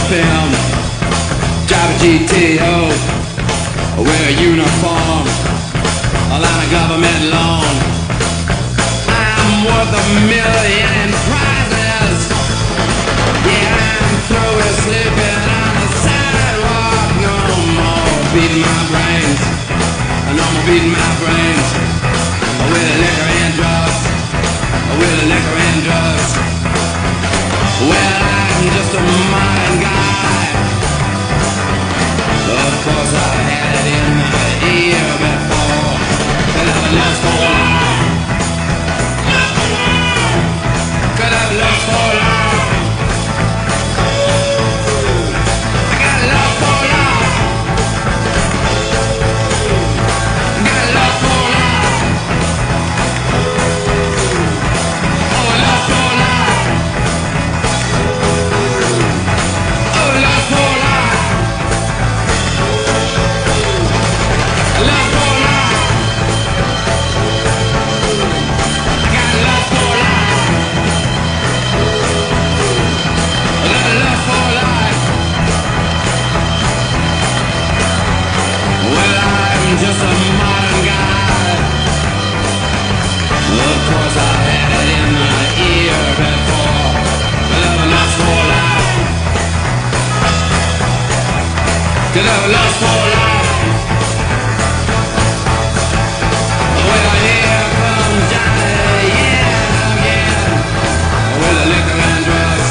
film. Drive a GTO, wear a uniform, a line of government loan. I'm worth $1,000,000 prizes. Yeah, I'm through with sleeping on the sidewalk. No more beating my brains. No more beating my brains. With liquor and drugs. With liquor and drugs. Well, I'm just a modern guy. Of course I had it in my ear before. Could have lost for life. Could have lost for life. I got love for life. I got love for life. Oh, love for life. Oh, love for life. Love for life. I got love for life. Love for life. Well, I'm just a modern guy. Of course I had it in my ear before. Love for life. Could have love for life. Well, here comes Johnny, yeah, again. With the liquor and drugs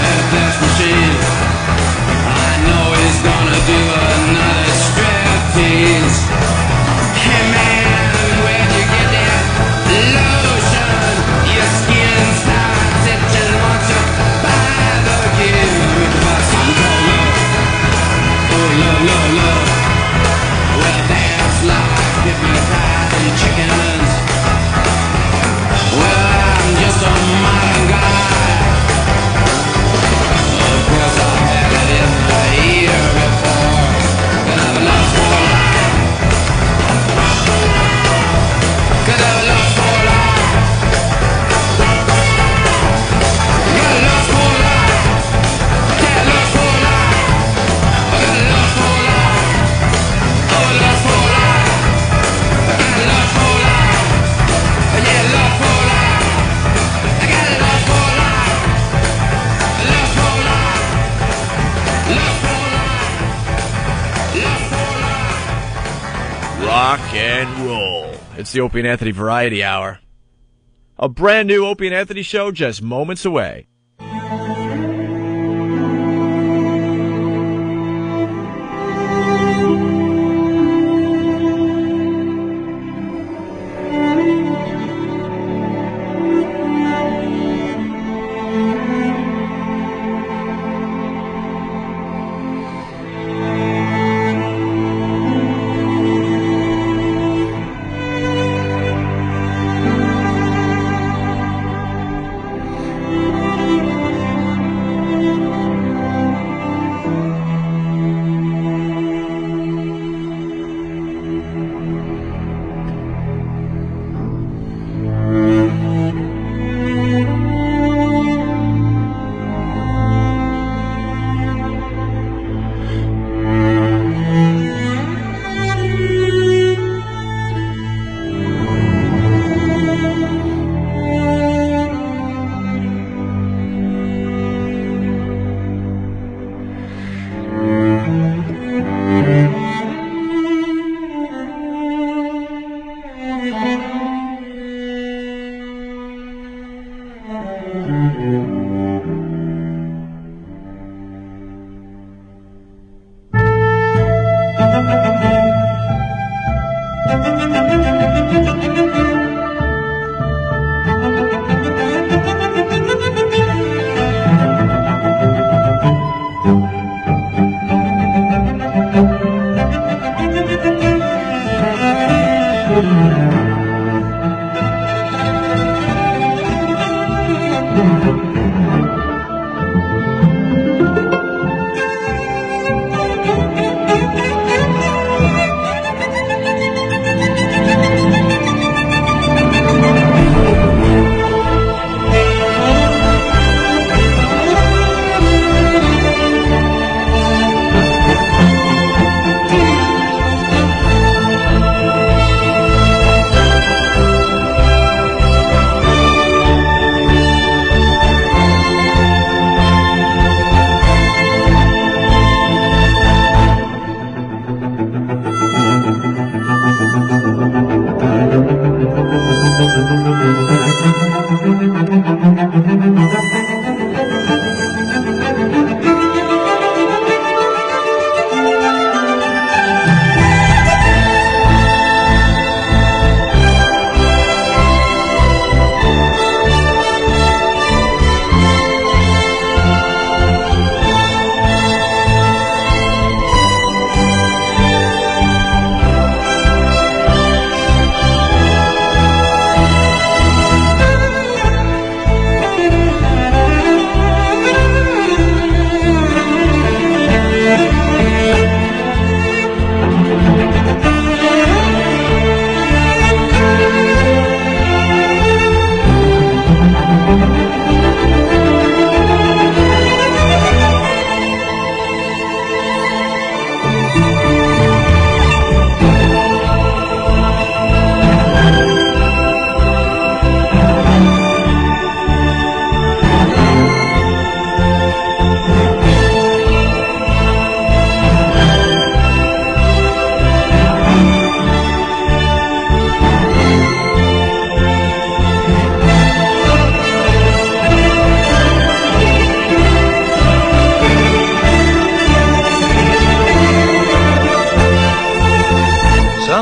and a flesh machine. I know he's gonna do another striptease. Hey man, when you get that lotion, your skin starts itching once you buy the kid. Buy something called love. Oh, love, love, love. Well, that's like hypnotizing chickens. Well, I'm just a modern guy. Of course I had it in the ear before. Could have love for life. Could have love for life. Got love for life. Got love for life. I got love for life. Oh, love for life. I got love for life. Yeah, love for life. I got love for life. Love for life. Love for life. Love for life. Rock and roll. It's the Opie and Anthony Variety Hour. A brand new Opie and Anthony show just moments away.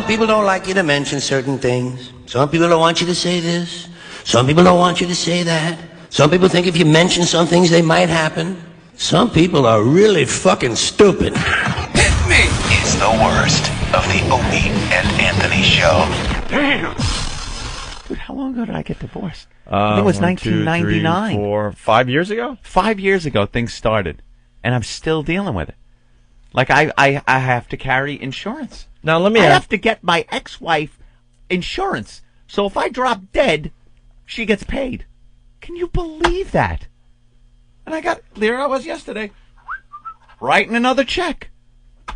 people don't like you to mention certain things. Some people don't want you to say this. Some people don't want you to say that. Some people think if you mention some things, they might happen. Some people are really fucking stupid. Hit me! It's the worst of the Opie and Anthony Show. Damn. Dude, how long ago did I get divorced? I think it was 1999. 2, 3, 4, 5 years ago? 5 years ago, things started, and I'm still dealing with it. Like, I have to carry insurance. Now, let me I ask. have to get my ex-wife insurance. So if I drop dead, she gets paid. Can you believe that? And there I was yesterday, writing another check.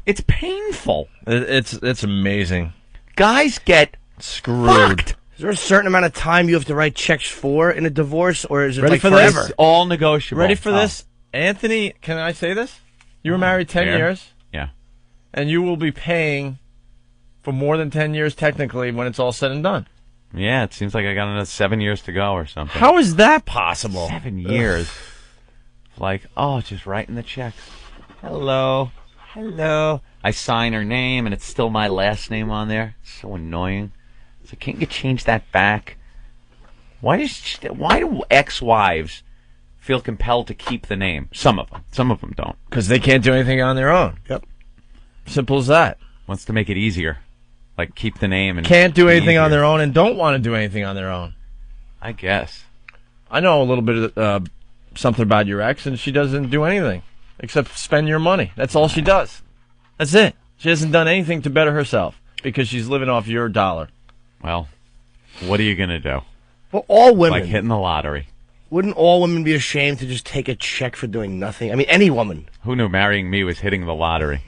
It's painful. It's amazing. Guys get Screwed. fucked. Is there a certain amount of time you have to write checks for in a divorce, or is it Ready like for this? forever? It's all negotiable. Ready for Oh. this? Anthony, can I say this? You were married 10 fair. years, Yeah. and you will be paying for more than 10 years technically when it's all said and done. Yeah, it seems like I got another 7 years to go or something. How is that possible? 7 years. Like, just writing the checks. Hello. I sign her name, and it's still my last name on there. It's so annoying. So can't you change that back? Why do ex-wives feel compelled to keep the name? Some of them don't. Because they can't do anything on their own. Yep. Simple as that. Wants to make it easier. Like, keep the name and Can't do anything on easier. their own and don't want to do anything on their own. I guess. I know a little bit of something about your ex, and she doesn't do anything except spend your money. That's all she does. That's it. She hasn't done anything to better herself because she's living off your dollar. Well, what are you going to do? Well, all women. Like hitting the lottery. Wouldn't all women be ashamed to just take a check for doing nothing? I mean, any woman. Who knew marrying me was hitting the lottery?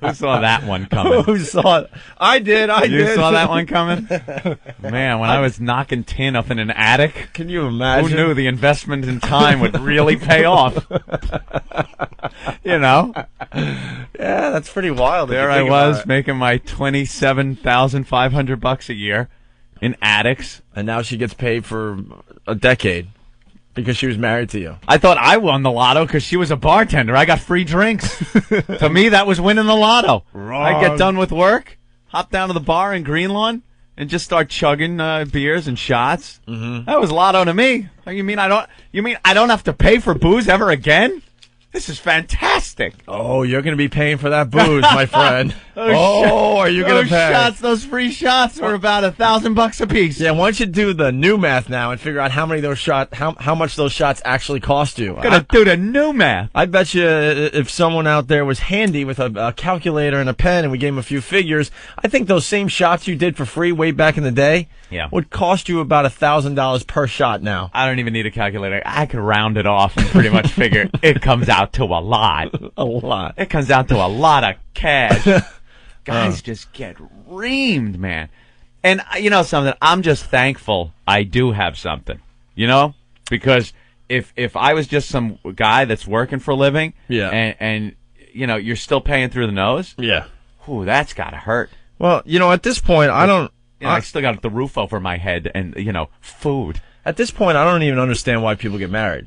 Who saw that one coming? Who saw it? I did. You saw that one coming? Man, when I was knocking tin up in an attic, Can you imagine? who knew the investment in time would really pay off? You know? Yeah, that's pretty wild. if There you I think was about it. making my $27,500 a year in attics. And now she gets paid for a decade because she was married to you. I thought I won the lotto because she was a bartender. I got free drinks. To me, that was winning the lotto. I get done with work, hop down to the bar in Greenlawn, and just start chugging beers and shots. Mm-hmm. That was lotto to me. You mean I don't have to pay for booze ever again? This is fantastic. Oh, you're going to be paying for that booze, my friend. Are you going Those to pay? shots, those free shots were about $1,000 a piece. Yeah, why don't you do the new math now and figure out how many those how much those shots actually cost you? Gonna do the new math. I bet you if someone out there was handy with a calculator and a pen and we gave him a few figures, I think those same shots you did for free way back in the day would cost you about $1,000 per shot now. I don't even need a calculator. I could round it off and pretty much figure it comes out to a lot. A lot. It comes out to a lot of cash. Guys just get reamed, man. And you know something? I'm just thankful I do have something. You know? Because if I was just some guy that's working for a living, and you know, you're still paying through the nose, ooh, that's gotta hurt. Well, you know, at this point, I still got the roof over my head and, you know, food. At this point, I don't even understand why people get married.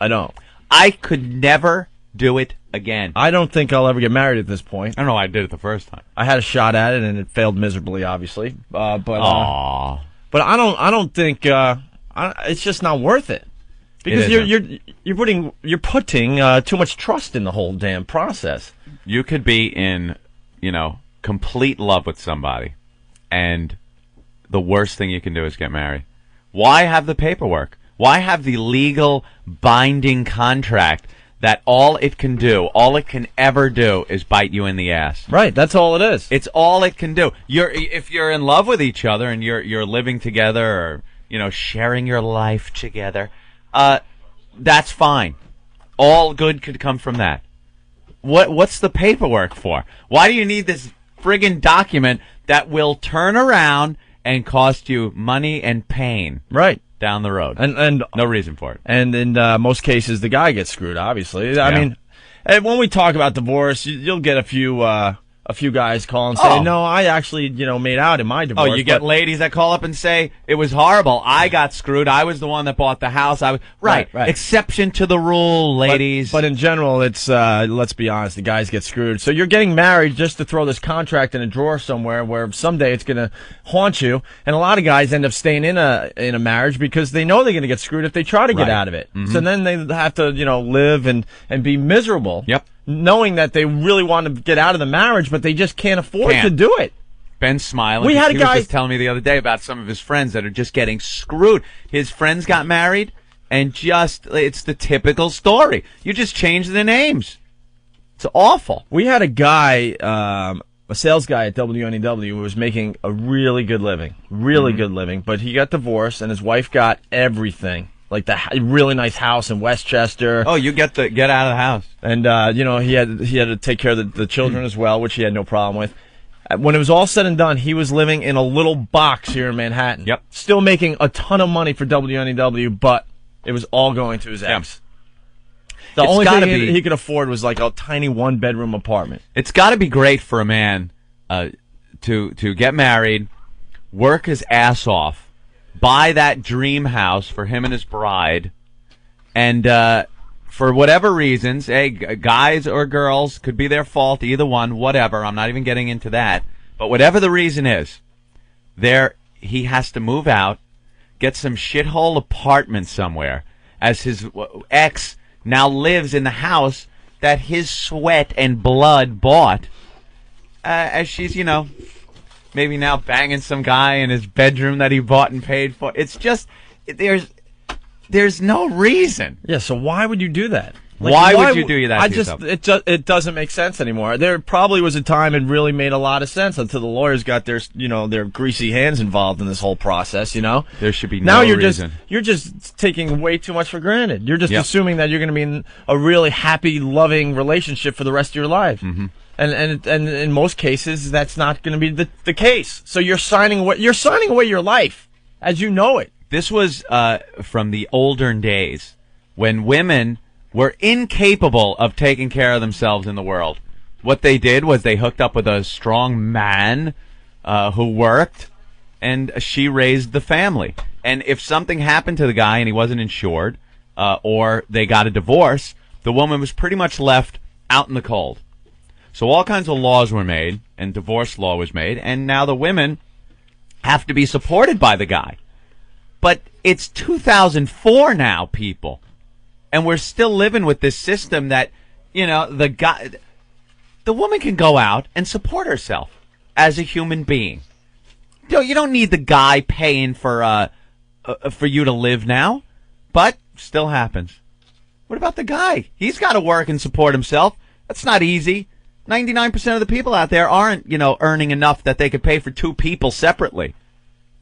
I don't. I could never do it again. I don't think I'll ever get married at this point. I don't know why I did it the first time. I had a shot at it and it failed miserably, obviously. But I don't think it's just not worth it because you're putting too much trust in the whole damn process. You could be in, you know, complete love with somebody, and the worst thing you can do is get married. Why have the paperwork? Why have the legal binding contract that all it can ever do is bite you in the ass? Right, that's all it is. It's all it can do. If you're in love with each other and you're living together or, you know, sharing your life together, that's fine. All good could come from that. What's the paperwork for? Why do you need this friggin' document that will turn around and cost you money and pain? Right. Down the road. And no reason for it. And in most cases, the guy gets screwed, obviously. I mean, when we talk about divorce, you'll get a few a few guys call and say, no, I actually, made out in my divorce. Oh, you get ladies that call up and say, it was horrible. I got screwed. I was the one that bought the house. Right. Exception to the rule, ladies. But in general, it's, let's be honest, the guys get screwed. So you're getting married just to throw this contract in a drawer somewhere where someday it's going to haunt you. And a lot of guys end up staying in a marriage because they know they're going to get screwed if they try to get out of it. Mm-hmm. So then they have to, live and be miserable. Yep. Knowing that they really want to get out of the marriage, but they just can't afford to do it. Ben's smiling. We had a guy was just telling me the other day about some of his friends that are just getting screwed. His friends got married, and it's the typical story. You just change the names. It's awful. We had a guy, a sales guy at WNEW, who was making a really good living, good living, but he got divorced, and his wife got everything. Like the really nice house in Westchester. Oh, you get out of the house. And, he had to take care of the children as well, which he had no problem with. When it was all said and done, he was living in a little box here in Manhattan. Yep. Still making a ton of money for WNEW, but it was all going to his ex. The only thing he could afford was like a tiny one-bedroom apartment. It's got to be great for a man to get married, work his ass off, buy that dream house for him and his bride, and for whatever reasons, guys or girls, could be their fault, either one, whatever, I'm not even getting into that, but whatever the reason is, he has to move out, get some shithole apartment somewhere, as his ex now lives in the house that his sweat and blood bought, as she's, maybe now banging some guy in his bedroom that he bought and paid for. It's just, there's no reason. Yeah, so why would you do that? Like, why would you do that to yourself? It doesn't make sense anymore. There probably was a time it really made a lot of sense until the lawyers got their greasy hands involved in this whole process, There should be no reason. You're just taking way too much for granted. You're just assuming that you're going to be in a really happy, loving relationship for the rest of your life. Mm-hmm. And in most cases, that's not going to be the case. So you're signing away your life as you know it. This was from the olden days when women were incapable of taking care of themselves in the world. What they did was they hooked up with a strong man who worked, and she raised the family. And if something happened to the guy and he wasn't insured, or they got a divorce, the woman was pretty much left out in the cold. So all kinds of laws were made, and divorce law was made, and now the women have to be supported by the guy. But it's 2004 now, people. And we're still living with this system that, the woman can go out and support herself as a human being. You don't need the guy paying for you to live now, but still happens. What about the guy? He's got to work and support himself. That's not easy. 99% of the people out there aren't, earning enough that they could pay for two people separately.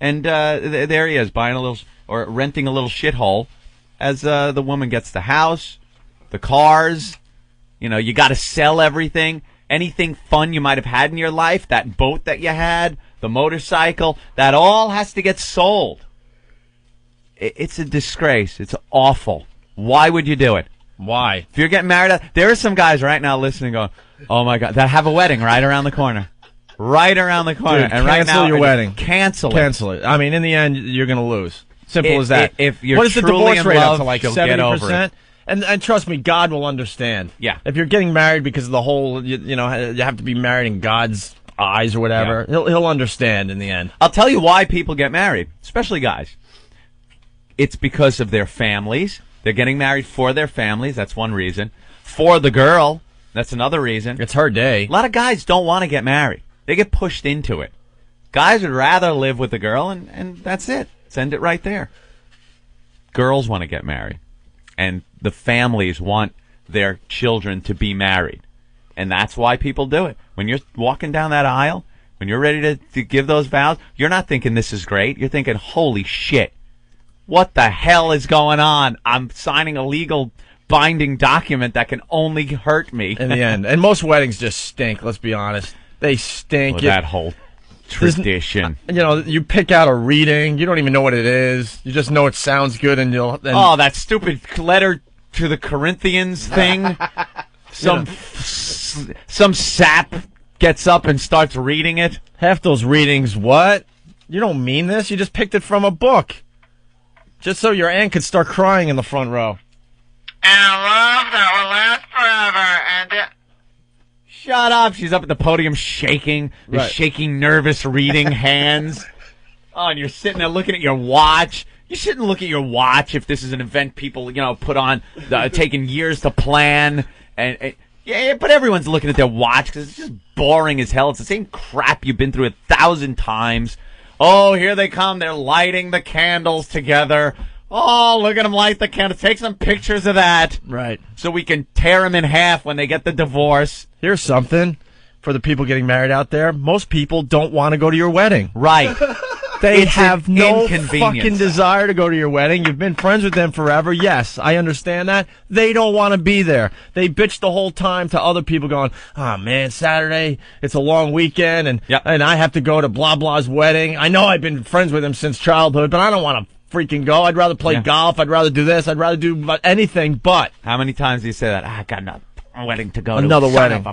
And there he is, buying a little or renting a little shithole as the woman gets the house, the cars. You got to sell everything. Anything fun you might have had in your life, that boat that you had, the motorcycle, that all has to get sold. It's a disgrace. It's awful. Why would you do it? Why? If you're getting married, there are some guys right now listening going, oh my God, that have a wedding right around the corner. Right around the corner. Dude, and right now, your wedding. Cancel it. I mean, in the end, you're going to lose. Simple as that. If you're what is the truly divorce in rate love, up to like 70%? And trust me, God will understand. Yeah. If you're getting married because of the whole, you have to be married in God's eyes or whatever, he'll understand in the end. I'll tell you why people get married, especially guys. It's because of their families. They're getting married for their families. That's one reason. For the girl. That's another reason. It's her day. A lot of guys don't want to get married. They get pushed into it. Guys would rather live with the girl, and that's it. Send it right there. Girls want to get married. And the families want their children to be married. And that's why people do it. When you're walking down that aisle, when you're ready to give those vows, you're not thinking this is great. You're thinking, holy shit. What the hell is going on? I'm signing a legal binding document that can only hurt me. In the end. And most weddings just stink, let's be honest. They stink. Well, that whole tradition. You pick out a reading. You don't even know what it is. You just know it sounds good, and oh, that stupid letter to the Corinthians thing. Some sap gets up and starts reading it. Half those readings, what? You don't mean this. You just picked it from a book. Just so your aunt could start crying in the front row. And a love that will last forever. Shut up. She's up at the podium shaking. Right. Shaking, nervous, reading hands. Oh, and you're sitting there looking at your watch. You shouldn't look at your watch if this is an event people, put on, taking years to plan. Yeah, but everyone's looking at their watch because it's just boring as hell. It's the same crap you've been through 1,000 times. Oh, here they come. They're lighting the candles together. Oh, look at them light the candles. Take some pictures of that. Right. So we can tear them in half when they get the divorce. Here's something for the people getting married out there. Most people don't want to go to your wedding. Right. They It's have an no inconvenience. fucking desire to go to your wedding. You've been friends with them forever. Yes, I understand that. They don't want to be there. They bitch the whole time to other people going, oh man, Saturday, it's a long weekend and I have to go to blah blah's wedding. I know I've been friends with him since childhood, but I don't want to freaking go. I'd rather play golf. I'd rather do this. I'd rather do anything but. How many times do you say that? I got another wedding to go to. Another wedding.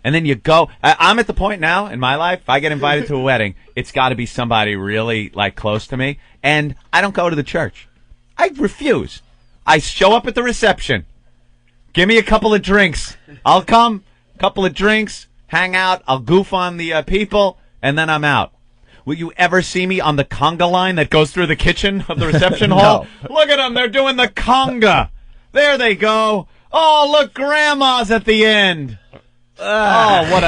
And then you go. I'm at the point now in my life, if I get invited to a wedding, it's got to be somebody really, close to me. And I don't go to the church. I refuse. I show up at the reception. Give me a couple of drinks. I'll come, couple of drinks, hang out. I'll goof on the people, and then I'm out. Will you ever see me on the conga line that goes through the kitchen of the reception hall? Look at them. They're doing the conga. There they go. Oh, look, Grandma's at the end. What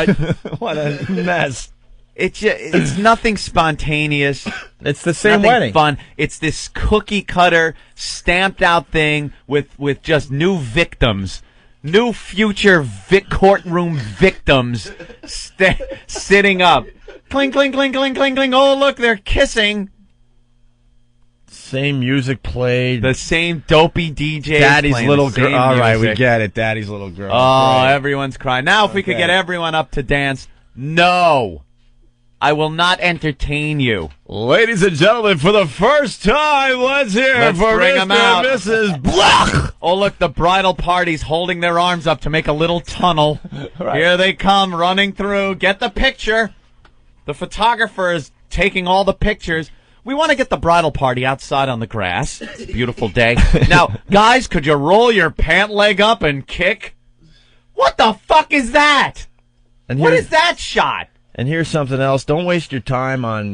a mess. It's nothing spontaneous. It's the same nothing wedding. Fun. It's this cookie cutter, stamped out thing with just new victims, new future courtroom victims sitting up. Cling, cling, cling, cling, cling, cling. Oh, look, they're kissing. Same music played. The same dopey DJ. Daddy's little girl. All right, we music. get it. Daddy's little girl. Oh, Right. everyone's crying. Now, if we could get everyone up to dance, no. I will not entertain you. Ladies and gentlemen, for the first time, let's hear Let's for bring Mr. 'em out. and Mrs. Bloch. Oh, look, the bridal party's holding their arms up to make a little tunnel. Right. Here they come, running through. Get the picture. The photographer is taking all the pictures. We want to get the bridal party outside on the grass. It's a beautiful day. Now, guys, could you roll your pant leg up and kick? What the fuck is that? And What is that shot? And here's something else. Don't waste your time on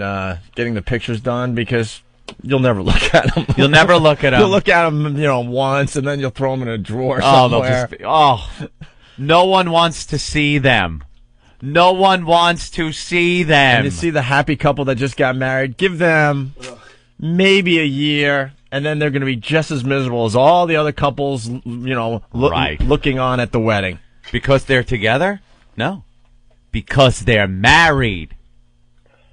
getting the pictures done because you'll never look at them. You'll never look at them. You'll look at them, once, and then you'll throw them in a drawer Oh, they'll somewhere. just be, no one wants to see them. No one wants to see them. And you see the happy couple that just got married. Give them maybe a year, and then they're going to be just as miserable as all the other couples, Right. looking on at the wedding. Because they're together? No. Because they're married.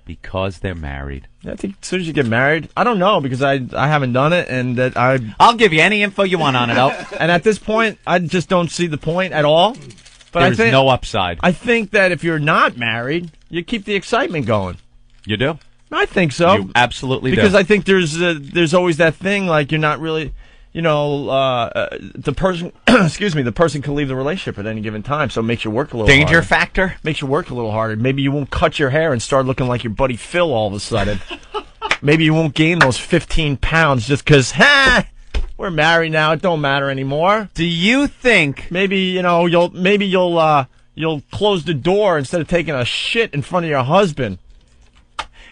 Because they're married. I think as soon as you get married, I don't know because I haven't done it, and that I'll give you any info you want on it, and at this point, I just don't see the point at all. But There's I think no upside. I think that if you're not married, you keep the excitement going. You do? I think so. You absolutely because do. I think there's always that thing like you're not really, the person. Excuse me, the person can leave the relationship at any given time, so it makes you work a little. Danger harder. factor? Makes you work a little harder. Maybe you won't cut your hair and start looking like your buddy Phil all of a sudden. Maybe you won't gain those 15 pounds just because, we're married now. It don't matter anymore. Do you think Maybe you'll close the door instead of taking a shit in front of your husband.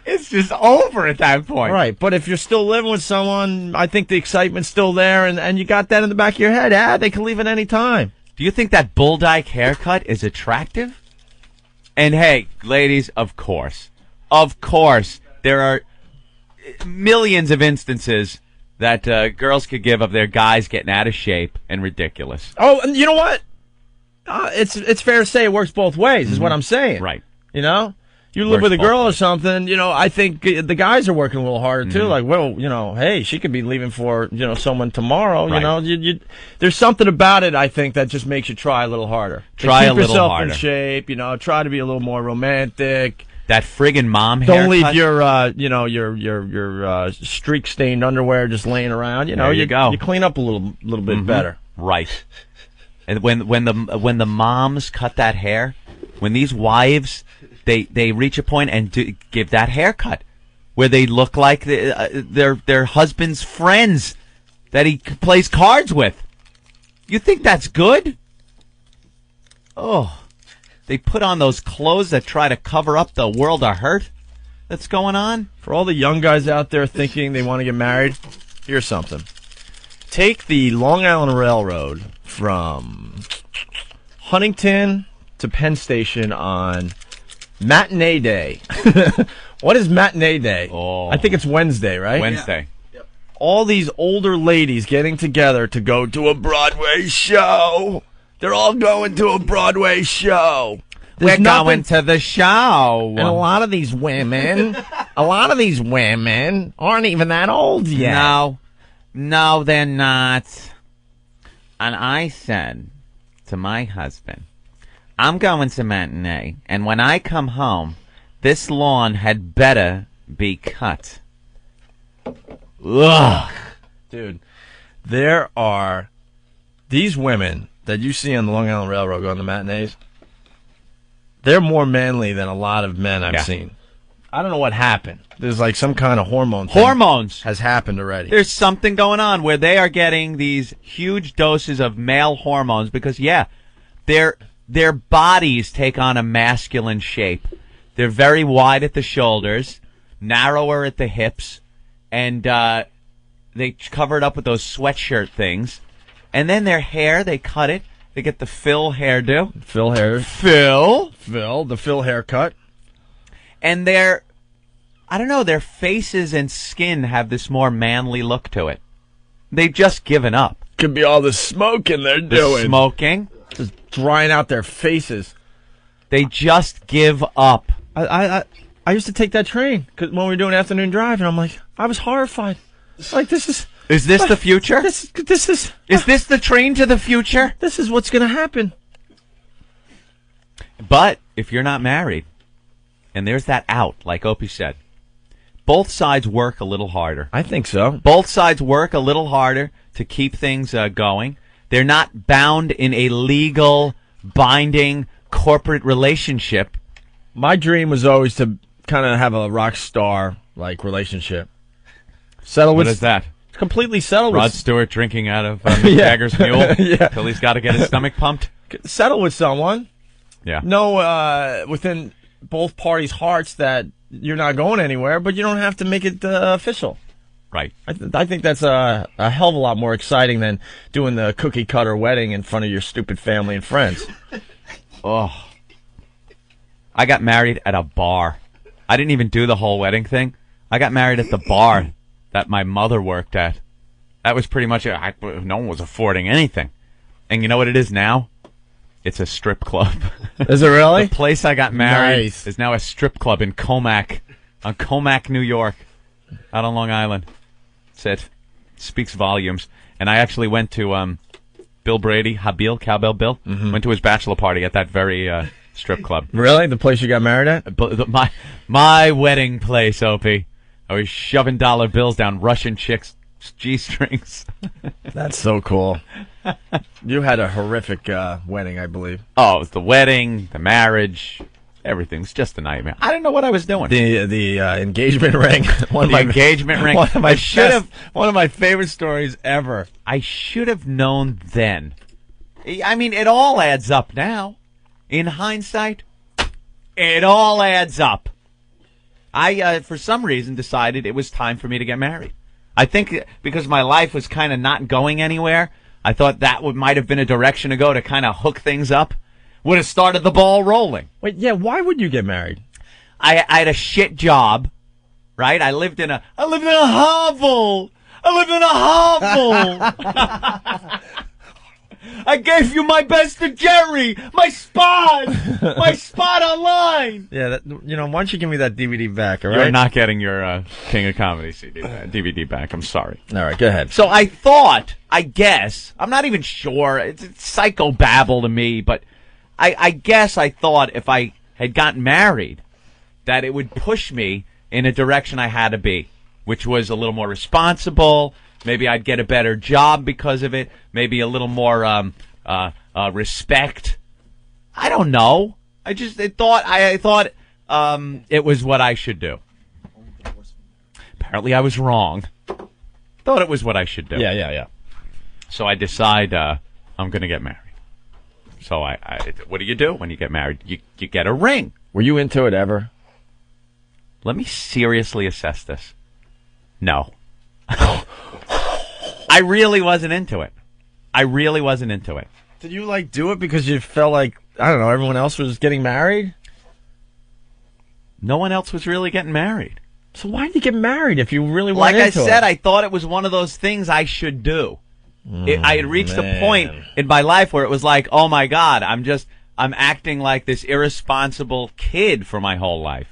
it's just over at that point? Right, but if you're still living with someone, I think the excitement's still there, and you got that in the back of your head. They can leave at any time. Do you think that bull dyke haircut is attractive? And hey, ladies, of course, there are millions of instances that girls could give of their guys getting out of shape and ridiculous. Oh, and you know what? It's fair to say it works both ways, is what I'm saying. Right. You live Works with a both girl or ways. something, I think the guys are working a little harder too. Like, well, hey, she could be leaving for, someone tomorrow, Right. there's something about it, I think, that just makes you try a little harder. Try keep a little yourself harder. in shape, try to be a little more romantic. That friggin' mom haircut. Don't leave your streak stained underwear just laying around. There you go. You clean up a little bit better. Right. And when the moms cut that hair, when these wives, they reach a point and give that haircut where they look like their husband's friends that he plays cards with. You think that's good? Oh, they put on those clothes that try to cover up the world of hurt that's going on. For all the young guys out there thinking they want to get married, here's something. Take the Long Island Railroad from Huntington to Penn Station on matinee day. What is matinee day? Oh. I think it's Wednesday, right? Wednesday. Yeah. All these older ladies getting together to go to a Broadway show. They're all going to a Broadway show. We're going to the show. And a lot of these women aren't even that old yet. No, they're not. And I said to my husband, I'm going to matinee, and when I come home, this lawn had better be cut. Ugh. Dude, there are these women that you see on the Long Island Railroad going to matinees. They're more manly than a lot of men I've seen. I don't know what happened. There's like some kind of hormone thing Hormones has happened already. There's something going on where they are getting these huge doses of male hormones because, their bodies take on a masculine shape. They're very wide at the shoulders, narrower at the hips, and they cover it up with those sweatshirt things. And then their hair, they cut it. They get the Phil hairdo. Phil hair. The Phil haircut. And their faces and skin have this more manly look to it. They've just given up. Could be all the smoking they're doing. Smoking. Just drying out their faces. They just give up. I used to take that train when we were doing afternoon drive, and I'm like, I was horrified. Like, this is... Is this the future? This is... Is this the train to the future? This is what's going to happen. But if you're not married, and there's that out, like Opie said, both sides work a little harder. I think so. Both sides work a little harder to keep things going. They're not bound in a legal, binding, corporate relationship. My dream was always to kind of have a rock star-like relationship. What is that? Completely settle Rod with... Stewart drinking out of Mick Jagger's mule till he's got to get his stomach pumped? Settle with someone. Yeah. Know within both parties' hearts that you're not going anywhere, but you don't have to make it official. Right. I think that's a hell of a lot more exciting than doing the cookie-cutter wedding in front of your stupid family and friends. Oh. I got married at a bar. I didn't even do the whole wedding thing. I got married at the bar that my mother worked at. That was pretty much it. No one was affording anything. And you know what it is now? It's a strip club. Is it really? The place I got married is now a strip club in Comac, on Comac, New York, out on Long Island. That's it. Speaks volumes. And I actually went to Bill Brady, Habil, Cowbell Bill, went to his bachelor party at that very strip club. Really? The place you got married at? My wedding place, Opie. I was shoving dollar bills down Russian chicks' G-strings. That's so cool. You had a horrific wedding, I believe. Oh, it was the wedding, the marriage, everything's just a nightmare. I didn't know what I was doing. The engagement ring. Engagement ring. One of my favorite stories ever. I should have known then. I mean, it all adds up now. In hindsight, it all adds up. I, for some reason, decided it was time for me to get married. I think because my life was kind of not going anywhere, I thought that might have been a direction to go to kind of hook things up. Would have started the ball rolling. Wait, yeah, why would you get married? I had a shit job, right? I lived in a hovel. I gave you my best to Jerry, my spot online. Yeah, why don't you give me that DVD back, all right? You're not getting your King of Comedy DVD back. I'm sorry. All right, go ahead. So I guess, I'm not even sure. It's psychobabble to me, but I guess I thought if I had gotten married, that it would push me in a direction I had to be, which was a little more responsible. Maybe I'd get a better job because of it. Maybe a little more respect. I don't know. I thought it was what I should do. Apparently I was wrong. Thought it was what I should do. Yeah. So I decide I'm going to get married. So what do when you get married? You get a ring. Were you into it ever? Let me seriously assess this. No. I really wasn't into it. Did you do it because you felt like, I don't know, everyone else was getting married? No one else was really getting married. So why did you get married if you really weren't like into I said, it? I thought it was one of those things I should do. I had reached a point in my life where it was like, oh my God, I'm acting like this irresponsible kid for my whole life.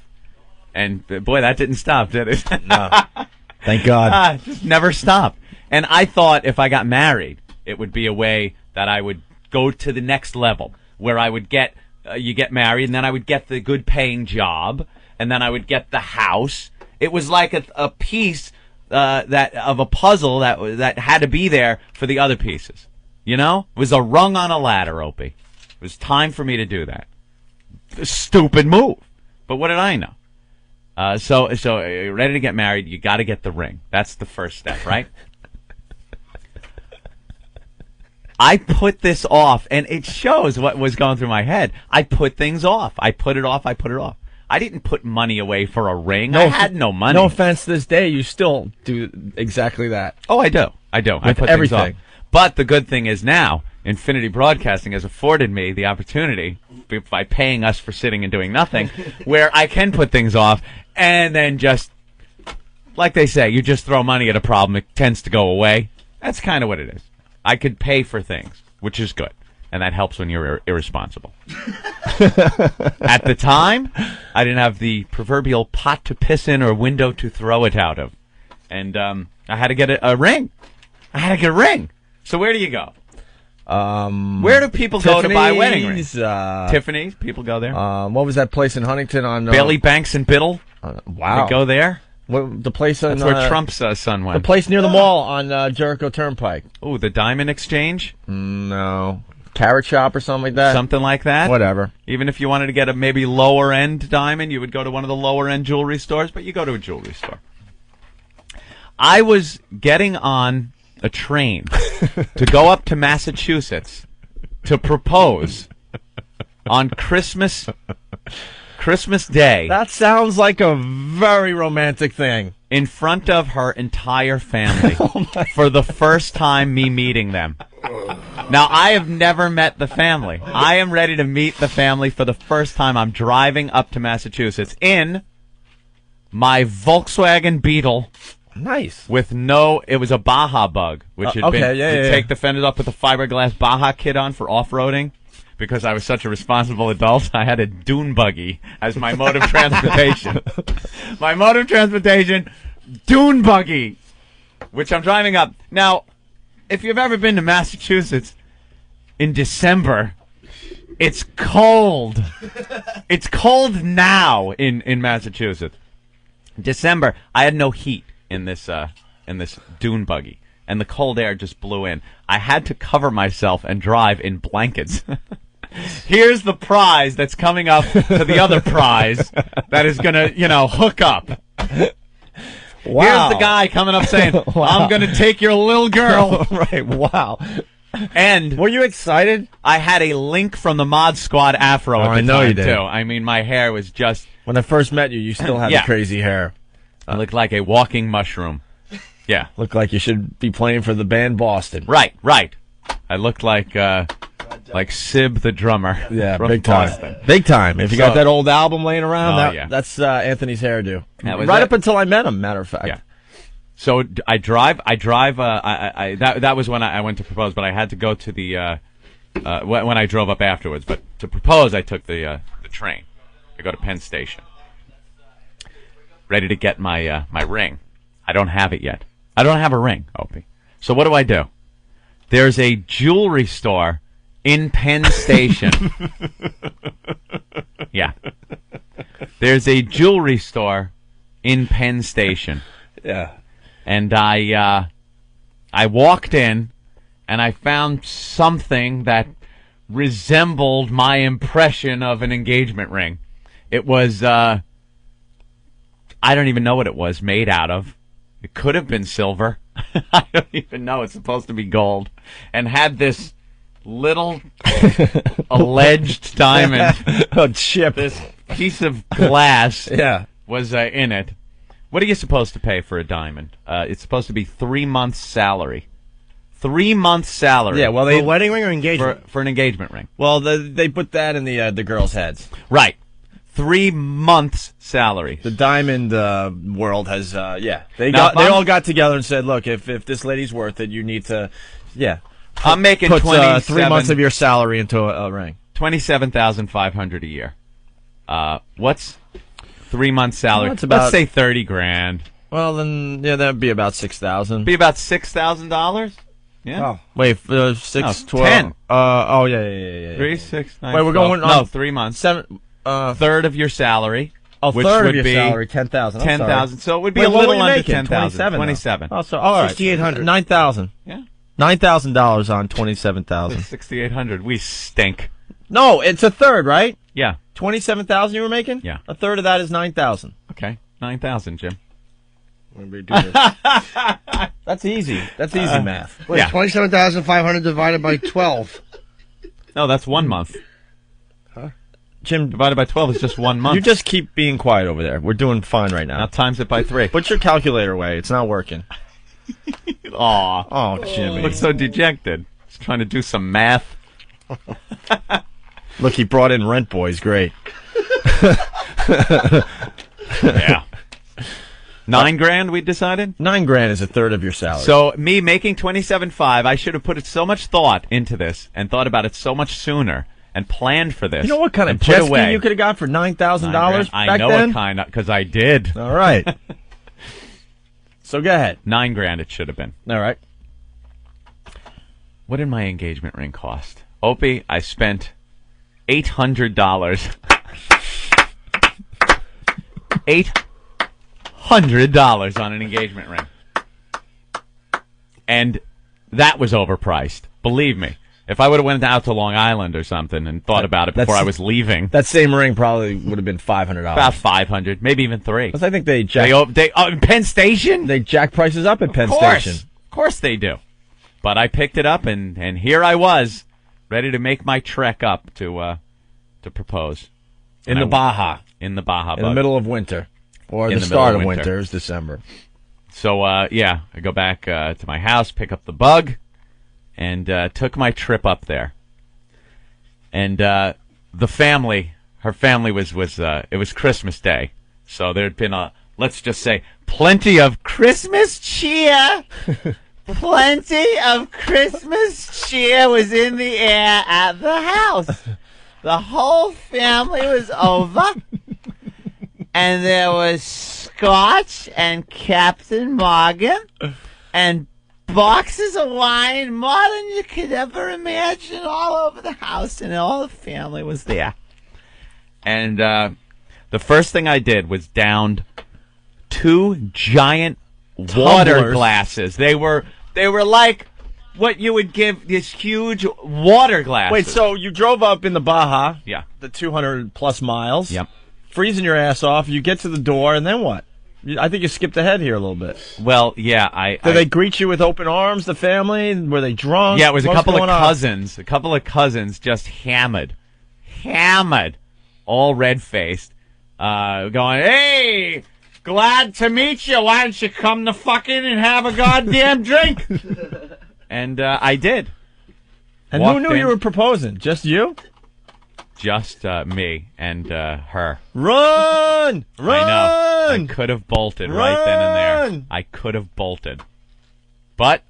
And boy, that didn't stop, did it? No. Thank God. Just never stopped. And I thought if I got married, it would be a way that I would go to the next level, where I would get, you get married, and then I would get the good paying job, and then I would get the house. It was like a piece that of a puzzle that had to be there for the other pieces. You know? It was a rung on a ladder, Opie. It was time for me to do that. A stupid move. But what did I know? So you're ready to get married, you got to get the ring. That's the first step, right? I put this off, and it shows what was going through my head. I put things off. I put it off. I didn't put money away for a ring. I had no money. No offense to this day, you still do exactly that. Oh, I do. I put everything. things off. But the good thing is now, Infinity Broadcasting has afforded me the opportunity, by paying us for sitting and doing nothing, where I can put things off, and then just, like they say, you just throw money at a problem, it tends to go away. That's kind of what it is. I could pay for things, which is good. And that helps when you're irresponsible. At the time, I didn't have the proverbial pot to piss in or window to throw it out of. And I had to get a ring. So where do you go? Where do people go to buy wedding rings? Tiffany's. People go there. What was that place in Huntington on... Bailey Banks and Biddle. Wow. They go there. The place on... That's where Trump's son went. The place near the mall on Jericho Turnpike. Oh, the Diamond Exchange? No. Carrot Shop or something like that? Something like that? Whatever. Even if you wanted to get a maybe lower-end diamond, you would go to one of the lower-end jewelry stores, but you go to a jewelry store. I was getting on a train to go up to Massachusetts to propose on Christmas Day. That sounds like a very romantic thing. In front of her entire family for the first time me meeting them. Now, I have never met the family. I am ready to meet the family for the first time. I'm driving up to Massachusetts in my Volkswagen Beetle. Nice. It was a Baja Bug, which had been to take the fenders up with a fiberglass Baja kit on for off-roading. Because I was such a responsible adult, I had a dune buggy as my mode of transportation. My mode of transportation, dune buggy, which I'm driving up. Now, if you've ever been to Massachusetts in December, it's cold. It's cold now in Massachusetts. December, I had no heat in this dune buggy, and the cold air just blew in. I had to cover myself and drive in blankets. Here's the prize that's coming up to the other prize that is going to, hook up. Wow. Here's the guy coming up saying, wow. I'm going to take your little girl. Right, wow. And were you excited? I had a link from the Mod Squad afro at the I know time, you did. too. I mean, my hair was just... When I first met you, you still had the crazy hair. I looked like a walking mushroom. Yeah. Looked like you should be playing for the band Boston. Right. I looked like Sib the drummer. Yeah, from big time. Boston. Big time. If you got that old album laying around, that's Anthony's hairdo. Right up until I met him, matter of fact. Yeah. So I drive. That was when I went to propose, but I had to go to the when I drove up afterwards. But to propose, I took the train. I go to Penn Station, ready to get my ring. I don't have it yet. I don't have a ring, Opie. So what do? There's a jewelry store in Penn Station. Yeah. There's a jewelry store in Penn Station. Yeah. And I walked in, and I found something that resembled my impression of an engagement ring. It was, I don't even know what it was made out of. It could have been silver. I don't even know. It's supposed to be gold. And had this little alleged diamond. Oh, chip. This piece of glass Yeah. was in it. What are you supposed to pay for a diamond? It's supposed to be 3 months' salary. 3 months' salary. Yeah, well, For they a wedding ring or engagement? for an engagement ring. well they put that in the girls' heads. Right. 3 months' salary. The diamond world has they Now, if they I'm- all got together and said, look, if this lady's worth it, you need to I'm making put 3 months of your salary into a ring. $27,500 a year. What's 3 months' salary? Well, it's about- Let's say $30,000. Well, then that'd be about 6,000. Be about $6,000. Yeah. Oh. Wait, 6, No, 12. 10. Yeah. 3, 6, 9. Wait, we're 12. going No, on 3 months. 7. Third of your salary. A which third would of your be salary, 10,000. 10,000. So it would be Wait, a what little were you under making? 10,000. 27. 27. Oh, so all right. 6,800. 9,000. Yeah. $9,000 on 27,000. 6,800. We stink. No, it's a third, right? Yeah. 27,000 you were making? Yeah. A third of that is 9,000. Okay. 9,000, Jim. When we do this. That's easy. That's easy math. Wait, Yeah. 27,500 divided by 12. No, that's 1 month. Jim, Divided by 12 is just 1 month. you just keep being quiet over there. We're doing fine right Now now. times it by 3. Put your calculator away. It's not working. Aw. Oh, Jimmy. Looks so dejected. He's trying to do some math. Look, he brought in Rent Boys. Great. Yeah. $9,000 we decided? $9,000 is a third of your salary. So me making 27.5, I should have put so much thought into this and thought about it so much sooner and planned for this. you know what kind of and put jet ski away you could have got for $9,000 $9,000. back I know then? what kind of, because I did. All right. So go ahead. $9,000 it should have been. All right. What did my engagement ring cost? Opie, I spent $800. $800 on an engagement ring. And that was overpriced. Believe me. If I would have went out to Long Island or something and thought about it before I was leaving, That same ring probably would have been $500. about $500, maybe even $300. Because I think they In Penn Station? they jack prices up at Penn Of course. Station. Of course they do. But I picked it up, and here I was, ready to make my trek up to propose. In And the Baja. In the Baja In the Bug. middle of winter. Or In the the start middle of of winter. winter. Is December. So, I go back to my house, pick up the Bug, and took my trip up there. And the family, her family was it was Christmas Day. So there'd been let's just say, plenty of Christmas cheer. Plenty of Christmas cheer was in the air at the house. The whole family was over. And there was scotch and Captain Morgan and boxes of wine, more than you could ever imagine, all over the house, and all the family was there. And the first thing I did was downed 2 giant water Tumblers. glasses. They were like what you would give these huge water glasses. Wait, so you drove up in the Baja, Yeah. the 200 plus miles, Yep. freezing your ass off. You get to the door, and then what? I think you skipped ahead here a little bit. Well, yeah, Did they greet you with open arms, the family? Were they drunk? Yeah, it was What a couple of going on? cousins. A couple of cousins just hammered, all red-faced, going, "Hey, glad to meet you. Why don't you come to fucking and have a goddamn drink?" And I did. And who Walked knew you in. were proposing? Just you? Just me and her. Run! Run! I know. I could have bolted right then and there. Run! I could have bolted. But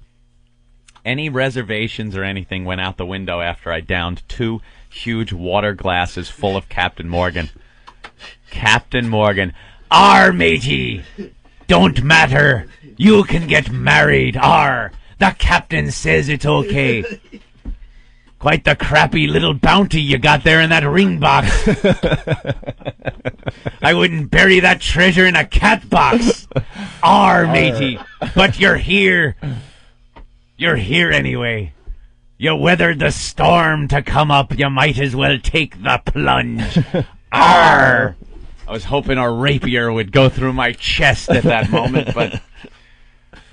any reservations or anything went out the window after I downed 2 huge water glasses full of Captain Morgan. Captain Morgan. "Ar, matey! Don't matter. You can get married. Ar, the captain says it's okay. Quite the crappy little bounty you got there in that ring box. I wouldn't bury that treasure in a cat box. Ar, matey. But you're here. You're here anyway. You weathered the storm to come up. You might as well take the plunge. Arr! I was hoping a rapier would go through my chest at that moment, but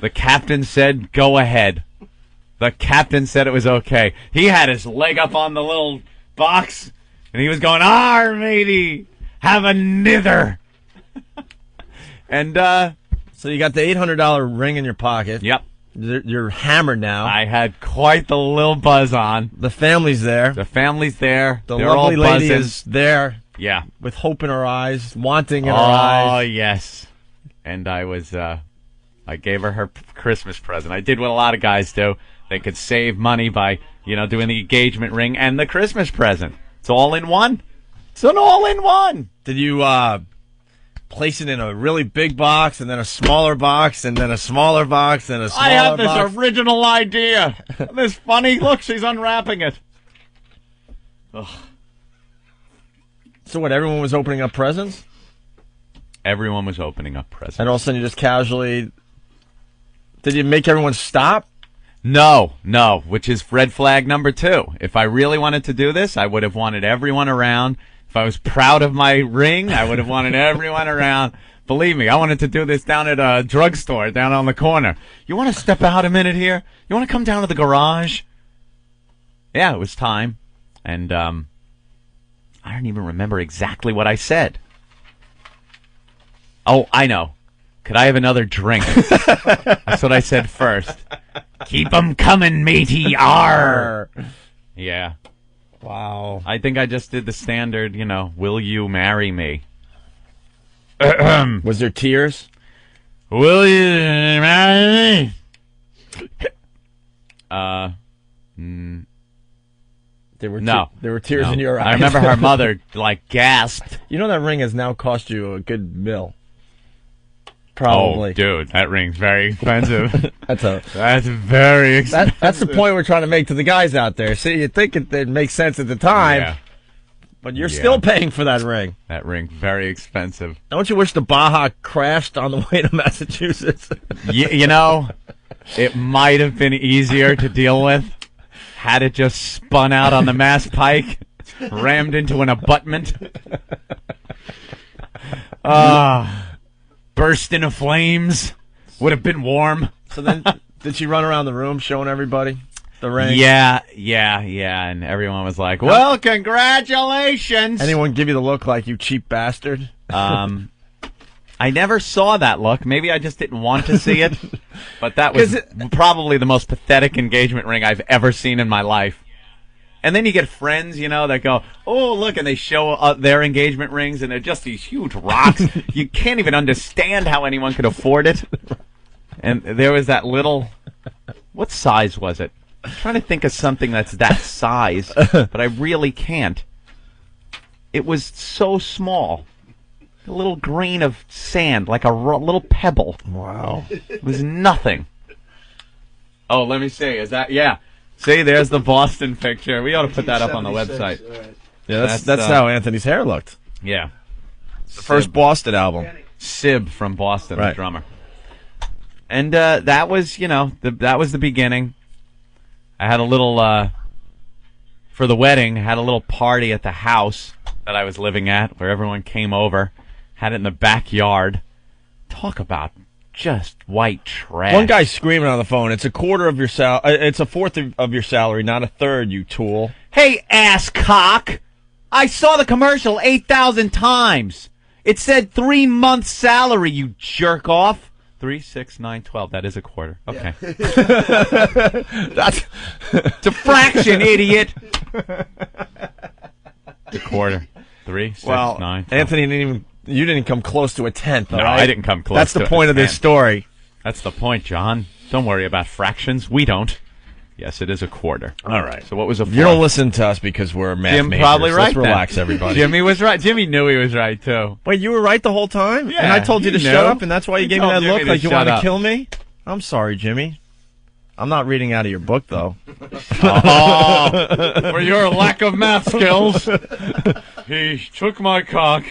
the captain said, go ahead. The captain said it was okay. He had his leg up on the little box, and he was going, "Arr, matey, have a nither." And, so you got the $800 ring in your pocket. Yep. You're hammered now. I had quite the little buzz on. The family's there. The family's there. The They're lovely all lady buzzing. is there. Yeah. With hope in her eyes, wanting in her eyes. Oh, yes. And I was, I gave her Christmas present. I did what a lot of guys do. They could save money by, doing the engagement ring and the Christmas present. It's all in one. It's an all-in-one. Did you place it in a really big box and then a smaller box and then a smaller box and a smaller box? I had this original idea. This funny, look, she's unwrapping it. Ugh. So what, everyone was opening up presents? Everyone was opening up presents. And all of a sudden you just casually... Did you make everyone stop? No, which is red flag number 2. If I really wanted to do this, I would have wanted everyone around. If I was proud of my ring, I would have wanted everyone around. Believe me, I wanted to do this down at a drugstore down on the corner. You want to step out a minute here? You want to come down to the garage? Yeah, it was time. And I don't even remember exactly what I said. Oh, I know. Could I have another drink? That's what I said first. Keep 'em coming, matey. Arr. Yeah. Wow. I think I just did the standard, will you marry me? Was there tears? Will you marry me? There were no. There were tears No. in your eyes. I remember her mother, gasped. You know that ring has now cost you a good mill. Probably. Oh, dude, that ring's very expensive. That's very expensive. That's the point we're trying to make to the guys out there. See, you think it makes sense at the time, but you're still paying for that ring. That ring, very expensive. Don't you wish the Baja crashed on the way to Massachusetts? It might have been easier to deal with had it just spun out on the Mass Pike, rammed into an abutment. Burst into flames. Would have been warm. So then, did she run around the room showing everybody the ring? Yeah. And everyone was like, well, congratulations. Anyone give you the look like, you cheap bastard? I never saw that look. Maybe I just didn't want to see it. But that was probably the most pathetic engagement ring I've ever seen in my life. And then you get friends, that go, oh, look, and they show their engagement rings, and they're just these huge rocks. You can't even understand how anyone could afford it. And there was that little, what size was it? I'm trying to think of something that's that size, but I really can't. It was so small. A little grain of sand, like a little pebble. Wow. It was nothing. Oh, let me see. Is that, yeah. See, there's the Boston picture. We ought to put that up on the website. Right. Yeah, that's how Anthony's hair looked. Yeah. The first Boston album. Sib from Boston, right. The drummer. And that was, that was the beginning. I had a little, for the wedding, I had a little party at the house that I was living at where everyone came over. Had it in the backyard. Talk about just white trash. One guy's screaming on the phone. It's a quarter of your it's a fourth of your salary, not a third, you tool. Hey, ass cock! I saw the commercial 8,000 times. It said 3 months salary, you jerk off. 3, 6, 9, 12. That is a quarter. Okay. That's it's a fraction, idiot. A quarter. 3, 6, 9, 12. Anthony you didn't come close to a tenth. No, right? I didn't come close. That's the point of this story. That's the point, John. Don't worry about fractions. We don't. Yes, it is a quarter. All right. So what was a fourth? You don't listen to us because we're math Jim majors. probably right. Let's relax, everybody. Jimmy was right. Jimmy knew he was right too. Wait, you were right the whole time? Yeah. And I told you to he shut knew. up, and that's why you gave me that look like you want to kill me? I'm sorry, Jimmy. I'm not reading out of your book, though. For your lack of math skills, he took my cock.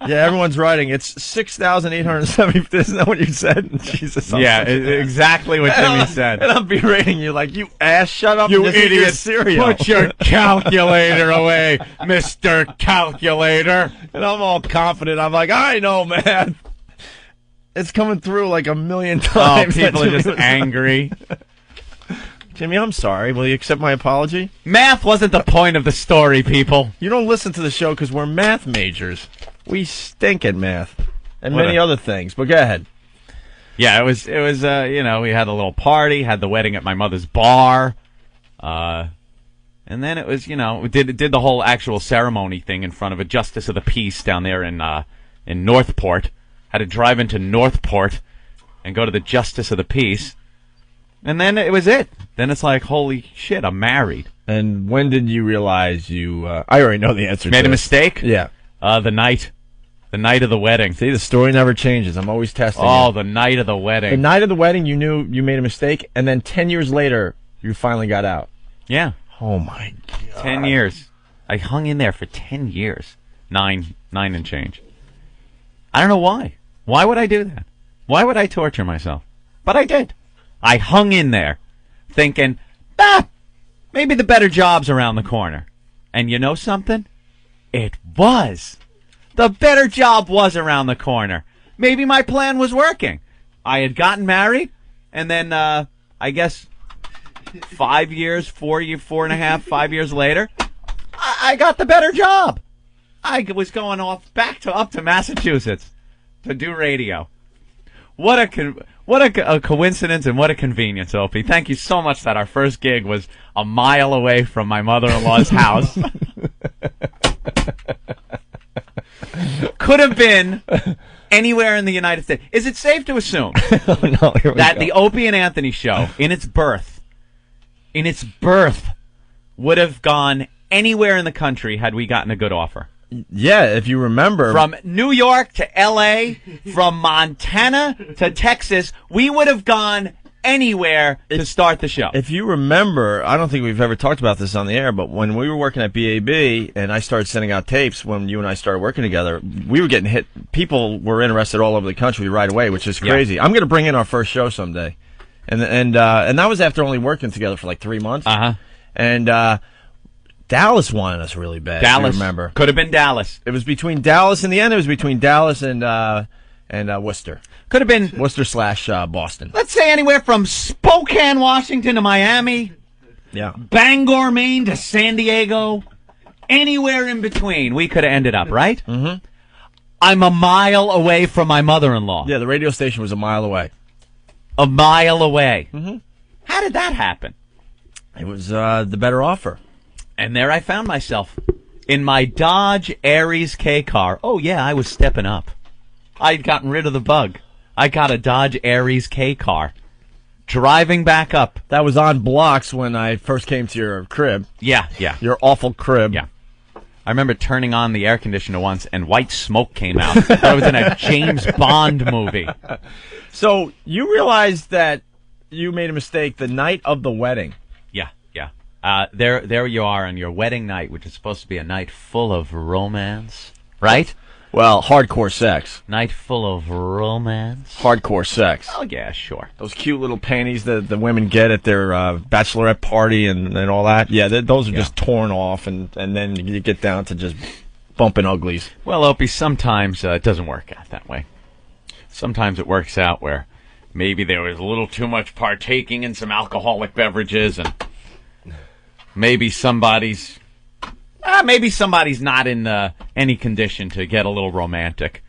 Yeah, everyone's writing. It's 6,870. Isn't that what you said? Jesus. Yeah, exactly what Jimmy said. And I'm berating you like, you ass, shut up. You and just eat your idiot. cereal. Put your calculator away, Mr. Calculator. And I'm all confident. I'm like, I know, man. It's coming through like a million times. Oh, people are just angry. Jimmy, I'm sorry. Will you accept my apology? Math wasn't the point of the story, people. You don't listen to the show because we're math majors. We stink at math and What many a- other things. But go ahead. Yeah, it was. You know, we had a little party, had the wedding at my mother's bar, and then it was, you know, we did the whole actual ceremony thing in front of a justice of the peace down there in Northport. Had to drive into Northport and go to the justice of the peace, and then it was it. Then it's like, holy shit, I'm married. And when did you realize you? I already know the answer. Made to a it. mistake? Yeah. The night of the wedding. See, the story never changes. I'm always testing. Oh, you. the night of the wedding. The night of the wedding, you knew you made a mistake, and then 10 years later, you finally got out. Yeah. Oh my God. 10 years. I hung in there for 10 years. Nine and change. I don't know why. Why would I do that? Why would I torture myself? But I did. I hung in there thinking, maybe the better job's around the corner. And you know something? It was. The better job was around the corner. Maybe my plan was working. I had gotten married, and then, I guess, 5 years, 4 and a half, 5 years later, I got the better job. I was going up to Massachusetts to do radio. What a coincidence and what a convenience, Opie. Thank you so much that our first gig was a mile away from my mother-in-law's house. Could have been anywhere in the United States. Is it safe to assume that the Opie and Anthony show, in its birth, would have gone anywhere in the country had we gotten a good offer? Yeah, if you remember. From New York to L.A., from Montana to Texas, we would have gone anywhere to start the show. If you remember, I don't think we've ever talked about this on the air, but when we were working at BAB and I started sending out tapes when you and I started working together, we were getting hit. People were interested all over the country right away, which is crazy. Yeah. I'm going to bring in our first show someday. And that was after only working together for like 3 months. Uh-huh. And Dallas wanted us really bad. Dallas. If you remember. Could have been Dallas. It was between Dallas, in the end, it was between Dallas and Worcester. Could have been Worcester / Boston. Let's say anywhere from Spokane, Washington to Miami. Yeah. Bangor, Maine to San Diego. Anywhere in between, we could have ended up, right? Mm-hmm. I'm a mile away from my mother-in-law. Yeah, the radio station was a mile away. A mile away. Mm-hmm. How did that happen? It was the better offer. And there I found myself in my Dodge Aries K car. Oh, yeah, I was stepping up. I'd gotten rid of the bug. I got a Dodge Aries K car. Driving back up. That was on blocks when I first came to your crib. Yeah. Your awful crib. Yeah. I remember turning on the air conditioner once and white smoke came out. I was in a James Bond movie. So you realized that you made a mistake the night of the wedding. Yeah. There you are on your wedding night, which is supposed to be a night full of romance, right? Well, hardcore sex. Night full of romance. Hardcore sex. Oh, yeah, sure. Those cute little panties that the women get at their bachelorette party and all that. Yeah, those are just torn off, and then you get down to just bumping uglies. Well, Opie, sometimes it doesn't work out that way. Sometimes it works out where maybe there was a little too much partaking in some alcoholic beverages, and maybe somebody's not in any condition to get a little romantic.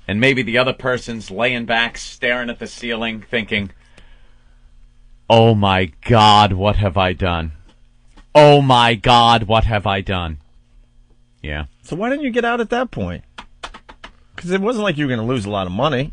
And maybe the other person's laying back, staring at the ceiling, thinking, oh my God, what have I done? Oh my God, what have I done? Yeah. So why didn't you get out at that point? Because it wasn't like you were going to lose a lot of money.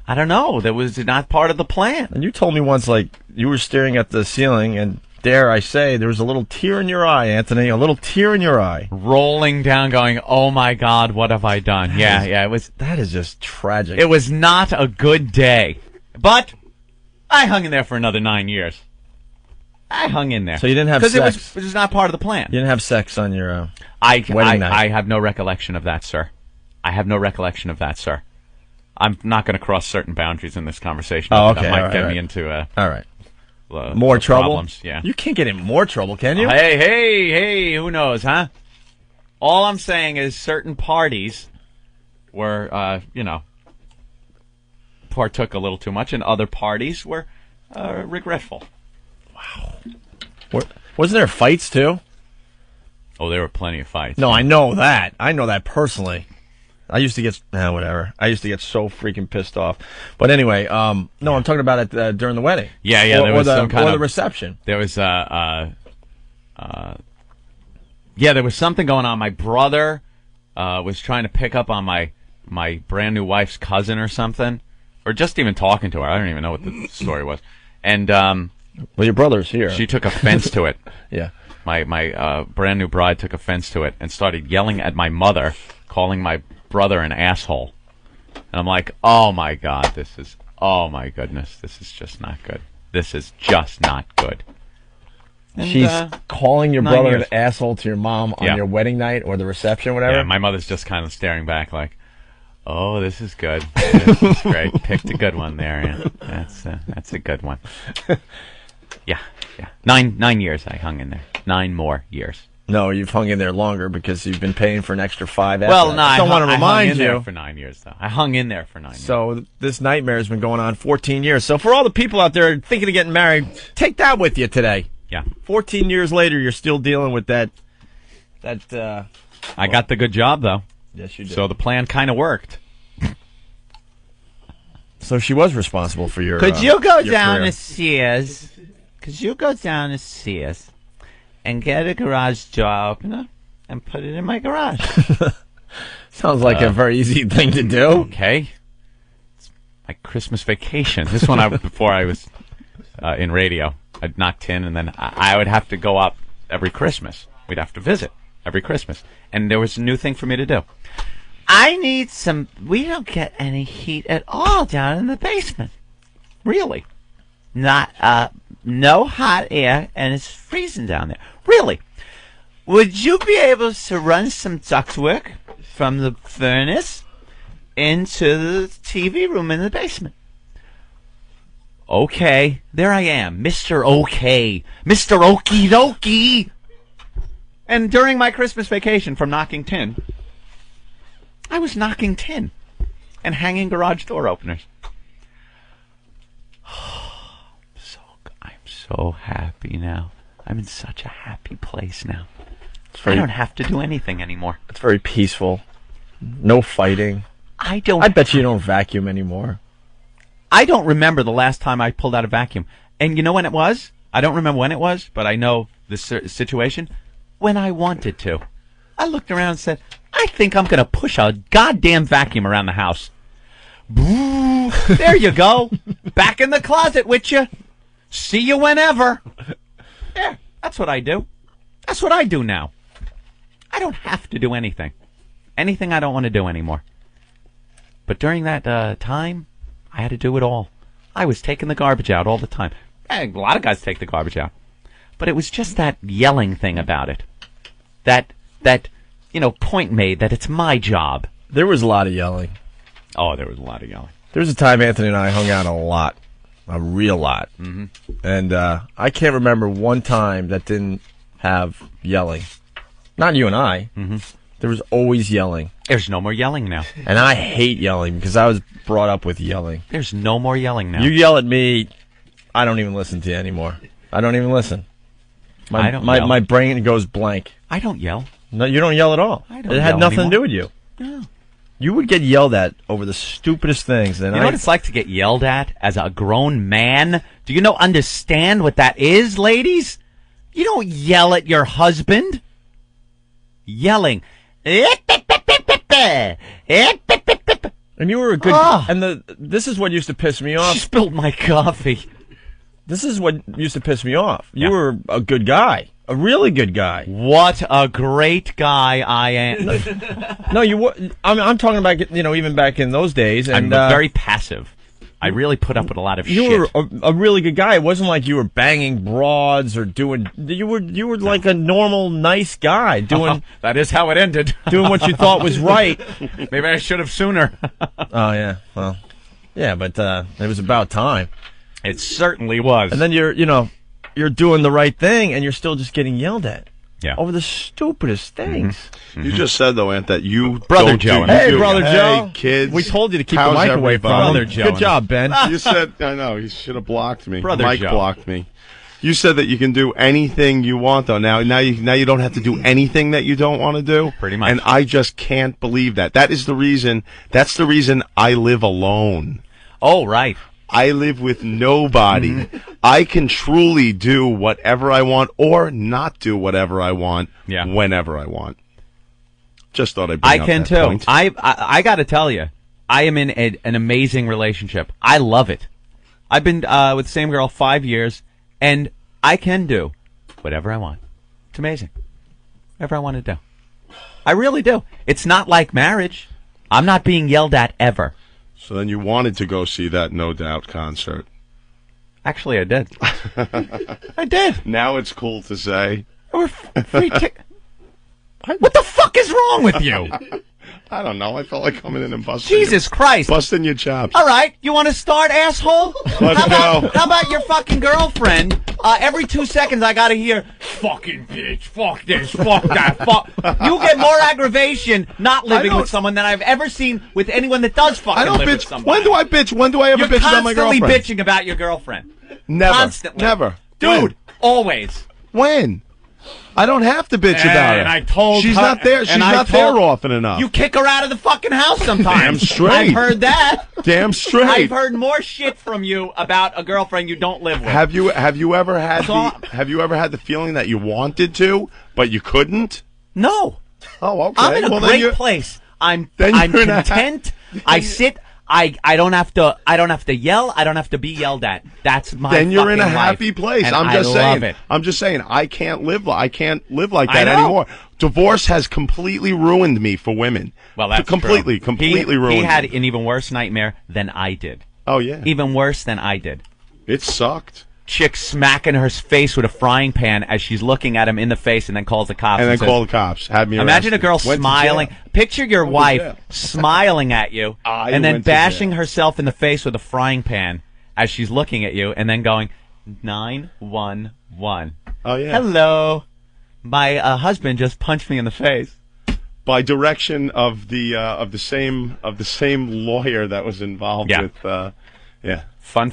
I don't know. That was not part of the plan. And you told me once, like, you were staring at the ceiling and, dare I say, there was a little tear in your eye, Anthony. A little tear in your eye. Rolling down, going, oh my God, what have I done? Yeah, it was. That is just tragic. It was not a good day. But I hung in there for another 9 years. I hung in there. So you didn't have sex? Because it was not part of the plan. You didn't have sex on your wedding night. I have no recollection of that, sir. I have no recollection of that, sir. I'm not going to cross certain boundaries in this conversation. Oh, okay. That might get me into all right. More trouble? Problems. Yeah. You can't get in more trouble, can you? Hey, who knows, huh? All I'm saying is certain parties were, partook a little too much, and other parties were regretful. Wow. Wasn't there fights, too? Oh, there were plenty of fights. No, I know that. I know that personally. I used to get whatever. I used to get so freaking pissed off. But anyway, no, I'm talking about it during the wedding. Yeah, there was some kind of the reception. There was there was something going on. My brother was trying to pick up on my brand new wife's cousin or something, or just even talking to her. I don't even know what the story was. And well, your brother's here. She took offense to it. Yeah. My brand new bride took offense to it and started yelling at my mother, calling my brother an asshole. And I'm like, oh my God, oh my goodness, this is just not good. This is just not good. And, she's calling your brother an asshole to your mom on your wedding night or the reception, whatever? Yeah, my mother's just kind of staring back like, oh, this is good. This is great. Picked a good one there. Yeah. That's a good one. Yeah. 9 years I hung in there. 9 more years. No, you've hung in there longer because you've been paying for an extra 5 after Well, no, I don't want to remind you. I hung in there for 9 years, though. I hung in there for 9 years. So this nightmare has been going on 14 years. So for all the people out there thinking of getting married, take that with you today. Yeah. 14 years later, you're still dealing with that. I got the good job, though. Yes, you did. So the plan kind of worked. So she was responsible for your. Could you go down career. to Sears? Could you go down to Sears and get a garage door opener and put it in my garage? Sounds like a very easy thing to do. Okay. It's my Christmas vacation. This one, before I was in radio, I'd knocked in, and then I would have to go up every Christmas. We'd have to visit every Christmas. And there was a new thing for me to do. I need some. We don't get any heat at all down in the basement. Really? Not no hot air, and it's freezing down there. Really? Would you be able to run some ductwork from the furnace into the TV room in the basement? Okay, there I am, Mr. Okay, Mr. Okie Dokie. And during my Christmas vacation from knocking tin, I was knocking tin and hanging garage door openers. I'm so happy now. I'm in such a happy place now. I don't have to do anything anymore. It's very peaceful. No fighting. I bet you don't vacuum anymore. I don't remember the last time I pulled out a vacuum. And you know when it was? I don't remember when it was, but I know the situation. When I wanted to. I looked around and said, I think I'm going to push a goddamn vacuum around the house. Boo! There you go. Back in the closet with you. See you whenever. Yeah, that's what I do. That's what I do now. I don't have to do anything. Anything I don't want to do anymore. But during that time, I had to do it all. I was taking the garbage out all the time. A lot of guys take the garbage out. But it was just that yelling thing about it. That point made that it's my job. There was a lot of yelling. Oh, there was a lot of yelling. There was a time Anthony and I hung out a lot. A real lot. Mm-hmm. And I can't remember one time that didn't have yelling. Not you and I. Mm-hmm. There was always yelling. There's no more yelling now. And I hate yelling because I was brought up with yelling. There's no more yelling now. You yell at me, I don't even listen to you anymore. I don't even listen. My brain goes blank. I don't yell. No, you don't yell at all. I don't It had yell nothing anymore. to do with you. No. You would get yelled at over the stupidest things. And You know what it's like to get yelled at as a grown man? Do you understand what that is, ladies? You don't yell at your husband. Yelling. And you were a good. And this is what used to piss me off. She spilled my coffee. This is what used to piss me off. Yeah. You were a good guy, a really good guy. What a great guy I am. No, you were. I'm talking about even back in those days. And I'm very passive. I really put up with a lot of You shit. were a really good guy. It wasn't like you were banging broads or doing. You were like a normal, nice guy doing. That is how it ended. Doing what you thought was right. Maybe I should have sooner. Oh yeah, well, yeah, but it was about time. It certainly was. And then you're doing the right thing, and you're still just getting yelled at. Yeah. Over the stupidest things. Mm-hmm. You just said, though, Ant, that you Brother don't Joe. do... Hey, Brother Joe. Hey, kids. We told you to keep how's the mic away from him. Brother Joe. Good job, Ben. You said... I know, he should have blocked me. Brother Mike Joe. blocked me. You said that you can do anything you want, though. Now you don't have to do anything that you don't want to do. Pretty much. And I just can't believe that. That's the reason I live alone. Oh, right. I live with nobody. I can truly do whatever I want or not do whatever I want whenever I want. Just thought I'd bring up can that too. point. I got to tell you, I am in an amazing relationship. I love it. I've been with the same girl 5 years, and I can do whatever I want. It's amazing. Whatever I want to do. I really do. It's not like marriage. I'm not being yelled at ever. So then you wanted to go see that No Doubt concert. Actually, I did. I did. Now it's cool to say. There were free tickets. What the fuck is wrong with you? I don't know. I felt like coming in and busting. Jesus Christ. Busting your chops. All right, you want to start, asshole? Let's go. How about your fucking girlfriend? Every 2 seconds I gotta hear, fucking bitch, fuck this, fuck that, fuck. You get more aggravation not living with someone than I've ever seen with anyone that does fucking I don't live bitch. with somebody. When do I bitch? When do I ever You're bitch about my constantly girlfriend? bitching about your girlfriend. Never. Constantly. Never. Dude, When? always. When? I don't have to bitch about her. And I told she's her, not there. She's and I not told- there often enough. You kick her out of the fucking house sometimes. Damn straight. I've heard that. Damn straight. I've heard more shit from you about a girlfriend you don't live with. Have you ever had the feeling that you wanted to but you couldn't? No. Oh, okay. I'm in a then great you're- place. I'm then you're in a- content. I sit. I don't have to yell. I don't have to be yelled at. That's my. Then you're in a fucking life. happy place. And I'm just I saying. love it. I'm just saying. I can't live like I that know. anymore. Divorce has completely ruined me for women. Well, that's completely true. ruined. He had me. an even worse nightmare than I did. Oh yeah. Even worse than I did. It sucked. Chick smacking her face with a frying pan as she's looking at him in the face, and then calls the cops. And then says, call the cops. Had me Imagine a arrested. girl Went to smiling. jail. Picture your Went to wife jail. smiling at you, I and then went to bashing jail. herself in the face with a frying pan as she's looking at you, and then going 911. Oh yeah. Hello, my husband just punched me in the face. By direction of the same lawyer that was involved Yeah. with. Yeah. Fun.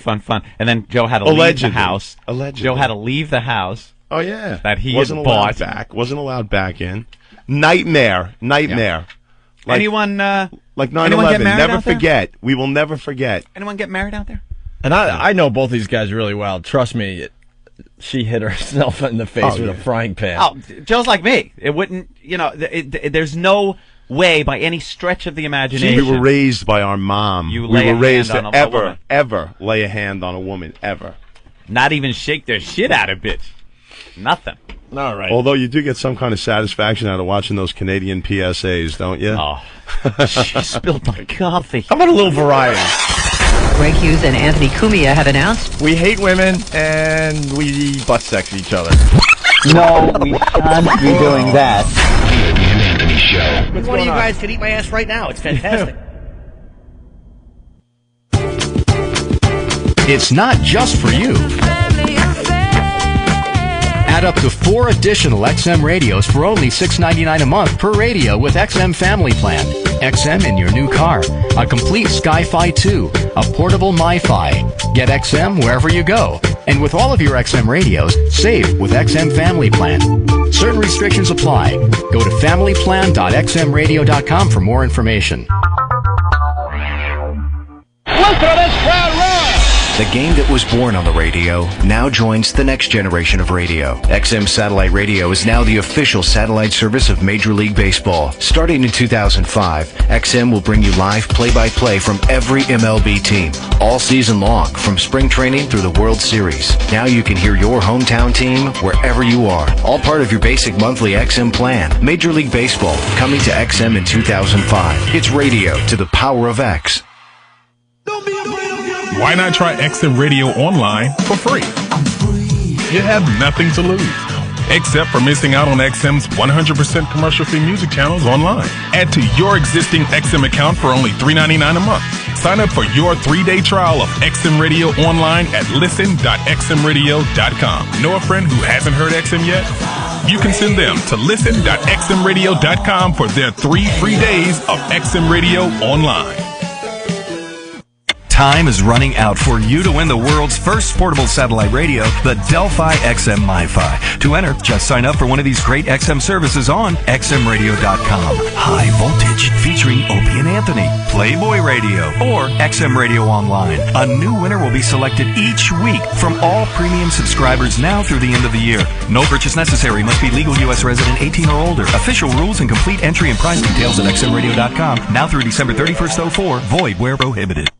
And then Joe had to Allegedly. leave the house. Allegedly. Joe had to leave the house. Oh yeah. That he wasn't had allowed bought. back. Wasn't allowed back in. Nightmare. Like Anyone? like anyone get 9/11. married Never out there? forget. We will never forget. Anyone get married out there? And I know both these guys really well. Trust me, she hit herself in the face with a frying pan. Oh, Joe's like me. It wouldn't. There's no way by any stretch of the imagination. We were raised by our mom. You we lay a were raised hand to on a woman. ever lay a hand on a woman, ever. Not even shake their shit out of bitch. Nothing. All right. Although you do get some kind of satisfaction out of watching those Canadian PSAs, don't you? Oh, she spilled my coffee. How about a little variety? Greg Hughes and Anthony Cumia have announced We hate women and we butt sex each other. No, we can't be doing that. One of you guys could eat my ass right now. It's fantastic. It's not just for you. Add up to 4 additional XM radios for only $6.99 a month per radio with XM Family Plan. XM in your new car. A complete Sky-Fi 2. A portable MiFi. Get XM wherever you go. And with all of your XM radios, save with XM Family Plan. Certain restrictions apply. Go to familyplan.xmradio.com for more information. The game that was born on the radio now joins the next generation of radio. XM Satellite Radio is now the official satellite service of Major League Baseball. Starting in 2005, XM will bring you live play-by-play from every MLB team, all season long, from spring training through the World Series. Now you can hear your hometown team wherever you are, all part of your basic monthly XM plan. Major League Baseball, coming to XM in 2005. It's radio to the power of X. Why not try XM Radio Online for free? You have nothing to lose, except for missing out on XM's 100% commercial-free music channels online. Add to your existing XM account for only $3.99 a month. Sign up for your 3-day trial of XM Radio Online at listen.xmradio.com. Know a friend who hasn't heard XM yet? You can send them to listen.xmradio.com for their 3 free days of XM Radio Online. Time is running out for you to win the world's first portable satellite radio, the Delphi XM MiFi. To enter, just sign up for one of these great XM services on xmradio.com. High Voltage, featuring Opie and Anthony, Playboy Radio, or XM Radio Online. A new winner will be selected each week from all premium subscribers now through the end of the year. No purchase necessary. Must be legal U.S. resident 18 or older. Official rules and complete entry and price details at xmradio.com. Now through December 31st, 04. Void where prohibited.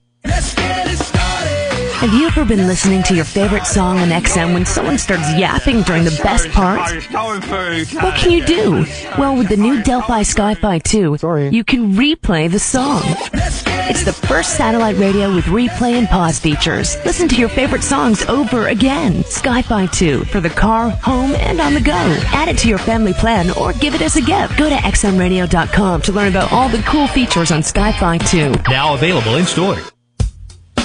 Have you ever been listening to your favorite song on XM when someone starts yapping during the best parts? What can you do? Well, with the new Delphi Sky-Fi 2, you can replay the song. It's the first satellite radio with replay and pause features. Listen to your favorite songs over again. Sky-Fi 2 for the car, home, and on the go. Add it to your family plan or give it as a gift. Go to xmradio.com to learn about all the cool features on Sky-Fi 2. Now available in store.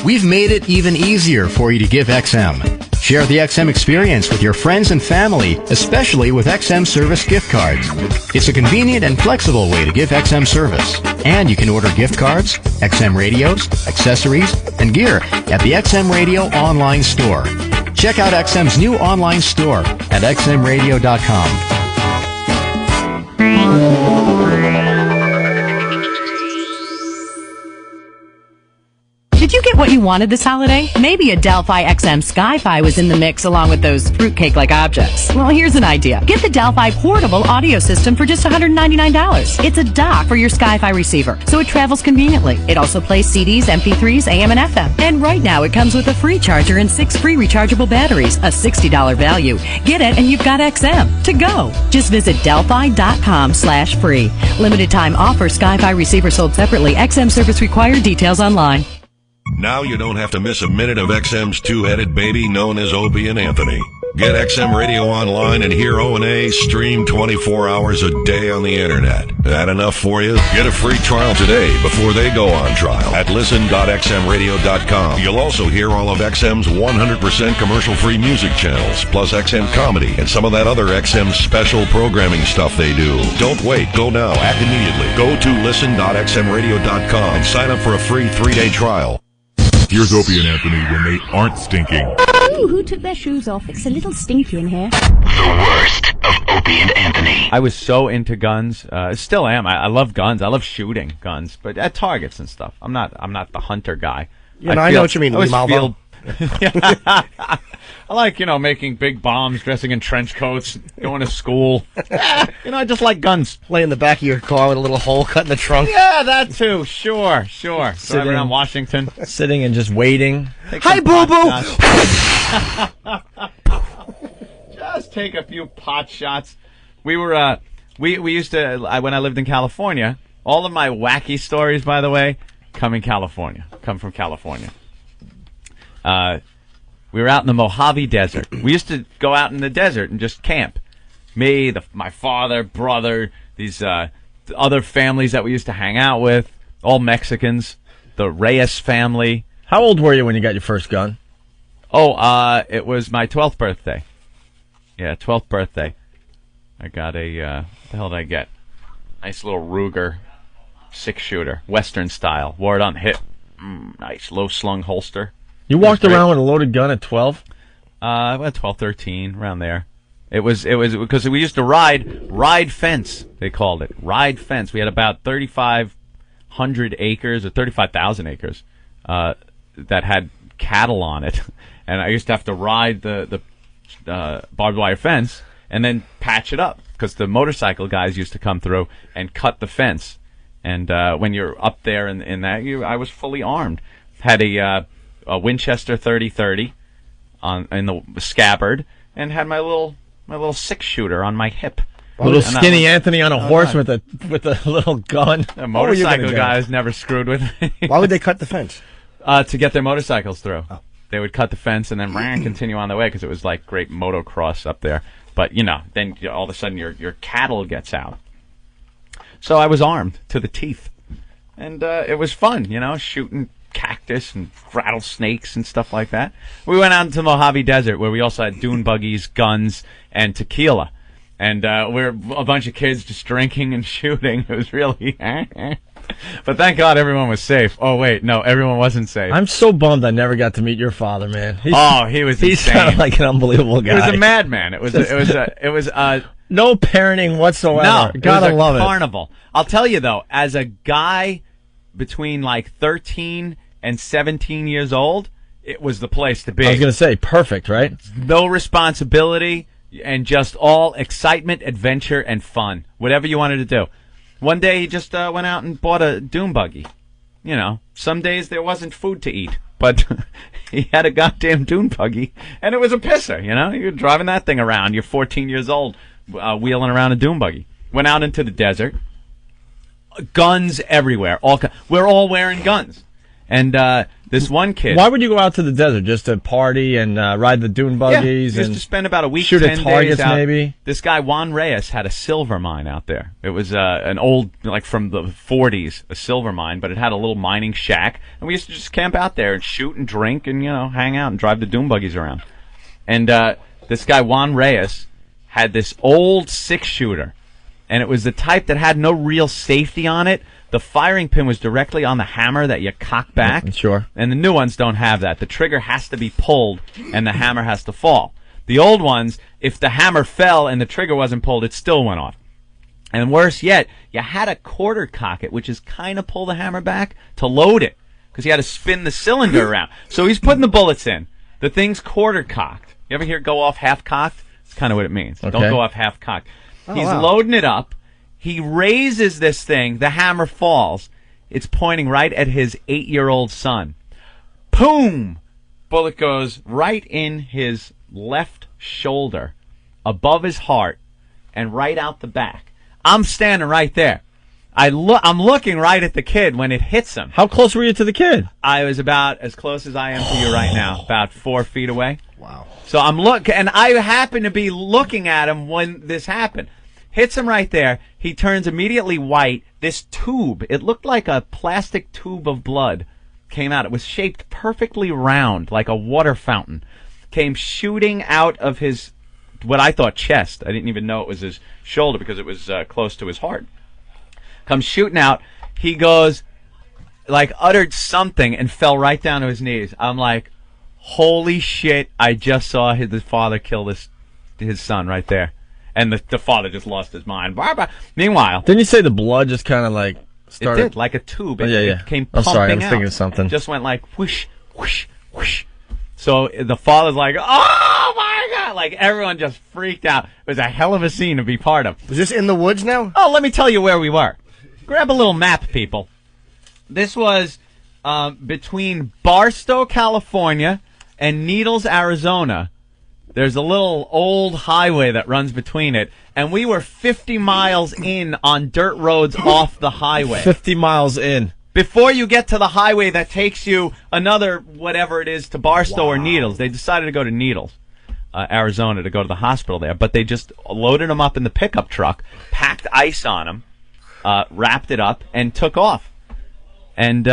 We've made it even easier for you to give XM. Share the XM experience with your friends and family, especially with XM service gift cards. It's a convenient and flexible way to give XM service. And you can order gift cards, XM radios, accessories, and gear at the XM Radio online store. Check out XM's new online store at xmradio.com. Did you get what you wanted this holiday? Maybe a Delphi XM Sky-Fi was in the mix along with those fruitcake-like objects. Well, here's an idea. Get the Delphi portable audio system for just $199. It's a dock for your Sky-Fi receiver, so it travels conveniently. It also plays CDs, MP3s, AM, and FM. And right now, it comes with a free charger and 6 free rechargeable batteries, a $60 value. Get it, and you've got XM to go. Just visit delphi.com/free. Limited time offer. Sky-Fi receiver sold separately. XM service required. Details online. Now you don't have to miss a minute of XM's two-headed baby known as Opie and Anthony. Get XM Radio Online and hear O&A stream 24 hours a day on the internet. That enough for you? Get a free trial today before they go on trial at listen.xmradio.com. You'll also hear all of XM's 100% commercial-free music channels, plus XM Comedy and some of that other XM special programming stuff they do. Don't wait. Go now. Act immediately. Go to listen.xmradio.com and sign up for a free 3-day trial. Here's Opie and Anthony when they aren't stinking. Ooh, who took their shoes off? It's a little stinky in here. The worst of Opie and Anthony. I was so into guns. Still am. I love guns. I love shooting guns, but at targets and stuff. I'm not the hunter guy. Yeah, I know what you mean. I like, making big bombs, dressing in trench coats, going to school. I just like guns. Lay in the back of your car with a little hole cut in the trunk. Yeah, that too. Sure. Driving around Washington. Sitting and just waiting. Hi, boo-boo! Just take a few pot shots. We were, we used to, when I lived in California, all of my wacky stories, by the way, come from California. We were out in the Mojave Desert. We used to go out in the desert and just camp. Me, my father, brother, these other families that we used to hang out with, all Mexicans, the Reyes family. How old were you when you got your first gun? Oh, it was my 12th birthday. Yeah, 12th birthday. I got a, what the hell did I get? Nice little Ruger 6-shooter, Western style. Wore it on hip. Nice low-slung holster. You walked around with a loaded gun at 12? 12, 13, around there. It was because we used to ride fence, they called it. Ride fence. We had about 3,500 acres or 35,000 acres that had cattle on it. And I used to have to ride the barbed wire fence and then patch it up because the motorcycle guys used to come through and cut the fence. And when you're up there in that, I was fully armed. Had a Winchester 30-30 in the scabbard, and had my little 6-shooter on my hip. Little skinny Anthony on a horse with a little gun. The motorcycle guys never screwed with me. Why would they cut the fence? To get their motorcycles through. Oh. They would cut the fence and then continue on the way because it was like great motocross up there. But, then all of a sudden your cattle gets out. So I was armed to the teeth. And it was fun, shooting cactus and rattlesnakes and stuff like that. We went out into the Mojave Desert where we also had dune buggies, guns, and tequila. And we're a bunch of kids just drinking and shooting. It was really... But thank God everyone was safe. Oh, wait, no, everyone wasn't safe. I'm so bummed I never got to meet your father, man. He was insane. He sounded like an unbelievable guy. He was a madman. It was no parenting whatsoever. No, gotta love it. Carnival. I'll tell you though, as a guy between like 13 and 17 years old, it was the place to be. I was gonna say perfect, right? No responsibility and just all excitement, adventure, and fun. Whatever you wanted to do. One day he just went out and bought a dune buggy. Some days there wasn't food to eat, but he had a goddamn dune buggy, and it was a pisser, You're driving that thing around. You're 14 years old, wheeling around a dune buggy. Went out into the desert. Guns everywhere. We're all wearing guns. And this one kid... Why would you go out to the desert? Just to party and ride the dune buggies? Just to spend about a week, shoot 10 at targets, days out. maybe? This guy, Juan Reyes, had a silver mine out there. It was an old, like from the 40s, a silver mine, but it had a little mining shack. And we used to just camp out there and shoot and drink and, hang out and drive the dune buggies around. And this guy, Juan Reyes, had this old 6-shooter. And it was the type that had no real safety on it. The firing pin was directly on the hammer that you cock back. Sure. And the new ones don't have that. The trigger has to be pulled and the hammer has to fall. The old ones, if the hammer fell and the trigger wasn't pulled, it still went off. And worse yet, you had to quarter cock it, which is kind of pull the hammer back to load it. Because you had to spin the cylinder around. So he's putting the bullets in. The thing's quarter cocked. You ever hear it go off half cocked? That's kind of what it means. Okay. Don't go off half cocked. Oh, He's wow. loading it up. He raises this thing. The hammer falls. It's pointing right at his 8-year-old son. Boom! Bullet goes right in his left shoulder, above his heart, and right out the back. I'm standing right there. I'm looking right at the kid when it hits him. How close were you to the kid? I was about as close as I am to you right now, about 4 feet away. Wow. So I'm and I happen to be looking at him when this happened. Hits him right there. He turns immediately white. This tube, it looked like a plastic tube of blood, came out. It was shaped perfectly round, like a water fountain. Came shooting out of his, what I thought, chest. I didn't even know it was his shoulder because it was close to his heart. Comes shooting out. He goes, uttered something and fell right down to his knees. I'm like, holy shit, I just saw his father kill his son right there. And the father just lost his mind. Meanwhile... Didn't you say the blood just kind of started... It did, like a tube. It came I'm pumping sorry, I was out. thinking of something. Just went like whoosh, whoosh, whoosh. So the father's like, oh my God! Everyone just freaked out. It was a hell of a scene to be part of. Was this in the woods now? Oh, let me tell you where we were. Grab a little map, people. This was between Barstow, California, and Needles, Arizona. There's a little old highway that runs between it, and we were 50 miles in on dirt roads off the highway. 50 miles in. Before you get to the highway that takes you another whatever it is to Barstow or Needles. They decided to go to Needles, Arizona, to go to the hospital there. But they just loaded them up in the pickup truck, packed ice on them, wrapped it up, and took off. And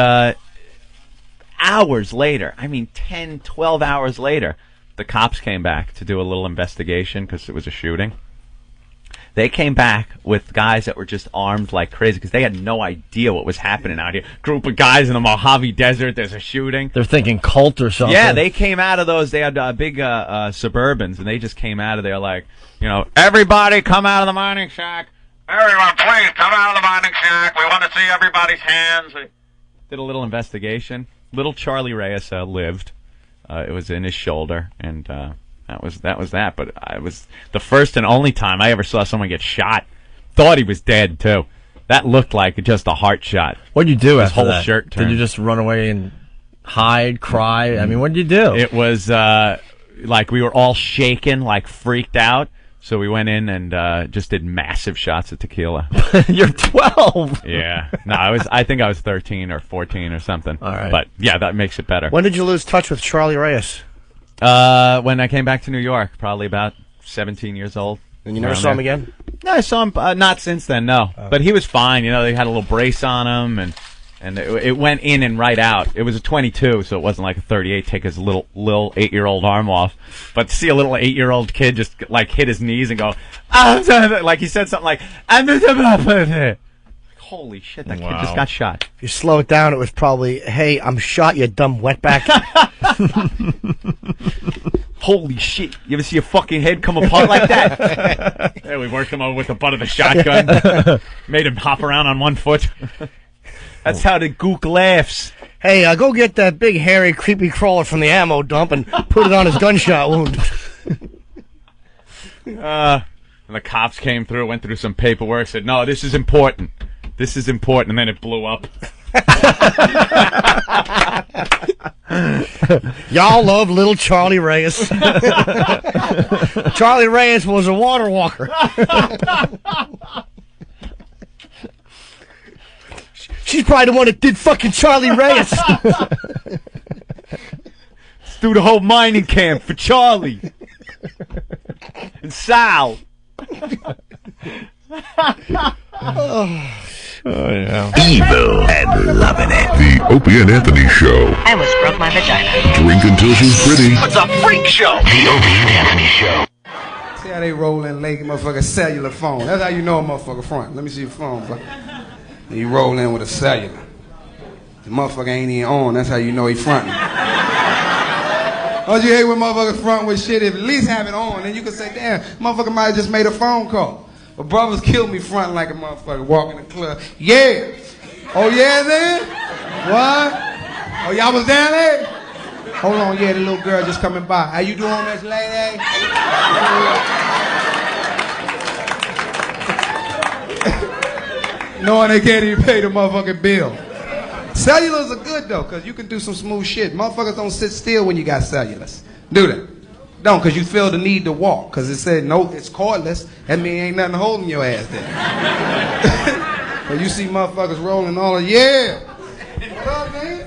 hours later, 10, 12 hours later, the cops came back to do a little investigation because it was a shooting. They came back with guys that were just armed like crazy because they had no idea what was happening out here. Group of guys in the Mojave Desert, there's a shooting. They're thinking cult or something. Yeah, they came out of those. They had big Suburbans, and they just came out of there like, everybody come out of the mining shack. Everyone, please come out of the mining shack. We want to see everybody's hands. We did a little investigation. Little Charlie Reyes lived. It was in his shoulder, and that was that. But it was the first and only time I ever saw someone get shot. Thought he was dead too. That looked like just a heart shot. What'd you do His after whole that? shirt turned. Did you just run away and hide, cry? What'd you do? It was we were all shaken, freaked out. So we went in and just did massive shots of tequila. You're 12. Yeah. No, I think I was 13 or 14 or something. All right. But yeah, that makes it better. When did you lose touch with Charlie Reyes? When I came back to New York, probably about 17 years old. And you never saw him again? No, I saw him not since then. No, but he was fine. You know, they had a little brace on him, and it went in and right out. It was a 22, so it wasn't like a 38. Take his little 8-year-old arm off. But to see a little 8-year-old kid just like hit his knees and go, like he said something like, holy shit, that kid just got shot. If you slow it down, it was probably, hey, I'm shot, you dumb wetback. Holy shit. You ever see a fucking head come apart like that? Yeah, we worked him over with the butt of the shotgun. Made him hop around on one foot. That's how the gook laughs. Hey, go get that big, hairy, creepy crawler from the ammo dump and put it on his gunshot wound. And the cops came through, went through some paperwork, said, no, this is important. This is important. And then it blew up. Y'all love little Charlie Reyes. Charlie Reyes was a water walker. She's probably the one that did fucking Charlie Reyes. Let's do the whole mining camp for Charlie. And Sal. Oh, yeah. Evil and loving it. The Opie and Anthony Show. I almost broke my vagina. Drink until she's pretty. It's a freak show. The Opie and Anthony Show. See how they roll in late, motherfucker, cellular phone. That's how you know a motherfucker front. Let me see your phone, bro. And you roll in with a cellular. The motherfucker ain't even on. That's how you know he fronting. Don't you hate when motherfuckers front with shit? If at least have it on, then you can say, damn, motherfucker might have just made a phone call. But brothers kill me fronting like a motherfucker walking the club. Yeah. Oh, yeah, then? What? Oh, y'all was down there? Hold on, yeah, the little girl just coming by. How you doing, Miss Lady? Knowing they can't even pay the motherfucking bill. Cellulars are good, though, because you can do some smooth shit. Motherfuckers don't sit still when you got cellulars. Do they? Don't, because you feel the need to walk. Because it said, no, it's cordless. That means ain't nothing holding your ass there. But you see motherfuckers rolling all of, yeah. What up, man?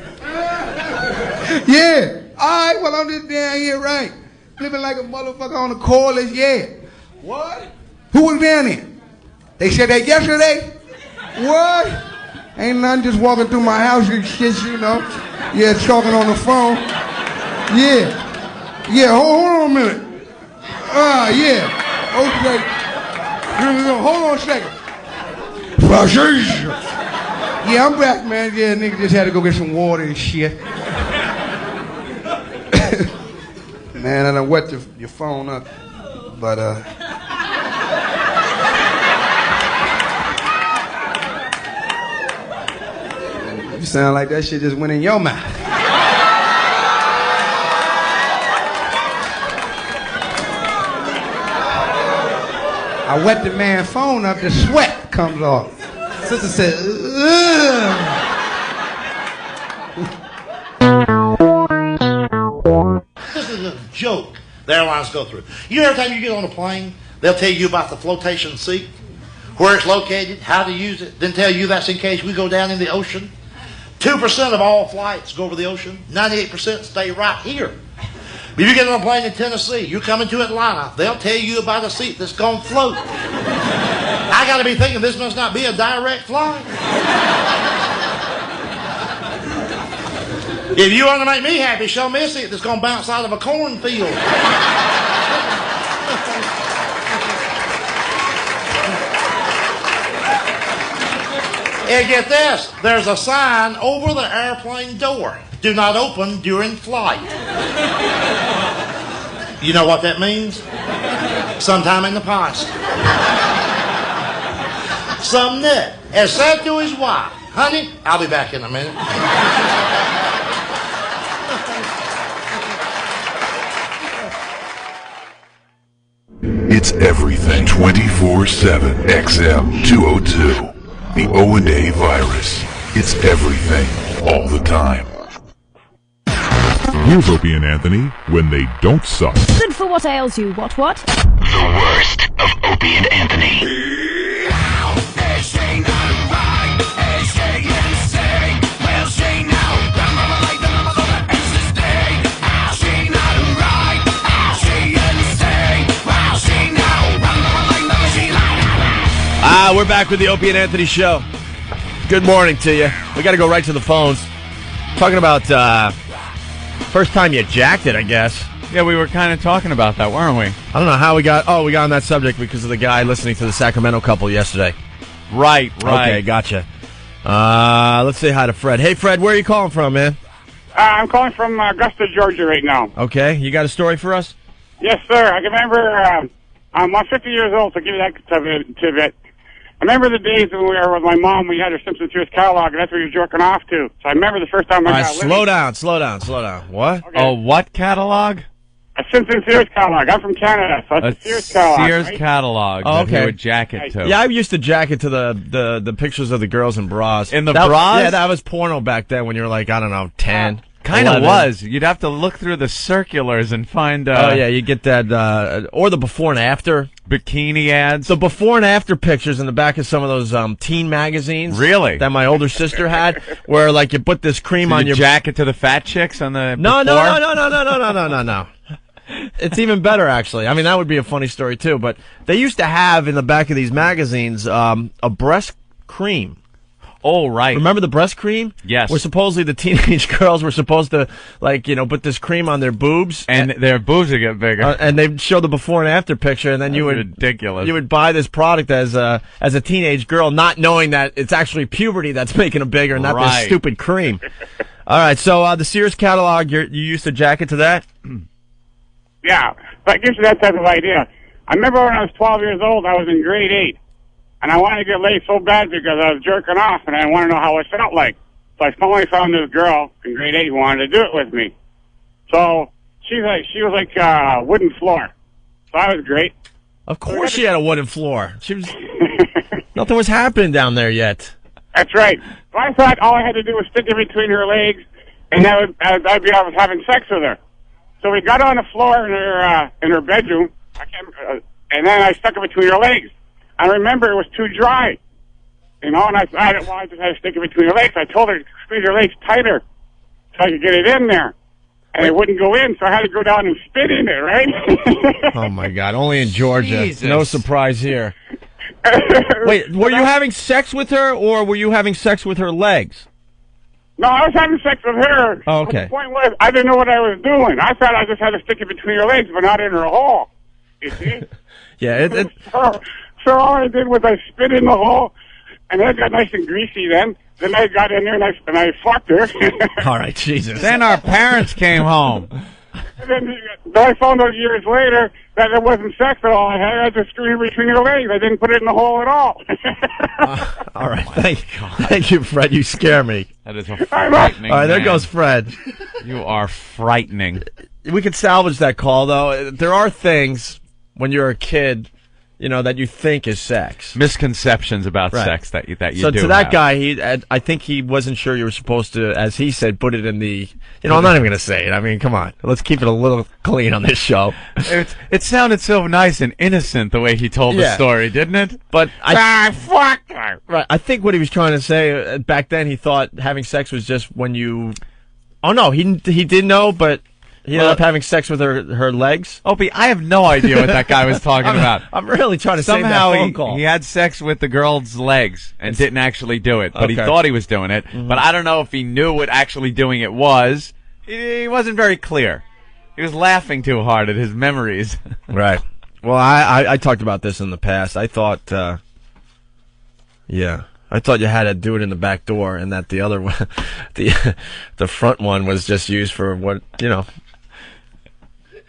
Yeah. All right, well, I'm just down here, right. Living like a motherfucker on the cordless, yeah. What? Who was down there? They said that yesterday? What? Ain't nothing, just walking through my house and shit, you know. Yeah, talking on the phone. Yeah. Yeah, hold on a minute. Yeah. Okay. Hold on a second. Yeah, I'm back, man. Yeah, nigga just had to go get some water and shit. Man, I done wet your phone up. But, you sound like that shit just went in your mouth. I wet the man's phone up, the sweat comes off. Sister said, ugh. This is a joke the airlines go through. You know, every time you get on a plane, they'll tell you about the flotation seat, where it's located, how to use it, then tell you that's in case we go down in the ocean. 2% of all flights go over the ocean. 98% stay right here. If you get on a plane in Tennessee, you're coming to Atlanta, they'll tell you about a seat that's going to float. I got to be thinking this must not be a direct flight. If you want to make me happy, show me a seat that's going to bounce out of a cornfield. And get this, there's a sign over the airplane door. Do not open during flight. You know what that means? Sometime in the past. Some nut has said to his wife, honey, I'll be back in a minute. It's everything 24/7 XM202. The O&A virus. It's everything all the time. Here's Opie and Anthony when they don't suck. Good for what ails you, what? The worst of Opie and Anthony. We're back with the Opie and Anthony Show. Good morning to you. We got to go right to the phones. Talking about first time you jacked it, I guess. Yeah, we were kind of talking about that, weren't we? I don't know how we got on that subject because of the guy listening to the Sacramento couple yesterday. Right. Okay, gotcha. Let's say hi to Fred. Hey, Fred, where are you calling from, man? I'm calling from Augusta, Georgia right now. Okay, you got a story for us? Yes, sir. I can remember, I'm 50 years old, so I'll give you that tidbit. I remember the days when we were with my mom, we had her Simpson Sears catalog, and that's what you were jerking off to. So I remember the first time I got slow down. What? Okay. Oh, what catalog? A Simpson Sears catalog. I'm from Canada, so it's a Sears catalog. Sears right? catalog that he would jack it to. Yeah, I used to jack it to the pictures of the girls in bras. In the bras? Yeah, that was porno back then when you were like, I don't know, 10. Kind of was. You'd have to look through the circulars and find... you get that... or the before and after. Bikini ads. The before and after pictures in the back of some of those teen magazines. Really? That my older sister had, where like you put this cream on your... jacket to the fat chicks on the No. before? It's even better, actually. I mean, that would be a funny story, too. But they used to have in the back of these magazines a breast cream. Oh, right. Remember the breast cream? Yes. Where supposedly the teenage girls were supposed to, put this cream on their boobs. And their boobs would get bigger. And they'd show the before and after picture, and then you would... ridiculous. You would buy this product as a teenage girl, not knowing that it's actually puberty that's making them bigger, not this stupid cream. All right, so the Sears catalog, you used to jack it to that? Yeah, but it gives you that type of idea. I remember when I was 12 years old, I was in grade 8. And I wanted to get laid so bad because I was jerking off, and I wanted to know how it felt like. So I finally found this girl in grade 8 who wanted to do it with me. So she was like wooden floor. So that was great. Of course she had a wooden floor. She was nothing was happening down there yet. That's right. So I thought all I had to do was stick it between her legs, and I was having sex with her. So we got on the floor in her bedroom, and then I stuck it between her legs. I remember it was too dry, and I just had to stick it between her legs. I told her to squeeze her legs tighter so I could get it in there, and it wouldn't go in, so I had to go down and spit in it, right? Oh, my God. Only in Georgia. Jesus. No surprise here. Wait, were you having sex with her, or were you having sex with her legs? No, I was having sex with her. Oh, okay. But the point was, I didn't know what I was doing. I thought I just had to stick it between her legs, but not in her hole. You see? Yeah, So all I did was I spit in the hole, and it got nice and greasy then. Then I got in there and I fucked her. All right, Jesus. Then our parents came home. And then I found out years later that it wasn't sex at all. I had to screw it between her legs. I didn't put it in the hole at all. All right, thank you, Fred. You scare me. That is a frightening All right, there man. goes Fred. You are frightening. We could salvage that call, though. There are things when you're a kid, that you think is sex. Misconceptions about sex that you do. So to that guy, I think he wasn't sure you were supposed to, as he said, put it in the. I'm not even going to say it. I mean, come on, let's keep it a little clean on this show. It sounded so nice and innocent the way he told the story, didn't it? But fuck her. Right. I think what he was trying to say back then, he thought having sex was just when you. Oh no, he did know, but. He ended up having sex with her legs? Opie, I have no idea what that guy was talking about. I'm really trying to save that phone call. He had sex with the girl's legs and didn't actually do it, but he thought he was doing it. Mm-hmm. But I don't know if he knew what actually doing it was. He wasn't very clear. He was laughing too hard at his memories. Right. Well, I talked about this in the past. I thought, I thought you had to do it in the back door, and that the other one, the front one was just used for what.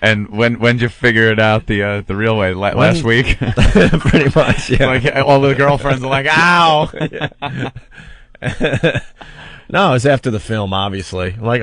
And when'd you figure it out the real way? Last week? Pretty much, yeah. Like all the girlfriends are like, ow! No, it was after the film, obviously. I'm like,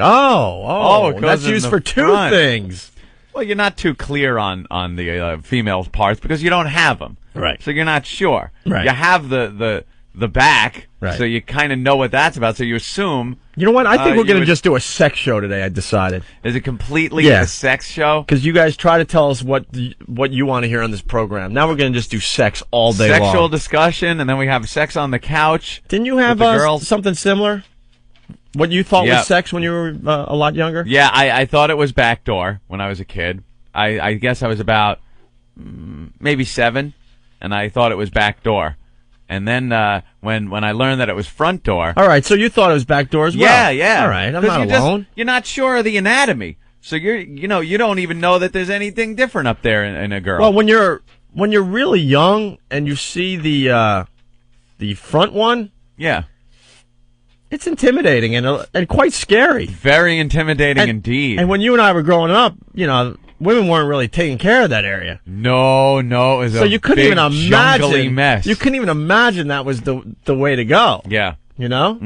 that's used for two things. Well, you're not too clear on the female's parts because you don't have them. Right. So you're not sure. Right. You have the the back, Right. so you kind of know what that's about. So you assume. You know what? I think we're going to would- just do a sex show today. I decided. Is it completely a sex show? Because you guys try to tell us what you want to hear on this program. Now we're going to just do sex all day long. Sexual discussion, and then we have sex on the couch. Didn't you have with the girls? something similar? What you thought was sex when you were a lot younger? Yeah, I thought it was backdoor when I was a kid. I guess I was about maybe 7, and I thought it was backdoor. And then when I learned that it was front door. All right, so you thought it was backdoor as well. Yeah. All right, I'm 'Cause not alone. you're not sure of the anatomy, so you don't even know that there's anything different up there in a girl. Well, when you're really young and you see the front one, yeah, it's intimidating and quite scary. Very intimidating indeed. And when you and I were growing up, women weren't really taking care of that area. No, it was so a you couldn't big even jungly imagine. mess. You couldn't even imagine that was the way to go. Yeah. You know,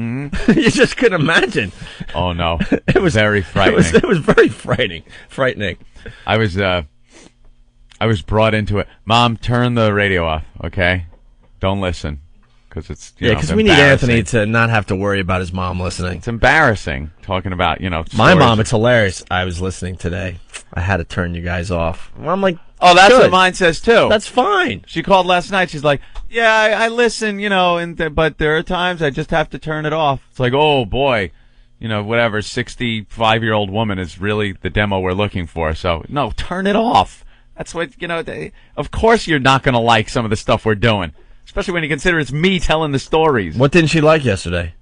you just couldn't imagine. Oh no, it was very frightening. It was very frightening. I was brought into it. Mom, turn the radio off. Okay, don't listen because it's because we need Anthony to not have to worry about his mom listening. It's embarrassing talking about my stories. mom. It's hilarious. I was listening today. I had to turn you guys off. Well, I'm like, oh, that's good. what mine says too. That's fine. She called last night. She's like, yeah, I listen, but there are times I just have to turn it off. It's like, oh boy, whatever, 65-year-old woman is really the demo we're looking for. So no, turn it off. That's what of course you're not going to like some of the stuff we're doing, especially when you consider it's me telling the stories. What didn't she like yesterday?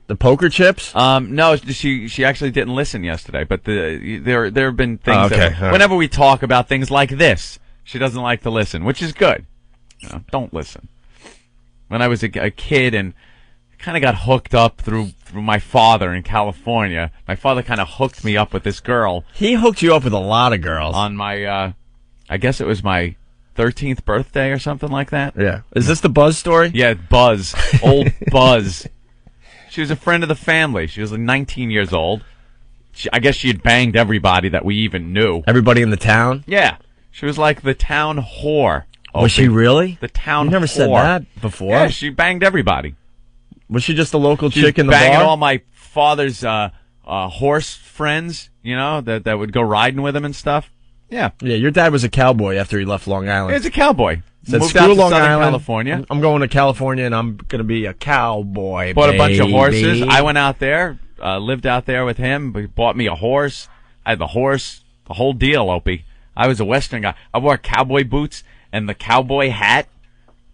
The poker chips? No, she actually didn't listen yesterday. But there have been things Oh, okay. that All right. whenever we talk about things like this, she doesn't like to listen, which is good. Don't listen. When I was a kid and kind of got hooked up through my father in California, my father kind of hooked me up with this girl. He hooked you up with a lot of girls on my. I guess it was my 13th birthday or something like that. Yeah. Is this the Buzz story? Yeah, Buzz. Old Buzz. She was a friend of the family. She was like 19 years old. I guess she had banged everybody that we even knew. Everybody in the town? Yeah. She was like the town whore. Was she really? The town You never whore. said that before. Yeah, she banged everybody. Was she just a local She was chick in the banging bar? all my father's horse friends, that would go riding with him and stuff. Yeah. Yeah, your dad was a cowboy after he left Long Island. He was a cowboy. Said, Moved screw out to Long Southern Island. California. I'm going to California and I'm going to be a cowboy. Bought a bunch of horses. baby. I went out there, lived out there with him. He bought me a horse. I had the horse, the whole deal, Opie. I was a Western guy. I wore cowboy boots and the cowboy hat.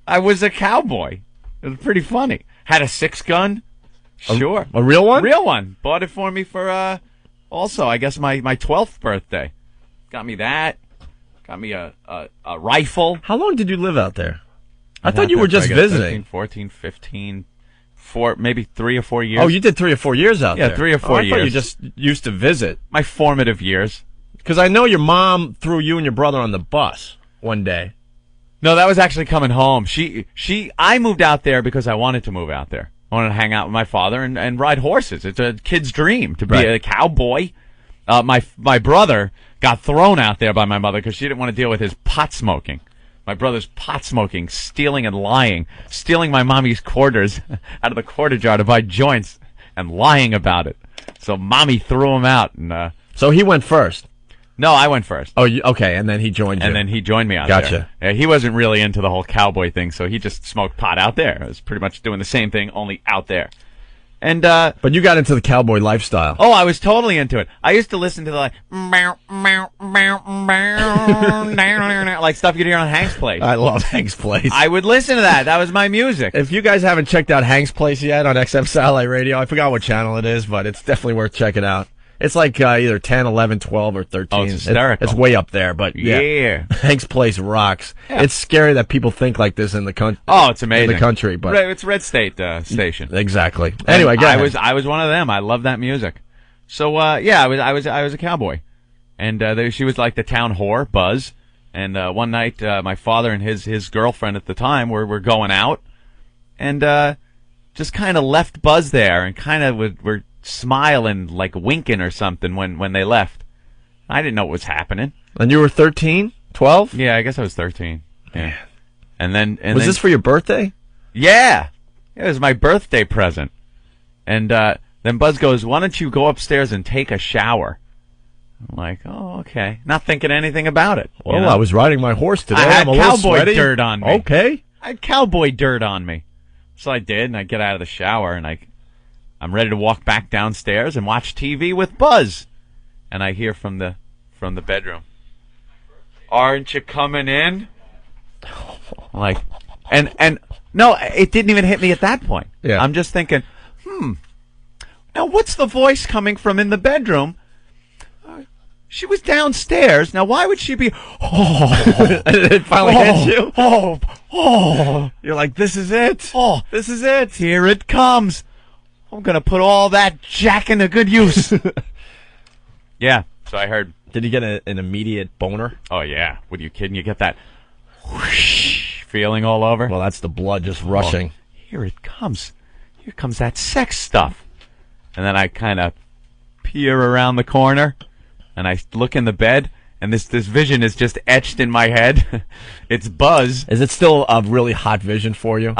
I was a cowboy. It was pretty funny. Had a 6-gun. Sure. A real one? Real one. Bought it for me for, also, I guess, my 12th birthday. Got me that. Got me a rifle. How long did you live out there? I thought you were just visiting. 13, 14, 15, maybe 3 or 4 years. Oh, you did 3 or 4 years out there. Yeah, 3 or 4 I years. thought you just used to visit. My formative years. Because I know your mom threw you and your brother on the bus one day. No, that was actually coming home. I moved out there because I wanted to move out there. I wanted to hang out with my father and ride horses. It's a kid's dream to be a cowboy. My brother got thrown out there by my mother because she didn't want to deal with his pot smoking. My brother's pot smoking, stealing and lying, stealing my mommy's quarters out of the quarter jar to buy joints and lying about it. So mommy threw him out. And so he went first. No, I went first. Oh, okay, and then he joined you. And then he joined me out Gotcha. there. Yeah, he wasn't really into the whole cowboy thing, so he just smoked pot out there. It was pretty much doing the same thing, only out there. And but you got into the cowboy lifestyle. Oh, I was totally into it. I used to listen to the like stuff you'd hear on Hank's Place. I love Hank's Place. I would listen to that. That was my music. If you guys haven't checked out Hank's Place yet on XM Satellite Radio, I forgot what channel it is, but it's definitely worth checking out. It's like either 10, 11, 12, or 13. Oh, it's hysterical. It's way up there, but yeah. Hank's Place rocks. Yeah. It's scary that people think like this in the country. Oh, it's amazing. In the country, but it's Red State station. Exactly. Anyway, go ahead. I was one of them. I love that music. So I was a cowboy, and she was like the town whore, Buzz. And one night, my father and his girlfriend at the time were going out, and just kind of left Buzz there, and kind of were smiling, like winking or something when they left. I didn't know what was happening. And you were 13, 12? Yeah, I guess I was 13. Yeah. And then was this for your birthday? Yeah. It was my birthday present. And then Buzz goes, why don't you go upstairs and take a shower? I'm like, oh, okay. Not thinking anything about it. Well, I was riding my horse today. I had I'm a little cowboy sweaty. dirt on me. Okay. I had cowboy dirt on me. So I did, and I get out of the shower, and I'm ready to walk back downstairs and watch TV with Buzz. And I hear from the bedroom, aren't you coming in? Like, and no, it didn't even hit me at that point. Yeah. I'm just thinking, now what's the voice coming from in the bedroom? She was downstairs. Now why would she be? It finally hits you. You're like, this is it. This is it. Here it comes. I'm gonna put all that jack into good use. Yeah. So I heard. Did you get an immediate boner? Oh yeah. What are you kidding? You get that whoosh feeling all over. Well, that's the blood just rushing. Here it comes. Here comes that sex stuff. And then I kind of peer around the corner, and I look in the bed, and this vision is just etched in my head. It's Buzz. Is it still a really hot vision for you?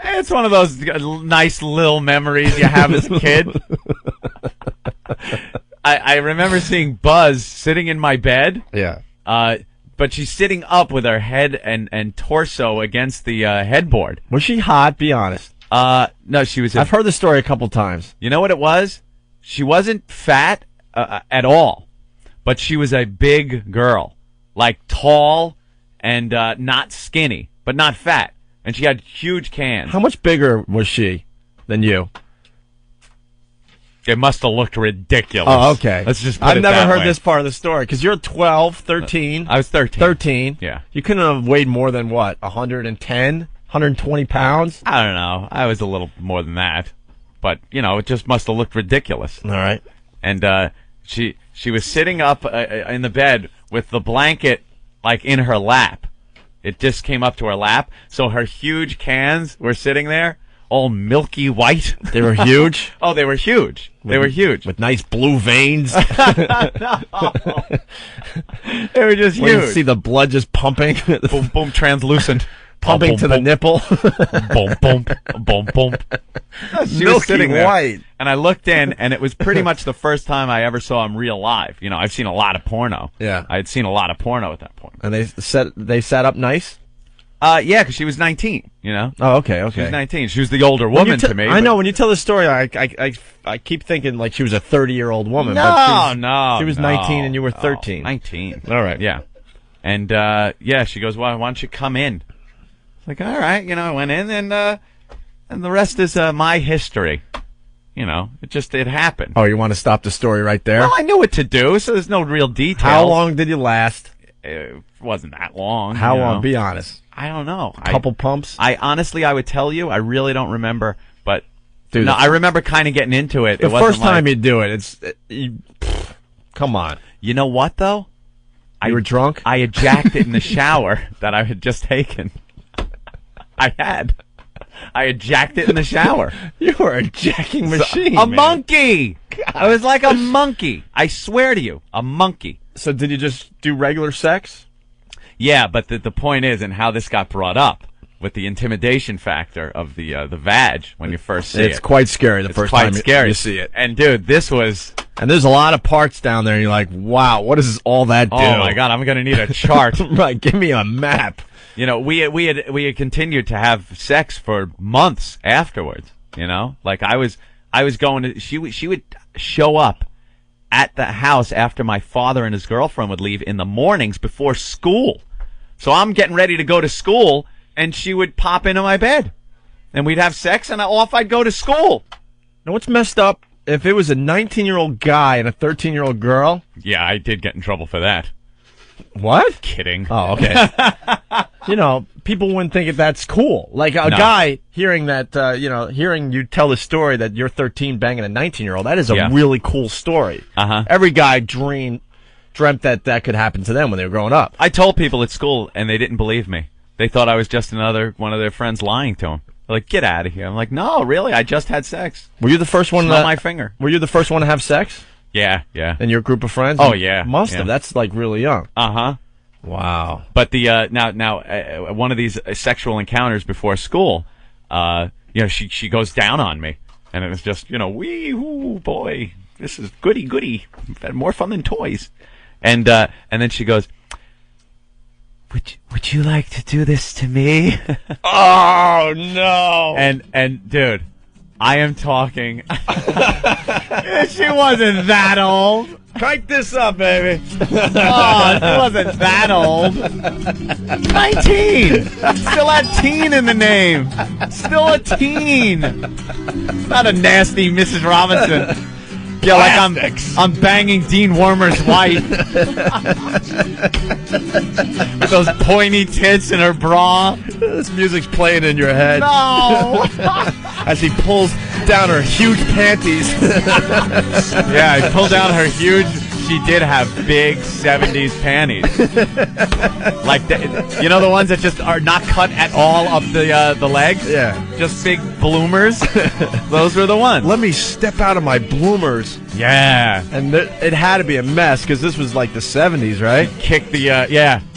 It's one of those nice little memories you have as a kid. I remember seeing Buzz sitting in my bed. Yeah. But she's sitting up with her head and torso against the headboard. Was she hot? Be honest. No, she was. I've heard the story a couple times. You know what it was? She wasn't fat at all, but she was a big girl, like tall and not skinny, but not fat. And she had huge cans. How much bigger was she than you? It must have looked ridiculous. Oh, okay. Let's just put I've it never that heard way. this part of the story, because you're 12, 13. I was 13. 13. Yeah. You couldn't have weighed more than, what, 110, 120 pounds? I don't know. I was a little more than that. But, it just must have looked ridiculous. All right. And she was sitting up in the bed with the blanket, like, in her lap. It just came up to her lap. So her huge cans were sitting there, all milky white. They were huge? Oh, they were huge. They were huge. With nice blue veins. They were just Where huge. you see the blood just pumping. Boom, boom, translucent. Pumping boom, to the boom. nipple. Boom, boom, boom, boom. She was Milky sitting there, white. and I looked in, and it was pretty much the first time I ever saw him real live. I've seen a lot of porno. Yeah. I had seen a lot of porno at that point. And they sat up nice? Yeah, because she was 19, Oh, okay. She was 19. She was the older woman to me. I know, when you tell the story, I keep thinking like she was a 30-year-old woman. No, but she was no. 19 and you were 13. 19. All right. Yeah. And, she goes, well, why don't you come in? Like, all right, I went in, and the rest is my history. It happened. Oh, you want to stop the story right there? Well, I knew what to do, so there's no real details. How long did you last? It wasn't that long. How long? Be honest. I don't know. A couple pumps? I honestly would tell you, I really don't remember, but Dude, no, I remember kind of getting into it. The It wasn't first time like, you do it, come on. You know what, though? You were drunk? I ejacted in the shower that I had just taken. I ejacted it in the shower. You were a jacking machine, A man. monkey! I was like a monkey. I swear to you, a monkey. So did you just do regular sex? Yeah, but the point is, and how this got brought up, with the intimidation factor of the vag when you first see it. It's quite scary the first time you see it. And dude, this was... And there's a lot of parts down there, and you're like, wow, what does all that do? Oh my God, I'm going to need a chart. Right, give me a map. We had continued to have sex for months afterwards. Like I was going to. She would show up at the house after my father and his girlfriend would leave in the mornings before school. So I'm getting ready to go to school, and she would pop into my bed, and we'd have sex, and off I'd go to school. Now what's messed up? If it was a 19-year-old guy and a 13-year-old girl. Yeah, I did get in trouble for that. What? Kidding. Oh, okay. People wouldn't think that's cool. Like a guy hearing that, hearing you tell the story that you're 13 banging a 19-year-old, that is a really cool story. Uh-huh. Every guy dreamt that could happen to them when they were growing up. I told people at school, and they didn't believe me. They thought I was just another one of their friends lying to them. They're like, get out of here. I'm like, no, really, I just had sex. Were you the first one? Smell my finger. Were you the first one to have sex? Yeah. In your group of friends? Oh, yeah. Must have. That's like really young. Uh-huh. Wow. But the now one of these sexual encounters before school, she goes down on me, and it was just, wee hoo boy, this is goody. We've had more fun than toys, and then she goes, would you like to do this to me? Oh no! And dude, I am talking. She wasn't that old. Crank this up, baby. Oh, she wasn't that old. 19. Still had teen in the name. Still a teen. Not a nasty Mrs. Robinson. Yeah, like I'm banging Dean Wormer's wife. With those pointy tits in her bra. This music's playing in your head. No. As he pulls down her huge panties. Yeah, he pulled down her huge. She did have big 70s panties. Like, the ones that just are not cut at all up the legs? Yeah. Just big bloomers? Those were the ones. Let me step out of my bloomers. Yeah. And it had to be a mess, because this was like the 70s, right? Kick the,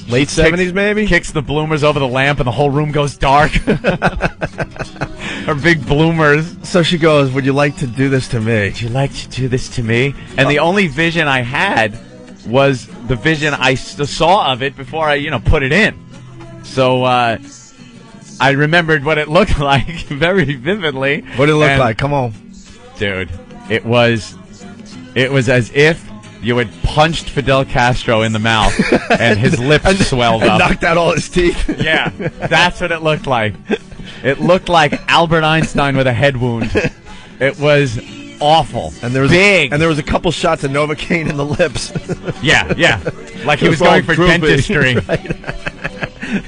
late 70s, maybe? Kicks the bloomers over the lamp, and the whole room goes dark. Her big bloomers. So she goes, would you like to do this to me? Would you like to do this to me? And the only vision I had was the vision I saw of it before I, put it in. So I remembered what it looked like very vividly. What did it look like? Come on. Dude, it was as if you had punched Fidel Castro in the mouth and his lips swelled up. Knocked out all his teeth. Yeah, that's what it looked like. It looked like Albert Einstein with a head wound. It was awful. And there was big. And there was a couple shots of Novocaine in the lips. Yeah. Like he was going for dentistry. Right.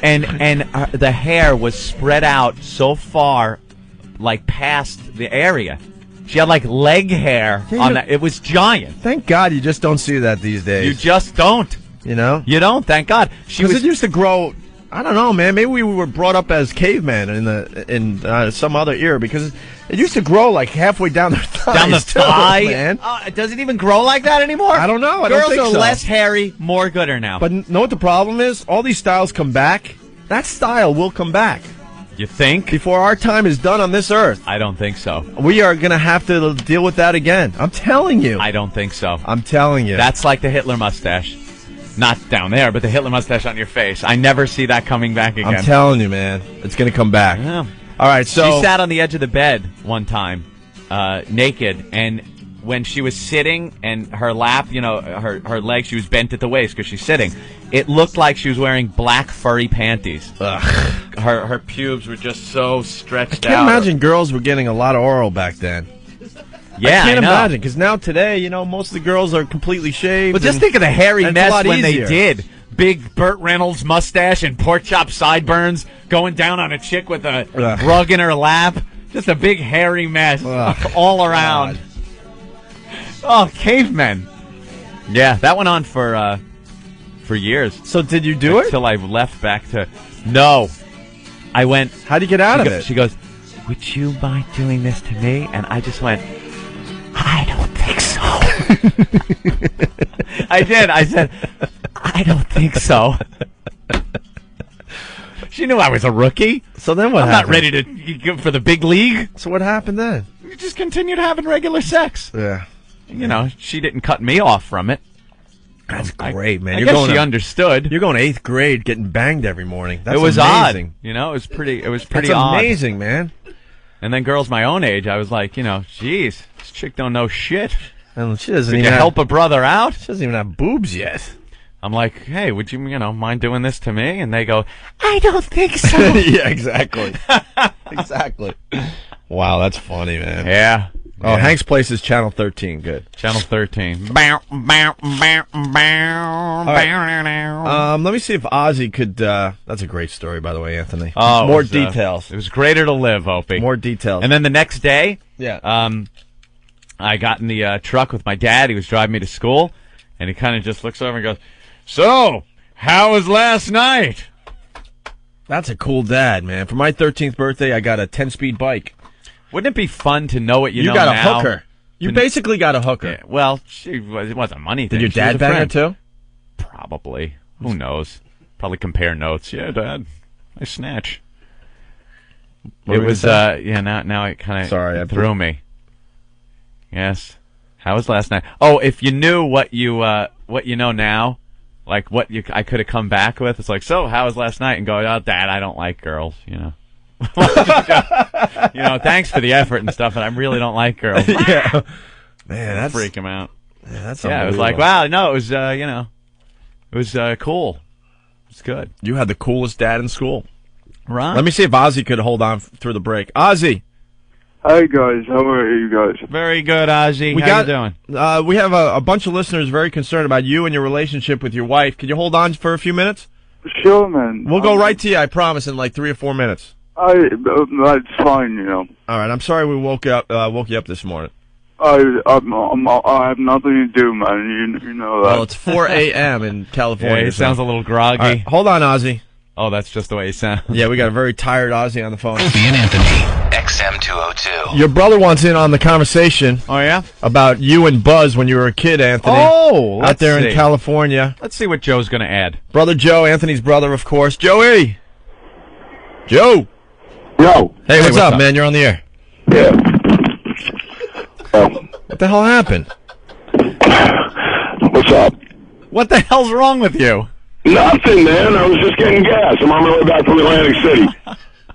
And the hair was spread out so far, like past the area. She had like leg hair on that. It was giant. Thank God you just don't see that these days. You just don't. You know? You don't. Thank God. It used to grow. I don't know, man. Maybe we were brought up as cavemen in some other era, because it used to grow like halfway down their thighs. Down the thigh, man. Does it even grow like that anymore? I don't know. Girls don't think are so. less hairy, more gooder now. But know what the problem is? All these styles come back. That style will come back. You think? Before our time is done on this earth. I don't think so. We are going to have to deal with that again. I'm telling you. I don't think so. I'm telling you. That's like the Hitler mustache. Not down there, but the Hitler mustache on your face. I never see that coming back again. I'm telling you, man. It's going to come back. Yeah. All right, so... She sat on the edge of the bed one time, naked, and when she was sitting and her lap, her legs, she was bent at the waist because she's sitting. It looked like she was wearing black furry panties. Ugh. Her pubes were just so stretched out. I can't imagine girls were getting a lot of oral back then. Yeah, I can't imagine, because now today, most of the girls are completely shaved. But just think of the hairy mess when easier. they did. Big Burt Reynolds mustache and pork chop sideburns going down on a chick with a rug in her lap. Just a big hairy mess all around. God. Oh, cavemen. Yeah, that went on for years. So did you do it? Until I left back to... No. I went... How'd you get out of it? She goes, would you mind doing this to me? And I just went... I don't think so. I did. I said, I don't think so. She knew I was a rookie. So then what I'm happened? not ready to go for the big league. So what happened then? We just continued having regular sex. Yeah. She didn't cut me off from it. That's great, man. I guess she understood. You're going to 8th grade getting banged every morning. That's it was amazing. Odd. It was pretty That's odd. amazing, man. And then girls my own age, I was like, geez, this chick don't know shit. And she doesn't Could even you help a brother out? She doesn't even have boobs yet. I'm like, hey, would you, mind doing this to me? And they go, I don't think so. Yeah, exactly. Exactly. Wow, that's funny, man. Yeah. Oh, Yeah. Hank's Place is Channel 13. Good. Channel 13. Let me see if Ozzy could... that's a great story, by the way, Anthony. Oh, More details. It was greater to live, Opie. More details. And then the next day, yeah. I got in the truck with my dad. He was driving me to school, and he kind of just looks over and goes, so, how was last night? That's a cool dad, man. For my 13th birthday, I got a 10-speed bike. Wouldn't it be fun to know what you know got now? a hooker. You basically got a hooker. Yeah, well, it wasn't a money thing. Did your She was dad a bang her friend. too? Probably. Who knows? Probably compare notes. Yeah, Dad, I snatch. What It were was, you gonna say? yeah, now it kind Sorry, I of threw me. Yes. How was last night? Oh, if you knew what you know now, like I could have come back with, it's like, so how was last night? And go, oh, Dad, I don't like girls, you know. Thanks for the effort and stuff, but I really don't like girls. Yeah. Man, that's freak him out. Yeah, that's it was like, wow, no, it was it was cool. It's good. You had the coolest dad in school. Right. Let me see if Ozzy could hold on through the break. Ozzy. Hi guys, how are you guys? Very good, Ozzy. How you doing? We have a bunch of listeners very concerned about you and your relationship with your wife. Could you hold on for a few minutes? Sure, man. We'll go right to you, I promise, in like 3 or 4 minutes. That's fine, All right, I'm sorry we woke you up this morning. I have nothing to do, man. You know that. Well, it's 4 a.m. in California. Yeah, he sounds a little groggy. All right, hold on, Ozzy. Oh, that's just the way he sounds. Yeah, we got a very tired Ozzy on the phone. Opie and Anthony, XM 202. Your brother wants in on the conversation. Oh, yeah? About you and Buzz when you were a kid, Anthony. Oh, out there in California. Let's see what Joe's going to add. Brother Joe, Anthony's brother, of course. Joey! Joe! Yo! Hey, what's up, man? You're on the air. Yeah. What the hell happened? What's up? What the hell's wrong with you? Nothing, man. I was just getting gas. I'm on my way back from Atlantic City.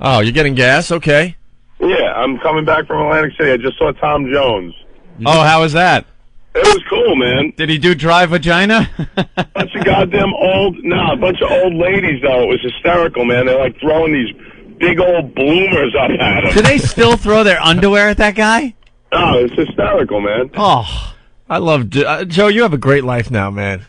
Oh, you're getting gas? Okay. Yeah, I'm coming back from Atlantic City. I just saw Tom Jones. Oh, how was that? It was cool, man. Did he do dry vagina? A bunch of old ladies, though. It was hysterical, man. They're like throwing these big old bloomers up at him. Do they still throw their underwear at that guy? Oh, it's hysterical, man. Oh, I love Joe. You have a great life now, man.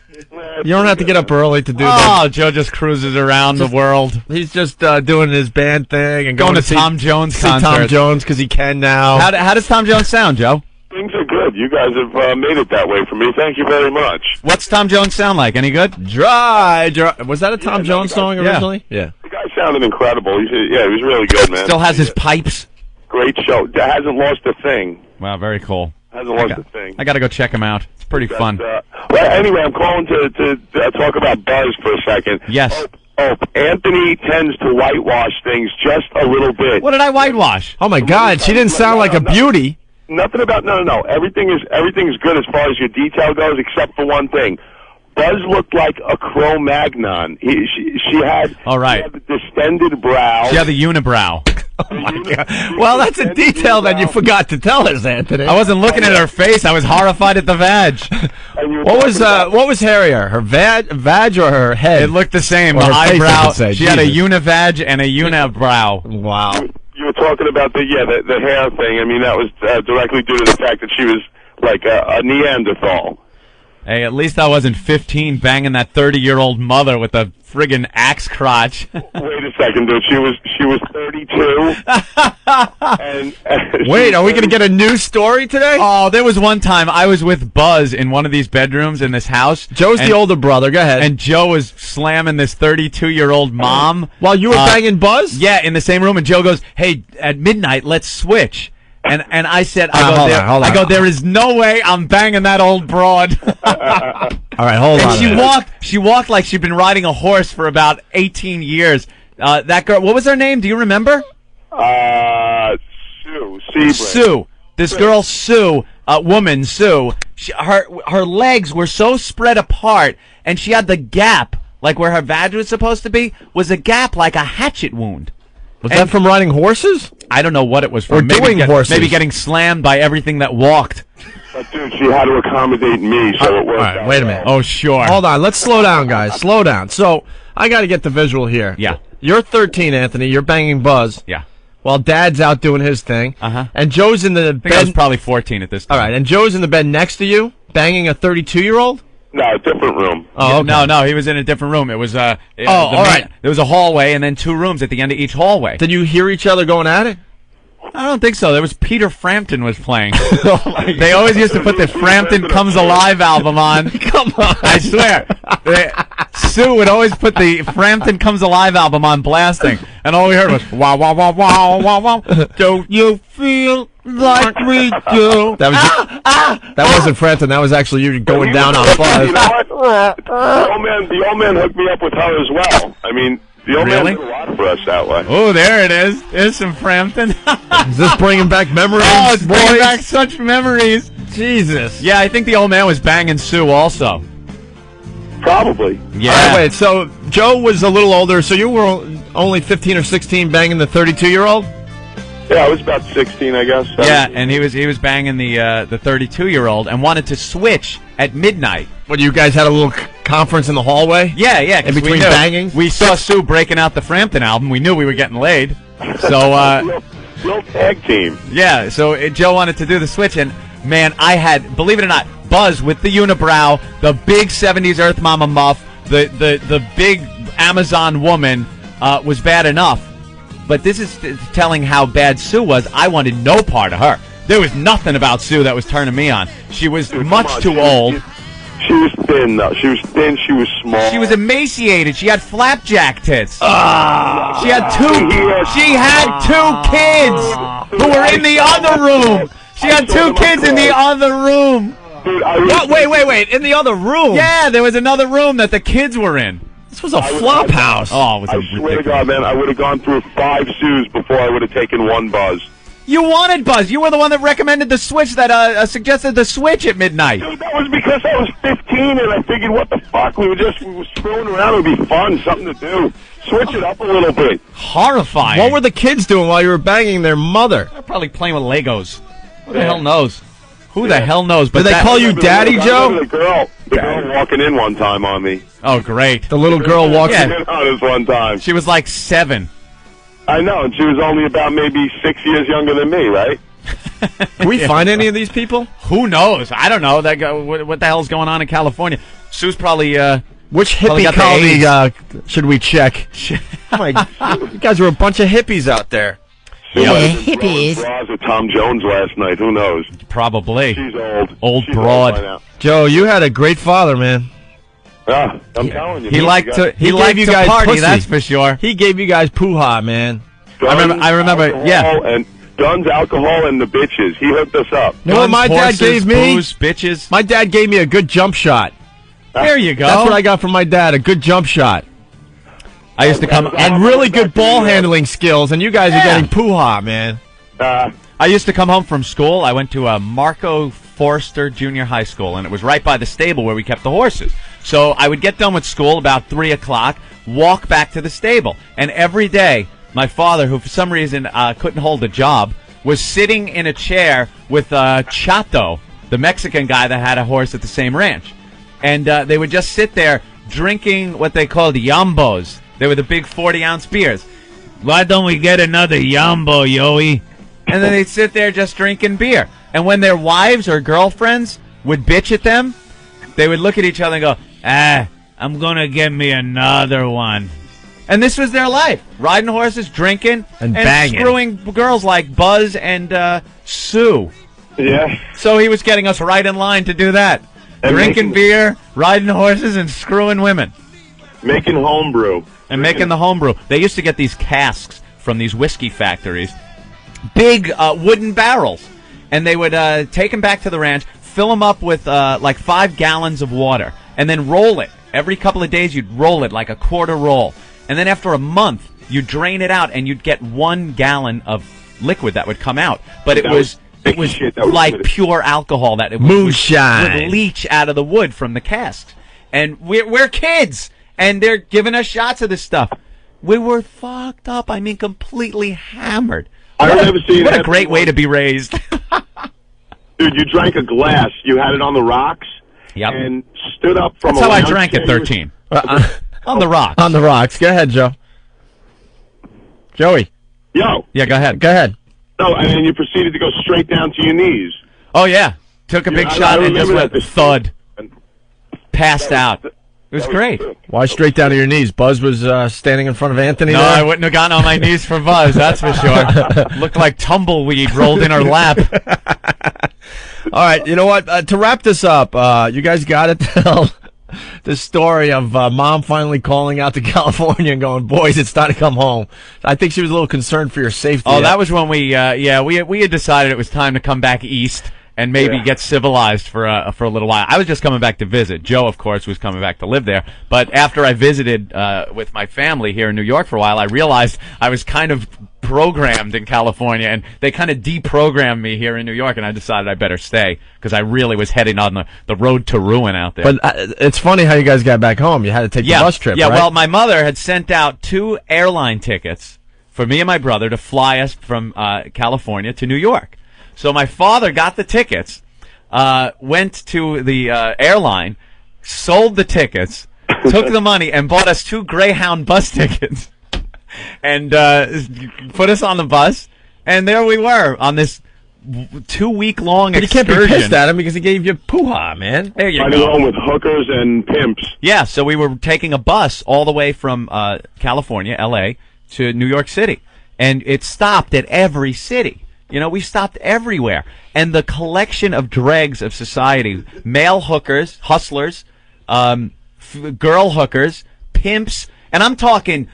You don't have to get up early to do that. Oh, Joe just cruises around the world. He's just doing his band thing and going to Tom Jones concert. Tom Jones because he can now. How does Tom Jones sound, Joe? Things are good. You guys have made it that way for me. Thank you very much. What's Tom Jones sound like? Any good? Dry. Was that a Tom Jones song originally? Yeah. The guy sounded incredible. He was really good, man. Still has his pipes. Great show. Hasn't lost a thing. Wow, very cool. Hasn't lost a thing. I got to go check him out. It's pretty fun. Well, anyway, I'm calling to talk about Buzz for a second. Yes. Oh, Anthony tends to whitewash things just a little bit. What did I whitewash? Oh my God, she didn't sound like a beauty. Nothing about no. Everything's good as far as your detail goes, except for one thing. Buzz looked like a Cro-Magnon. She had the distended brow. She had the unibrow. Oh my God. Well, that's a detail that you forgot to tell us, Anthony. I wasn't looking at her face. I was horrified at the vag. What was hairier, her vag or her head? It looked the same. Or The her face, I eyebrow. should say. She had a univag and a unibrow. Wow. You were talking about the hair thing. I mean, that was directly due to the fact that she was like a Neanderthal. Hey, at least I wasn't 15 banging that 30-year-old mother with a friggin' axe crotch. Wait a second, dude. She was 32. Wait, are we going to get a new story today? Oh, there was one time I was with Buzz in one of these bedrooms in this house. Joe's the older brother. Go ahead. And Joe was slamming this 32-year-old mom. While you were banging Buzz? Yeah, in the same room. And Joe goes, hey, at midnight, let's switch. And I said, hold on. there is no way I'm banging that old broad. All right, hold on. She walked like she'd been riding a horse for about 18 years. That girl, what was her name? Do you remember? Sue. Sebring. Sue. This girl, Sue, woman, Sue, her legs were so spread apart, and she had the gap, like where her vag was supposed to be, was a gap like a hatchet wound. Was that from riding horses? I don't know what it was from. Or doing horses. Maybe getting slammed by everything that walked. But dude, she had to accommodate me, so it worked out. All right, wait a minute. Oh, sure. Hold on. Let's slow down, guys. Slow down. So, I got to get the visual here. Yeah. You're 13, Anthony. You're banging Buzz. Yeah. While Dad's out doing his thing. Uh-huh. And Joe's in the bed. I was probably 14 at this time. All right. And Joe's in the bed next to you, banging a 32-year-old? No, different room. Oh, okay. No, he was in a different room. It was all right. There was a hallway and then 2 rooms at the end of each hallway. Did you hear each other going at it? I don't think so. There was Peter Frampton was playing. They always used to put the Frampton Comes Alive album on. Come on. I swear. Sue would always put the Frampton Comes Alive album on blasting. And all we heard was, wow, wow, wow, wow, wow, wow. Don't you feel like we do? That wasn't Frampton. That was actually you going down on Buzz. You know what? The old man hooked me up with her as well. I mean, The old man Really? did a lot for us that way. Oh, there it is. There's some Frampton. Is this bringing back memories, Oh, it's bringing boys? back such memories. Jesus. Yeah, I think the old man was banging Sue also. Probably. Yeah. All right, wait, so Joe was a little older, so you were only 15 or 16 banging the 32-year-old? Yeah, I was about 16, I guess. Yeah, and he was banging the 32-year-old and wanted to switch at midnight. What, you guys had a little conference in the hallway? Yeah, yeah. 'cause In between we knew. bangings? We saw Sue breaking out the Frampton album. We knew we were getting laid. So, Real tag team. yeah, so Joe wanted to do the switch, and man, I had, believe it or not, Buzz with the unibrow, the big 70s Earth Mama muff, the big Amazon woman was bad enough. But this is telling how bad Sue was. I wanted no part of her. There was nothing about Sue that was turning me on. She was much too old. She was thin, though. She was thin. She was small. She was emaciated. She had flapjack tits. She had two kids who were in the other room. She had two kids in the other room. Dude, What? Wait. In the other room? Yeah, there was another room that the kids were in. This was a flop house. Oh, it was I swear to God, man, I would have gone through 5 Sues before I would have taken one Buzz. You wanted Buzz. You were the one that recommended the switch, that suggested the switch at midnight. Dude, that was because I was 15 and I figured, what the fuck? We were screwing around. It would be fun, something to do. Switch it up a little bit. Horrifying. What were the kids doing while you were banging their mother? They're probably playing with Legos. Who the hell knows? Who the hell knows? But Did they call you Daddy, Joe? The girl walking in one time on me. Oh, great. The little girl walked Yeah. in. On us one time. She was like 7. I know, and she was only about maybe 6 years younger than me, right? Can we find any of these people? Who knows? I don't know. That guy, what the hell's going on in California? Sue's probably Which probably hippie got the colony should we check? Oh my, you guys were a bunch of hippies out there. Hippies. Bras with Tom Jones last night. Who knows? Probably. She's old. Old She's broad. old by now. Joe, you had a great father, man. Yeah, I'm telling you. He liked to gave you guys party, pussy. that's for sure. He gave you guys poo-ha, man. Guns, I remember, alcohol, yeah. And guns, alcohol, and the bitches. He hooked us up. You know what my dad horses, gave me? booze, bitches. My dad gave me a good jump shot. There you go. That's what I got from my dad, a good jump shot. I used to come And really good ball handling skills, and you guys are getting poo-ha, man. I used to come home from school. I went to Marco Forster Junior High School, and it was right by the stable where we kept the horses. So I would get done with school about 3 o'clock, walk back to the stable, and every day my father, who for some reason couldn't hold a job, was sitting in a chair with Chato, the Mexican guy that had a horse at the same ranch. And they would just sit there drinking what they called yambos. They were the big 40-ounce beers. Why don't we get another yambo, Yoey? And then they'd sit there just drinking beer. And when their wives or girlfriends would bitch at them, they would look at each other and go, I'm going to get me another one. And this was their life. Riding horses, drinking, and banging. Screwing girls like Buzz and Sue. Yeah. So he was getting us right in line to do that. And Drinking beer, riding horses, and screwing women. Making homebrew. And making the homebrew. They used to get these casks from these whiskey factories. Big wooden barrels. And they would take them back to the ranch, fill them up with like 5 gallons of water, and then roll it. Every couple of days you'd roll it like a quarter roll. And then after a month, you'd drain it out, and you'd get 1 gallon of liquid that would come out. But it was like pure alcohol that it would leach out of the wood from the casks. And we're kids, and they're giving us shots of this stuff. We were fucked up. I mean, completely hammered. What a great way to be raised. Dude, you drank a glass. You had it on the rocks. Yep. And stood up from That's a how I lounge drank at chair. 13. On the rocks. On the rocks. Go ahead, Joe. Joey. Yo. Yeah, go ahead. Go ahead. No, and then you proceeded to go straight down to your knees. Oh, yeah. Took a big shot and just went thud. Passed out. It was great. Why straight down to your knees? Buzz was standing in front of Anthony No, there? I wouldn't have gotten on my knees for Buzz, that's for sure. Looked like tumbleweed rolled in her lap. All right, you know what? To wrap this up, you guys got to tell the story of Mom finally calling out to California and going, boys, it's time to come home. I think she was a little concerned for your safety. Oh, that was when we had decided it was time to come back east. and maybe get civilized for a little while. I was just coming back to visit. Joe, of course, was coming back to live there. But after I visited with my family here in New York for a while, I realized I was kind of programmed in California, and they kind of deprogrammed me here in New York, and I decided I better stay because I really was heading on the road to ruin out there. But it's funny how you guys got back home. You had to take the bus trip, Yeah, right? well, my mother had sent out 2 airline tickets for me and my brother to fly us from California to New York. So my father got the tickets, went to the airline, sold the tickets, took the money, and bought us 2 Greyhound bus tickets, and put us on the bus. And there we were on this 2-week-long excursion. But you can't be pissed at him because he gave you poo-ha, man. There you go. Along with hookers and pimps. Yeah, so we were taking a bus all the way from California, L.A., to New York City. And it stopped at every city. You know, we stopped everywhere. And the collection of dregs of society, male hookers, hustlers, girl hookers, pimps, and I'm talking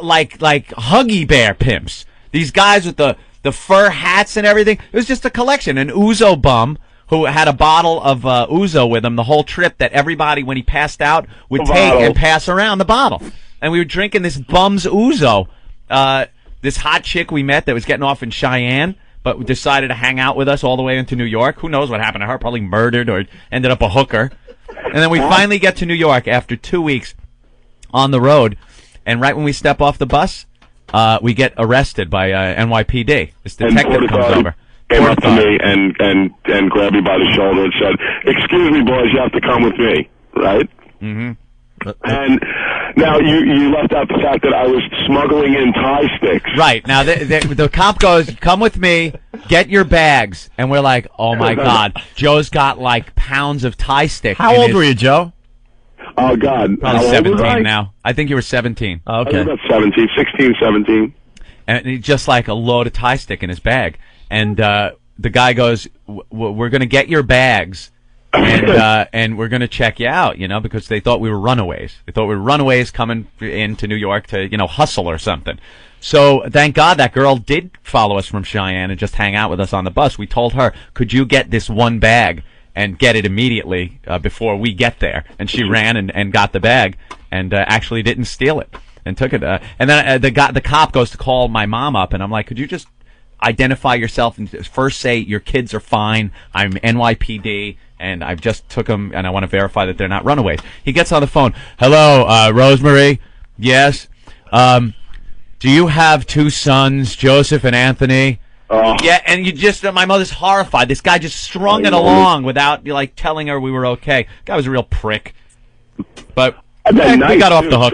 like Huggy Bear pimps. These guys with the fur hats and everything. It was just a collection. An Ouzo bum who had a bottle of Ouzo with him the whole trip that everybody, when he passed out, would take and pass around the bottle. And we were drinking this bum's Ouzo. This hot chick we met that was getting off in Cheyenne, but decided to hang out with us all the way into New York. Who knows what happened to her? Probably murdered or ended up a hooker. And then we finally get to New York after 2 weeks on the road. And right when we step off the bus, we get arrested by NYPD. This detective comes over. Came up to me and grabbed me by the shoulder and said, "Excuse me, boys, you have to come with me," right? Mm-hmm. And now you left out the fact that I was smuggling in Thai sticks. Right. Now the cop goes, "Come with me, get your bags." And we're like, "Oh my God, Joe's got like pounds of Thai sticks." How old were you, Joe? Oh God. Probably 17 now. I think you were 17. Oh, okay. I was about 17, 16, 17. And he just like a load of Thai stick in his bag. And the guy goes, "We're going to get your bags, and we're going to check you out," you know, because they thought we were runaways. They thought we were runaways coming into New York to, you know, hustle or something. So thank God that girl did follow us from Cheyenne and just hang out with us on the bus. We told her, "Could you get this one bag and get it immediately before we get there?" And she ran and got the bag and actually didn't steal it and took it. And then the cop goes to call my mom up, and I'm like, "Could you just identify yourself and first say your kids are fine. I'm NYPD and I've just took them and I want to verify that they're not runaways." He gets on the phone. "Hello, Rosemary? Yes. Do you have 2 sons, Joseph and Anthony?" Yeah, and you just, my mother's horrified. This guy just strung it along without like telling her we were okay. Guy was a real prick. But we got off the hook.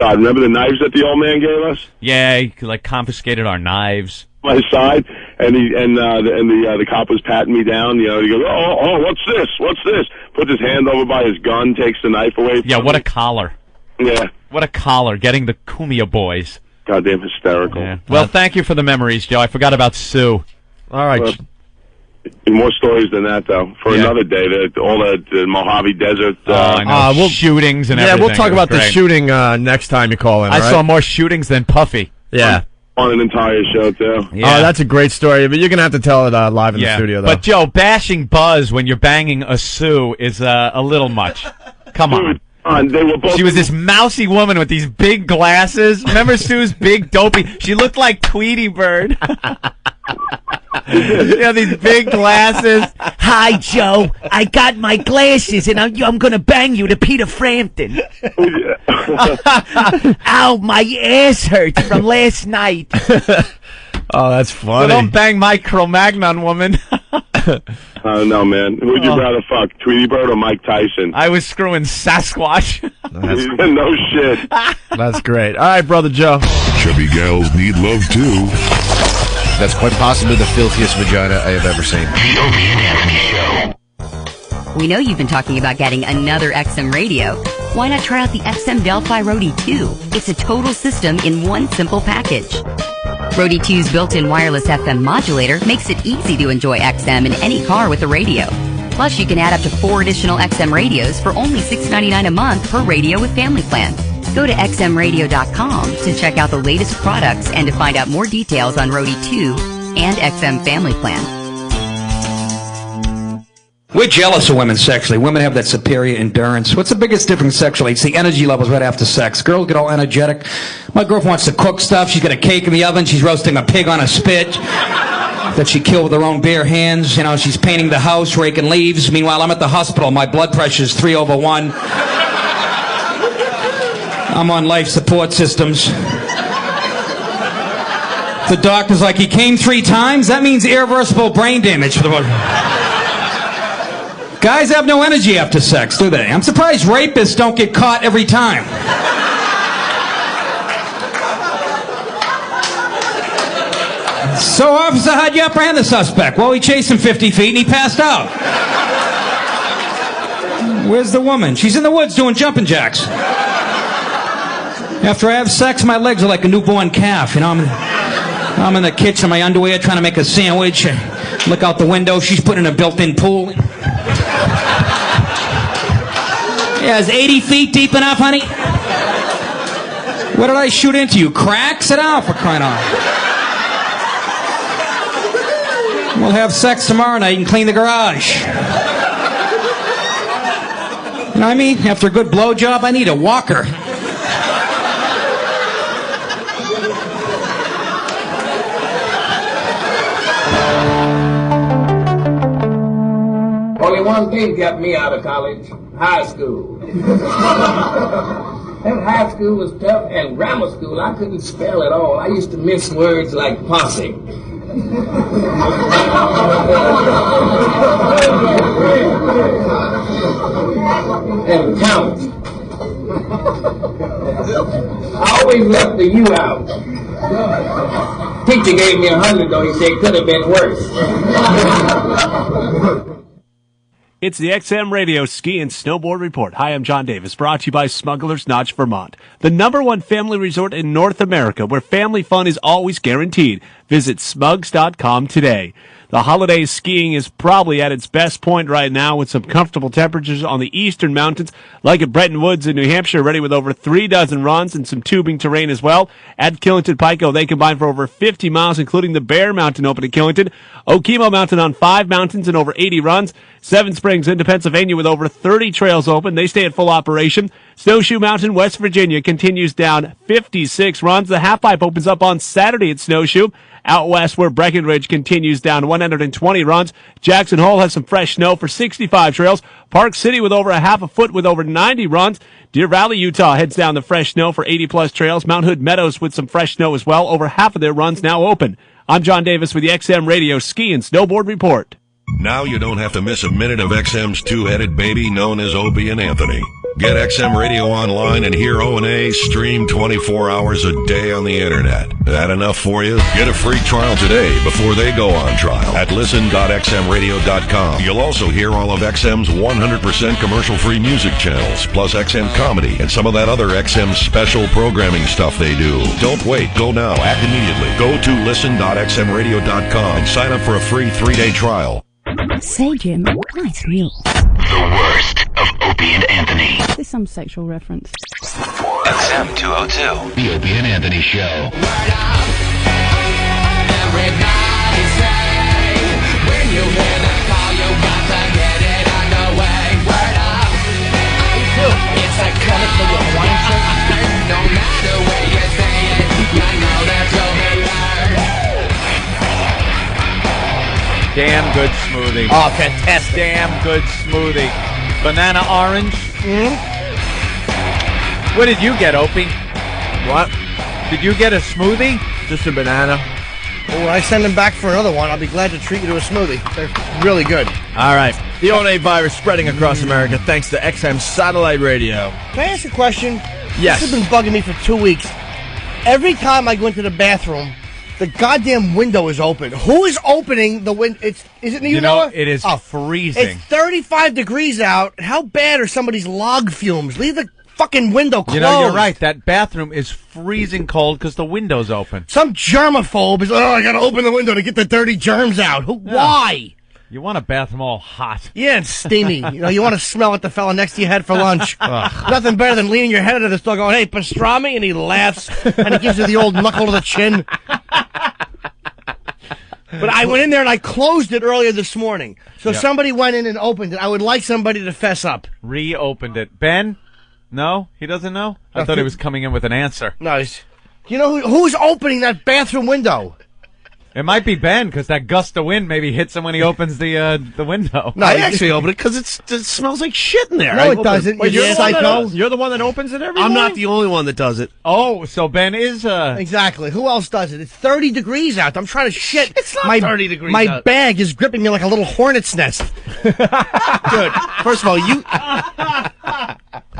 Remember the knives that the old man gave us? Yeah, he like confiscated our knives. My side, and the cop was patting me down. You know, he goes, "Oh, what's this? What's this?" Puts his hand over by his gun, takes the knife away. Yeah, what a collar. Yeah, what a collar. Getting the Kumia boys. Goddamn hysterical. Yeah. Well, thank you for the memories, Joe. I forgot about Sue. All right. Well, more stories than that, though. For another day, all the Mojave Desert. I know. Shootings and everything. Yeah, we'll talk about the shooting next time you call in. I saw more shootings than Puffy. Yeah. On an entire show, too. Yeah. Oh, that's a great story, but you're going to have to tell it live in the studio, though. But, Joe, bashing Buzz when you're banging a Sue is a little much. Come on. They were both. She was this mousy woman with these big glasses. Remember Sue's big dopey? She looked like Tweety Bird. You know, these big glasses. "Hi, Joe. I got my glasses, and I'm going to bang you to Peter Frampton." "Ow, my ass hurts from last night." Oh, that's funny. So don't bang my Cro-Magnon woman. No, man. Who'd you rather fuck, Tweety Bird or Mike Tyson? I was screwing Sasquatch. No shit. That's great. All right, Brother Joe. Chubby gals need love, too. That's quite possibly the filthiest vagina I have ever seen. The Opie and Anthony Show. We know you've been talking about getting another XM radio. Why not try out the XM Delphi Roadie 2? It's a total system in one simple package. Roadie 2's built-in wireless FM modulator makes it easy to enjoy XM in any car with a radio. Plus, you can add up to 4 additional XM radios for only $6.99 a month per radio with family plan. Go to xmradio.com to check out the latest products and to find out more details on Roadie 2 and XM Family Plan. We're jealous of women sexually. Women have that superior endurance. What's the biggest difference sexually? It's the energy levels right after sex. Girls get all energetic. My girlfriend wants to cook stuff. She's got a cake in the oven. She's roasting a pig on a spit that she killed with her own bare hands. You know, she's painting the house, raking leaves. Meanwhile, I'm at the hospital. My blood pressure's 3/1. I'm on life support systems. The doctor's like, he came 3 times? That means irreversible brain damage for the body. Guys have no energy after sex, do they? I'm surprised rapists don't get caught every time. So, officer, how'd you apprehend the suspect? Well, he chased him 50 feet and he passed out. Where's the woman? She's in the woods doing jumping jacks. After I have sex, my legs are like a newborn calf. You know, I'm in the kitchen in my underwear trying to make a sandwich. I look out the window. She's putting a built-in pool. Yeah, is 80 feet deep enough, honey? What did I shoot into you? Crack? Sit down, for crying out. We'll have sex tomorrow night and clean the garage. You know what I mean? After a good blowjob, I need a walker. Only one thing kept me out of college, high school. And high school was tough, and grammar school, I couldn't spell at all. I used to miss words like posse. And count. I always left the U out. Teacher gave me 100, though. He said it could have been worse. It's the XM Radio Ski and Snowboard Report. Hi, I'm John Davis, brought to you by Smuggler's Notch, Vermont, the #1 family resort in North America, where family fun is always guaranteed. Visit smugs.com today. The holiday skiing is probably at its best point right now, with some comfortable temperatures on the eastern mountains, like at Bretton Woods in New Hampshire, ready with over 3 dozen runs and some tubing terrain as well. At Killington Pico, they combine for over 50 miles, including the Bear Mountain Open at Killington, Okemo Mountain on 5 mountains and over 80 runs, Seven Springs into Pennsylvania with over 30 trails open. They stay at full operation. Snowshoe Mountain, West Virginia, continues down 56 runs. The halfpipe opens up on Saturday at Snowshoe. Out west, where Breckenridge continues down 120 runs. Jackson Hole has some fresh snow for 65 trails. Park City with over a half a foot with over 90 runs. Deer Valley, Utah heads down the fresh snow for 80-plus trails. Mount Hood Meadows with some fresh snow as well. Over half of their runs now open. I'm John Davis with the XM Radio Ski and Snowboard Report. Now you don't have to miss a minute of XM's two-headed baby known as Opie and Anthony. Get XM Radio online and hear O&A stream 24 hours a day on the internet. That enough for you? Get a free trial today before they go on trial at listen.xmradio.com. You'll also hear all of XM's 100% commercial-free music channels, plus XM comedy and some of that other XM special programming stuff they do. Don't wait. Go now. Act immediately. Go to listen.xmradio.com and sign up for a free 3-day trial. Say, Jim, nice real. The worst of Opie and Anthony. Is this some sexual reference? XM 202. The Opie and Anthony Show. Everybody say, when you hear the call, you got to get it underway. Word up. It's a credit for your wife. No matter where you say it, you know that you'll be heard. Damn good smoothie. Oh, fantastic. Damn good smoothie. Banana orange. Mm-hmm. What did you get, Opie? What? Did you get a smoothie? Just a banana. Well, when I send them back for another one, I'll be glad to treat you to a smoothie. They're really good. All right. The O&A virus spreading across America thanks to XM Satellite Radio. Can I ask a question? Yes. This has been bugging me for 2 weeks. Every time I go into the bathroom, the goddamn window is open. Who is opening the window? Is it you, Noah? It is freezing. It's 35 degrees out. How bad are somebody's log fumes? Leave the fucking window closed. You know, you're right. That bathroom is freezing cold because the window's open. Some germaphobe is, I got to open the window to get the dirty germs out. Why? You want a bathroom all hot. Yeah, and steamy. You want to smell what the fella next to you had for lunch. Nothing better than leaning your head into this dog going, hey, pastrami, and he laughs, and he gives you the old knuckle to the chin. But I went in there and I closed it earlier this morning. So Yep. somebody went in and opened it. I would like somebody to fess up. Reopened it. Ben? No? He doesn't know? I thought he was coming in with an answer. Nice. You know who's opening that bathroom window? It might be Ben, because that gust of wind maybe hits him when he opens the window. I actually opened it because it smells like shit in there. No, it doesn't. Wait, You you're psycho. the one that opens it every I'm morning? not the only one that does it. Oh, so Ben is... Exactly. Who else does it? It's 30 degrees out. I'm trying to shit. It's not 30 degrees My out. bag is gripping me like a little hornet's nest. Dude, first of all,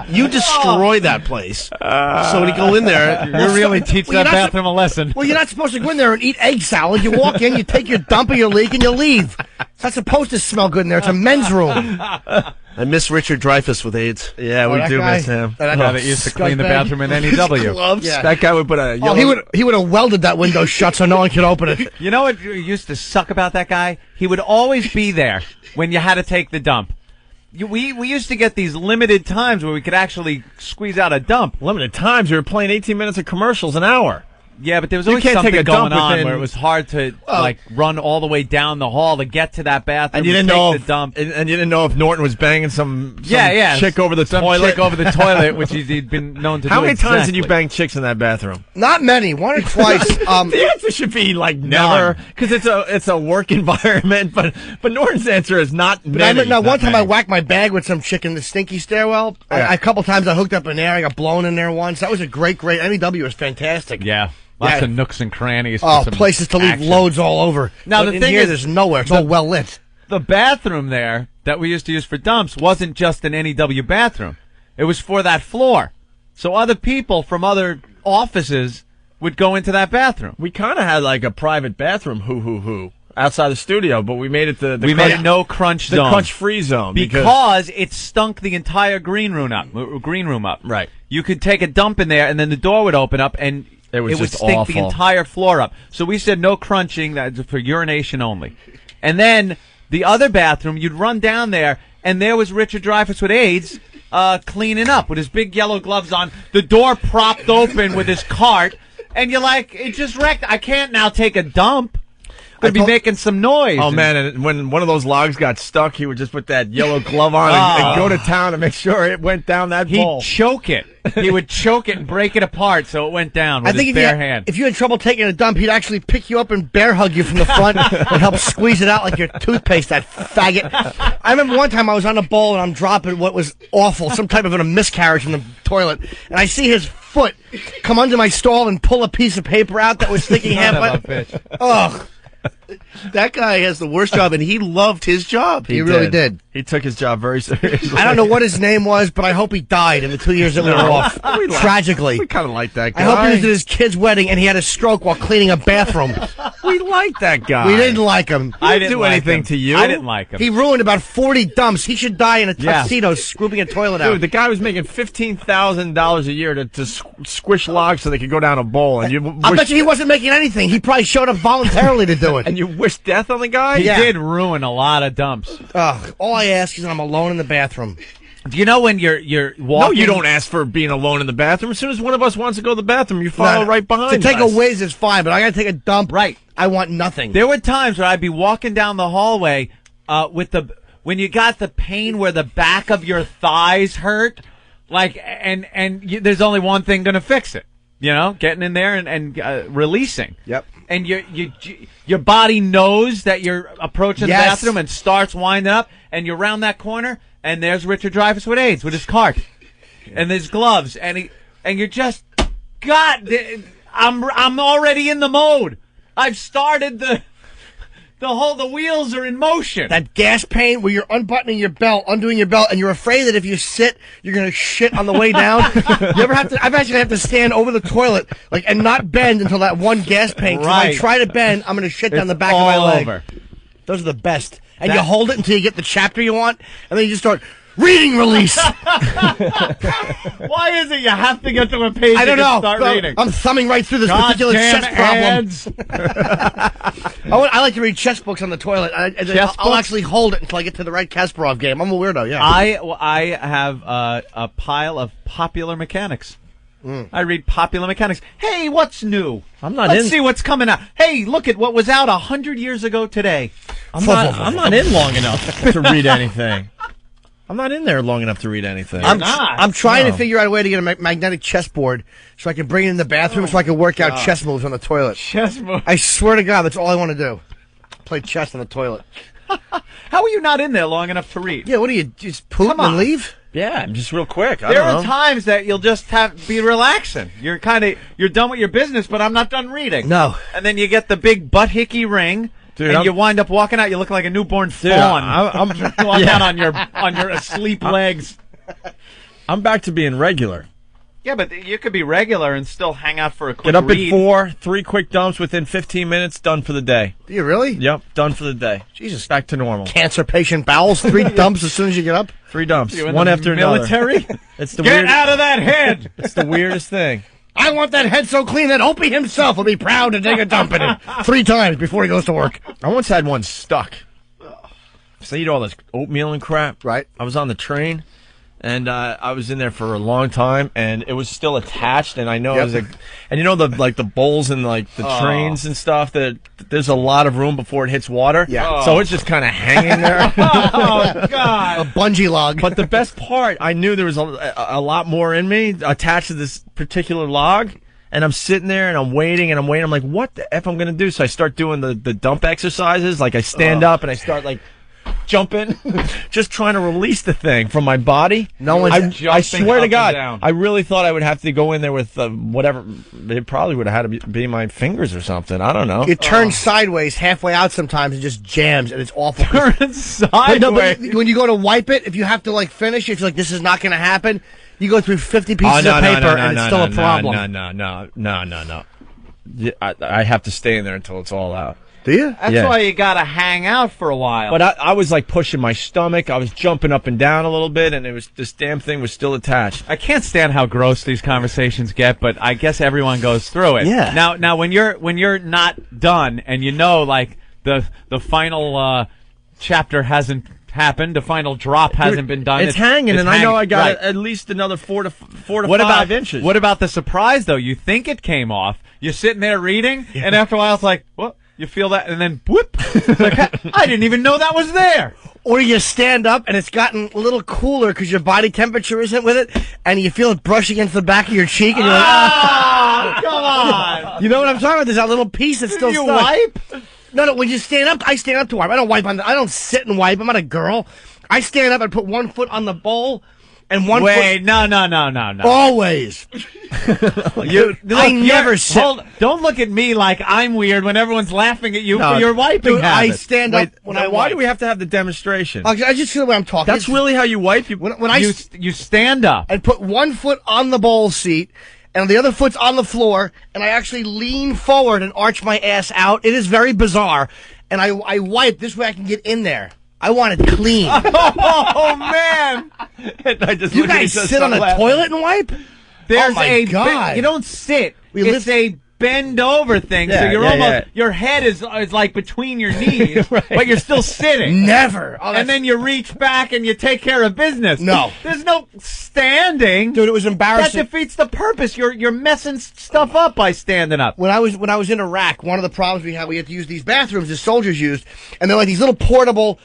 you destroy that place. So when you go in there, You really teach Well, you're that not bathroom a lesson. Well, you're not supposed to go in there and eat egg salad. You walk in, you take your dump of your leak, and you leave. It's not supposed to smell good in there. It's a men's room. I miss Richard Dreyfuss with AIDS. Yeah, we that do guy? miss him. That used to clean the bathroom in NEW. Gloves. Yeah. That guy would put a Oh, yellow... he would have welded that window shut so no one could open it. You know what used to suck about that guy? He would always be there when you had to take the dump. We used to get these limited times where we could actually squeeze out a dump. Limited times. We were playing 18 minutes of commercials an hour. Yeah, but there was You always can't something take a going dump on within- where it was hard to run all the way down the hall to get to that bathroom. And you didn't take know the if, dump. and you didn't know if Norton was banging some chick over the some toilet. chick over the toilet, which he'd been known to do. How many times did you exactly. bang chicks in that bathroom? Not many. One or twice. The answer should be like never, because it's a work environment. But Norton's answer is not many. One time I whacked my bag with some chick in the stinky stairwell. Yeah. A couple times I hooked up in there. I got blown in there once. That was a great. NEW was fantastic. Yeah. Lots Yeah. of nooks and crannies. for Oh, some places to leave action. loads all over. Now, But the in thing here, is, there's nowhere. It's all well lit. The bathroom there that we used to use for dumps wasn't just an NEW bathroom. It was for that floor. So other people from other offices would go into that bathroom. We kind of had like a private bathroom, outside the studio, but we made it We made it no crunch the zone. crunch-free zone because it stunk the entire green room up. Right. You could take a dump in there, and then the door would open up, and It was would just stink awful. the entire floor up. So we said no crunching, that's for urination only. And then the other bathroom, you'd run down there, and there was Richard Dreyfuss with AIDS cleaning up with his big yellow gloves on, the door propped open with his cart, and you're like, it just wrecked. I can't now take a dump. Going to be making some noise. Oh, man, and when one of those logs got stuck, he would just put that yellow glove on and go to town to make sure it went down that bowl. He'd choke it. He would choke it and break it apart so it went down with his bare hand. If you had trouble taking a dump, he'd actually pick you up and bear hug you from the front and help squeeze it out like your toothpaste, that faggot. I remember one time I was on a bowl and I'm dropping what was awful, some type of a miscarriage in the toilet, and I see his foot come under my stall and pull a piece of paper out that was sticking halfway. Ugh. That guy has the worst job, and he loved his job. He really did. He took his job very seriously. I don't know what his name was, but I hope he died in the 2 years that we were off. Tragically. We kind of like that guy. I hope he was at his kid's wedding and he had a stroke while cleaning a bathroom. We like that guy. We didn't like him. I didn't do anything to you. I didn't like him. He ruined about 40 dumps. He should die in a tuxedo scooping a toilet out. Dude, the guy was making $15,000 a year to squish logs so they could go down a bowl. And I bet you he wasn't making anything. He probably showed up voluntarily to do it. And you wish death on the guy? He did ruin a lot of dumps. All I ask is I'm alone in the bathroom. Do you know when you're walking? No, you don't ask for being alone in the bathroom. As soon as one of us wants to go to the bathroom, you follow right behind To take us. a whiz is fine, but I gotta take a dump. Right. I want nothing. There were times where I'd be walking down the hallway when you got the pain where the back of your thighs hurt, there's only one thing going to fix it. You know, getting in there and releasing. Yep. And your body knows that you're approaching the bathroom and starts winding up, and you're around that corner, and there's Richard Dreyfuss with AIDS with his cart and his gloves, and you're just, God, I'm already in the mode. I've started the wheels are in motion. That gas pain where you're unbuttoning your belt, undoing your belt, and you're afraid that if you sit, you're gonna shit on the way down. You ever have to? I've actually had to stand over the toilet and not bend until that one gas pain. 'Cause Right. If I try to bend, I'm gonna shit down It's the back of my all leg. over. Those are the best. And you hold it until you get the chapter you want, and then you just start reading release. Why is it you have to get to a page I don't you can know. start No, reading? I'm thumbing right through this particular Goddamn chess problem. I like to read chess books on the toilet. I'll actually hold it until I get to the right Kasparov game. I'm a weirdo, yeah. I have a pile of Popular Mechanics. I read Popular Mechanics. Hey, what's new? Let's see what's coming out. Hey, look at what was out 100 years ago today. I'm not in long enough to read anything. I'm not in there long enough to read anything. I'm trying to figure out a way to get a magnetic chessboard so I can bring it in the bathroom so I can work out chess moves on the toilet. Chess moves. I swear to God, that's all I want to do. Play chess on the toilet. How are you not in there long enough to read? Yeah, what do you just poop and leave? Yeah, I'm just real quick. There are times that you'll just be relaxing. You're done with your business, but I'm not done reading. No. And then you get the big butt hickey ring. Dude, and you wind up walking out. You look like a newborn fawn. I'm walking out on your asleep legs. I'm back to being regular. Yeah, but you could be regular and still hang out for a quick Get up read. at 4, 3 quick dumps within 15 minutes, done for the day. Do you really? Yep, done for the day. Jesus, back to normal. Cancer patient bowels, 3 dumps as soon as you get up. 3 dumps, You in one the after military? another. It's the Get out of that head! It's the weirdest thing. I want that head so clean that Opie himself will be proud to take a dump in it 3 times before he goes to work. I once had one stuck. So I eat all this oatmeal and crap. Right. I was on the train, and I was in there for a long time, and it was still attached. And I know it was and you know the bowls and the trains and stuff that there's a lot of room before it hits water. Yeah. So it's just kind of hanging there. Oh God! A bungee log. But the best part, I knew there was a lot more in me attached to this particular log. And I'm sitting there and I'm waiting. I'm like, what the F I'm going to do? So I start doing the dump exercises. Like I stand up and I start like jumping, just trying to release the thing from my body. No one's I swear to God, down. I really thought I would have to go in there with whatever. It probably would have had to be my fingers or something. I don't know. It turns sideways halfway out sometimes and just jams, and it's awful. Turns sideways. But when you go to wipe it, if you have to finish it, if you're like, this is not going to happen, you go through 50 pieces of paper, and it's still a problem. No. I have to stay in there until it's all out. Do you? That's why you gotta hang out for a while. But I was like pushing my stomach. I was jumping up and down a little bit, and this damn thing was still attached. I can't stand how gross these conversations get, but I guess everyone goes through it. Yeah. Now when you're not done and you know like the final chapter hasn't happened, the final drop hasn't been done. It's hanging, and I know I got right. at least another 4 to 5 inches. What about the surprise though? You think it came off. You're sitting there reading, and after a while it's like, what? You feel that, and then whoop! It's like, I didn't even know that was there. Or you stand up and it's gotten a little cooler because your body temperature isn't with it, and you feel it brush against the back of your cheek, and you're like, oh, come on! You know what I'm talking about? There's that little piece that's still You stuck. wipe? No. When you stand up, I stand up to wipe. I don't wipe I don't sit and wipe. I'm not a girl. I stand up and put one foot on the bowl. And one Wait, foot. No. Always. I never sit. Don't look at me like I'm weird when everyone's laughing at you for your wiping Dude, habit. I stand up when I Why wipe. do we have to have the demonstration? I just feel the way I'm talking. That's really how you wipe. You stand up and put one foot on the bowl seat, and the other foot's on the floor, and I actually lean forward and arch my ass out. It is very bizarre, and I wipe this way I can get in there. I want it clean. Oh man! You guys sit on a toilet and wipe? There's oh my a God. you don't sit. It's a bend over thing, so you're almost your head is like between your knees, right. but you're still sitting. Never. And then you reach back and you take care of business. No. There's no standing. Dude, it was embarrassing. That defeats the purpose. You're messing stuff up by standing up. When I was in Iraq, one of the problems we had to use these bathrooms the soldiers used, and they're like these little portable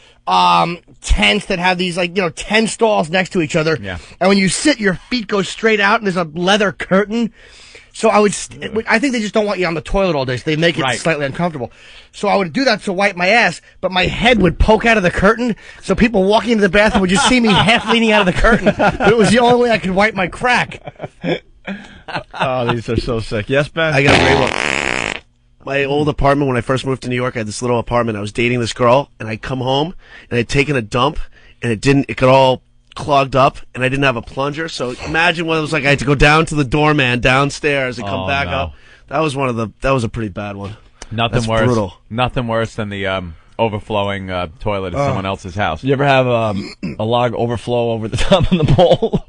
tents that have these 10 stalls next to each other. Yeah. And when you sit, your feet go straight out, and there's a leather curtain. So I think they just don't want you on the toilet all day, so they make it slightly uncomfortable. So I would do that to wipe my ass, but my head would poke out of the curtain, so people walking into the bathroom would just see me half leaning out of the curtain. But it was the only way I could wipe my crack. Oh, these are so sick. Yes, Ben? I got a great one. My old apartment, when I first moved to New York, I had this little apartment. I was dating this girl, and I'd come home, and I'd taken a dump, and it got all clogged up, and I didn't have a plunger. So imagine what it was like. I had to go down to the doorman downstairs and come back up. That was a pretty bad one. Nothing That's worse. brutal. Nothing worse than the overflowing toilet at someone else's house. You ever have a log overflow over the top of the bowl?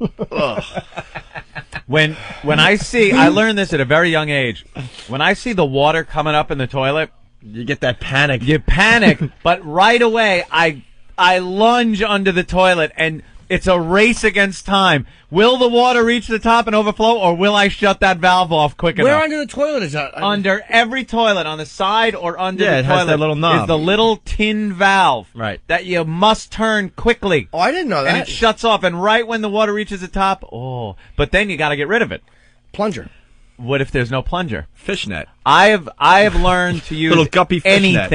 When I see, I learned this at a very young age. When I see the water coming up in the toilet, you get that panic. You panic, but right away I lunge under the toilet and It's a race against time. Will the water reach the top and overflow, or will I shut that valve off quick Where enough? under the toilet is that? Under every toilet, on the side or under Yeah, the it toilet, has that little knob. is the little tin valve that you must turn quickly. Oh, I didn't know that. And it shuts off, and right when the water reaches the top, but then you got to get rid of it. Plunger. What if there's no plunger? Fishnet. I have learned to use Little guppy fishnet.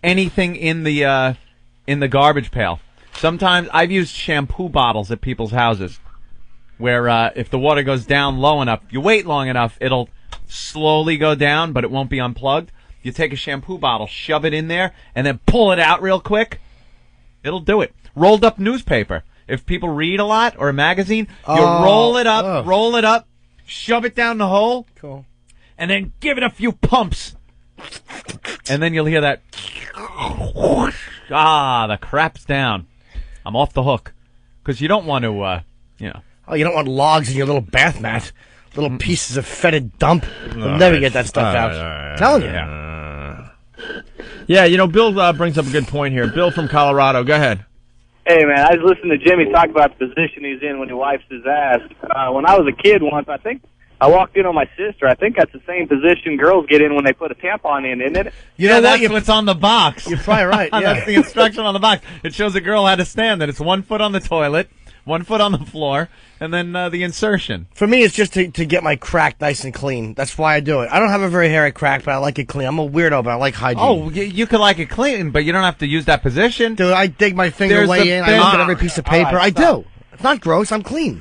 anything in the garbage pail. Sometimes I've used shampoo bottles at people's houses, where if the water goes down low enough, you wait long enough, it'll slowly go down, but it won't be unplugged. You take a shampoo bottle, shove it in there, and then pull it out real quick. It'll do it. Rolled up newspaper. If people read a lot, or a magazine, you roll it up, shove it down the hole, cool, and then give it a few pumps. And then you'll hear that. The crap's down. I'm off the hook. Because you don't want to, Oh, you don't want logs in your little bath mat. Little pieces of fetid dump. You'll never get that stuff out. Telling you. Yeah, Bill brings up a good point here. Bill from Colorado. Go ahead. Hey, man, I was listening to Jimmy talk about the position he's in when he wipes his ass. When I was a kid once, I think I walked in on my sister. I think that's the same position girls get in when they put a tampon in, isn't it? You know that's what's on the box. You're probably right, yeah. That's the instruction on the box. It shows a girl how to stand. That it's 1 foot on the toilet, 1 foot on the floor, and then the insertion. For me, it's just to get my crack nice and clean. That's why I do it. I don't have a very hairy crack, but I like it clean. I'm a weirdo, but I like hygiene. Oh, you could like it clean, but you don't have to use that position. Dude, I dig my finger way in. I look at every piece of paper. Right, I do. It's not gross. I'm clean.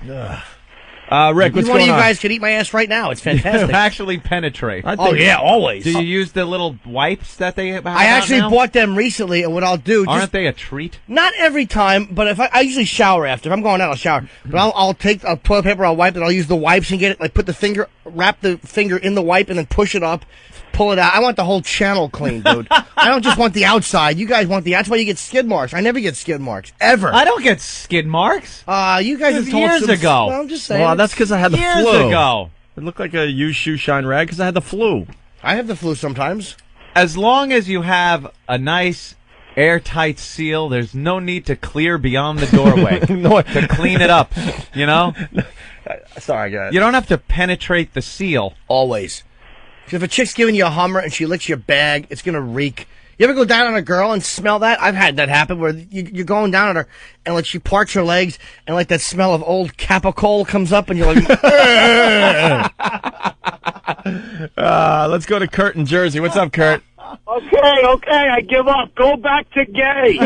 Rick, what's one of going you on? guys could eat my ass right now. It's fantastic. You actually penetrate. Oh, yeah, always. Do you use the little wipes that they have? I actually bought them recently, and what I'll do... Aren't they a treat? Not every time, but if I usually shower after. If I'm going out, I'll shower. But I'll take toilet paper, I'll wipe it, I'll use the wipes and get it, wrap the finger in the wipe and then push it up, pull it out. I want the whole channel clean, dude. I don't just want the outside. You guys want the... That's why you get skid marks. I never get skid marks. Ever. I don't get skid marks. You guys have told years ago. Well, I'm just saying. Well, that's because I had the Years flu. ago. It looked like a used shoe shine rag because I had the flu. I have the flu sometimes. As long as you have a nice airtight seal, there's no need to clear beyond the doorway to clean it up, Sorry, guys. You don't have to penetrate the seal. Always. If a chick's giving you a Hummer and she licks your bag, it's going to reek. You ever go down on a girl and smell that? I've had that happen where you're going down on her and like she parts her legs and like that smell of old Capicol comes up and you're like, let's go to Kurt in Jersey. What's up, Kurt? Okay, I give up. Go back to gay.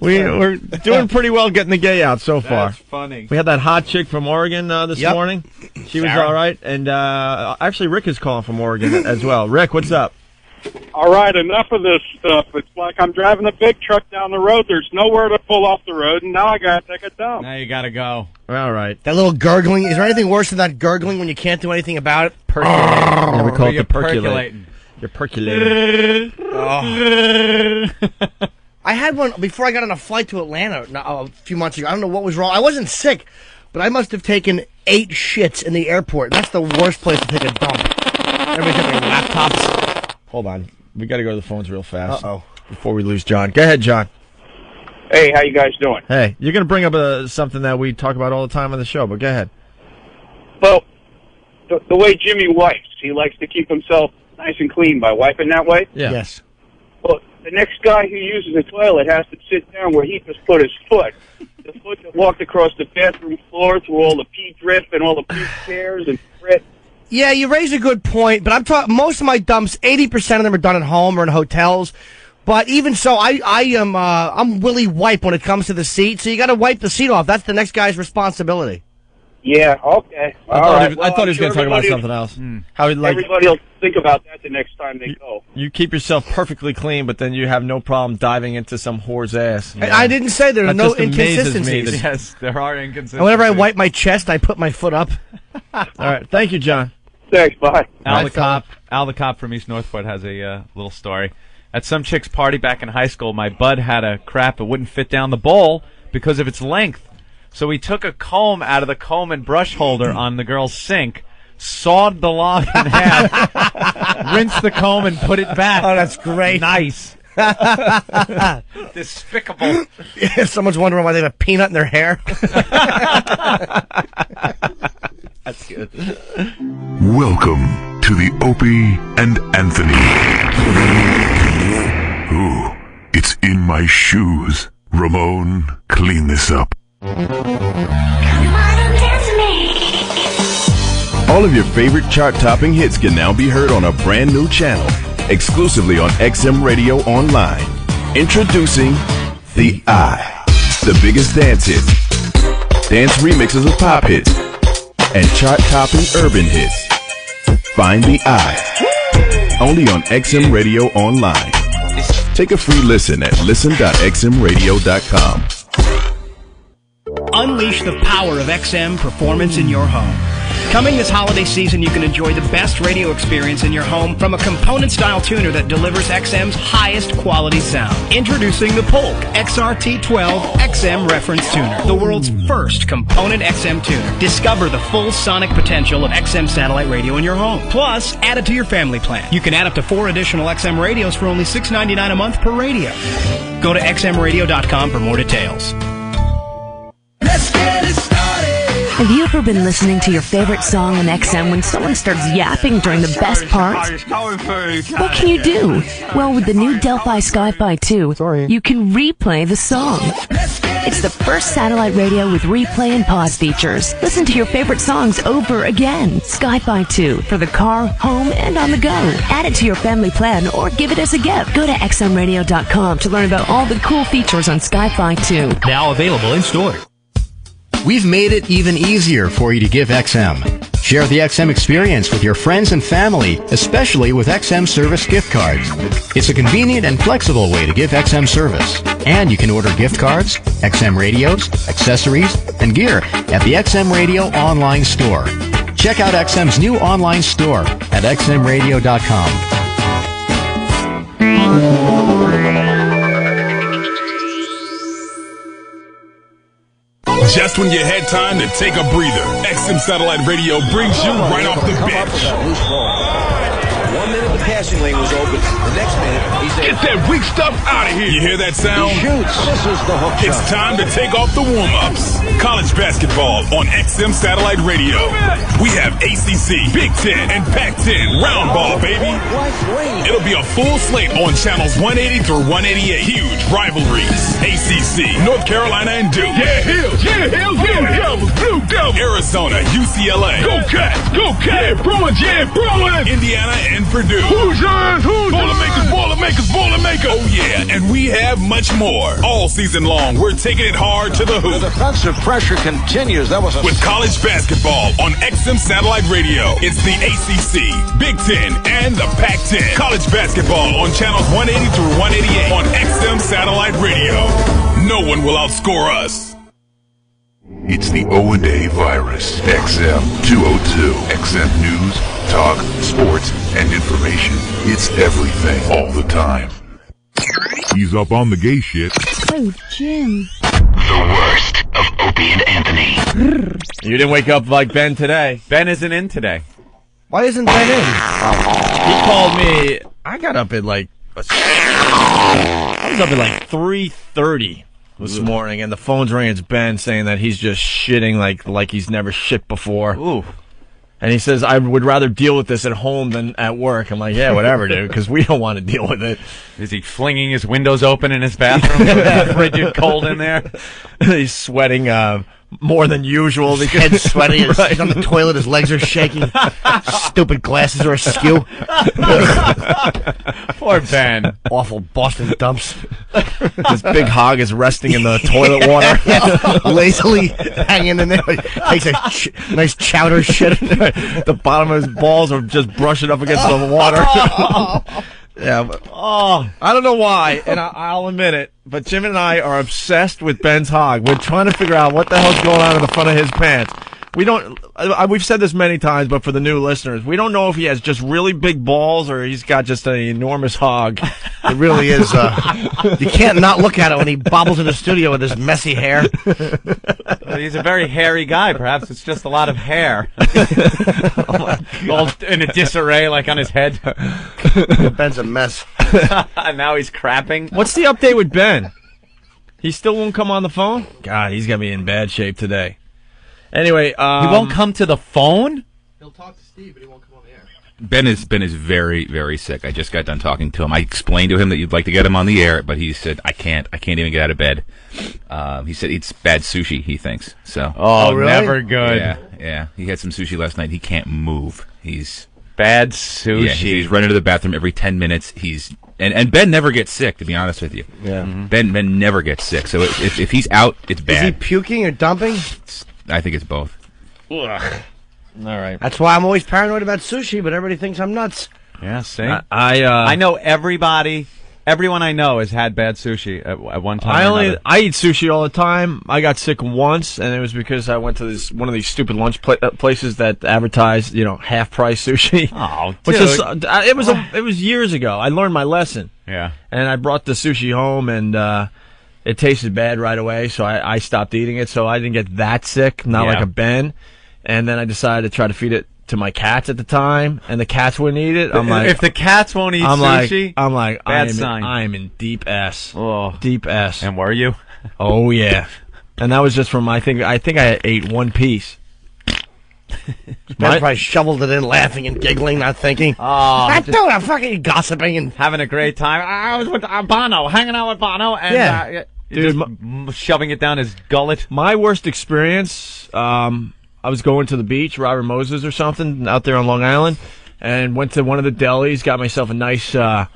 We're doing pretty well getting the gay out so far. That's funny. We had that hot chick from Oregon this morning. She was Sarah. all right. And actually, Rick is calling from Oregon as well. Rick, what's up? All right, enough of this stuff. It's like I'm driving a big truck down the road. There's nowhere to pull off the road, and now I got to take a dump. Now you got to go. All right. that little gurgling. Is there anything worse than that gurgling when you can't do anything about it? Yeah, we call it You're the percolate. percolating. You're percolating. I had one before I got on a flight to Atlanta a few months ago. I don't know what was wrong. I wasn't sick, but I must have taken 8 shits in the airport. That's the worst place to take a dump. Everybody's got their laptops. Hold on. We got to go to the phones real fast. Uh-oh. Before we lose John. Go ahead, John. Hey, how you guys doing? Hey, you're going to bring up something that we talk about all the time on the show, but go ahead. Well, the way Jimmy wipes, he likes to keep himself nice and clean by wiping that way. Yeah. Yes. Well, the next guy who uses the toilet has to sit down where he just put his foot. The foot that walked across the bathroom floor through all the pee drip and all the pee tears and grit. Yeah, you raise a good point, but I'm talking. Most of my dumps, 80% of them are done at home or in hotels. But even so, I'm Willie Wipe when it comes to the seat. So you got to wipe the seat off. That's the next guy's responsibility. Yeah, okay. I thought he was going to talk about something else. How he Everybody will think about that the next time they go. You keep yourself perfectly clean, but then you have no problem diving into some whore's ass. I didn't say there are That no just amazes me inconsistencies. that- Yes, there are inconsistencies. And whenever I wipe my chest, I put my foot up. All right. Thank you, John. Thanks, bye. Al the cop from East Northport has a little story. At some chick's party back in high school, my bud had a crap that wouldn't fit down the bowl because of its length. So he took a comb out of the comb and brush holder on the girl's sink, sawed the log in half, rinsed the comb, and put it back. Oh, that's great. Nice. Despicable. Yeah, someone's wondering why they have a peanut in their hair. That's good. Welcome to the Opie and Anthony. Ooh, it's in my shoes. Ramon, clean this up. All of your favorite chart-topping hits can now be heard on a brand new channel, exclusively on XM Radio Online. Introducing The Eye. The biggest dance hits, dance remixes of pop hits, and chart-topping urban hits. Find The Eye. Only on XM Radio Online. Take a free listen at listen.xmradio.com. Unleash the power of XM performance in your home. Coming this holiday season, you can enjoy the best radio experience in your home from a component-style tuner that delivers XM's highest quality sound. Introducing the Polk XRT12 XM Reference Tuner, the world's first component XM tuner. Discover the full sonic potential of XM satellite radio in your home. Plus, add it to your family plan. You can add up to 4 additional XM radios for only $6.99 a month per radio. Go to xmradio.com for more details. Let's get it started. Have you ever been listening to your favorite song on XM when someone starts yapping during the best parts? What can you do? Well, with the new Delphi Sky-Fi 2, you can replay the song. It's the first satellite radio with replay and pause features. Listen to your favorite songs over again. Sky-Fi 2 for the car, home, and on the go. Add it to your family plan or give it as a gift. Go to xmradio.com to learn about all the cool features on Sky-Fi 2. Now available in store. We've made it even easier for you to give XM. Share the XM experience with your friends and family, especially with XM service gift cards. It's a convenient and flexible way to give XM service. And you can order gift cards, XM radios, accessories, and gear at the XM Radio online store. Check out XM's new online store at xmradio.com. Just when you had time to take a breather, XM Satellite Radio brings you right off the bench. 1 minute the passing lane was open. The next minute he's there. Get that weak stuff out of here. You hear that sound? He shoots. This is the hook It's shot. time to take off the warm-ups. College basketball on XM Satellite Radio. We have ACC, Big Ten, and Pac-10 round ball, baby. It'll be a full slate on channels 180 through 188. Huge rivalries. ACC, North Carolina and Duke. Yeah, Hills. Yeah, Hills. Blue Devils. Blue Devils. Arizona, UCLA. Go Cats. Go Cats. Yeah, Bruins. Yeah, Bruins. Indiana and Purdue. Hoosiers. Hoosiers. Boilermakers, Boilermakers, Boilermakers. Oh, yeah, and we have much more. All season long, we're taking it hard to the hoop. The defensive pressure continues. That was With college basketball on XM Satellite Radio, it's the ACC, Big Ten, and the Pac-10. College basketball on channels 180 through 188 on XM Satellite Radio. No one will outscore us. It's the O&A virus. XM 202. XM News, talk, sports, and information. It's everything all the time. He's up on the gay shit. Oh, Jim. The worst of Opie and Anthony. You didn't wake up like Ben today. Ben isn't in today. Why isn't Ben in? He called me. I got up at like 3:30 this morning, and the phone's ringing. It's Ben saying that he's just shitting like he's never shit before. Ooh. And he says, I would rather deal with this at home than at work. I'm like, yeah, whatever, dude, because we don't want to deal with it. Is he flinging his windows open in his bathroom? It's frigid cold in there. He's sweating more than usual. His head's sweaty. He's on the toilet. His legs are shaking. Stupid glasses are askew. Poor Ben. Awful Boston dumps. This big hog is resting in the toilet water. Lazily hanging in there. Takes a nice chowder shit. The bottom of his balls are just brushing up against the water. Yeah, but, I don't know why, and I'll admit it, but Jim and I are obsessed with Ben's hog. We're trying to figure out what the hell's going on in the front of his pants. We don't. We've said this many times, but for the new listeners, we don't know if he has just really big balls or he's got just an enormous hog. It really is. You can't not look at it when he bobbles in the studio with his messy hair. Well, he's a very hairy guy. Perhaps it's just a lot of hair. All in a disarray, like on his head. Ben's a mess. Now he's crapping. What's the update with Ben? He still won't come on the phone? God, he's got me in bad shape today. Anyway, he won't come to the phone? He'll talk to Steve, but he won't come on the air. Ben is very, very sick. I just got done talking to him. I explained to him that you'd like to get him on the air, but he said, I can't even get out of bed. He said it's bad sushi, he thinks. So. Oh, really? Never good. Yeah. He had some sushi last night. He can't move. He's bad sushi. Yeah, he's running to the bathroom every 10 minutes. And Ben never gets sick, to be honest with you. Yeah. Ben never gets sick. So if he's out, it's bad. Is he puking or dumping? I think it's both. Ugh. All right. That's why I'm always paranoid about sushi, but everybody thinks I'm nuts. Yeah, see? I know everyone I know has had bad sushi at one time or another. I eat sushi all the time. I got sick once, and it was because I went to one of these stupid lunch places that advertise, half price sushi. Oh, which dude. is it was years ago. I learned my lesson. Yeah. And I brought the sushi home, and it tasted bad right away, so I stopped eating it. So I didn't get that sick, not like a Ben. And then I decided to try to feed it to my cats at the time, and the cats wouldn't eat it. I'm like, if the cats won't eat sushi, I'm like, bad sign. I am in deep S. Oh, deep S. And were you? Oh yeah. And that was just from I think I ate one piece. Ben probably shoveled it in, laughing and giggling, not thinking. Oh, I'm fucking gossiping and having a great time. I was with Bono, hanging out with Bono, and dude, shoving it down his gullet. My worst experience. I was going to the beach, Robert Moses or something, out there on Long Island, and went to one of the delis, got myself a nice ham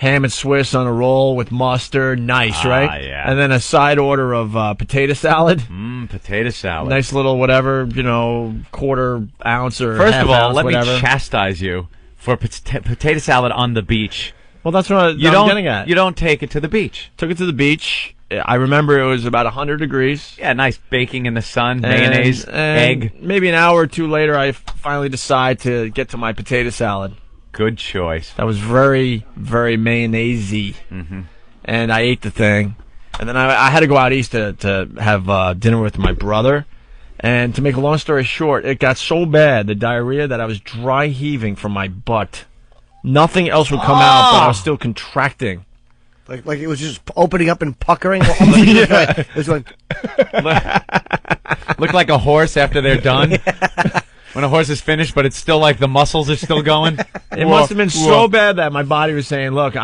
and Swiss on a roll with mustard. Nice, right? Yeah. And then a side order of potato salad. Potato salad. Nice little whatever, quarter ounce or First half of all, ounce, let whatever. me chastise you for potato salad on the beach. Well, that's what I'm getting at. You don't take it to the beach. Took it to the beach. I remember it was about 100 degrees. Yeah, nice baking in the sun, mayonnaise, egg. Maybe an hour or two later, I finally decide to get to my potato salad. Good choice. That was very, very mayonnaise-y. Mm-hmm. And I ate the thing. And then I had to go out east to have dinner with my brother. And to make a long story short, it got so bad, the diarrhea, that I was dry heaving from my butt. Nothing else would come out, but I was still contracting. Like it was just opening up and puckering. It was like look like a horse after they're done. When a horse is finished, but it's still like the muscles are still going. It must have been so bad that my body was saying, "Look,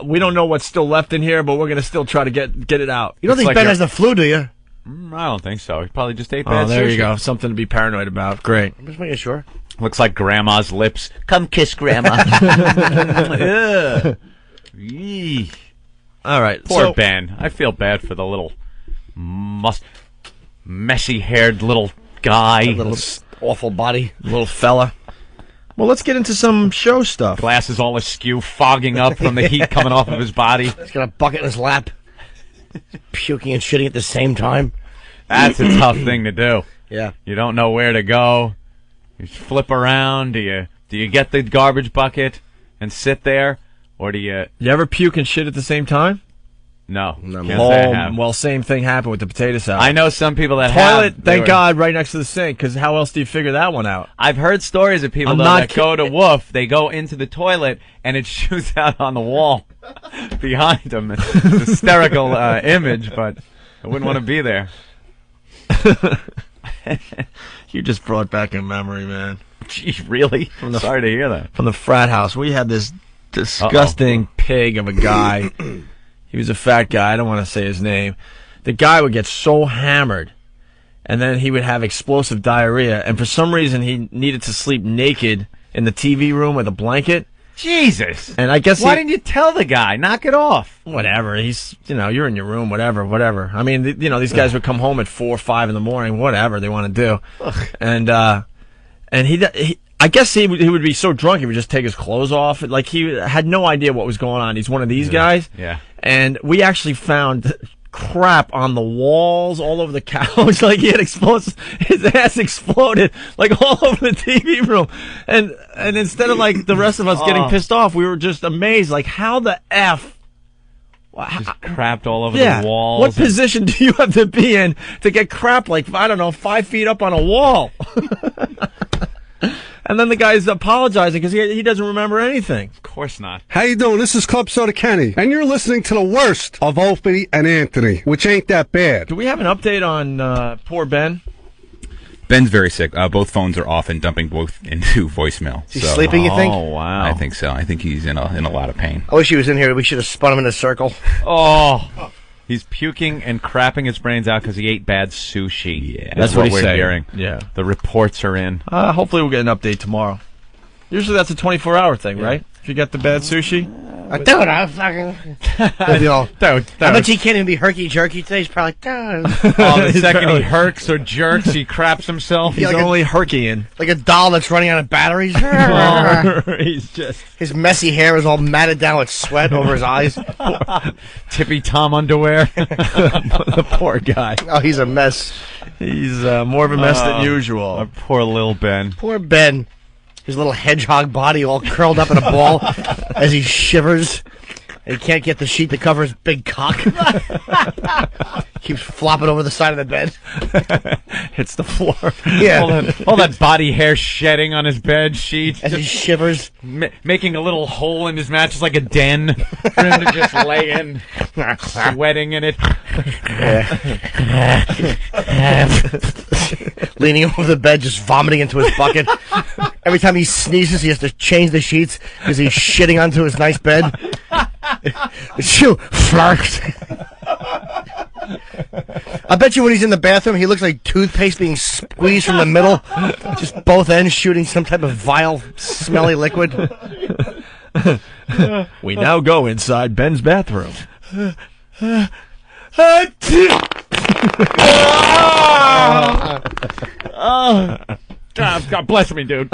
we don't know what's still left in here, but we're gonna still try to get it out." You don't think Ben has the flu, do you? I don't think so. He probably just ate bad sushi. There you sushi. go. Something to be paranoid about. Great. I'm just making sure. Looks like Grandma's lips. Come kiss Grandma. Eee. All right. Poor Ben. I feel bad for the little messy-haired little guy. Little awful body. Little fella. Well, let's get into some show stuff. Glasses all askew, fogging up from the heat coming off of his body. He's got a bucket in his lap. Puking and shitting at the same time. That's a tough thing to do. Yeah. You don't know where to go. You flip around. Do you get the garbage bucket and sit there? Or do you... You ever puke and shit at the same time? No. Can't say I have. Well, same thing happened with the potato salad. I know some people that Toilet, have. thank God, right next to the sink, because how else do you figure that one out? I've heard stories of people that go to woof, they go into the toilet, and it shoots out on the wall behind them. It's a hysterical image, but I wouldn't want to be there. You just brought back a memory, man. Gee, really? Sorry to hear that. From the frat house. We had this disgusting pig of a guy. He was a fat guy. I don't want to say his name. The guy would get so hammered, and then he would have explosive diarrhea, and for some reason he needed to sleep naked in the TV room with a blanket. Jesus. And I guess why didn't you tell the guy? Knock it off. Whatever. He's, you're in your room, whatever. I mean, these guys would come home at 4 or 5 in the morning, whatever they want to do. And he I guess he would be so drunk he would just take his clothes off. Like, he had no idea what was going on. He's one of these guys. Yeah. And we actually found crap on the walls, all over the couch. Like, he had explosive, his ass exploded, like, all over the TV room. And instead of, like, the rest of us getting pissed off, we were just amazed. Like, how the F... Just crapped all over the walls. What position do you have to be in to get crap, like, I don't know, 5 feet up on a wall? And then the guy's apologizing because he doesn't remember anything. Of course not. How you doing? This is Club Soda Kenny, and you're listening to the worst of Opie and Anthony, which ain't that bad. Do we have an update on poor Ben? Ben's very sick. Both phones are off and dumping both into voicemail. Is he sleeping, you think? Oh, wow. I think so. I think he's in a lot of pain. I wish he was in here. We should have spun him in a circle. Oh. He's puking and crapping his brains out because he ate bad sushi. Yeah, That's what we're he's saying. hearing. Yeah. The reports are in. Hopefully we'll get an update tomorrow. Usually that's a 24-hour thing, right? If you get the bad sushi. Dude, I fucking... I bet you can't even be herky-jerky today. He's probably like, dude. Oh, the second he herks or jerks, he craps himself. He's only herkying. Like a doll that's running out of batteries. He's just... His messy hair is all matted down with sweat over his eyes. Tippy Tom underwear. The poor guy. Oh, he's a mess. He's more of a mess than usual. Our poor little Ben. Poor Ben. His little hedgehog body all curled up in a ball as he shivers. And he can't get the sheet to cover his big cock. Keeps flopping over the side of the bed. Hits the floor. Yeah. All that body hair shedding on his bed sheet. As he shivers. Making a little hole in his mattress like a den for him to just lay in, sweating in it. Leaning over the bed, just vomiting into his bucket. Every time he sneezes, he has to change the sheets because he's shitting onto his nice bed. Shoo, flirt. I bet you when he's in the bathroom, he looks like toothpaste being squeezed from the middle, just both ends shooting some type of vile, smelly liquid. We now go inside Ben's bathroom. God bless me, dude.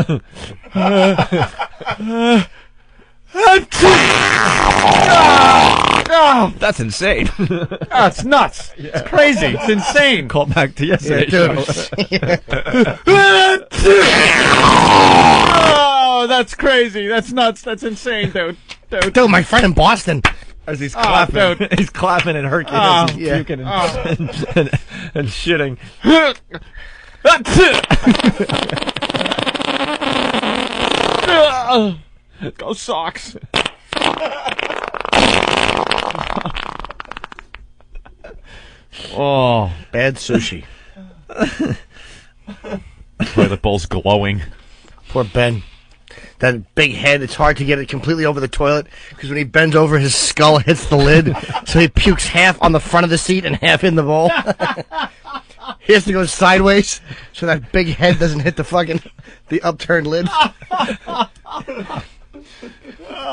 That's insane. It's nuts. It's crazy. It's insane. Call back to yesterday's show. Oh, that's crazy. That's nuts. That's insane, dude. Dude, my friend in Boston. As he's clapping, he's clapping and herking as he's puking and shitting. Go Sox. Oh, bad sushi. Toilet bowl's glowing. Poor Ben. That big head, it's hard to get it completely over the toilet because when he bends over, his skull hits the lid, so he pukes half on the front of the seat and half in the bowl. He has to go sideways so that big head doesn't hit the upturned lid.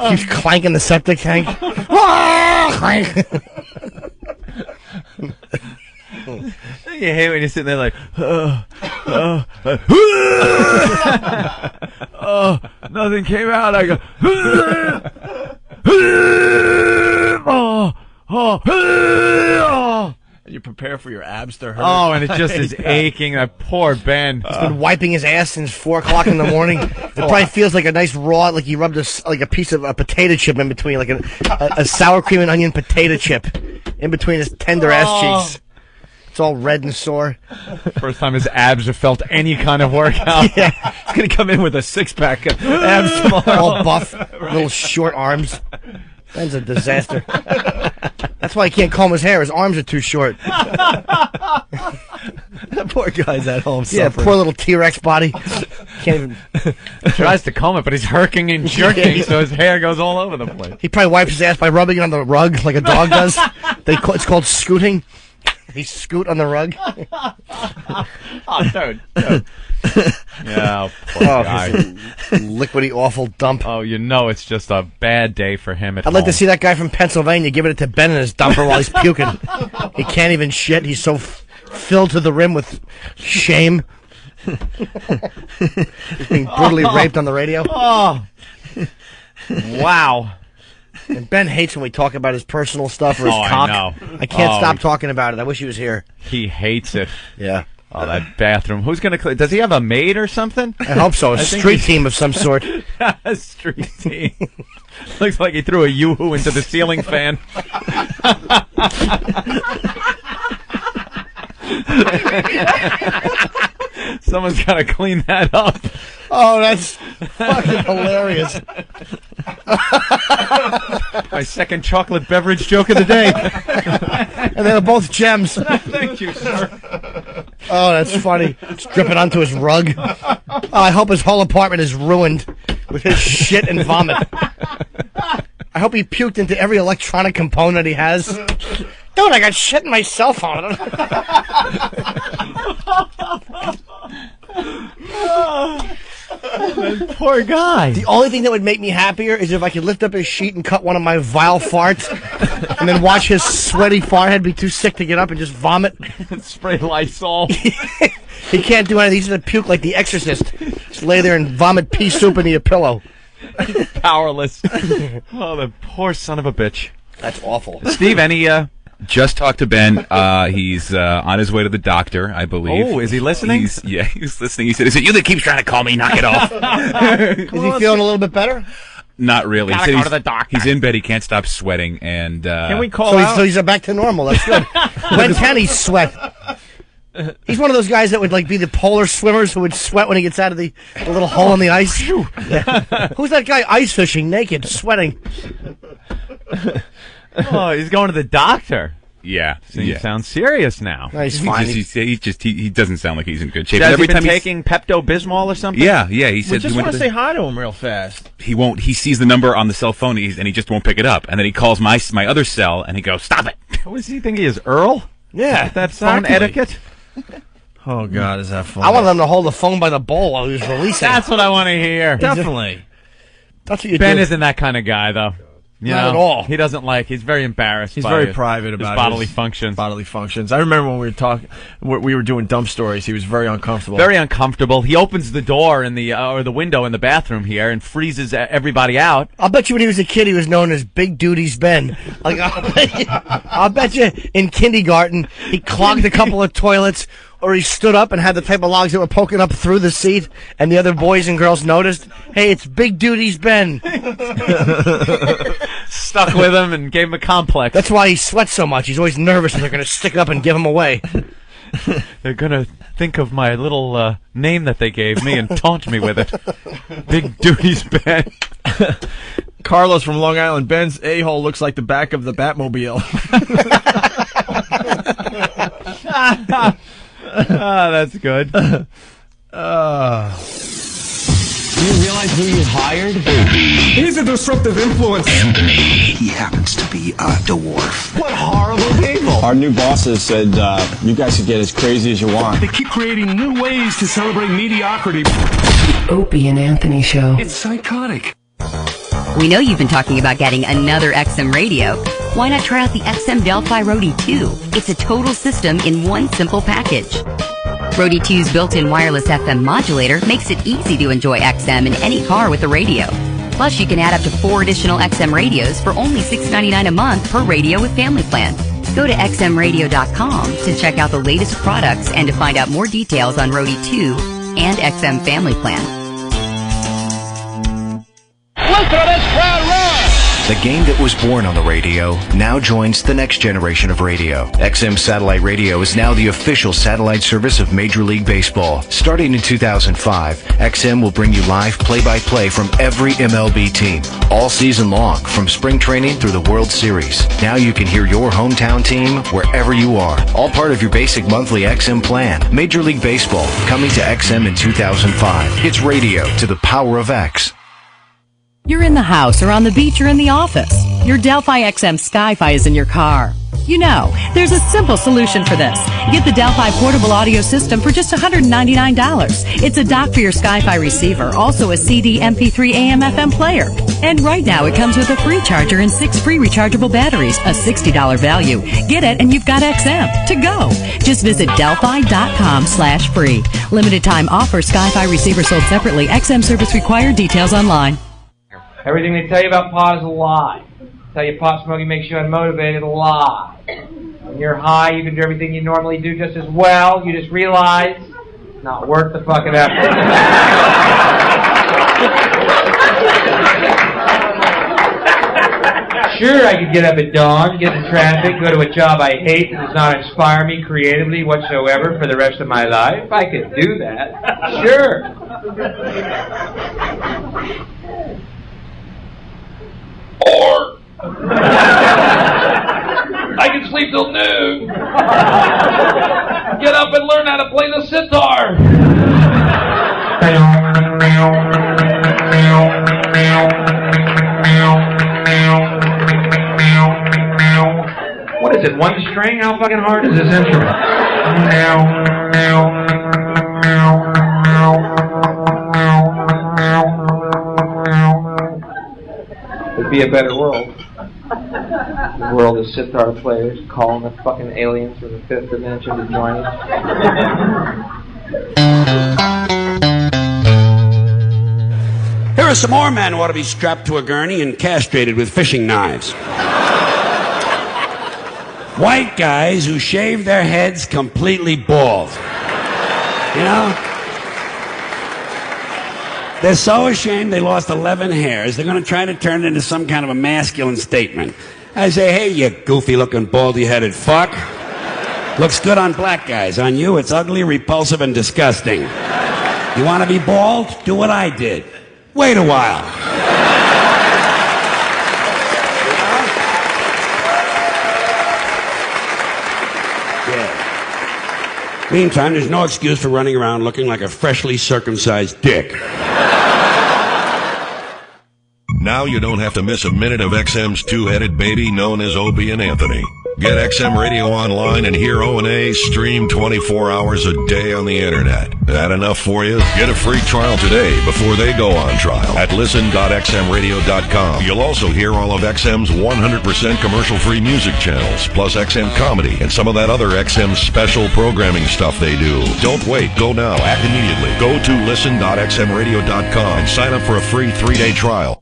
Keeps clanking the septic tank. Clank. You hate when you're sitting there like, nothing came out. I go, and you prepare for your abs to hurt. Oh, and it just is aching. That poor Ben. He's been wiping his ass since 4 o'clock in the morning. It probably feels like a nice raw, like he rubbed a piece of a potato chip in between, like a sour cream and onion potato chip in between his tender ass cheeks. It's all red and sore. First time his abs have felt any kind of workout. Yeah. He's going to come in with a 6-pack of abs tomorrow. All buff, little short arms. Ben's a disaster. That's why he can't comb his hair. His arms are too short. That poor guy's at home Yeah, suffering. poor little T-Rex body. Can't even... Tries to comb it, but he's herking and jerking, so his hair goes all over the place. He probably wipes his ass by rubbing it on the rug like a dog does. It's called scooting. He scoot on the rug. Oh, dude. Yeah, poor guy. Liquidy, awful dump. Oh, you know it's just a bad day for him at I'd like to home. see that guy from Pennsylvania giving it to Ben in his dumper while he's puking. He can't even shit. He's so filled to the rim with shame. He's being brutally raped on the radio. Oh. Wow. And Ben hates when we talk about his personal stuff or his cock. I know. I can't stop talking about it. I wish he was here. He hates it. Yeah. Oh, that bathroom. Who's going to clean? Does he have a maid or something? I hope so. A street team of some sort. A street team. Looks like he threw a yoo-hoo into the ceiling fan. Someone's got to clean that up. Oh, that's fucking hilarious. My second chocolate beverage joke of the day. And they were both gems. Thank you, sir. Oh, that's funny. It's dripping onto his rug. Oh, I hope his whole apartment is ruined with his shit and vomit. I hope he puked into every electronic component he has. Dude, I got shit in my cell phone. That poor guy. The only thing that would make me happier is if I could lift up his sheet and cut one of my vile farts and then watch his sweaty forehead be too sick to get up and just vomit. Spray Lysol. He can't do anything. He's going to puke like the Exorcist. Just lay there and vomit pea soup into your pillow. Powerless. Oh, the poor son of a bitch. That's awful. Steve, any just talked to Ben. He's on his way to the doctor, I believe. Oh, is he listening? He's listening. He said, "Is it you that keeps trying to call me? Knock it off." Is he feeling a little bit better? Not really. Gotta He said go to the doctor. He's in bed. He can't stop sweating. And Can we call So out? he's back to normal. That's good. When can he sweat? He's one of those guys that would like be the polar swimmers who would sweat when he gets out of the little hole in the ice. Yeah. Who's that guy ice fishing naked, sweating? Oh, he's going to the doctor. Yeah, He sounds serious now. No, he's fine. He doesn't sound like he's in good shape. Has Every he been time taking Pepto-Bismol or something? Yeah. He We said just he went want to to say hi to him real fast. he won't. He sees the number on the cell phone and he just won't pick it up. And then he calls my other cell and he goes, "Stop it!" What does he think he is, Earl? Yeah. That phone Exactly. etiquette? Oh, God, is that funny? I wanted him to hold the phone by the bowl while he was releasing. That's what I want to hear. Definitely. That's what you Ben do. isn't that kind of guy, though. Not at all. He doesn't like. He's very embarrassed. He's by very his- private his about bodily his functions. Bodily functions. I remember when we were talking, we were doing dump stories. He was very uncomfortable. Very uncomfortable. He opens the door in the or the window in the bathroom here and freezes everybody out. I'll bet you when he was a kid, he was known as Big Duties Ben. Like, I'll bet you in kindergarten, he clogged a couple of toilets, or he stood up and had the type of logs that were poking up through the seat, and the other boys and girls noticed, hey, it's Big Duties Ben. Stuck with him and gave him a complex. That's why he sweats so much. He's always nervous that they're going to stick up and give him away. They're going to think of my little name that they gave me and taunt me with it. Big Duties Ben. Carlos from Long Island. Ben's a-hole looks like the back of the Batmobile. That's good. Do you realize who you hired? He's a disruptive influence. Anthony. He happens to be a dwarf. What horrible people. Our new bosses said you guys could get as crazy as you want. They keep creating new ways to celebrate mediocrity. Opie and Anthony Show. It's psychotic. We know you've been talking about getting another XM radio. Why not try out the XM Delphi Roadie 2? It's a total system in one simple package. Roadie 2's built-in wireless FM modulator makes it easy to enjoy XM in any car with a radio. Plus, you can add up to 4 additional XM radios for only $6.99 a month per radio with family plan. Go to xmradio.com to check out the latest products and to find out more details on Roadie 2 and XM family plan. The game that was born on the radio now joins the next generation of radio. XM Satellite Radio is now the official satellite service of Major League Baseball. Starting in 2005, XM will bring you live play-by-play from every MLB team, all season long, from spring training through the World Series. Now you can hear your hometown team wherever you are, all part of your basic monthly XM plan. Major League Baseball, coming to XM in 2005. It's radio to the power of X. You're in the house or on the beach or in the office. Your Delphi XM Sky-Fi is in your car. You know, there's a simple solution for this. Get the Delphi portable audio system for just $199. It's a dock for your Sky-Fi receiver, also a CD, MP3, AM, FM player. And right now it comes with a free charger and 6 free rechargeable batteries, a $60 value. Get it and you've got XM to go. Just visit delphi.com/free. Limited time offer. Sky-Fi receiver sold separately. XM service required. Details online. Everything they tell you about pot is a lie. Tell you pot smoking makes you unmotivated, a lie. When you're high, you can do everything you normally do just as well. You just realize it's not worth the fucking effort. Sure, I could get up at dawn, get in traffic, go to a job I hate that does not inspire me creatively whatsoever for the rest of my life. I could do that. Sure. Or I can sleep till noon. Get up and learn how to play the sitar. What is it, one string? How fucking hard is this instrument? It'd be a better world. The world of sitar players calling the fucking aliens from the fifth dimension to join us. Here are some more men who ought to be strapped to a gurney and castrated with fishing knives. White guys who shave their heads completely bald. You know? They're so ashamed they lost 11 hairs, they're going to try to turn it into some kind of a masculine statement. I say, hey, you goofy-looking, baldy-headed fuck. Looks good on black guys. On you, it's ugly, repulsive, and disgusting. You want to be bald? Do what I did. Wait a while. Yeah. Meantime, there's no excuse for running around looking like a freshly circumcised dick. Now you don't have to miss a minute of XM's two-headed baby known as Opie and Anthony. Get XM Radio Online and hear O&A stream 24 hours a day on the internet. That enough for you? Get a free trial today before they go on trial at listen.xmradio.com. You'll also hear all of XM's 100% commercial-free music channels, plus XM Comedy and some of that other XM special programming stuff they do. Don't wait. Go now. Act immediately. Go to listen.xmradio.com and sign up for a free 3-day trial.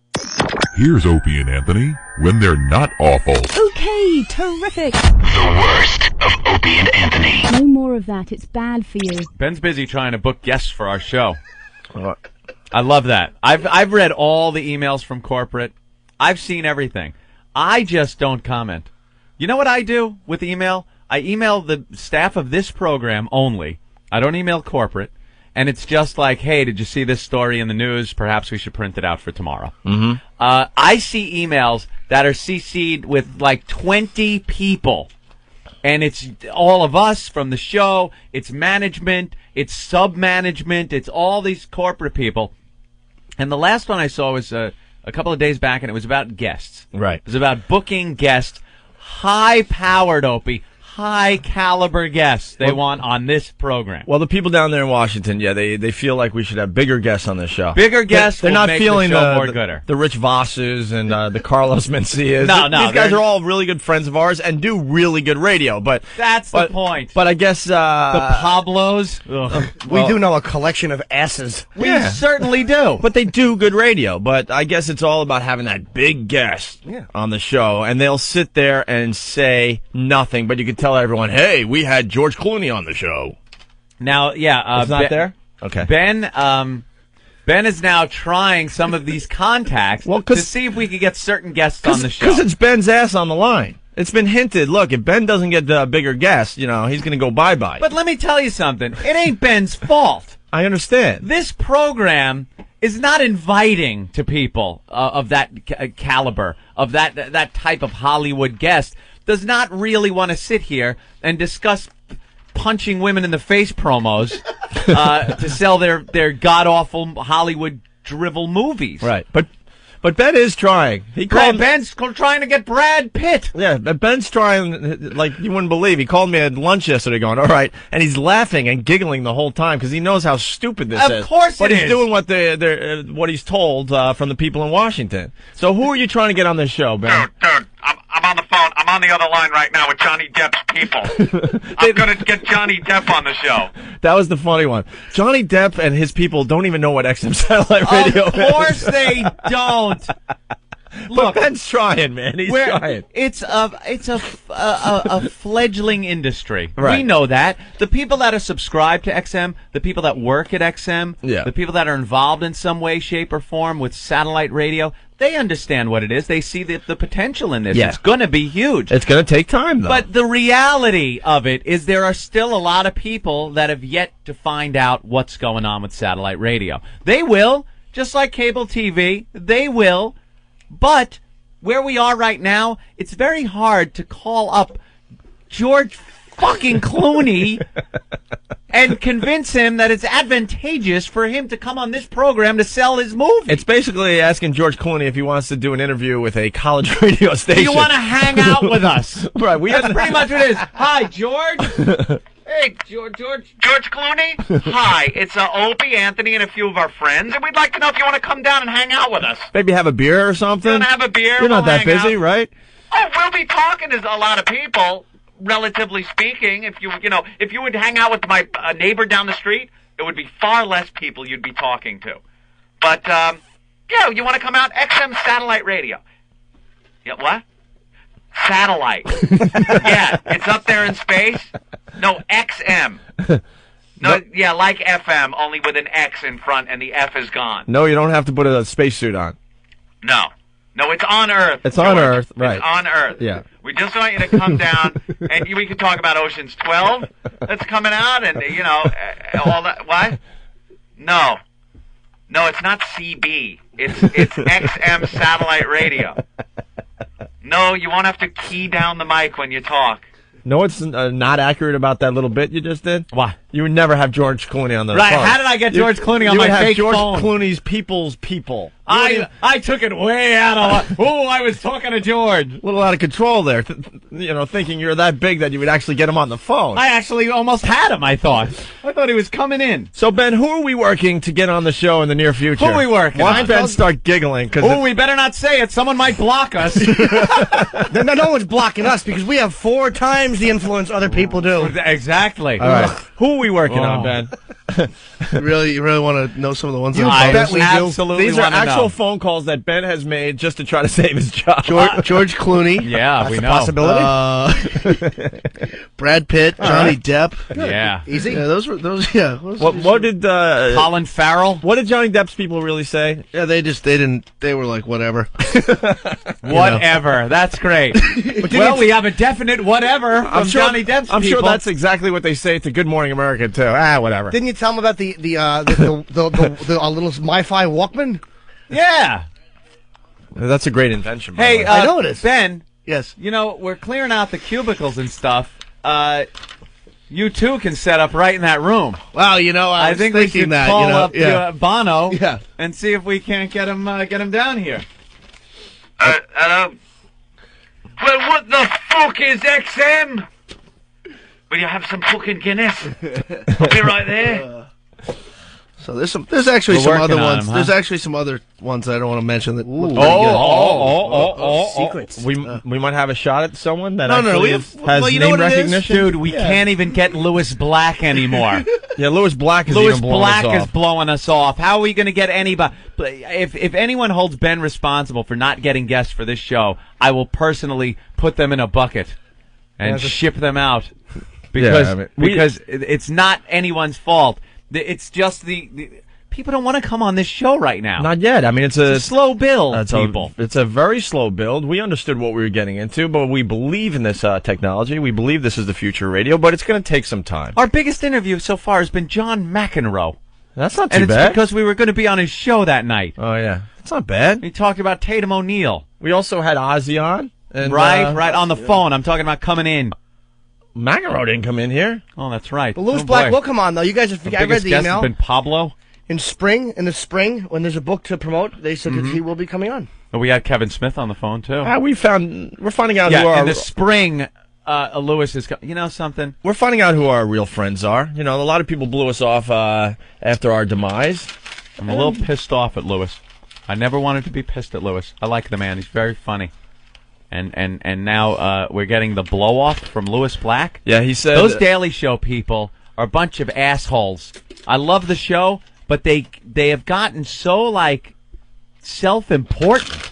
Here's Opie and Anthony when they're not awful. Okay, terrific. The worst of Opie and Anthony. No more of that. It's bad for you. Ben's busy trying to book guests for our show. I love that. I've read all the emails from corporate. I've seen everything. I just don't comment. You know what I do with email? I email the staff of this program only. I don't email corporate. And it's just like, hey, did you see this story in the news? Perhaps we should print it out for tomorrow. Mm-hmm. I see emails that are CC'd with like 20 people. And it's all of us from the show. It's management. It's sub-management. It's all these corporate people. And the last one I saw was a couple of days back, and it was about guests. Right. It was about booking guests, high-powered, Opie, high-caliber guests they want on this program. Well, the people down there in Washington, yeah, they feel like we should have bigger guests on this show. Bigger guests They're will not make feeling the show more gooder. The Rich Vosses and the Carlos Mencias. No, These guys are all really good friends of ours and do really good radio. But that's the point. But I guess the Pablos. We do know a collection of asses. We certainly do. But they do good radio. But I guess it's all about having that big guest on the show. And they'll sit there and say nothing. But you can tell everyone, hey, we had George Clooney on the show. Now, yeah. It's not there? Okay. Ben is now trying some of these contacts to see if we could get certain guests on the show. Because it's Ben's ass on the line. It's been hinted, look, if Ben doesn't get the bigger guests, he's going to go bye-bye. But let me tell you something. It ain't Ben's fault. I understand. This program is not inviting to people of that caliber, of that type of Hollywood guest. Does not really want to sit here and discuss punching women in the face promos to sell their god-awful Hollywood drivel movies. Right. But Ben is trying. Ben's trying to get Brad Pitt. Yeah, Ben's trying like you wouldn't believe. He called me at lunch yesterday going, all right, and he's laughing and giggling the whole time because he knows how stupid this is. Of course but it he's is. doing what he's told from the people in Washington. So who are you trying to get on this show, Ben? Dude, I'm on the phone. I'm on the other line right now with Johnny Depp's people. I'm going to get Johnny Depp on the show. That was the funny one. Johnny Depp and his people don't even know what XM Satellite Radio is. Of course they don't. Look, Ben's trying, man. He's trying. It's a a fledgling industry. Right. We know that. The people that are subscribed to XM, the people that work at XM, the people that are involved in some way, shape, or form with satellite radio, they understand what it is. They see the potential in this. Yeah. It's going to be huge. It's going to take time, though. But the reality of it is there are still a lot of people that have yet to find out what's going on with satellite radio. They will, just like cable TV, they will. But where we are right now, it's very hard to call up George fucking Clooney and convince him that it's advantageous for him to come on this program to sell his movie. It's basically asking George Clooney if he wants to do an interview with a college radio station. Do you want to hang out with us? Right. That's pretty much what it is. Hi, George. Hey, George Clooney. Hi, it's Opie, Anthony, and a few of our friends, and we'd like to know if you want to come down and hang out with us. Maybe have a beer or something? You want to have a beer? You're not We'll that hang busy, out. right? Oh, we'll be talking to a lot of people, relatively speaking. If you would hang out with my neighbor down the street, it would be far less people you'd be talking to. But, you want to come out? XM Satellite Radio. Yeah, what? Satellite. Yeah, it's up there in space. No, XM. No, yeah, like FM, only with an X in front and the F is gone. No, you don't have to put a spacesuit on. No, it's on Earth. It's on Earth, right. It's on Earth. Yeah. We just want you to come down, and we can talk about Ocean's 12 that's coming out, and, all that. What? No, it's not CB. It's XM Satellite Radio. No, you won't have to key down the mic when you talk. No, it's not accurate about that little bit you just did. Why? You would never have George Clooney on the Right, phone. how did I get George Clooney on my fake phone? You would have fake George phone? Clooney's people's people. I took it way out of... I was talking to George. A little out of control there. Thinking you're that big that you would actually get him on the phone. I actually almost had him, I thought he was coming in. So, Ben, who are we working to get on the show in the near future? Who are we working? Watch Ben start giggling. We better not say it. Someone might block us. No one's blocking us because we have 4 times the influence other people do. Exactly. All right. Who are we working on, Ben? You really want to know some of the ones You that bet we do. absolutely These are wanna actual know. phone calls that Ben has made just to try to save his job. George Clooney. Yeah, That's we a know. possibility. Brad Pitt, Johnny Depp. Yeah. Easy. Yeah, those. Yeah. What did Colin Farrell? What did Johnny Depp's people really say? Yeah, they were like whatever. Whatever. That's great. We have a definite whatever from Johnny Depp's I'm people. sure that's exactly what they say to Good Morning America too. Whatever. Didn't you tell them about the little MiFi Walkman? Yeah. That's a great invention. By the Hey, way. I know it is. Ben. Yes. We're clearing out the cubicles and stuff. You two can set up right in that room. Wow, I was think we thinking should that. call up Bono Yeah. and see if we can't get him down here. Hello. Well, what the fuck is XM? Will you have some fucking Guinness? I'll be right there. So there's actually We're some working other on ones. them, huh? There's actually some other ones that I don't want to mention that look pretty good. Secrets. We might have a shot at someone that No, actually we have- has well, you know name what it is? recognition. Dude, we can't even get Lewis Black anymore. Yeah, Lewis Black is Lewis even blowing Black us is off. blowing us off. How are we going to get anybody? If anyone holds Ben responsible for not getting guests for this show, I will personally put them in a bucket and ship them out because because it's not anyone's fault. It's just the people don't want to come on this show right now. Not yet. I mean, it's a slow build, people. It's a very slow build. We understood what we were getting into, but we believe in this technology. We believe this is the future of radio, but it's going to take some time. Our biggest interview so far has been John McEnroe. That's not too And it's bad. because we were going to be on his show that night. Oh, yeah. It's not bad. He talked about Tatum O'Neal. We also had Ozzy on. And, right, on the phone. I'm talking about coming in. McEnroe didn't come in here. Oh, that's right. But Lewis Oh, Black boy. will come on, though. You guys, I read biggest the guest email. has been Pablo. In the spring, when there's a book to promote, they said that he will be coming on. We had Kevin Smith on the phone, too. We're finding out who in our... the spring, Lewis is... something? We're finding out who our real friends are. A lot of people blew us off after our demise. I'm a little pissed off at Lewis. I never wanted to be pissed at Lewis. I like the man. He's very funny. And now we're getting the blow-off from Lewis Black. Yeah, he said... Those Daily Show people are a bunch of assholes. I love the show, but they have gotten so, self-important.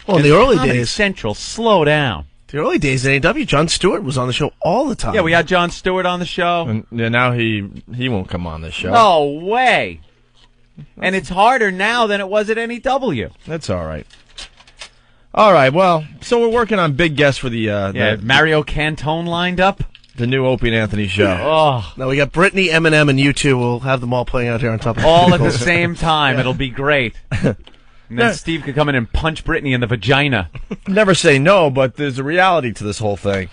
Well, in the early Comedy days... Central, slow down. The early days at AW, Jon Stewart was on the show all the time. Yeah, we had Jon Stewart on the show. And now he won't come on this show. No way. And it's harder now than it was at NEW. That's all right. All right, well, so we're working on big guests for the Mario Cantone lined up. The new Opie and Anthony show. Oh. Now we got Britney, Eminem, and U2. We'll have them all playing out here on top of all at the same time. It'll be great. And then Steve could come in and punch Britney in the vagina. Never say no, but there's a reality to this whole thing.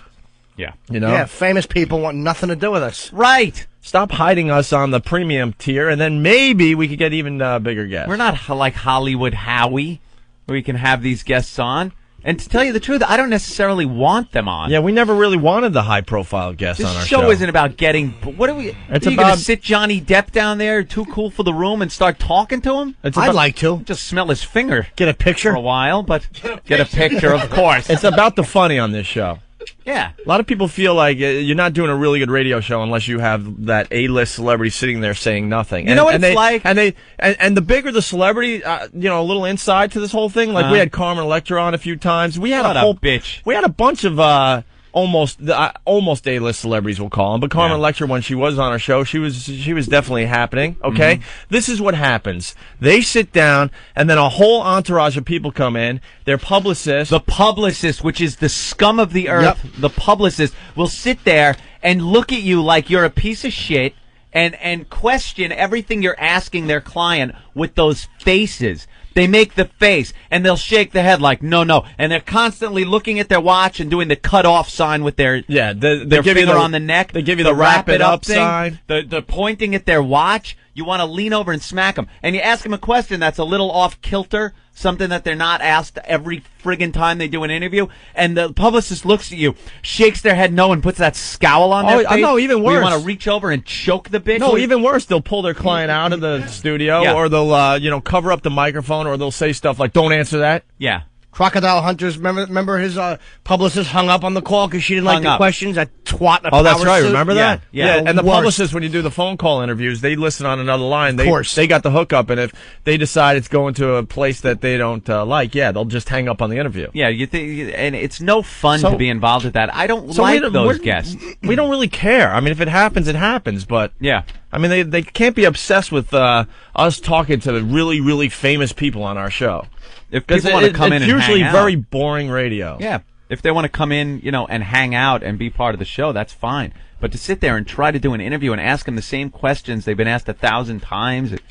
Yeah. You know? Yeah, famous people want nothing to do with us. Right. Stop hiding us on the premium tier, and then maybe we could get even bigger guests. We're not like Hollywood Howie, where we can have these guests on. And to tell you the truth, I don't necessarily want them on. Yeah, we never really wanted the high-profile guests on our show. This show isn't about getting... What are we... It's are you about... going to sit Johnny Depp down there, too cool for the room, and start talking to him? I'd like to. Just smell his finger. Get a picture? For a while, but get a picture, of course. It's about the funny on this show. Yeah. A lot of people feel like you're not doing a really good radio show unless you have that A-list celebrity sitting there saying nothing. You know what it's like? And the bigger the celebrity, a little inside to this whole thing. Like we had Carmen Electra on a few times. We had a bitch. We had a bunch of almost A-list celebrities, we'll call them. But Carmen Electra, when she was on our show, she was definitely happening. Okay, This is what happens. They sit down, and then a whole entourage of people come in. Their publicist, the publicist, which is the scum of the earth, the publicist will sit there and look at you like you're a piece of shit, and question everything you're asking their client with those faces. They make the face, and they'll shake the head like, no. And they're constantly looking at their watch and doing the cut-off sign with their their finger on the neck. They give you the wrap it up thing, sign. The pointing at their watch. You want to lean over and smack them. And you ask them a question that's a little off-kilter, something that they're not asked every friggin' time they do an interview, and the publicist looks at you, shakes their head no, and puts that scowl on their face. No, even worse. You want to reach over and choke the bitch? No, even worse. They'll pull their client out of the studio, or they'll cover up the microphone, or they'll say stuff like, "Don't answer that." Yeah. Crocodile Hunters, remember his publicist hung up on the call because she didn't like the questions? That twat in a Oh, that's power right. suit? Remember that? Yeah. And the publicist, when you do the phone call interviews, they listen on another line. Of course. They got the hookup, and if they decide it's going to a place that they don't like, they'll just hang up on the interview. Yeah, and it's no fun to be involved with that. I don't like those guests. We don't really care. I mean, if it happens, it happens. But yeah, I mean, they can't be obsessed with us talking to the really, really famous people on our show. If people want to come in and hang out. It's usually very boring radio. Yeah. If they want to come in, and hang out and be part of the show, that's fine. But to sit there and try to do an interview and ask them the same questions they've been asked 1,000 times, it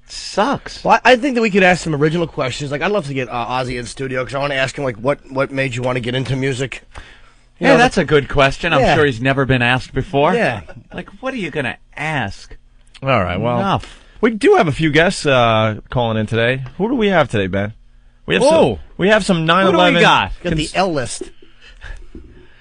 sucks. Well, I think that we could ask some original questions. Like, I'd love to get Ozzy in studio because I want to ask him, like, what made you want to get into music? Yeah, that's a good question. I'm sure he's never been asked before. Yeah. Like, what are you going to ask? All right, well, Enough. We do have a few guests calling in today. Who do we have today, Ben? We have some 9/11. Who do we got? Got the L list.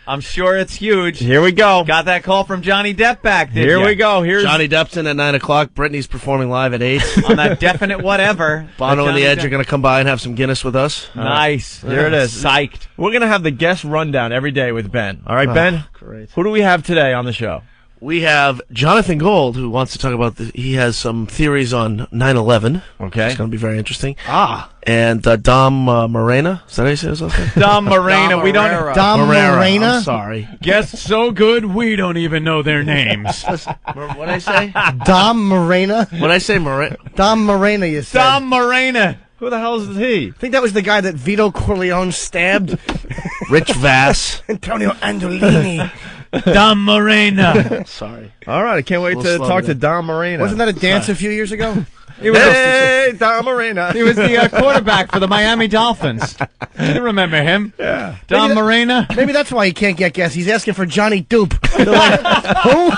I'm sure it's huge. Here we go. Got that call from Johnny Depp back, did Here ya? we go. Here's Johnny Depp's in at 9 o'clock. Britney's performing live at 8. On that definite whatever. Bono and the Edge are going to come by and have some Guinness with us. Nice. Here it is. Psyched. We're going to have the guest rundown every day with Ben. All right, Ben? Great. Who do we have today on the show? We have Jonathan Gold, who wants to talk about he has some theories on 9/11. Okay. It's going to be very interesting. Ah. And Dom Morena. Is that how you say his last name? Dom Morena. We don't. Dom Morena? I'm sorry. Guests so good, we don't even know their names. What did I say? Dom Morena? When I say Morena. Dom Morena, you said. Dom Morena. Who the hell is he? I think that was the guy that Vito Corleone stabbed. Rich Vass. Antonio Andolini. Dom Morena. Sorry. All right, I can't wait to talk to Dom Morena. Wasn't that a dance a few years ago? Hey, Dom Morena. He was the quarterback for the Miami Dolphins. You remember him? Yeah. Dom Morena. Maybe that's why he can't get guests. He's asking for Johnny Dupe. They're like, who?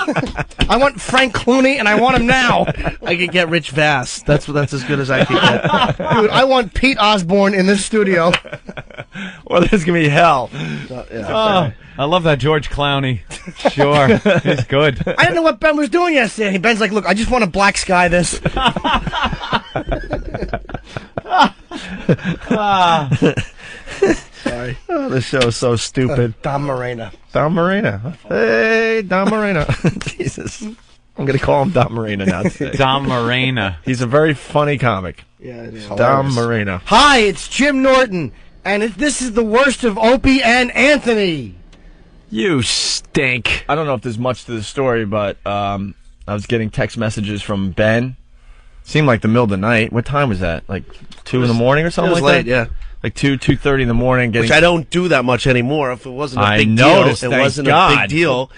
I want Frank Clooney, and I want him now. I could get Rich Vass. That's as good as I could get. Dude, I want Pete Osborne in this studio. Well, this is going to be hell. Oh, I love that George Clowney. Sure. He's good. I didn't know what Ben was doing yesterday. Ben's like, look, I just want to black sky this. Sorry. Oh, this show is so stupid. Dom Morena. Dom Morena. Hey, Dom Morena. Jesus. I'm going to call him Dom Morena now today. Dom Morena. He's a very funny comic. Yeah, it is. Dom Morena. Hi, it's Jim Norton. And this is the worst of Opie and Anthony. You stink. I don't know if there's much to the story, but I was getting text messages from Ben. Seemed like the middle of the night. What time was that? Like 2 in the morning or something it was like late, that? yeah. Like 2:30 in the morning. Which I don't do that much anymore. If it wasn't a big noticed, deal, it thank wasn't God. a big deal.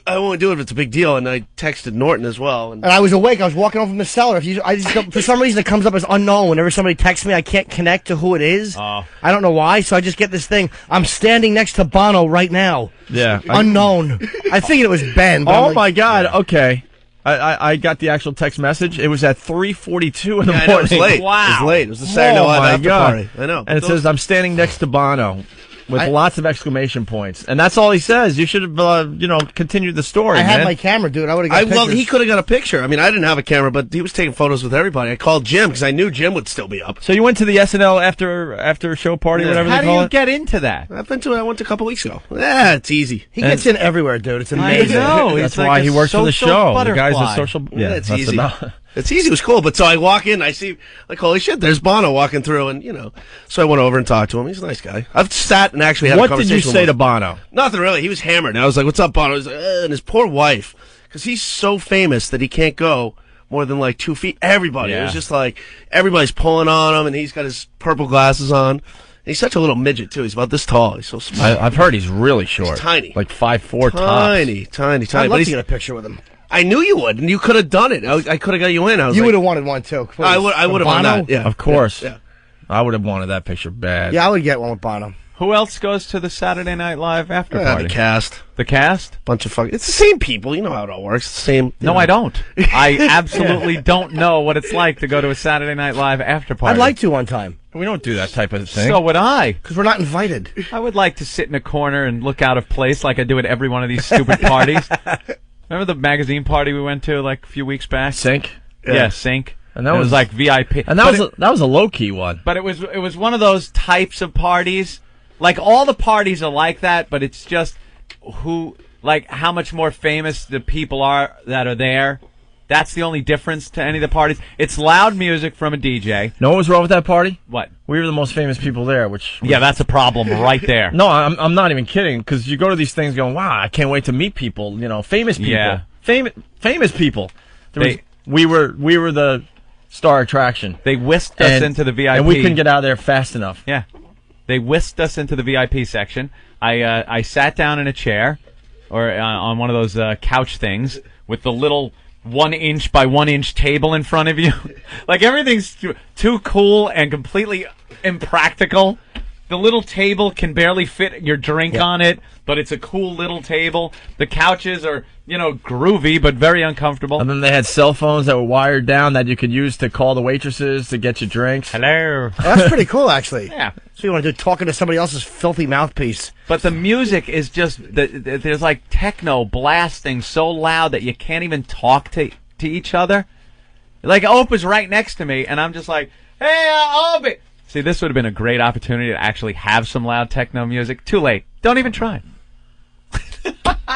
I won't do it if it's a big deal. And I texted Norton as well. And I was awake. I was walking home from the cellar. For some reason, it comes up as unknown. Whenever somebody texts me, I can't connect to who it is. I don't know why. So I just get this thing. I'm standing next to Bono right now. Yeah. Unknown. I figured it was Ben. But Oh, my God. Okay. I got the actual text message. It was at 3:42 in the morning. It was late. Wow. It was late. It was the Saturday Night Live after party. I know. And it says, I'm standing next to Bono. With lots of exclamation points. And that's all he says. You should have, continued the story, I man. had my camera, dude. I would have got pictures. He could have got a picture. I mean, I didn't have a camera, but he was taking photos with everybody. I called Jim because I knew Jim would still be up. So you went to the SNL after show party, whatever How they do call you it? get into that? I went a couple weeks ago. Yeah, it's easy. He gets in everywhere, dude. It's amazing. I know. That's It's why like he a works for the social show. butterfly. The guy's a social... Yeah, it's that's easy. about- It's easy. It was cool. But so I walk in, I see, like, holy shit, there's Bono walking through, and, so I went over and talked to him. He's a nice guy. I've sat and actually had a What conversation did you with say him. to Bono? Nothing really. He was hammered. And I was like, what's up, Bono? He's like, and his poor wife, because he's so famous that he can't go more than like 2 feet. Everybody. It was just like, everybody's pulling on him, and he's got his purple glasses on. And he's such a little midget, too. He's about this tall. He's so small. I've heard he's really short. He's tiny. Like 5'4" tops. Tiny. I'd But love he's- to get a picture with him. I knew you would, and you could have done it. I could have got you in. You would have wanted one, too. Please. I would have Bono? done that. Yeah, Of course. Yeah. I would have wanted that picture bad. Yeah, I would get one with Bono. Who else goes to the Saturday Night Live after party? The cast. The cast? Bunch of fucking. It's the same people. You know how it all works. It's the same. No, I don't. I absolutely don't know what it's like to go to a Saturday Night Live after party. I'd like to one time. We don't do that type of thing. So would I. Because we're not invited. I would like to sit in a corner and look out of place like I do at every one of these stupid parties. Remember the magazine party we went to like a few weeks back? Sync? Yeah, Sync. And that it was like VIP. And that was a low-key one. But it was one of those types of parties. Like all the parties are like that, but it's just how much more famous the people are that are there. That's the only difference to any of the parties. It's loud music from a DJ. Know what was wrong with that party? What? We were the most famous people there, which... Yeah, that's a problem right there. No, I'm not even kidding, because you go to these things going, wow, I can't wait to meet people, famous people. Yeah. Famous people. We were the star attraction. They whisked us into the VIP. And we couldn't get out of there fast enough. Yeah. They whisked us into the VIP section. I sat down in a chair, or on one of those couch things, with the little 1 inch by 1 inch table in front of you. Like everything's too cool and completely impractical. The little table can barely fit your drink on it, but it's a cool little table. The couches are, groovy, but very uncomfortable. And then they had cell phones that were wired down that you could use to call the waitresses to get you drinks. Hello. Oh, that's pretty cool, actually. Yeah. So you want to do talking to somebody else's filthy mouthpiece. But the music is just, there's like techno blasting so loud that you can't even talk to each other. Like, Opa's right next to me, and I'm just like, hey, Opa. See, this would have been a great opportunity to actually have some loud techno music. Too late. Don't even try.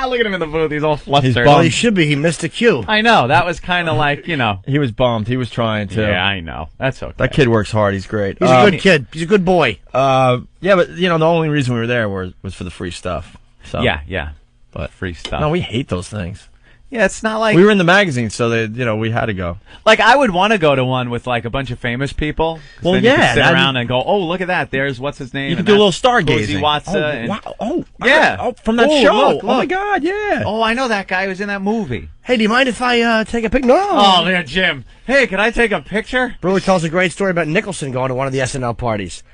Look at him in the booth. He's all flustered. Well, he should be. He missed a cue. I know. That was kind of like, He was bummed. He was trying to. Yeah, I know. That's okay. That kid works hard. He's great. He's a good kid. He's a good boy. Yeah, but, the only reason we were there was for the free stuff. So. Yeah. But free stuff. No, we hate those things. Yeah, it's not like... We were in the magazine, so we had to go. Like, I would want to go to one with, like, a bunch of famous people. Well, then yeah. You could sit around and go, oh, look at that. There's, what's his name? You could do a little stargazing. Watsa. Wow. Oh, yeah. Oh, from that show. Look. Oh, my God, yeah. Oh, I know that guy who was in that movie. Hey, do you mind if I take a pic? No. Oh, yeah, Jim. Hey, can I take a picture? Brewer tells a great story about Nicholson going to one of the SNL parties.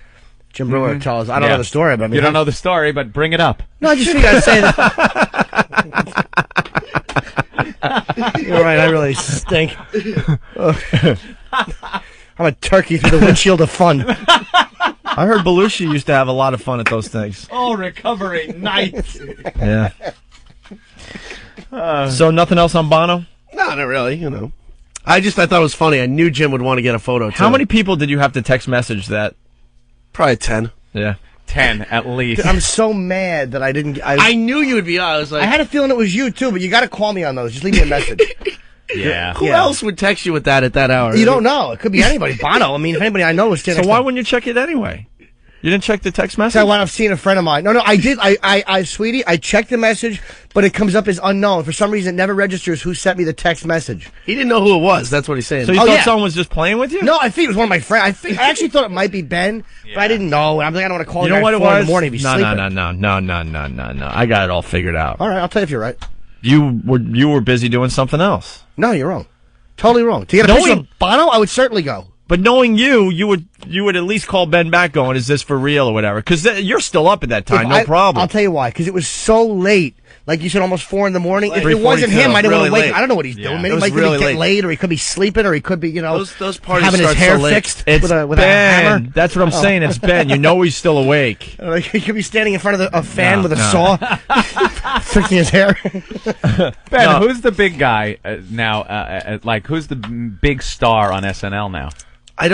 Jim Brewer tells, I don't know the story, but you don't know the story, but bring it up. No, I just figured I'd say that. You're right, I really stink. I'm a turkey through the windshield of fun. I heard Belushi used to have a lot of fun at those things. Oh, recovery night. Yeah. So nothing else on Bono? No, not really, I thought it was funny. I knew Jim would want to get a photo, too. How many people did you have to text message that? Probably 10. Yeah. 10 at least. I'm so mad that I didn't. I knew you would be on. I was like, I had a feeling it was you too, but you got to call me on those. Just leave me a message. Yeah. Who else would text you with that at that hour? You don't know. It could be anybody. Bono. I mean, if anybody I know was. So why wouldn't you check it anyway? You didn't check the text message? So I wound up seeing a friend of mine. No, I did. Sweetie, I checked the message, but it comes up as unknown. For some reason, it never registers who sent me the text message. He didn't know who it was. That's what he's saying. So you thought someone was just playing with you? No, I think it was one of my friends. I actually thought it might be Ben, but I didn't know. And I'm like, I don't want to call you. him Know what it in was? the morning if he's sleeping. No. I got it all figured out. All right, I'll tell you if you're right. You were busy doing something else. No, you're wrong. Totally wrong. To get a picture of Bono, I would certainly go. But knowing you would at least call Ben back going, is this for real or whatever? Because you're still up at that time, no problem. I'll tell you why. Because it was so late. Like you said, almost 4 in the morning. If it wasn't him, I didn't want to wake. I don't know what he's doing. Maybe he might be getting late, or he could be sleeping, or he could be, those parties having his hair fixed with a hammer. That's what I'm saying. It's Ben. You know he's still awake. He could be standing in front of a fan with a saw, fixing his hair. Ben, who's the big guy now? Like, who's the big star on SNL now? I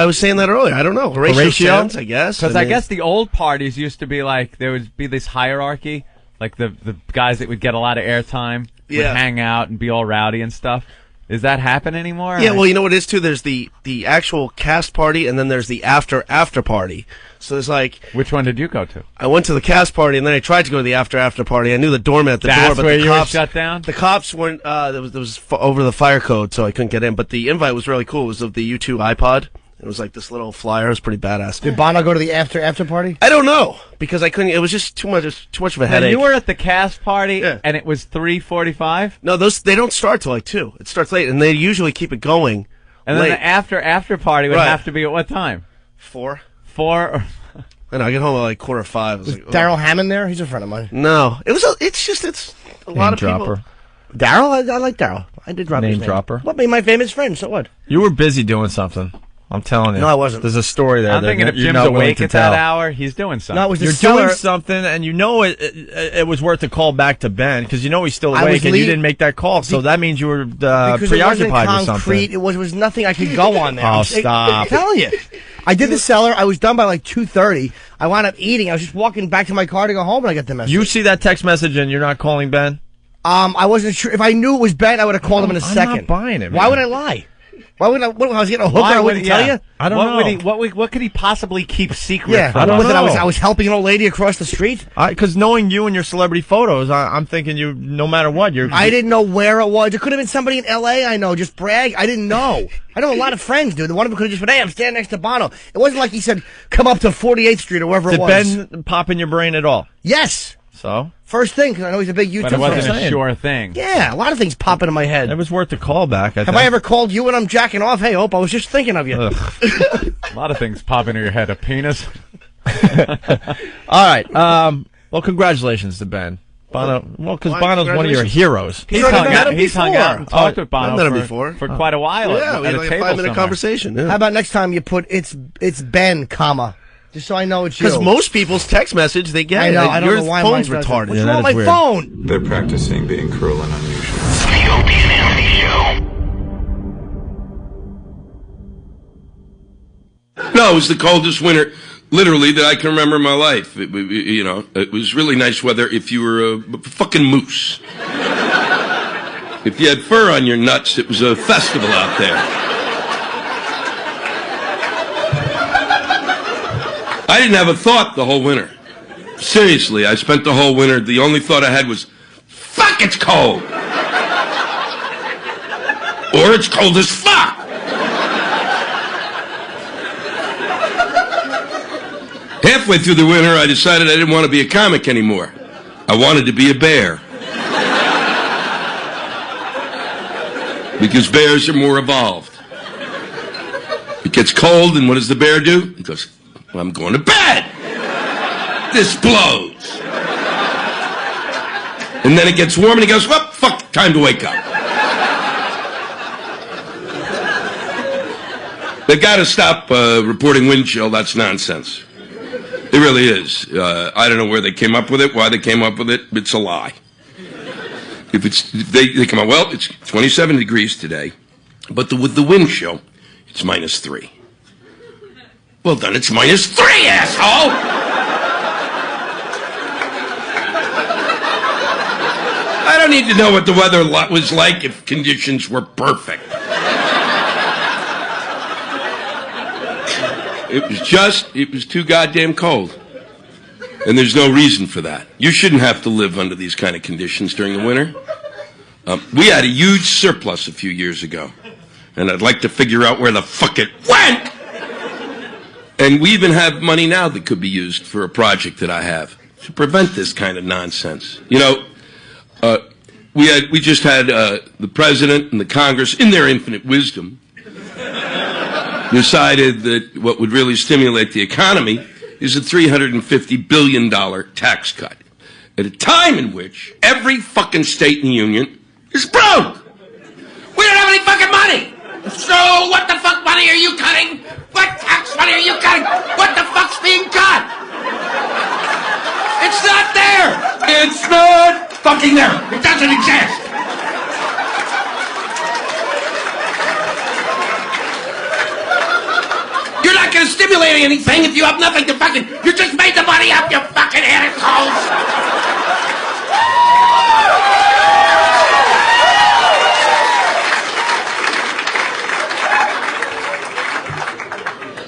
was saying that earlier. I don't know. Horatio Sands, I guess. Because I guess the old parties used to be like, there would be this hierarchy. Like the guys that would get a lot of airtime would hang out and be all rowdy and stuff. Does that happen anymore? Yeah, well, you know what it is, too? There's the actual cast party, and then there's the after party. So there's like... Which one did you go to? I went to the cast party, and then I tried to go to the after party. I knew the doorman at the door, but where the you cops... were shut down? The cops weren't... there was over the fire code, so I couldn't get in. But the invite was really cool. It was of the U2 iPod. It was like this little flyer. It was pretty badass. Did Bono go to the after party? I don't know, because I couldn't... It was just too much of a headache. You were at the cast party, and it was 3:45? No, they don't start till like 2. It starts late, and they usually keep it going And late. then the after party would have to be at what time? 4. 4? I know, I get home at like 4:45. Was Daryl Hammond there? He's a friend of mine. No. It's a lot of people. Daryl? I like Daryl. I did drop his name. Name dropper. What, made my famous friend, so what? You were busy doing something. I'm telling you. No, I wasn't. There's a story there. I'm thinking if Jim's awake at that hour, he's doing something. No, it was You're doing something, and you know it was worth a call back to Ben, because you know he's still awake, and you didn't make that call, so that means you were preoccupied with something. It was nothing I could go on there. Oh, stop. I'm telling you. I did the cellar. I was done by like 2:30. I wound up eating. I was just walking back to my car to go home, and I got the message. You see that text message, and you're not calling Ben? I wasn't sure. If I knew it was Ben, I would have called him in a second. I'm not buying it, man. Why would I lie? Why would I? What, I was getting a hooker. I wouldn't tell you. I don't know. What could he possibly keep secret? Yeah, from I don't us? know. I was helping an old lady across the street. Because knowing you and your celebrity photos, I'm thinking you. No matter what, you're. I didn't know where it was. It could have been somebody in L.A. I know. Just brag. I didn't know. I know a lot of friends, dude. One of them could have just said, "Hey, I'm standing next to Bono." It wasn't like he said, "Come up to 48th Street" or wherever it was. Did Ben pop in your brain at all? Yes. So? First thing, because I know he's a big YouTube fan. But it wasn't a sure thing. Yeah, a lot of things pop into my head. It was worth the call back. Have I ever called you when I'm jacking off? Hey, Hope, I was just thinking of you. A lot of things pop into your head. A penis. All right. Well, congratulations to Ben. Bono. Well, because Bono's one of your heroes. He's hung out and talked with Bono I've met him before. for quite a while. Yeah, we had like a 5-minute conversation. Yeah. How about next time you put it's Ben, comma. Just so I know it's you. Because most people's text message, they get I know, it. I don't Your know why phone's mine doesn't. retarded. What's wrong with my phone? They're practicing being cruel and unusual. The Opie and Anthony Show. No, it was the coldest winter, literally, that I can remember in my life. It was really nice weather if you were a fucking moose. If you had fur on your nuts, it was a festival out there. I didn't have a thought the whole winter. Seriously, I spent the whole winter, the only thought I had was, fuck, it's cold! Or it's cold as fuck! Halfway through the winter, I decided I didn't want to be a comic anymore. I wanted to be a bear. Because bears are more evolved. It gets cold, and what does the bear do? He goes, well, I'm going to bed! This blows! And then it gets warm, and he goes, well, fuck, time to wake up. They gotta stop reporting wind chill. That's nonsense. It really is. I don't know where they came up with it, why they came up with it. It's a lie. If they come out, well, it's 27 degrees today, but with the wind chill, it's -3. Well, then it's -3, asshole! I don't need to know what the weather was like if conditions were perfect. It was too goddamn cold. And there's no reason for that. You shouldn't have to live under these kind of conditions during the winter. We had a huge surplus a few years ago. And I'd like to figure out where the fuck it went! And we even have money now that could be used for a project that I have to prevent this kind of nonsense. You know, we just had the president and the Congress, in their infinite wisdom, decided that what would really stimulate the economy is a $350 billion tax cut at a time in which every fucking state in the union is broke. We don't have any fucking money. So what the fuck money are you cutting? What tax money are you cutting? What the fuck's being cut? It's not there. It's not fucking there. It doesn't exist. You're not going to stimulate anything if you have nothing to fucking... You just made the money up, you fucking assholes!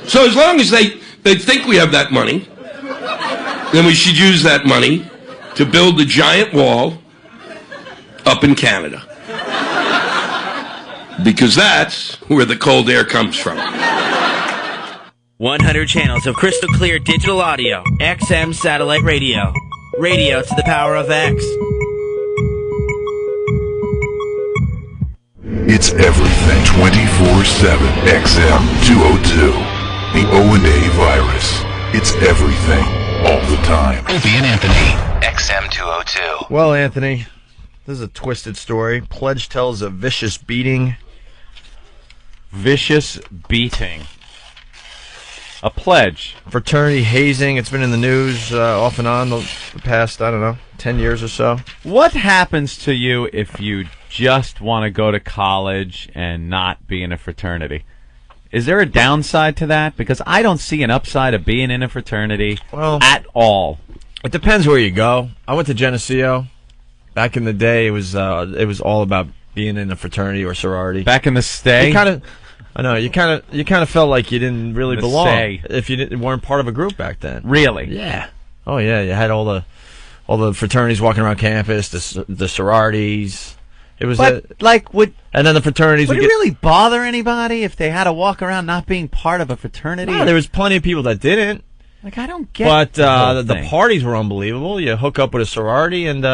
So as long as they think we have that money, then we should use that money to build a giant wall up in Canada. Because that's where the cold air comes from. 100 channels of crystal clear digital audio. XM satellite radio. Radio to the power of X. It's everything 24/7 XM202. The O&A virus. It's everything, all the time. Opie and Anthony, XM202. Well, Anthony, this is a twisted story. Pledge tells a vicious beating. Vicious beating. A pledge. Fraternity hazing. It's been in the news off and on the past, 10 years or so. What happens to you if you just want to go to college and not be in a fraternity? Is there a downside to that? Because I don't see an upside of being in a fraternity at all. It depends where you go. I went to Geneseo. Back in the day, it was all about being in a fraternity or sorority. Back in the stay? You kind of felt like you didn't really belong if you weren't part of a group back then. Really? Yeah. Oh yeah, you had all the fraternities walking around campus, the sororities. It was and then the fraternities would it really bother anybody if they had to walk around not being part of a fraternity? No, there was plenty of people that didn't. Like, I don't get. But the parties were unbelievable. You hook up with a sorority and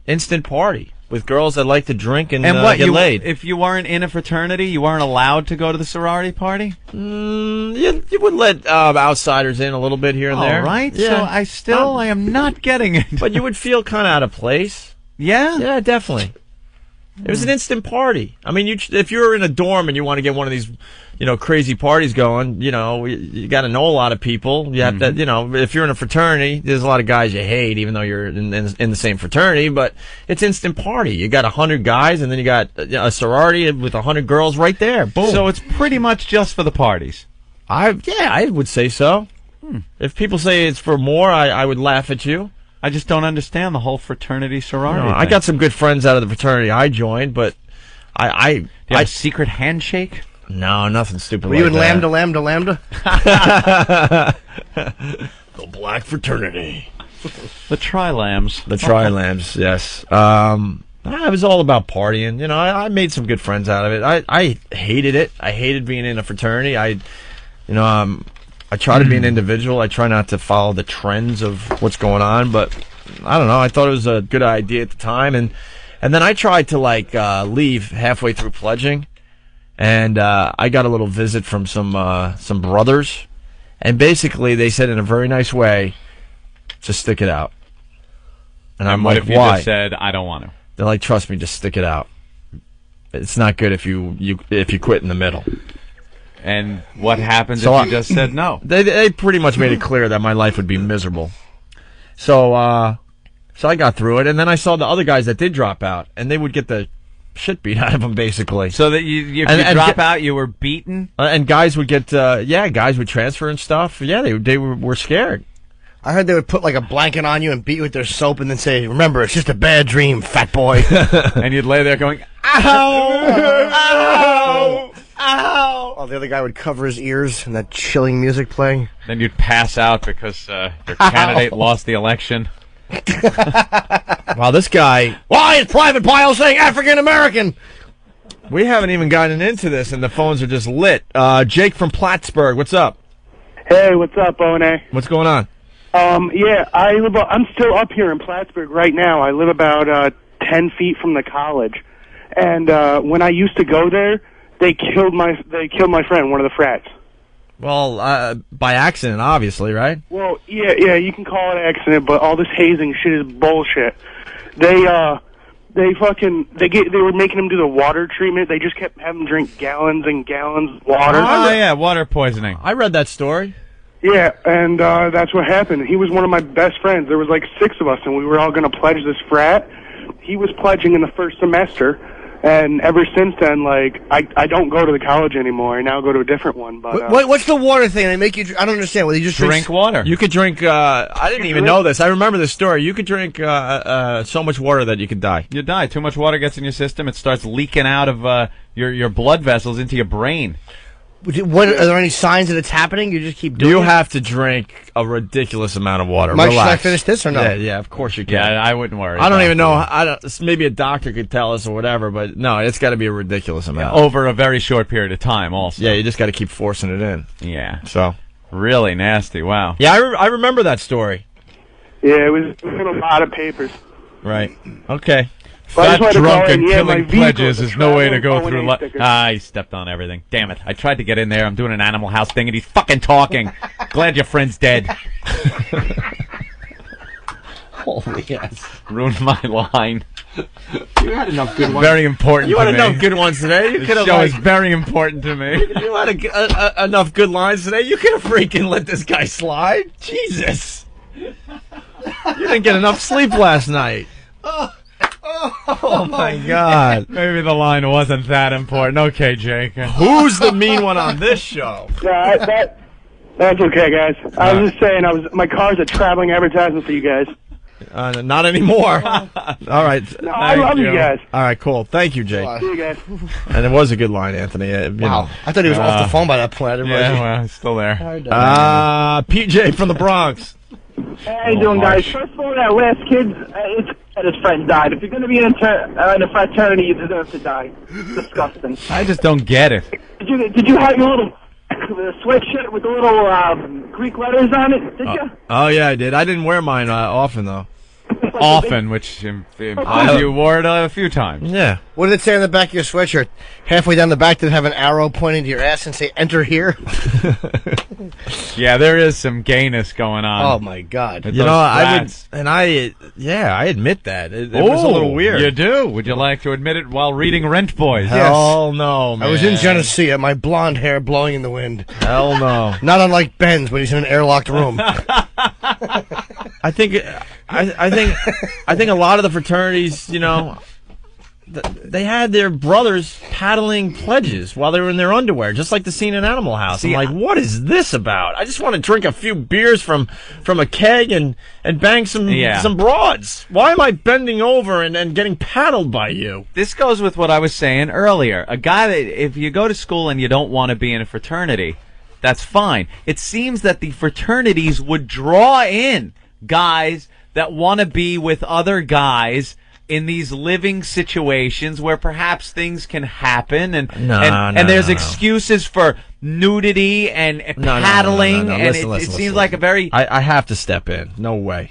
instant party with girls that like to drink and get laid. If you weren't in a fraternity, you weren't allowed to go to the sorority party? You would let outsiders in a little bit here and there. All right. Yeah. So I am not getting it. But you would feel kind of out of place. Yeah? Yeah, definitely. It was an instant party. I mean, if you're in a dorm and you want to get one of these, crazy parties going, you got to know a lot of people. You have to, if you're in a fraternity, there's a lot of guys you hate, even though you're in the same fraternity. But it's instant party. You got 100 guys, and then you got a sorority with 100 girls right there. Boom. So it's pretty much just for the parties. I would say so. If people say it's for more, I would laugh at you. I just don't understand the whole fraternity sorority thing. I got some good friends out of the fraternity I joined, but Do you have a secret handshake? No, nothing stupid Were like you in that. Lambda? The Black Fraternity. The Tri-Lambs. The Tri-Lambs, yes. It was all about partying. I made some good friends out of it. I hated it. I hated being in a fraternity. I try to be an individual. I try not to follow the trends of what's going on, but I don't know. I thought it was a good idea at the time, and then I tried to leave halfway through pledging, and I got a little visit from some brothers, and basically they said in a very nice way, just stick it out. And I'm what like, if you why? just said, I don't want to? They're like, trust me, just stick it out. It's not good if you quit in the middle. And what happens if you just said no? They pretty much made it clear that my life would be miserable. So I got through it, and then I saw the other guys that did drop out, and they would get the shit beat out of them, basically. So that if you drop out, you were beaten? And guys would get, guys would transfer and stuff. Yeah, they were scared. I heard they would put a blanket on you and beat you with their soap and then say, remember, it's just a bad dream, fat boy. And you'd lay there going, ow, ow, Oh, the other guy would cover his ears and that chilling music playing. Then you'd pass out because your candidate lost the election. Wow, this guy. Why is Private Pile saying African American? We haven't even gotten into this, and the phones are just lit. Jake from Plattsburgh, what's up? Hey, what's up, O&A? What's going on? Yeah, I'm still up here in Plattsburgh right now. I live about 10 feet from the college, and when I used to go there, they killed my friend, one of the frats. Well, by accident, obviously, right? Well, yeah, you can call it an accident, but all this hazing shit is bullshit. They were making him do the water treatment. They just kept having him drink gallons and gallons of water. Oh, yeah, water poisoning. I read that story. Yeah, and that's what happened. He was one of my best friends. There was like 6 of us, and we were all going to pledge this frat. He was pledging in the first semester, and ever since then, like, I don't go to the college anymore. I now go to a different one. But what's the water thing? They make you. I don't understand. Well, you just drink water. You could drink. I didn't even know this. I remember this story. You could drink so much water that you could die. You die. Too much water gets in your system. It starts leaking out of your blood vessels into your brain. What are there any signs that it's happening? You just keep doing it? You have to drink a ridiculous amount of water. Mike, Relax. should I finish this or no? Yeah, of course you can. Yeah, I wouldn't worry. I don't even know. Maybe a doctor could tell us or whatever, but no, it's got to be a ridiculous amount. Over a very short period of time, also. Yeah, you just got to keep forcing it in. Yeah. So. Really nasty. Wow. Yeah, I remember that story. Yeah, it was in a lot of papers. Right. Okay. But Fat, drunk, and killing my pledges is no way to go through life. stickers. He stepped on everything. Damn it. I tried to get in there. I'm doing an Animal House thing, and he's fucking talking. Glad your friend's dead. Holy yes. Ruined my line. You had enough good ones. Very important You to had me. enough good ones today. You The could have show is very important to me. You had enough good lines today. You could have freaking let this guy slide. Jesus. You didn't get enough sleep last night. Oh my God. Maybe the line wasn't that important. Okay, Jake. Who's the mean one on this show? Yeah, that's okay, guys. I was just saying, my car's a traveling advertisement for you guys. Not anymore. All right. No, I love you guys. All right, cool. Thank you, Jake. See you guys. And it was a good line, Anthony. Wow. I thought he was off the phone by that point. I didn't realize Yeah, well, he's still there. PJ from the Bronx. Hey, how you doing, guys? First of all, that last kid, his friend died. If you're going to be in a fraternity, you deserve to die. It's disgusting. I just don't get it. Did you have your little sweatshirt with the little Greek letters on it? Did you? Oh, yeah, I did. I didn't wear mine often, though. Often, which implies you wore it a few times. Yeah. What did it say on the back of your sweatshirt? Halfway down the back, did it have an arrow pointing to your ass and say, enter here? Yeah, there is some gayness going on. Oh, my God. You know, I admit that. It was a little weird. You do? Would you like to admit it while reading Rent Boys? Hell no, man. I was in Genesee, my blonde hair blowing in the wind. Hell no. Not unlike Ben's when he's in an airlocked room. I think a lot of the fraternities, you know, they had their brothers paddling pledges while they were in their underwear, just like the scene in Animal House. I'm like, what is this about? I just want to drink a few beers from a keg and bang some broads. Why am I bending over and getting paddled by you? This goes with what I was saying earlier. A guy that, if you go to school and you don't want to be in a fraternity, that's fine. It seems that the fraternities would draw in guys that want to be with other guys in these living situations where perhaps things can happen and there's excuses for nudity and paddling. Listen, it seems like a very... I have to step in. No way.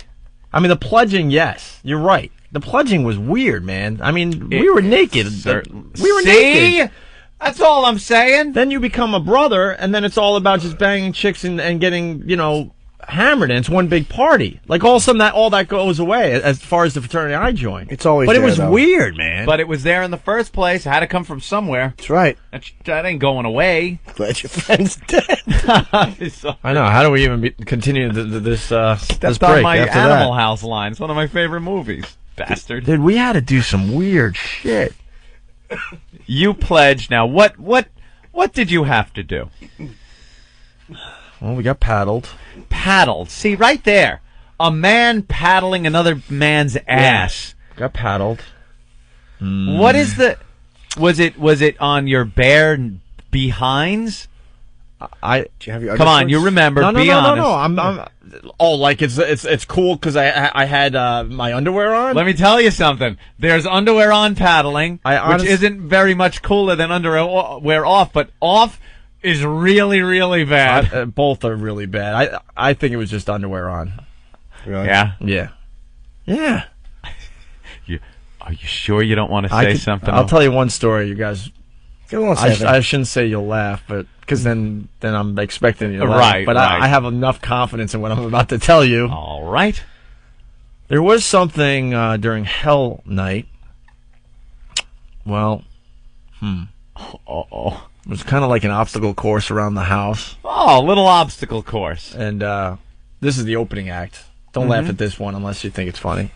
I mean, the pledging, yes. You're right. The pledging was weird, man. I mean, we were naked. We were naked. That's all I'm saying. Then you become a brother, and then it's all about just banging chicks and getting, you know, hammered, and it's one big party. Like, all of a sudden, all that goes away as far as the fraternity I joined. It's always But there, it was though. weird, man. But it was there in the first place. It had to come from somewhere. That's right. That ain't going away. Glad your friend's dead. I know. How do we even continue this Stepped break on my after Animal that? House line. It's one of my favorite movies. Bastard. Dude, we had to do some weird shit. You pledged. Now, what did you have to do? Well, we got paddled. Paddled. See, right there. A man paddling another man's ass. Got paddled. What is the... Was it on your bare behinds. Do you have your Come on, you remember? No, be honest. no. I'm. Oh, like it's cool because I had my underwear on. Let me tell you something. There's underwear on paddling, which isn't very much cooler than underwear off, but off is really, really bad. Both are really bad. I think it was just underwear on. Really? Yeah. Yeah. Are you sure you don't want to say something? I'll tell you one story, you guys. Go on, say it. I shouldn't say you'll laugh, but because then I'm expecting you to laugh. Right, but right. I have enough confidence in what I'm about to tell you. All right. There was something during Hell Night. Well, Uh-oh. It was kind of like an obstacle course around the house. Oh, a little obstacle course. And this is the opening act. Don't laugh at this one unless you think it's funny.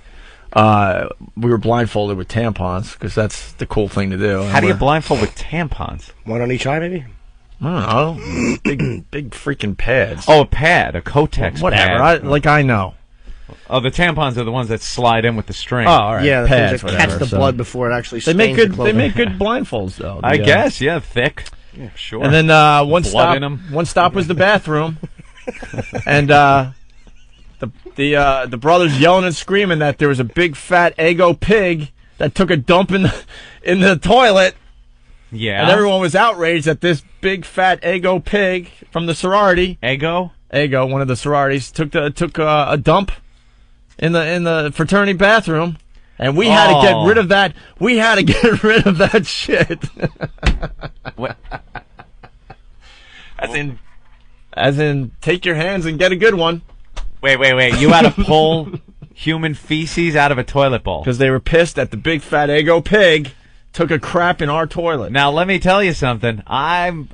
We were blindfolded with tampons because that's the cool thing to do. How do you blindfold with tampons? One on each eye, maybe? I don't know. big freaking pads. Oh, a pad, a Kotex whatever. pad. I know. Oh, the tampons are the ones that slide in with the string. Oh, all right. Yeah, the pads, things that whatever, catch the blood before it actually They stains make good. the clothing. They make good blindfolds, though. I guess, yeah, thick. Yeah, sure. And then one stop was the bathroom, and the brothers yelling and screaming that there was a big fat Eggo pig that took a dump in the toilet. Yeah. And everyone was outraged that this big fat Eggo pig from the sorority, Eggo, one of the sororities, took a dump in the fraternity bathroom, and we had to get rid of that. We had to get rid of that shit. What? As in, take your hands and get a good one. Wait. You had to pull human feces out of a toilet bowl because they were pissed that the big fat Eggo pig took a crap in our toilet. Now let me tell you something. I'm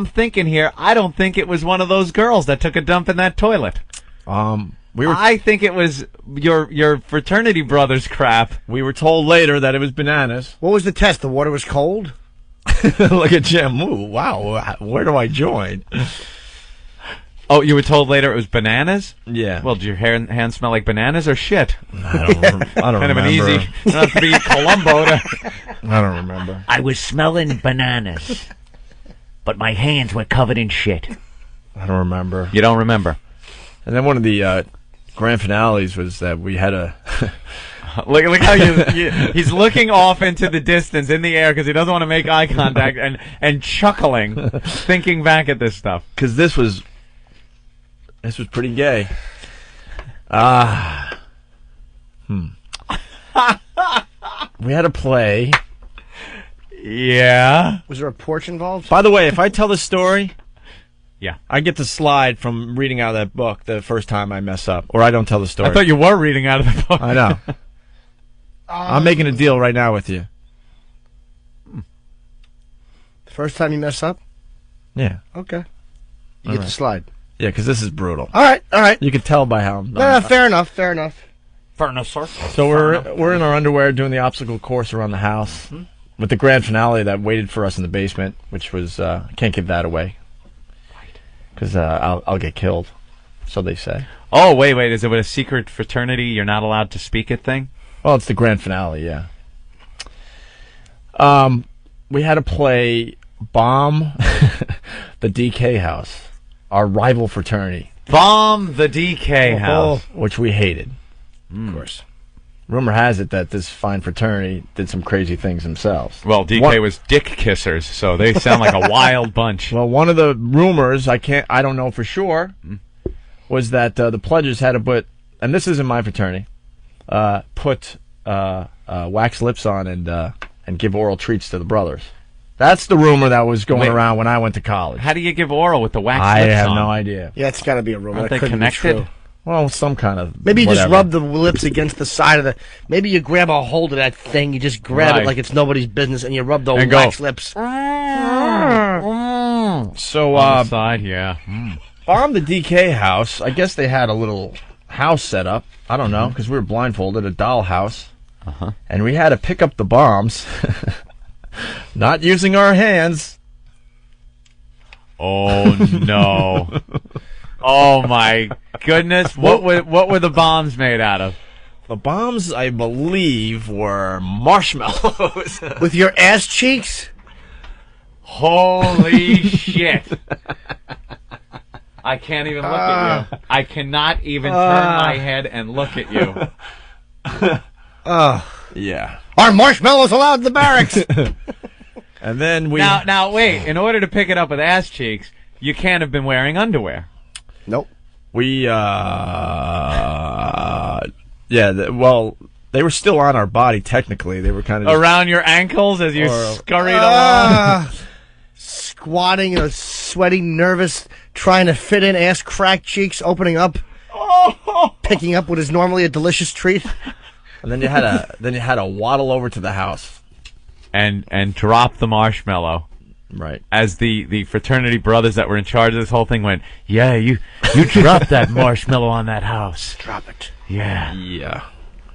thinking here. I don't think it was one of those girls that took a dump in that toilet. I think it was your fraternity brother's crap. We were told later that it was bananas. What was the test? The water was cold? Look at Jim. Ooh, wow. Where do I join? Oh, you were told later it was bananas? Yeah. Well, did your hand smell like bananas or shit? I don't remember. Kind of an easy. Not to be Columbo. I don't remember. I was smelling bananas, but my hands were covered in shit. I don't remember. You don't remember? And then one of the grand finales was that we had a... Look how he's looking off into the distance in the air because he doesn't want to make eye contact and chuckling, thinking back at this stuff. Because this was pretty gay. We had a play. Yeah. Was there a porch involved? By the way, if I tell the story... Yeah. I get the slide from reading out of that book the first time I mess up. Or I don't tell the story. I thought you were reading out of the book. I know. I'm making a deal right now with you. First time you mess up? Yeah. Okay. You get the slide. Yeah, because this is brutal. All right. You can tell by how... fair enough. Fair enough, sir. So we're in our underwear doing the obstacle course around the house with the grand finale that waited for us in the basement, which was... I can't give that away. Because I'll get killed, so they say. Oh, wait. Is it with a secret fraternity you're not allowed to speak at thing? Well, it's the grand finale, yeah. We had to play Bomb the DK House, our rival fraternity. Bomb the DK House. Which we hated. Of course. Rumor has it that this fine fraternity did some crazy things themselves. Well, DK was dick kissers, so they sound like a wild bunch. Well, one of the rumors, I don't know for sure, was that the pledges had to put, and this isn't my fraternity, put wax lips on and give oral treats to the brothers. That's the rumor that was going around when I went to college. How do you give oral with the wax lips on? I have no idea. Yeah, it's got to be a rumor. Aren't they connected? Well, some kind of... Maybe you whatever. just rub the lips against the side of the... Maybe you grab a hold of that thing, you just grab it like it's nobody's business, and you rub the wax lips. So, on the side, yeah. Bomb the DK House, I guess they had a little house set up. I don't know, because we were blindfolded, a doll house. And we had to pick up the bombs, not using our hands. Oh, no. Oh, my goodness. What were the bombs made out of? The bombs, I believe, were marshmallows. With your ass cheeks? Holy shit. I can't even look at you. I cannot even turn my head and look at you. Yeah. Are marshmallows allowed in the barracks? And then we... Now, wait. In order to pick it up with ass cheeks, you can't have been wearing underwear. Nope. We, well, they were still on our body, technically. They were kind of... Around your ankles as you scurried along? Squatting, sweaty, nervous, trying to fit in, ass crack cheeks, opening up, picking up what is normally a delicious treat. And then you had to waddle over to the house. And drop the marshmallow. Right. As the fraternity brothers that were in charge of this whole thing went, yeah, you dropped that marshmallow on that house. Drop it. Yeah. Yeah.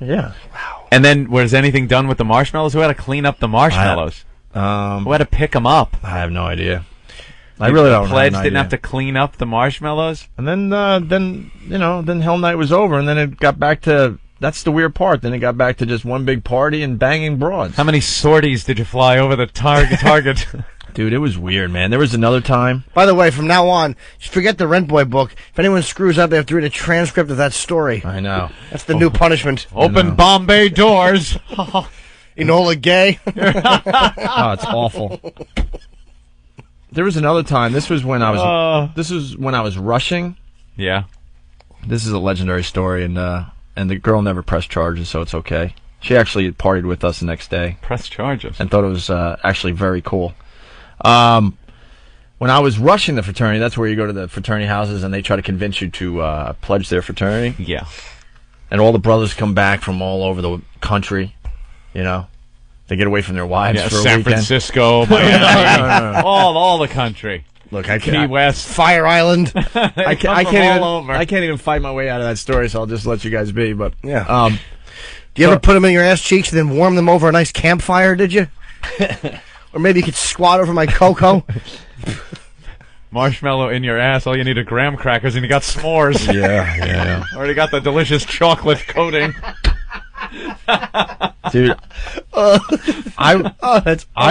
Yeah. Wow. And then was anything done with the marshmallows? Who had to clean up the marshmallows? Who had to pick them up? I have no idea. I really don't know. The pledge didn't have to clean up the marshmallows? And then Hell Night was over, and then it got back to... That's the weird part. Then it got back to just one big party and banging broads. How many sorties did you fly over the target? Dude, it was weird, man. There was another time. By the way, from now on, just forget the Rent Boy book. If anyone screws up, they have to read a transcript of that story. I know. That's the new punishment. Open Bombay doors. Enola Gay. Oh, it's awful. There was another time. This was when I was rushing. Yeah. This is a legendary story, and the girl never pressed charges, so it's okay. She actually partied with us the next day. Pressed charges? And thought it was actually very cool. When I was rushing the fraternity, that's where you go to the fraternity houses and they try to convince you to pledge their fraternity. Yeah. And all the brothers come back from all over the country, you know. They get away from their wives for a San weekend. Francisco, Miami, all the country. Look, Key West, Fire Island. I can't even fight my way out of that story, so I'll just let you guys be. But yeah. Do you ever put them in your ass cheeks and then warm them over a nice campfire? Did you? Or maybe you could squat over my cocoa. Marshmallow in your ass. All you need are graham crackers, and you got s'mores. Yeah. Already got the delicious chocolate coating. Dude, I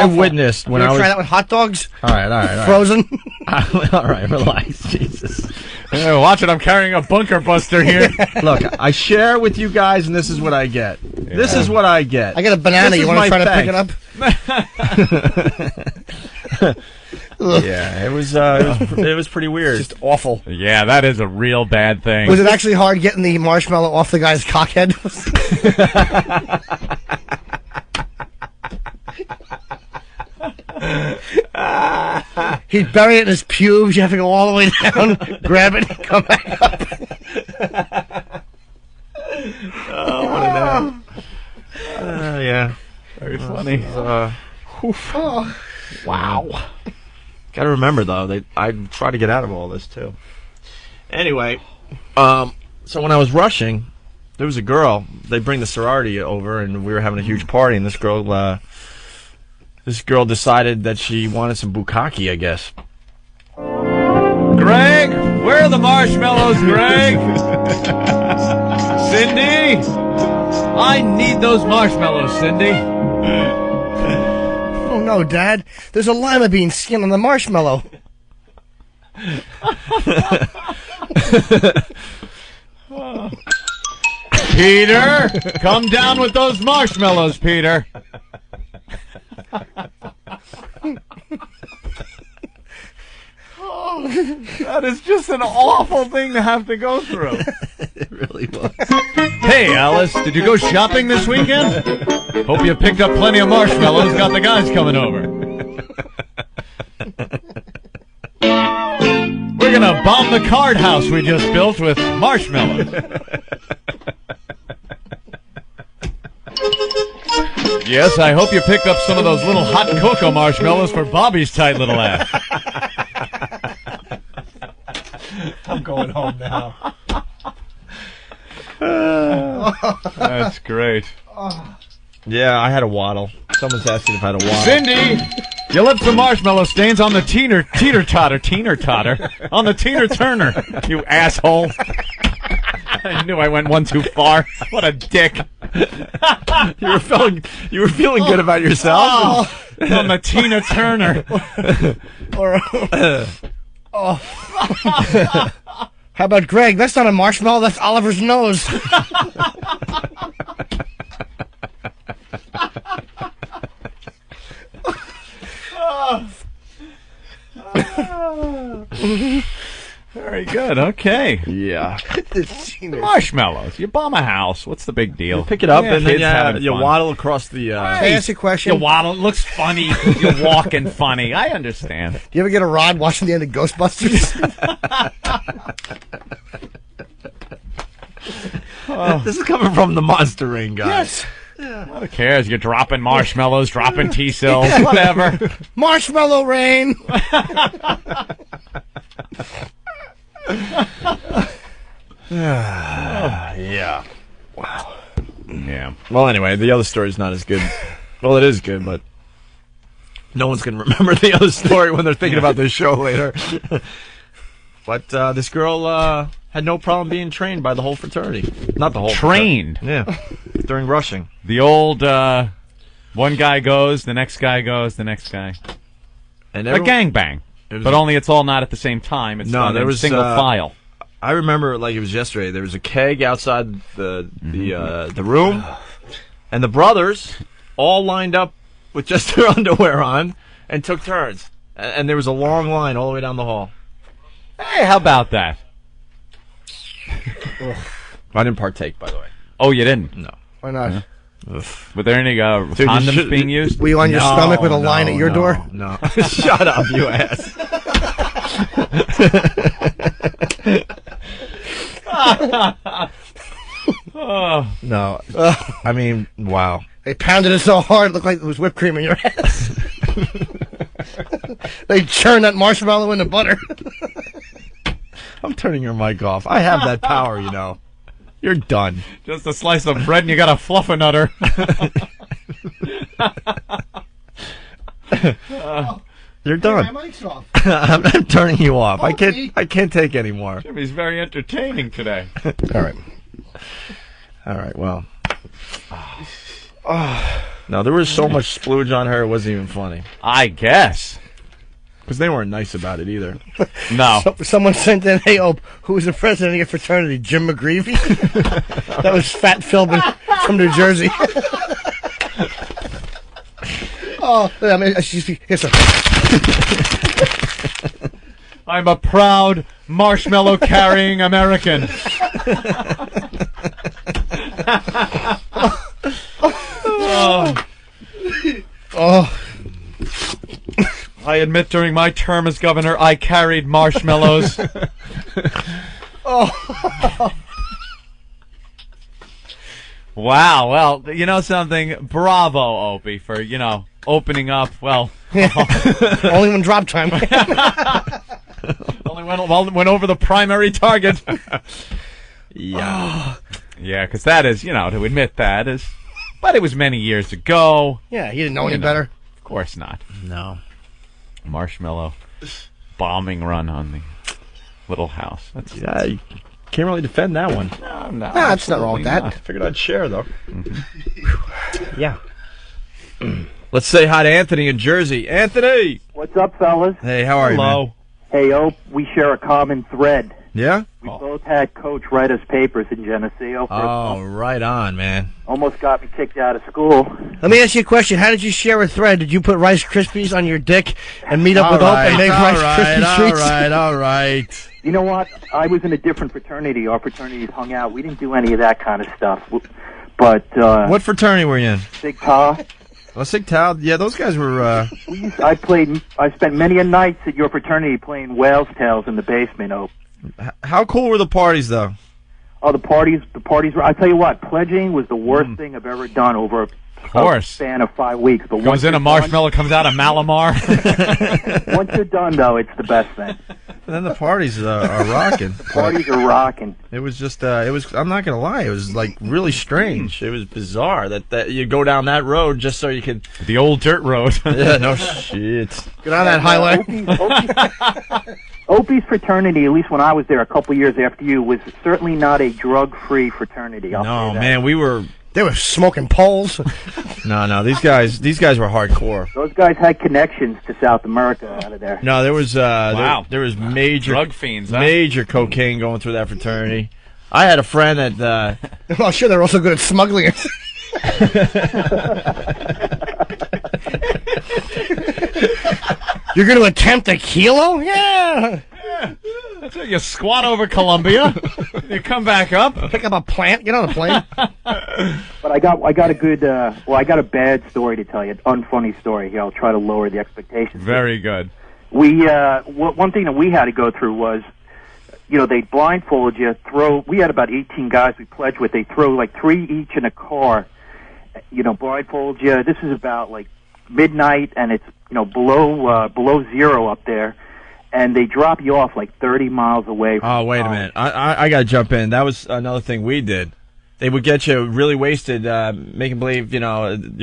witnessed when I was... try that with hot dogs? All right. Frozen? All right, relax, Jesus. Hey, watch it, I'm carrying a bunker buster here. Look, I share with you guys, and this is what I get. Yeah. This is what I get. I get a banana. You want to try to pick it up? Yeah, it was pretty weird. Just awful. Yeah, that is a real bad thing. Was it actually hard getting the marshmallow off the guy's cockhead? He'd bury it in his pubes. You have to go all the way down, grab it, and come back up. Oh, what an ass. Yeah. Very funny. Wow. Got to remember, though, I try to get out of all this, too. Anyway, so when I was rushing, there was a girl. They bring the sorority over, and we were having a huge party, and this girl decided that she wanted some bukkake, I guess. Greg, where are the marshmallows, Greg? Cindy, I need those marshmallows, Cindy. Oh no, Dad! There's a lima bean skin on the marshmallow. Peter, come down with those marshmallows, Peter. That is just an awful thing to have to go through. It really was. Hey, Alice, did you go shopping this weekend? Hope you picked up plenty of marshmallows. Got the guys coming over. We're gonna bomb the card house we just built with marshmallows. Yes, I hope you picked up some of those little hot cocoa marshmallows for Bobby's tight little ass. I'm going home now. That's great. Yeah, I had a waddle. Someone's asking if I had a waddle. Cindy, you left some marshmallow stains on the teeter-totter, on the Tina-Turner, you asshole. I knew I went one too far. What a dick. You were feeling good about yourself. I'm a Tina Turner. How about Greg? That's not a marshmallow. That's Oliver's nose. Very good. Okay. Yeah. Marshmallows. You bomb a house. What's the big deal? You pick it up Yeah, and then kids having you fun. waddle across the. Can I ask you a question? You waddle. It looks funny. You're walking funny. I understand. Do you ever get a rod watching the end of Ghostbusters? This is coming from the Monster Ring guy. Yes. Who cares? You're dropping marshmallows, dropping T-cells, whatever. Marshmallow rain. Yeah. Wow. Yeah. Well, anyway, the other story's not as good. Well, it is good, but no one's going to remember the other story when they're thinking about this show later. But this girl had no problem being trained by the whole fraternity. Not the whole Trained? fraternity. Yeah. During rushing. The old, one guy goes, the next guy goes, the next guy. And A gangbang. But only it's all not at the same time. It's done in single file. I remember like it was yesterday. There was a keg outside the room, and the brothers all lined up with just their underwear on and took turns. And there was a long line all the way down the hall. Hey, how about that? I didn't partake, by the way. Oh, you didn't? No. Why not? Were there any condoms being used? Were you on your stomach with a line at your door? No. Shut up, you ass. No. I mean, wow. They pounded it so hard it looked like it was whipped cream in your ass. They churned that marshmallow into butter. I'm turning your mic off. I have that power, you know. You're done. Just a slice of bread and you got a fluffernutter. You're done. My mic's off. I'm turning you off. I can't take any more. Jimmy's very entertaining today. All right. Well. No, there was so much splooge on her, it wasn't even funny. I guess. Because they weren't nice about it either. No. Someone sent in, hey, Ope, who was the president of your fraternity? Jim McGreevy? That was Fat Philbin from New Jersey. Oh, I mean, here's a... I'm a proud marshmallow-carrying American. Oh. I admit during my term as governor, I carried marshmallows. Oh. Wow, well, you know something? Bravo, Opie, for, opening up, well... Only when drop time. Only went over the primary target. Yeah. Yeah, because that is, to admit that is... But it was many years ago. Yeah, he didn't know any better. Of course not. No. Marshmallow bombing run on the little house. Yeah, you can't really defend that one. No, that's not wrong with that. I figured I'd share, though. Mm-hmm. Yeah. Let's say hi to Anthony in Jersey. Anthony! What's up, fellas? Hey, how are you, man? Hey, Ope, we share a common thread. Yeah? We both had Coach write us papers in Geneseo. Oh, right on, man. Almost got me kicked out of school. Let me ask you a question. How did you share a thread? Did you put Rice Krispies on your dick and meet up with Ope and make Rice Krispie treats? All right. You know what? I was in a different fraternity. Our fraternities hung out. We didn't do any of that kind of stuff. But what fraternity were you in? Sig Tau. Well, Sig Tau. Yeah, those guys were. I spent many a nights at your fraternity playing Whale's Tales in the basement. Ope. How cool were the parties, though? Oh, the parties were. I tell you what, pledging was the worst thing I've ever done over a span of 5 weeks. But goes in a marshmallow, comes out a Malamar. Once you're done, though, it's the best thing. And then the parties are rocking. Parties are rocking. It was just, I'm not going to lie, it was like really strange. It was bizarre that you go down that road just so you could. The old dirt road. Yeah, no shit. Get on that highway. Opie's fraternity, at least when I was there a couple years after you, was certainly not a drug-free fraternity. No, man, we were They were smoking poles. No, these guys were hardcore. Those guys had connections to South America out of there. No, there was Wow. there was major Drug fiends, huh? major cocaine going through that fraternity. I had a friend that. Well, sure, they're also good at smuggling it. You're going to attempt a kilo? Yeah. So you squat over Colombia, you come back up, pick up a plant, get on a plane. But I got a good, I got a bad story to tell you, an unfunny story here. I'll try to lower the expectations. Very good. We, one thing that we had to go through was, they blindfold you, we had about 18 guys we pledged with, they throw like 3 each in a car, blindfold you. This is about like midnight and it's, below zero up there. And they drop you off like 30 miles away from Oh, wait a minute. I got to jump in. That was another thing we did. They would get you really wasted, making believe, you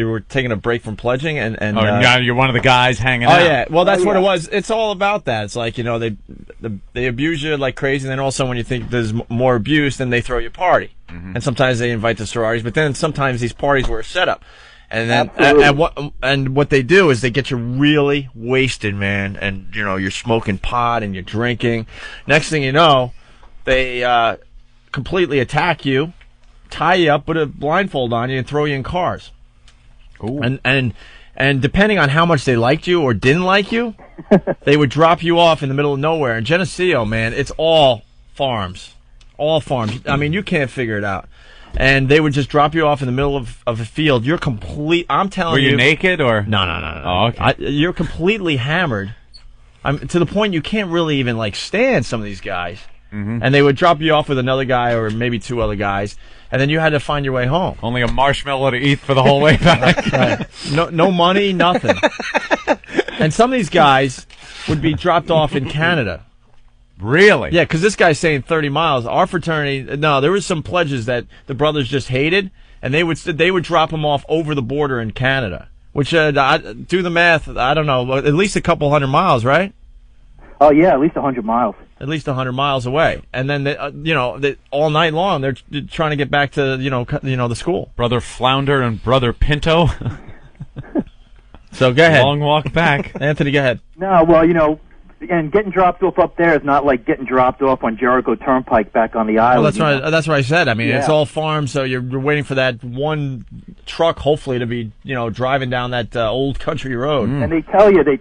were taking a break from pledging. And now you're one of the guys hanging out. Oh, yeah. Well, that's what it was. It's all about that. It's like, they abuse you like crazy, and then also when you think there's more abuse, then they throw you a party. Mm-hmm. And sometimes they invite the sororities, but then sometimes these parties were a setup. And then what they do is they get you really wasted, man, and you're smoking pot and you're drinking. Next thing you know, they completely attack you, tie you up, put a blindfold on you, and throw you in cars. Ooh. And depending on how much they liked you or didn't like you, they would drop you off in the middle of nowhere. In Geneseo, man, it's all farms, I mean, you can't figure it out. And they would just drop you off in the middle of a field. You're I'm telling you. Were you naked or? No. Oh, okay. You're completely hammered. To the point you can't really even stand some of these guys. Mm-hmm. And they would drop you off with another guy or maybe 2 other guys. And then you had to find your way home. Only a marshmallow to eat for the whole way back. Right. No money, nothing. And some of these guys would be dropped off in Canada. Really? Yeah, because this guy's saying 30 miles. Our fraternity, no, there was some pledges that the brothers just hated, and they would drop them off over the border in Canada. Which, do the math, I don't know, at least a couple 100 miles, right? Oh, yeah, at least 100 miles. At least 100 miles away. And then, all night long, they're trying to get back to, the school. Brother Flounder and Brother Pinto. So, go ahead. Long walk back. Anthony, go ahead. No, well, and getting dropped off up there is not like getting dropped off on Jericho Turnpike back on the island. Well, that's what I said. I mean, It's all farms, so you're waiting for that one truck, hopefully, to be, driving down that old country road. And they tell you, they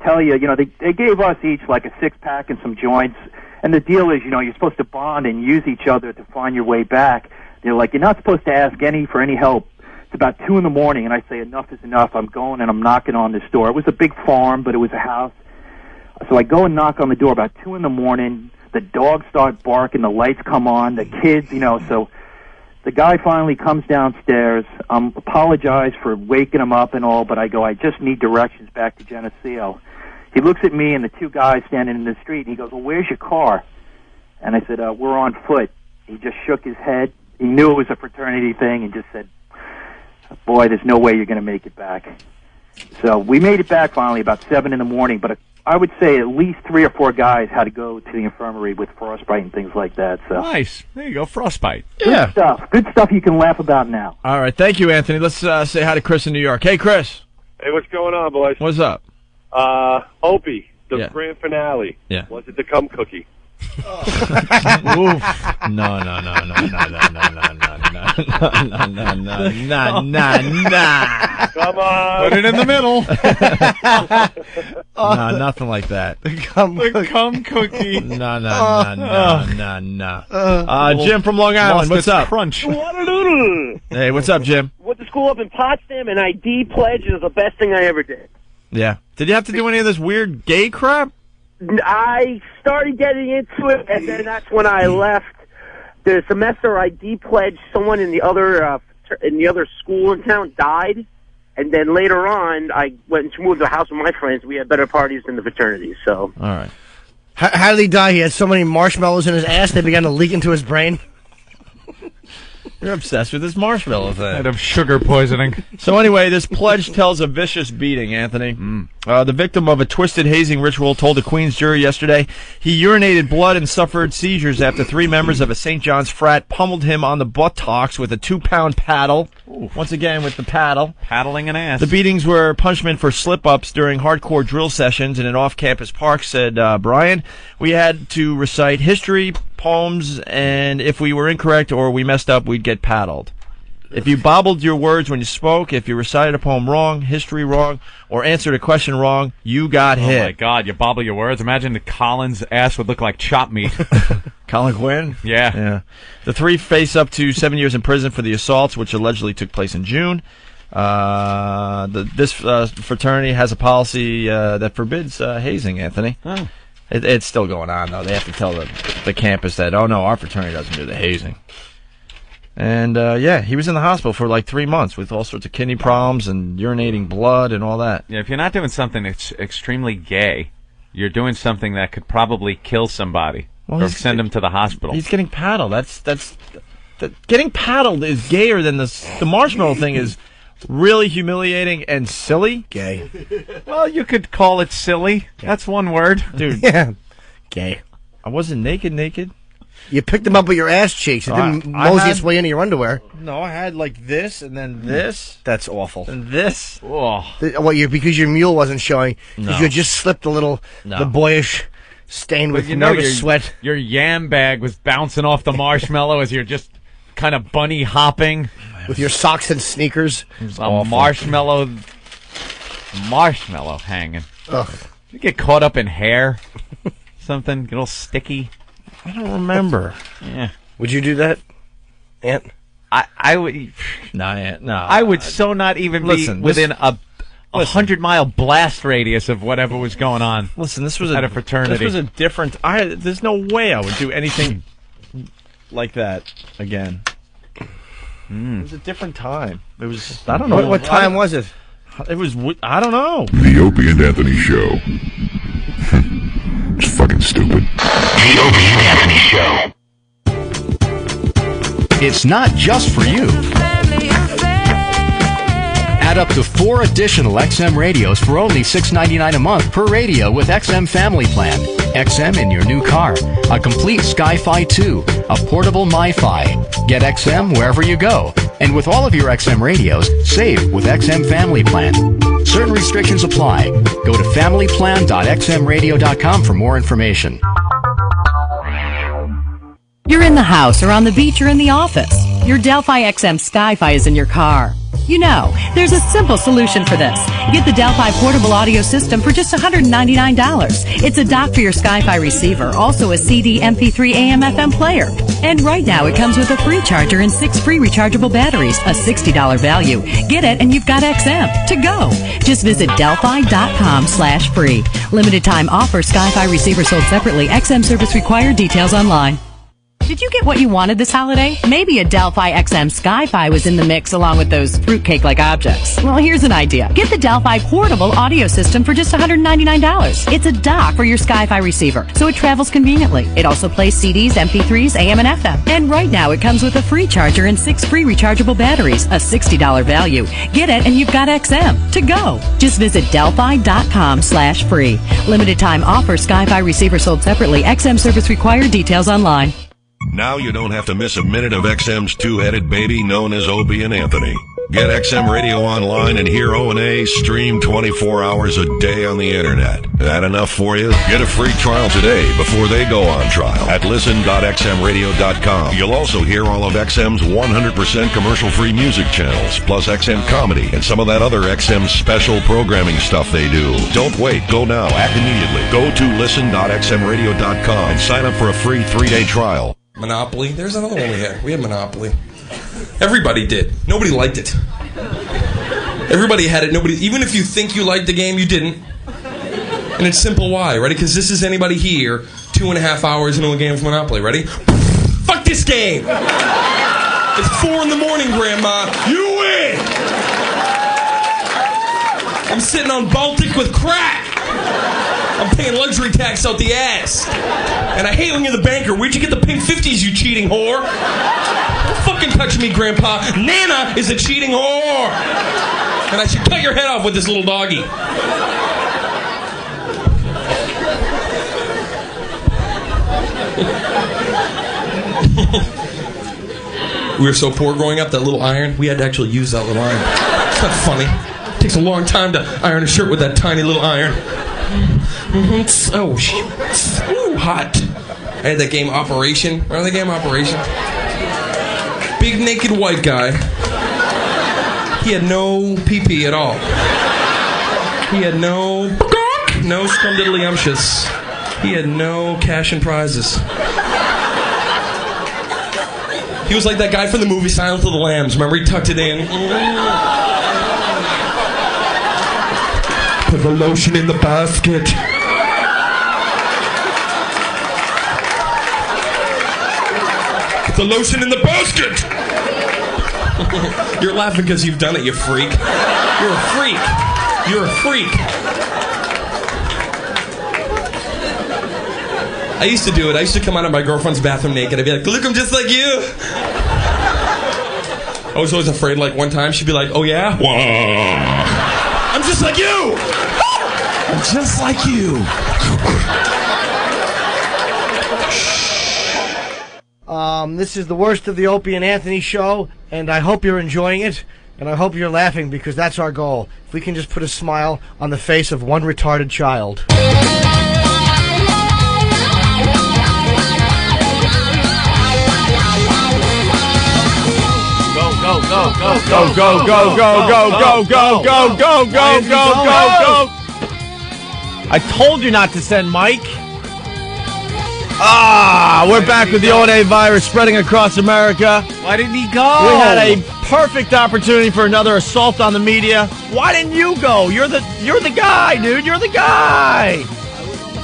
gave us each like a 6-pack and some joints. And the deal is, you're supposed to bond and use each other to find your way back. They're like, you're not supposed to ask for any help. It's about 2 a.m, and I say, enough is enough. I'm going and I'm knocking on this door. It was a big farm, but it was a house. So I go and knock on the door about 2 a.m. The dogs start barking. The lights come on. The kids, so the guy finally comes downstairs. Apologize for waking him up and all, but I go, I just need directions back to Geneseo. He looks at me and the 2 guys standing in the street, and he goes, well, where's your car? And I said, we're on foot. He just shook his head. He knew it was a fraternity thing and just said, boy, there's no way you're going to make it back. So we made it back finally about 7 a.m, but I would say at least 3 or 4 guys had to go to the infirmary with frostbite and things like that. So nice. There you go, frostbite. Good stuff. Good stuff you can laugh about now. All right. Thank you, Anthony. Let's say hi to Chris in New York. Hey, Chris. Hey, what's going on, boys? What's up? Opie, the grand finale. Yeah. Was it the cum cookie? Oof. No. Come on. Put it in the middle. No, nothing like that. The cum cookie. No. Jim from Long Island, what's up? Crunch. Hey, what's up, Jim? Went to school up in Potsdam, and I pledged. It was the best thing I ever did. Yeah. Did you have to do any of this weird gay crap? I started getting into it, and then that's when I left. The semester I pledged, someone in the other school in town died, and then later on I went to move to the house with my friends. We had better parties than the fraternities. So, all right. How did he die? He had so many marshmallows in his ass they began to leak into his brain. You're obsessed with this marshmallow thing. Out of sugar poisoning. So anyway, this pledge tells a vicious beating, Anthony. The victim of a twisted hazing ritual told a Queens jury yesterday he urinated blood and suffered seizures after 3 members of a St. John's frat pummeled him on the buttocks with a 2-pound paddle. Ooh. Once again with the paddle. Paddling an ass. The beatings were punishment for slip-ups during hardcore drill sessions in an off-campus park, said Brian. We had to recite history, poems, and if we were incorrect or we messed up, we'd get paddled. If you bobbled your words when you spoke, if you recited a poem wrong, history wrong, or answered a question wrong, you got hit. Oh, my God, you bobble your words. Imagine the Colin's ass would look like chop meat. Colin Quinn? Yeah. The 3 face up to 7 years in prison for the assaults, which allegedly took place in June. This fraternity has a policy that forbids hazing, Anthony. Oh. It's still going on, though. They have to tell the campus that, oh, no, our fraternity doesn't do the hazing. And, he was in the hospital for like 3 months with all sorts of kidney problems and urinating blood and all that. Yeah, if you're not doing something that's extremely gay, you're doing something that could probably kill somebody or send him to the hospital. He's getting paddled. Getting paddled is gayer than the marshmallow thing is really humiliating and silly. Gay. Well, you could call it silly. That's one word. Dude. Yeah. Gay. I wasn't naked. You picked them up with your ass cheeks. It didn't mosey its way into your underwear. No, I had like this and then this. That's awful. And this. Oh. Because your mule wasn't showing. Because you had just slipped the boyish stain with nervous sweat. Your yam bag was bouncing off the marshmallow as you're just kind of bunny hopping. With your socks and sneakers. A marshmallow hanging. Ugh. You get caught up in hair. Something. Get all sticky. I don't remember. Yeah. Would you do that, Ant? I would. No, Ant. No. I would so not even be within a 100-mile blast radius of whatever was going on. Listen, this was at a fraternity. This was a different. There's no way I would do anything like that again. It was a different time. It was. I don't know. What time was it? It was. I don't know. The Opie and Anthony Show. It's fucking stupid. The Opie and Anthony Show. It's not just for you. Add up to 4 additional XM radios for only $6.99 a month per radio with XM Family Plan. XM in your new car. A complete Sky-Fi 2. A portable MiFi. Get XM wherever you go. And with all of your XM radios, save with XM Family Plan. Certain restrictions apply. Go to familyplan.xmradio.com for more information. You're in the house or on the beach or in the office. Your Delphi XM Sky-Fi is in your car. You know, there's a simple solution for this. Get the Delphi portable audio system for just $199. It's a dock for your Sky-Fi receiver, also a CD, MP3, AM, FM player. And right now it comes with a free charger and 6 free rechargeable batteries, a $60 value. Get it and you've got XM to go. Just visit delphi.com/free. Limited time offer. Sky-Fi receiver sold separately. XM service required. Details online. Did you get what you wanted this holiday? Maybe a Delphi XM Sky-Fi was in the mix along with those fruitcake-like objects. Well, here's an idea. Get the Delphi portable audio system for just $199. It's a dock for your Sky-Fi receiver, so it travels conveniently. It also plays CDs, MP3s, AM, and FM. And right now, it comes with a free charger and 6 free rechargeable batteries, a $60 value. Get it, and you've got XM to go. Just visit delphi.com/free. Limited time offer. Sky-Fi receiver sold separately. XM service required. Details online. Now you don't have to miss a minute of XM's two-headed baby known as Opie and Anthony. Get XM Radio Online and hear O&A stream 24 hours a day on the internet. That enough for you? Get a free trial today before they go on trial at listen.xmradio.com. You'll also hear all of XM's 100% commercial-free music channels, plus XM Comedy and some of that other XM special programming stuff they do. Don't wait. Go now. Act immediately. Go to listen.xmradio.com and sign up for a free 3-day trial. Monopoly. There's another one we had. We had Monopoly. Everybody did. Nobody liked it. Everybody had it. Nobody. Even if you think you liked the game, you didn't. And it's simple why. Ready? Because this is anybody here 2.5 hours into a game of Monopoly. Ready? Fuck this game. It's 4 a.m, Grandma. You win. I'm sitting on Baltic with crack. I'm paying luxury tax out the ass. And I hate when you're the banker. Where'd you get the pink 50s, you cheating whore? Don't fucking touch me, Grandpa. Nana is a cheating whore. And I should cut your head off with this little doggy. We were so poor growing up, that little iron, we had to actually use that little iron. It's not funny. It takes a long time to iron a shirt with that tiny little iron. Oh, shit. Ooh, hot. I had that game Operation. Remember the game Operation? Big naked white guy. He had no pee-pee at all. He had no scumdiddlyumptious. He had no cash and prizes. He was like that guy from the movie Silence of the Lambs. Remember, he tucked it in. Put the lotion in the basket. Put the lotion in the basket. You're laughing because you've done it, you freak. You're a freak. You're a freak. I used to do it. I used to come out of my girlfriend's bathroom naked. I'd be like, look, I'm just like you. I was always afraid, like, one time she'd be like, oh, yeah? I'm just like you. I'm just like you. This is the worst of the Opie and Anthony show, and I hope you're enjoying it, and I hope you're laughing, because that's our goal. If we can just put a smile on the face of one retarded child. Go. I told you not to send Mike. We're back with the O&A virus spreading across America. Why didn't he go? We had a perfect opportunity for another assault on the media. Why didn't you go? You're the guy, dude. You're the guy.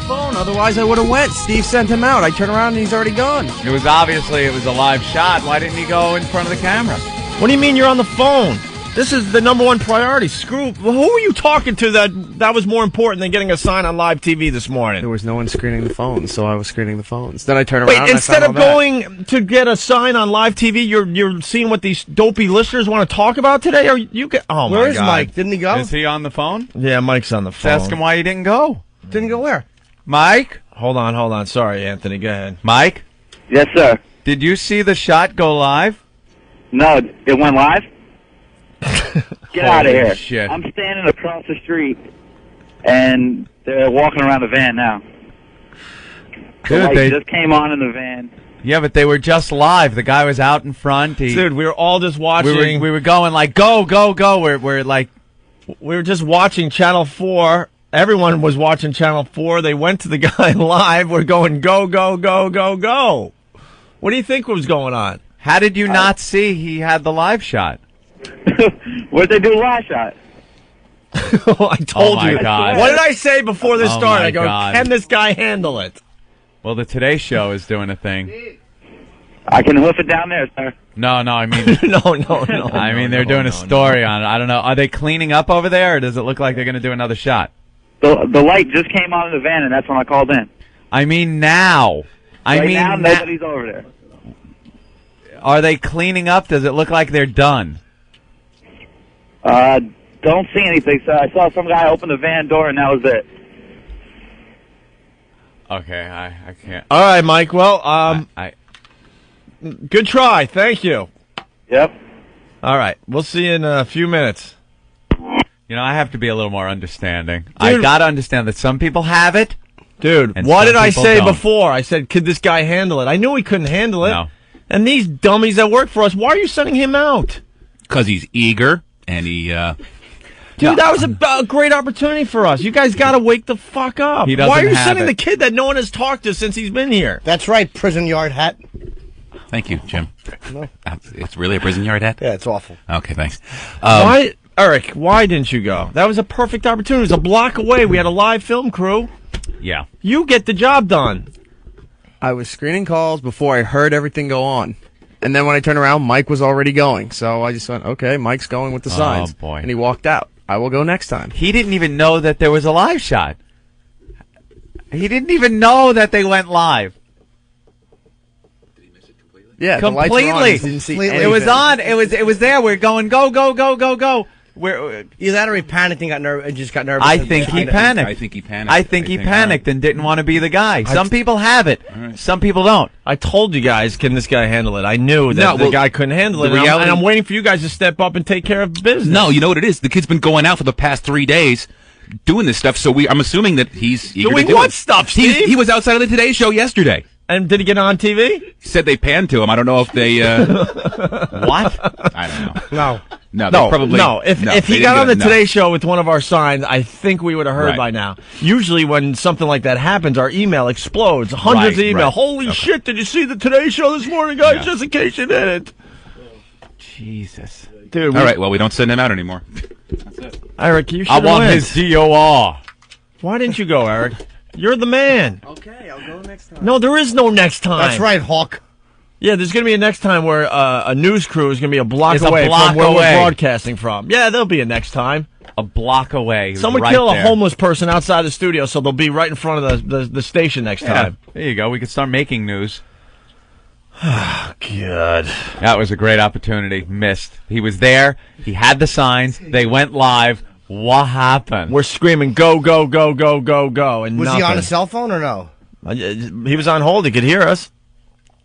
Phone, otherwise I would have went. Steve sent him out. I turn around and he's already gone. It was a live shot. Why didn't he go in front of the camera? What do you mean you're on the phone? This is the number one priority. Who are you talking to that was more important than getting a sign on live TV this morning? There was no one screening the phones, so I was screening the phones. Then I turn around. Wait, instead of going to get a sign on live TV, you're seeing what these dopey listeners want to talk about today? Or you get? Oh my God! Where is Mike? Didn't he go? Is he on the phone? Yeah, Mike's on the phone. Let's ask him why he didn't go. Didn't go where? Mike? Hold on. Sorry, Anthony. Go ahead. Mike? Yes, sir. Did you see the shot go live? No, it went live? Get out of here. Shit. I'm standing across the street, and they're walking around the van now. The light just came on in the van. Yeah, but they were just live. The guy was out in front. Dude, we were all just watching. We were going like, go. We're like... We were just watching Channel 4. Everyone was watching Channel 4. They went to the guy live. We're going, go. What do you think was going on? How did you not see he had the live shot? What did they do live shot? I told you. God. What did I say before this started? I go, God. Can this guy handle it? Well, the Today Show is doing a thing. I can hoof it down there, sir. No, I mean... No. I mean, they're doing a story on it. I don't know. Are they cleaning up over there, or does it look like they're going to do another shot? The light just came on in the van, and that's when I called in. I mean now. Now nobody's over there. Are they cleaning up? Does it look like they're done? Don't see anything, sir. I saw some guy open the van door, and that was it. Okay, I can't. All right, Mike. Well, good try. Thank you. Yep. All right. We'll see you in a few minutes. You know, I have to be a little more understanding. I got to understand that some people have it. Dude, what did I say before? I said, could this guy handle it? I knew he couldn't handle it. No. And these dummies that work for us, why are you sending him out? Because he's eager, and he... Dude, that was a great opportunity for us. You guys got to wake the fuck up. Why are you sending the kid that no one has talked to since he's been here? That's right, prison yard hat. Thank you, Jim. No. It's really a prison yard hat? Yeah, it's awful. Okay, thanks. Eric, why didn't you go? That was a perfect opportunity. It was a block away. We had a live film crew. Yeah. You get the job done. I was screening calls before I heard everything go on. And then when I turned around, Mike was already going. So I just went, okay, Mike's going with the signs. Oh, boy. And he walked out. I will go next time. He didn't even know that there was a live shot. He didn't even know that they went live. Yeah, completely. The lights were on. Didn't see it was on. It was there. We're going go. Either that or he panicked and just got nervous. I think he panicked. I think he panicked. I think he panicked and didn't want to be the guy. Some people have it. Some people don't. I told you guys, can this guy handle it? I knew that the guy couldn't handle it. And I'm waiting for you guys to step up and take care of business. No, you know what it is? The kid's been going out for the past 3 days doing this stuff, so I'm assuming that he's eager doing to do what it. stuff, Steve? He was outside of the Today Show yesterday. And did he get on TV? He said they panned to him. I don't know if they... What? I don't know. No. they probably... If he got on the Today Show with one of our signs, I think we would have heard by now. Usually when something like that happens, our email explodes. Hundreds of emails. Right. Holy shit, did you see the Today Show this morning, guys? Just in case you didn't. Jesus. Dude. All right, well, we don't send him out anymore. That's it. Eric, you should I want his DOR. Why didn't you go, Eric? You're the man. Okay, I'll go next time. No, there is no next time. That's right, Hawk. Yeah, there's going to be a next time where a news crew is going to be a block It's a away block from where away. we're broadcasting from. Yeah, there'll be a next time. A block away. Someone right killed there. a homeless person outside the studio, so they'll be right in front of the station next time. There you go. We could start making news. God. That was a great opportunity. Missed. He was there. He had the signs. They went live. What happened? We're screaming, go, go, go, go, go, go. And Was he on a cell phone or no? He was on hold. He could hear us.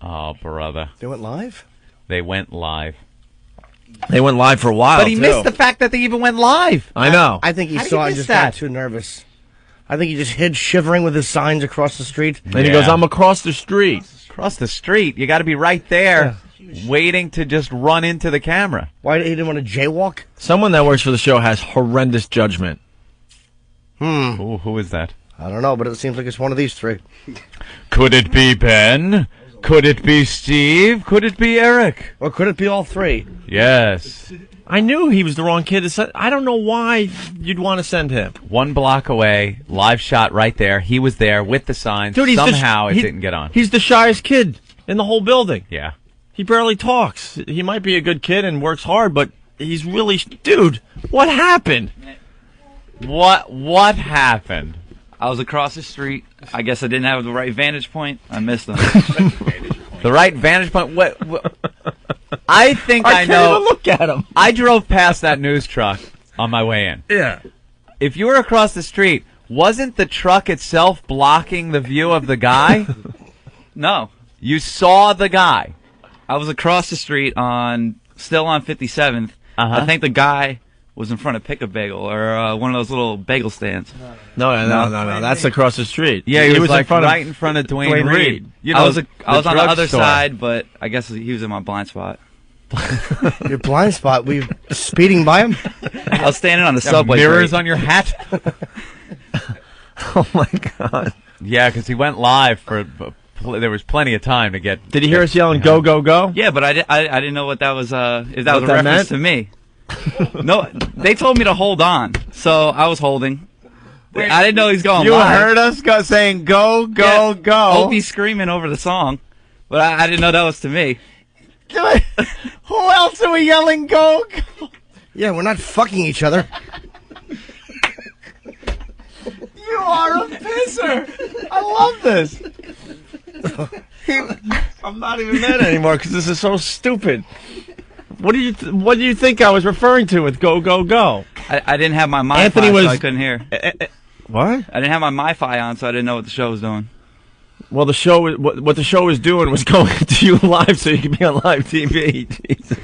Oh, brother. They went live? They went live. They went live for a while, But he missed the fact that they even went live. I know. I think he How did saw you it and miss just that? got too nervous. I think he just hid shivering with his signs across the street. And he goes, I'm across the street. Across the street. You got to be right there, waiting to just run into the camera. Why he didn't want to jaywalk? Someone that works for the show has horrendous judgment. Who is that? I don't know, but it seems like it's one of these three. Could it be Ben? Could it be Steve? Could it be Eric? Or could it be all three? Yes. I knew he was the wrong kid to send. I don't know why you'd want to send him. 1 block away, live shot right there. He was there with the signs. Dude, somehow it didn't get on. He's the shyest kid in the whole building. Yeah. He barely talks. He might be a good kid and works hard, but he's really... Dude, what happened? What happened? I was across the street. I guess I didn't have the right vantage point. I missed them. The right vantage point? What I think I can't know. even look at him. I drove past that news truck on my way in. Yeah. If you were across the street, wasn't the truck itself blocking the view of the guy? No. You saw the guy. I was across the street still on 57th. I think the guy was in front of Pick a Bagel or one of those little bagel stands. No. That's across the street. Yeah, he was in like front right in front of Dwayne Reed. You know, I was on the other drugstore. side, but I guess he was in my blind spot. Your blind spot? Were you speeding by him? I was standing on the subway. Mirrors grate. on your hat? Oh, my God. Yeah, because he went live for... There was plenty of time to get... Did you hear us yelling, go, go, go? Yeah, but I didn't know what that was, if that What was a that reference meant? to me. No, they told me to hold on, so I was holding. I didn't know he was going You live. heard us saying, go, go, Yeah, go. Opie screaming over the song, but I didn't know that was to me. Who else are we yelling, go, go? Yeah, we're not fucking each other. You are a pisser. I love this. I'm not even mad anymore because this is so stupid. What do you think I was referring to with go, go, go? I didn't have my MiFi, Anthony was- so I couldn't hear. What? I didn't have my MiFi on, so I didn't know what the show was doing. Well, the show, what the show was doing was going to you live so you could be on live TV. Jesus.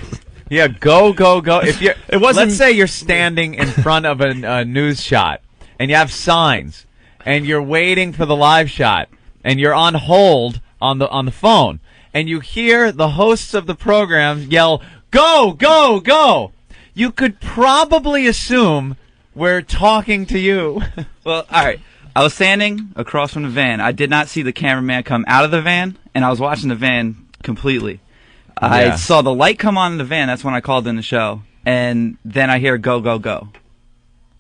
Yeah, go, go, go. If you're, It wasn't- let's say you're standing in front of a news shot, and you have signs, and you're waiting for the live shot, and you're on hold on the phone, and you hear the hosts of the program yell, go, go, go. You could probably assume we're talking to you. Well, all right. I was standing across from the van. I did not see the cameraman come out of the van, and I was watching the van completely. I Yeah. saw the light come on in the van. That's when I called in the show. And then I hear go, go, go.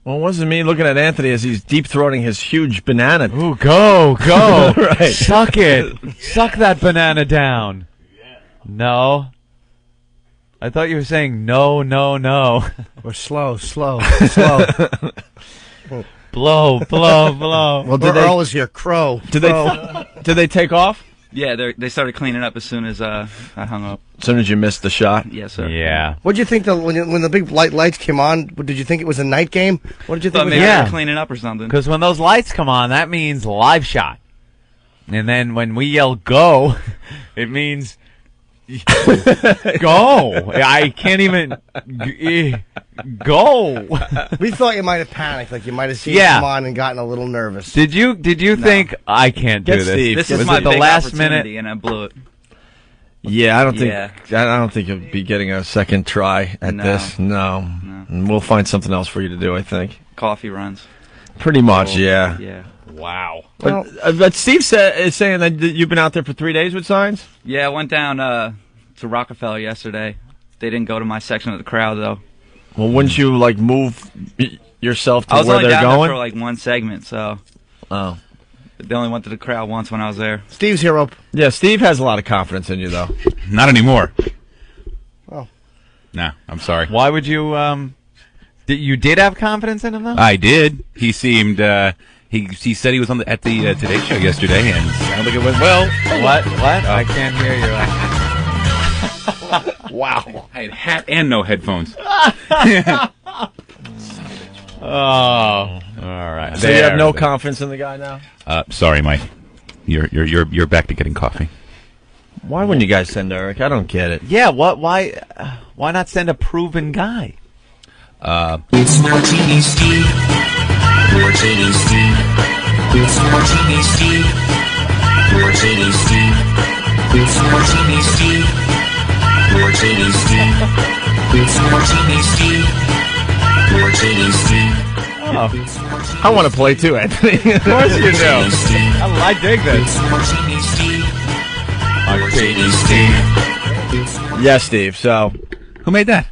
Well, it wasn't me looking at Anthony as he's deep-throating his huge banana. Ooh, go, go. Right. Suck it. Suck that banana down. No. I thought you were saying no, no, no. Or slow. Blow, blow, blow. Well, Earl is here. Crow. Did they take off? Yeah, they started cleaning up as soon as I hung up. As soon as you missed the shot? Yes, sir. Yeah. What did you think when the big lights came on? Did you think it was a night game? What did you think? Thought maybe they were cleaning up or something. Because when those lights come on, that means live shot. And then when we yell go, it means go. I can't even go. We thought you might have panicked, like you might have seen it come on and gotten a little nervous. Did you think I can't do Get this? Steve. This Was is my it the big last opportunity, minute? and I blew it. Yeah, I don't think Yeah. I don't think you'll be getting a second try at No. this. No. And we'll find something else for you to do, I think. Coffee runs. Pretty much, yeah. Yeah. Wow. But Steve is saying that you've been out there for 3 days with signs? Yeah, I went down to Rockefeller yesterday. They didn't go to my section of the crowd, though. Well, wouldn't you, like, move yourself to I was where only they're down going? there for like one segment, so. Oh. They only went to the crowd once when I was there. Steve's hero. Yeah, Steve has a lot of confidence in you, though. Not anymore. Oh. Nah, I'm sorry. Why would you? You did have confidence in him, though. I did. He seemed. He said he was on at the Today Show yesterday, and sounded like it went well. What? I can't hear you. Wow. I had hat and no headphones. Oh, all right. So you have no confidence in the guy now? Sorry, Mike. You're back to getting coffee. Why wouldn't you guys send Eric? I don't get it. Yeah. What? Why not send a proven guy? It's Martini Steve. Martini Steve. It's Martini Steve. Martini Steve. It's Martini Steve. Martini Steve. It's Martini Steve. Martini Steve. Oh. I want to play too, Anthony. Of course you do. I dig this. Martini Steve. Martini Steve. Yeah, Steve. So, who made that?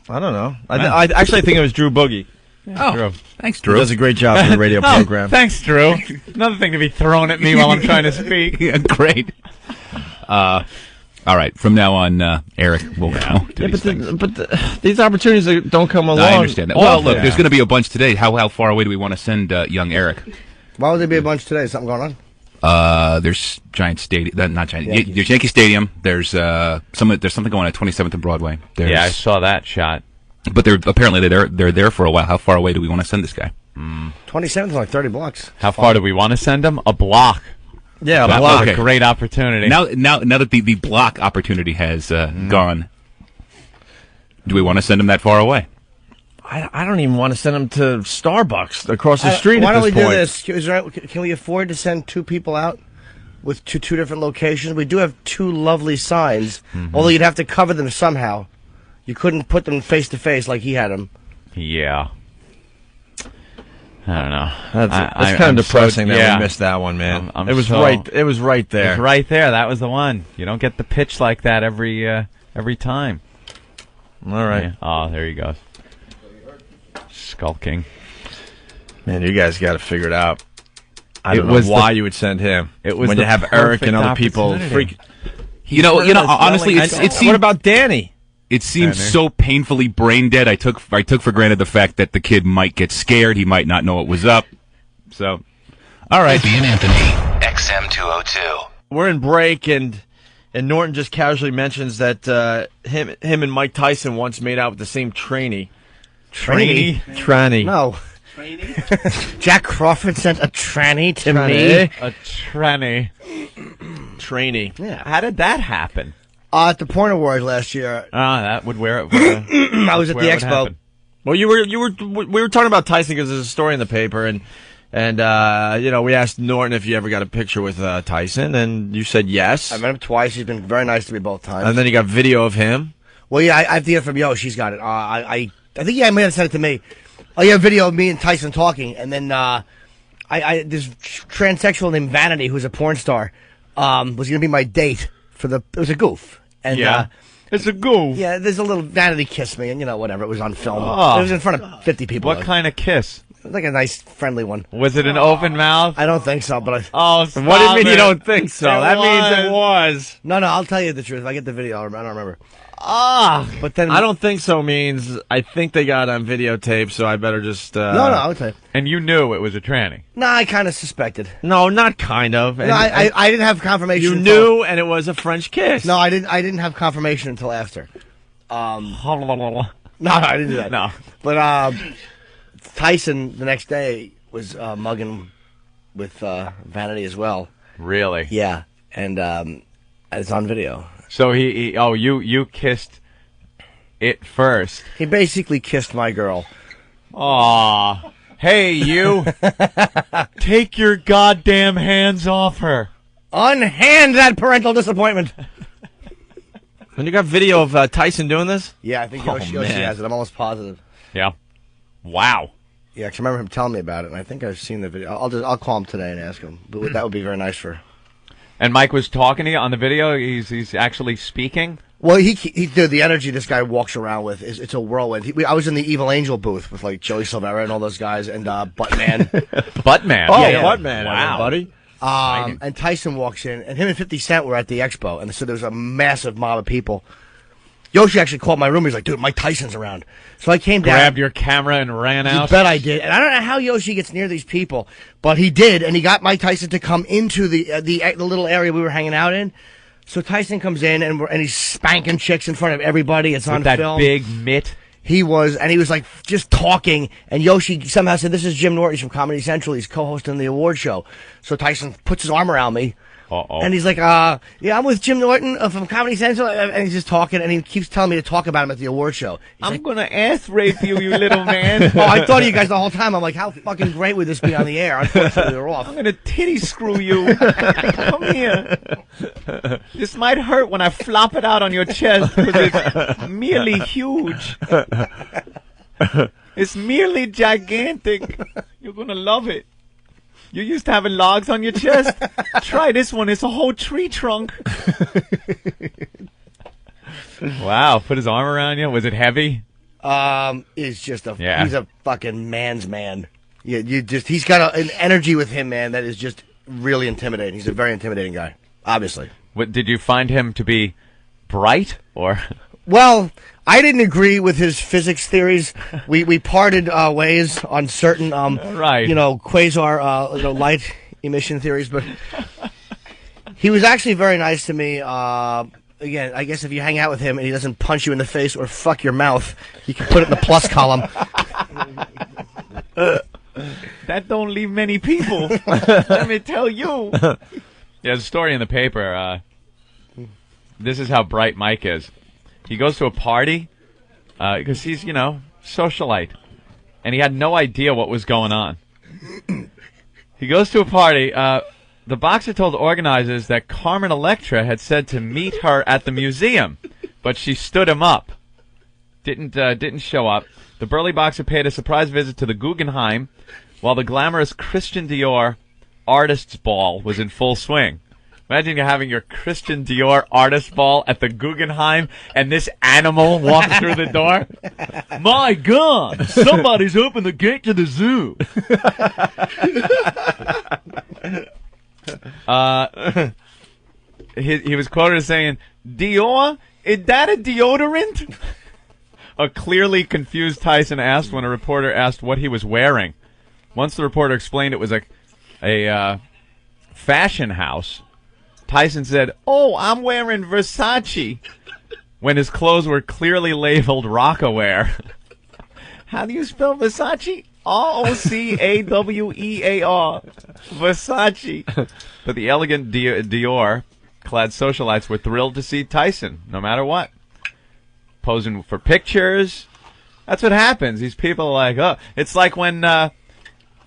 I don't know. I actually think it was Drew Boogie. Oh, Drew. Thanks, Drew. He does a great job for the radio program. Thanks, Drew. Another thing to be thrown at me while I'm trying to speak. Yeah, great. All right, from now on, Eric will go to these things. But these opportunities don't come along. I understand that. Well, look, there's going to be a bunch today. How far away do we want to send young Eric? Why would there be a bunch today? Is something going on? There's Giant Stadium. Not Giant. There's Yankee Stadium. There's something going on at 27th and Broadway. Yeah, I saw that shot. But they're there for a while. How far away do we want to send this guy? 27th is like 30 blocks. How far do we want to send him? A block. Yeah, that block. was a great opportunity. Now that the block opportunity has gone, do we want to send him that far away? I don't even want to send him to Starbucks across the street. Why at don't we this do point. this? Can we afford to send two people out with two different locations? We do have two lovely signs, although you'd have to cover them somehow. You couldn't put them face to face like he had them. Yeah. I don't know. That's kind of depressing that we missed that one, man. It was right there. It was right there. That was the one. You don't get the pitch like that every time. All right. Yeah. Oh, there he goes. Skulking. Man, you guys got to figure it out. I don't know why you would send him. It was when the you have Eric and other people. opportunity. Honestly, it seemed. What about Danny? It seems so painfully brain dead. I took for granted the fact that the kid might get scared. He might not know what was up. So, all right. Opie and Anthony, XM202. We're in break, and Norton just casually mentions that him and Mike Tyson once made out with the same trainee. Trainee? Tranny. No. Jack Crawford sent a tranny to me. A tranny. Trainee. Yeah. How did that happen? At the Porn Awards last year. That would wear it. I was at the expo. Well, we were talking about Tyson because there's a story in the paper, and we asked Norton if you ever got a picture with Tyson, and you said yes. I met him twice. He's been very nice to me both times. And then you got video of him. Well, yeah, I have to get it from Yo. She's got it. I think I may have sent it to me. Oh, yeah, video of me and Tyson talking, and then this transsexual named Vanity, who's a porn star, was going to be my date it was a goof. And, it's a goof. Yeah, there's a little Vanity kissed me, and whatever. It was on film. Oh. It was in front of 50 people. What kind of kiss? Like a nice, friendly one. Was it an open mouth? I don't think so, but Oh, stop what do you mean it. you don't think so? That means it was. No, I'll tell you the truth. If I get the video, I don't remember. But then I don't think so means I think they got on videotape, so I better just. No, okay. And you knew it was a tranny. No, I kind of suspected. No, not kind of. No, I didn't have confirmation. You knew, and it was a French kiss. No, I didn't have confirmation until after. No, I didn't do that. No. But Tyson the next day was mugging with Vanity as well. Really? Yeah, and it's on video. So you kissed it first. He basically kissed my girl. Aw. Hey, you. Take your goddamn hands off her. Unhand that parental disappointment. And you got video of Tyson doing this? Yeah, I think Yoshi has it. I'm almost positive. Yeah. Wow. Yeah, 'cause I remember him telling me about it, and I think I've seen the video. I'll call him today and ask him. But that would be very nice for. And Mike was talking to you on the video. He's actually speaking. Well, he dude, the energy this guy walks around with it's a whirlwind. I was in the Evil Angel booth with like Joey Silvera and all those guys, and Buttman. Buttman. Oh, yeah. Buttman, wow, buddy. And Tyson walks in, and him and 50 Cent were at the expo, and so there was a massive mob of people. Yoshi actually called my room. He's like, dude, Mike Tyson's around. So I came down. Grabbed your camera and ran out. You bet I did. And I don't know how Yoshi gets near these people, but he did, and he got Mike Tyson to come into the little area we were hanging out in. So Tyson comes in, and he's spanking chicks in front of everybody. It's on that film. Big mitt. He was like just talking, and Yoshi somehow said, "This is Jim Norton. He's from Comedy Central. He's co-hosting the award show." So Tyson puts his arm around me. And he's like, yeah, I'm with Jim Norton from Comedy Central. And he's just talking, and he keeps telling me to talk about him at the award show. I'm going to ass rape you, you little man. Oh, I thought of you guys the whole time. I'm like, how fucking great would this be on the air? Unfortunately, we're off. I'm going to titty screw you. Come here. This might hurt when I flop it out on your chest because it's merely huge. It's merely gigantic. You're going to love it. You're used to having logs on your chest. Try this one. It's a whole tree trunk. Wow. Put his arm around you. Was it heavy? He's just he's a fucking man's man. Yeah, he's got an energy with him, man, that is just really intimidating. He's a very intimidating guy, obviously. What, did you find him to be bright or? Well, I didn't agree with his physics theories. We parted ways on certain, right. quasar, light emission theories. But he was actually very nice to me. Again, I guess if you hang out with him and he doesn't punch you in the face or fuck your mouth, you can put it in the plus column. That don't leave many people. Let me tell you. Yeah, there's a story in the paper. This is how bright Mike is. He goes to a party because he's, socialite. And he had no idea what was going on. He goes to a party. The boxer told organizers that Carmen Electra had said to meet her at the museum, but she stood him up. Didn't show up. The burly boxer paid a surprise visit to the Guggenheim while the glamorous Christian Dior Artists Ball was in full swing. Imagine you're having your Christian Dior Artist Ball at the Guggenheim and this animal walks through the door. My God, somebody's opened the gate to the zoo. He was quoted as saying, Dior, is that a deodorant? A clearly confused Tyson asked when a reporter asked what he was wearing. Once the reporter explained it was a fashion house, Tyson said, "Oh, I'm wearing Versace," when his clothes were clearly labeled Rocawear. How do you spell Versace? Rocawear. Versace. But the elegant Dior-clad socialites were thrilled to see Tyson, no matter what. Posing for pictures. That's what happens. These people are like, oh, it's like when all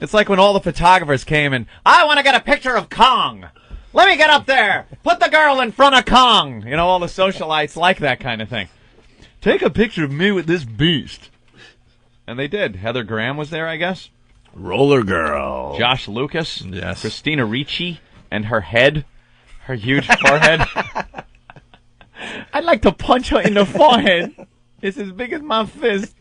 the photographers came and, I want to get a picture of Kong. Let me get up there. Put the girl in front of Kong. All the socialites like that kind of thing. Take a picture of me with this beast. And they did. Heather Graham was there, I guess. Roller Girl. Josh Lucas. Yes. Christina Ricci and her head. Her huge forehead. I'd like to punch her in the forehead. It's as big as my fist.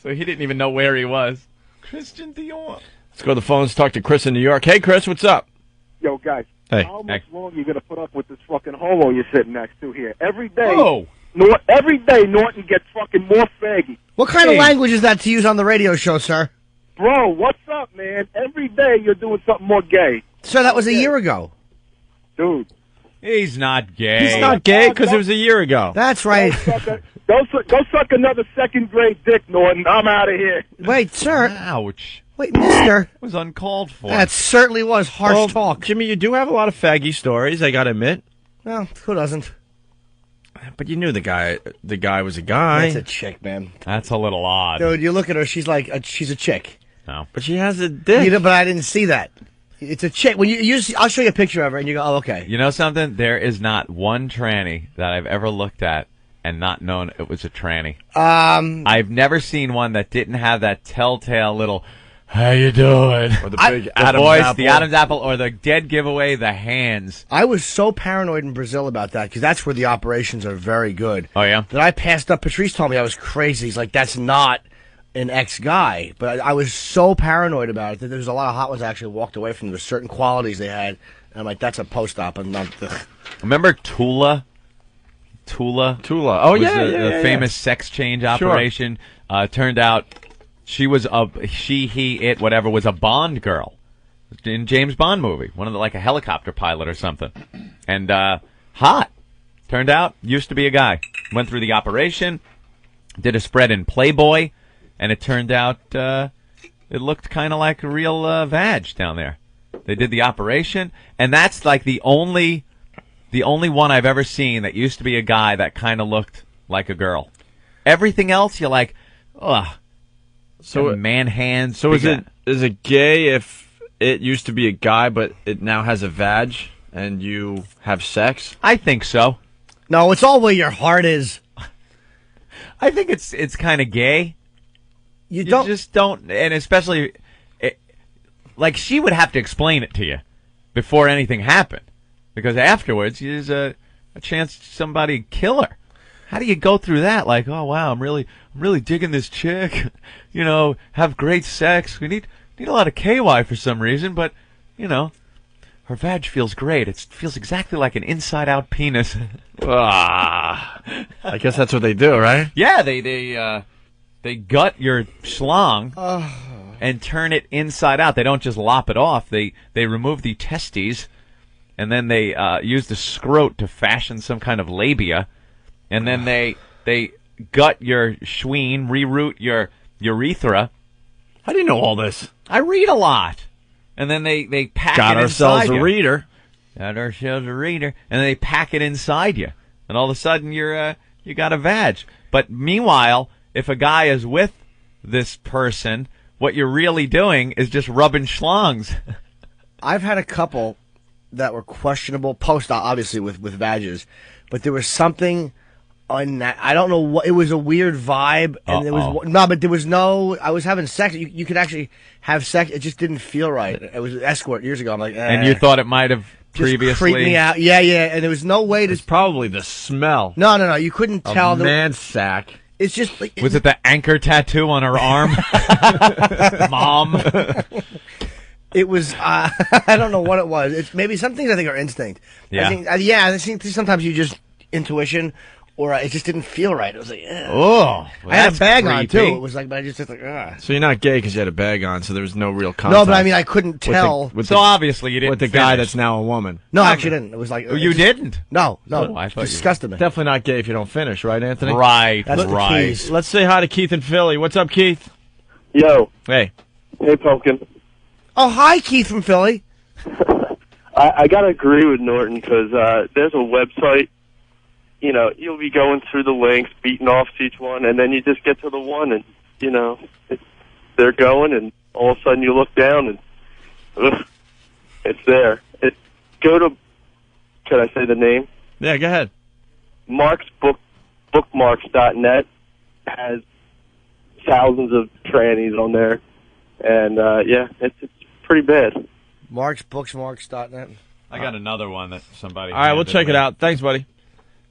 So he didn't even know where he was. Christian Dior. Let's go to the phones, talk to Chris in New York. Hey, Chris, what's up? Yo, guys. Hey. How much longer you going to put up with this fucking homo you're sitting next to here? Every day, Oh. Every day, Norton gets fucking more faggy. What kind of language is that to use on the radio show, sir? Bro, what's up, man? Every day you're doing something more gay. Sir, that was a year ago. Dude. He's not gay. He's not gay because it was a year ago. That's right. Go suck another second-grade dick, Norton. I'm out of here. Wait, sir. Ouch. Wait, mister. It was uncalled for. That certainly was harsh talk. Jimmy, you do have a lot of faggy stories, I gotta admit. Well, who doesn't? But you knew the guy was a guy. That's a chick, man. That's a little odd. Dude, you look at her, she's like, she's a chick. No. But she has a dick. But I didn't see that. It's a chick. When you see, I'll show you a picture of her, and you go, oh, okay. You know something? There is not one tranny that I've ever looked at and not known it was a tranny. I've never seen one that didn't have that telltale little, how you doing? Or the big the Adam's voice, apple. the Adam's apple, or the dead giveaway, the hands. I was so paranoid in Brazil about that, because that's where the operations are very good. Oh, yeah? That I passed up. Patrice told me I was crazy. He's like, that's not an ex-guy. But I was so paranoid about it that there was a lot of hot ones I actually walked away from. There were certain qualities they had. And I'm like, that's a post-op. I'm not... Remember Tula? Tula. Oh, was yeah, the famous sex change operation. Turned out she was was a Bond girl in James Bond movie. One of the, like a helicopter pilot or something. And hot. Turned out, used to be a guy. Went through the operation, did a spread in Playboy, and it turned out it looked kind of like a real vag down there. They did the operation, and that's like the only one I've ever seen that used to be a guy that kind of looked like a girl. Everything else, you're like, ugh. So man hands. So is it gay if it used to be a guy, but it now has a vag, and you have sex? I think so. No, it's all where your heart is. I think it's kind of gay. You just don't, and especially, like she would have to explain it to you before anything happened, because afterwards there's a chance somebody would kill her. How do you go through that? Like, oh wow, I'm really digging this chick. You know, have great sex. We need a lot of KY for some reason, but you know, her vag feels great. It feels exactly like an inside-out penis. I guess that's what they do, right? Yeah, they gut your schlong and turn it inside out. They don't just lop it off. They remove the testes, and then they use the scrot to fashion some kind of labia, and then they gut your schween, reroute your urethra. How do you know all this? I read a lot. And then they pack Got it ourselves inside a you. reader. Got ourselves a reader. And they pack it inside you. And all of a sudden you got a vag. But meanwhile, if a guy is with this person, what you're really doing is just rubbing schlongs. I've had a couple that were questionable post-op, obviously with vages, but there was something on that. I don't know what, it was a weird vibe, and there was no, I was having sex. You could actually have sex. It just didn't feel right. It was an escort years ago. I'm like, And you thought it might have previously creeped me out. Yeah, and there was no way to. It's probably the smell. No. You couldn't tell. A man's sack. It's just like, was it the anchor tattoo on her arm? Mom. It was, I don't know what it was. It's maybe some things I think are instinct. Yeah. I think sometimes you just intuition, or it just didn't feel right. It was like, ugh. Oh, I had a bag on creepy. too. It was like, but I just like, ugh. So you're not gay because you had a bag on, so there was no real contact. No, but I mean, I couldn't tell. So obviously you didn't with the guy finish. that's now a woman. No, I actually didn't. It was like, You didn't? No. Oh, I thought you disgusted me. Definitely not gay if you don't finish, right, Anthony? Right, That's the right. keys. Let's say hi to Keith in Philly. What's up, Keith? Yo. Hey. Hey, Pumpkin. Oh, hi, Keith from Philly. I got to agree with Norton because there's a website, you know, you'll be going through the links, beating off each one, and then you just get to the one, and, you know, they're going, and all of a sudden you look down, and it's there. Go to, can I say the name? Yeah, go ahead. Bookmarks.net has thousands of trannies on there, and, yeah, it's pretty bad. Marksbooksmarks.net. I got another one that somebody. All right, we'll check it out. Thanks, buddy.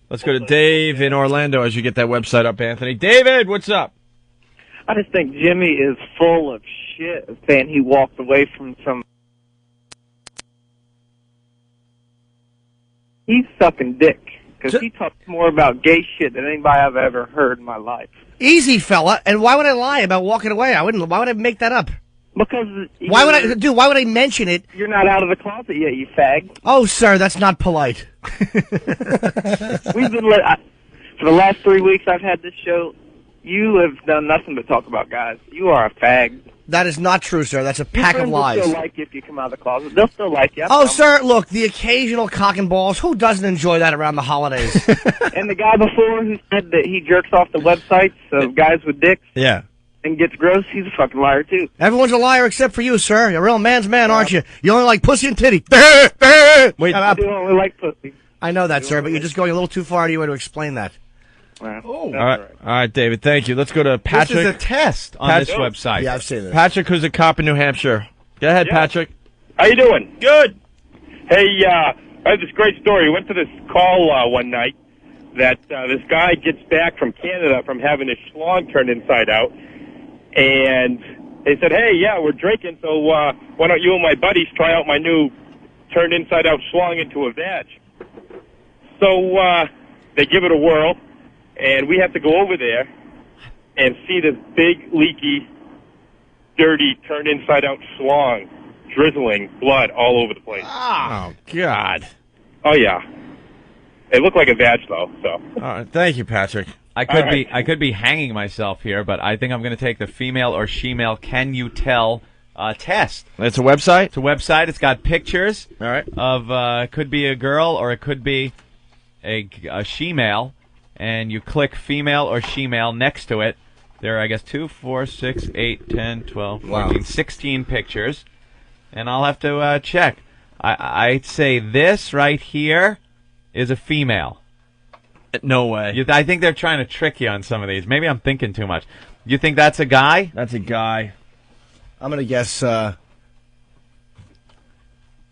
Let's go to Dave in Orlando as you get that website up, Anthony. David, what's up? I just think Jimmy is full of shit saying he walked away from some. He's sucking dick because he talks more about gay shit than anybody I've ever heard in my life. Easy, fella. And why would I lie about walking away? I wouldn't. Why would I make that up? Because why would I mention it? You're not out of the closet yet, you fag. Oh, sir, that's not polite. We've been for the last 3 weeks I've had this show. You have done nothing but talk about guys. You are a fag. That is not true, sir. That's a pack of lies. They'll still like you if you come out of the closet. They'll still like you. Oh, sir, look, the occasional cock and balls. Who doesn't enjoy that around the holidays? And the guy before who said that he jerks off the websites of guys with dicks. Yeah. And gets gross, he's a fucking liar, too. Everyone's a liar except for you, sir. You're a real man's man, aren't you? You only like pussy and titty. Wait, I do only like pussy. I know that, sir, but you're just going a little too far out of your way to explain that. All right, David. Thank you. Let's go to Patrick. This is a test on this website. Yeah, I've seen this. Patrick, who's a cop in New Hampshire. Go ahead, Patrick. How you doing? Good. Hey, I have this great story. Went to this call one night that this guy gets back from Canada from having his schlong turned inside out, and they said, "Hey, yeah, we're drinking, so why don't you and my buddies try out my new turned inside out schlong into a vag?" So they give it a whirl. And we have to go over there and see this big, leaky, dirty, turned inside-out schlong, drizzling blood all over the place. Oh, God. Oh, yeah. It looked like a vag, though. So. All right, thank you, Patrick. I could be hanging myself here, but I think I'm going to take the female or she-male can you tell test. It's a website? It's a website. It's got pictures. All right. Of it could be a girl or it could be a she-male. And you click female or she-male next to it. There are, I guess, 2, 4, 6, 8, 10, 12, 14, 16 pictures. And I'll have to check. I'd say this right here is a female. No way. I think they're trying to trick you on some of these. Maybe I'm thinking too much. You think that's a guy? That's a guy. I'm going to guess...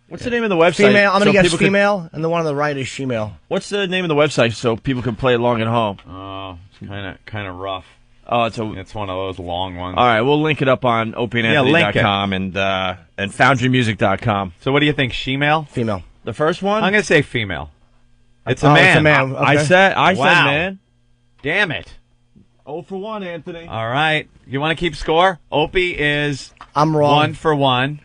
What's the name of the website? Female. I'm going to guess female, and the one on the right is she-male. What's the name of the website so people can play along at home? Oh, it's kind of rough. Oh, it's one of those long ones. All right, we'll link it up on opieandanthony.com and foundrymusic.com. So what do you think, she-male? Female. The first one? I'm going to say female. It's a man. It's a man. Okay. I said wow. man. Damn it. 0 for 1, Anthony. All right. You want to keep score? Opie is... I'm wrong. 1 for 1.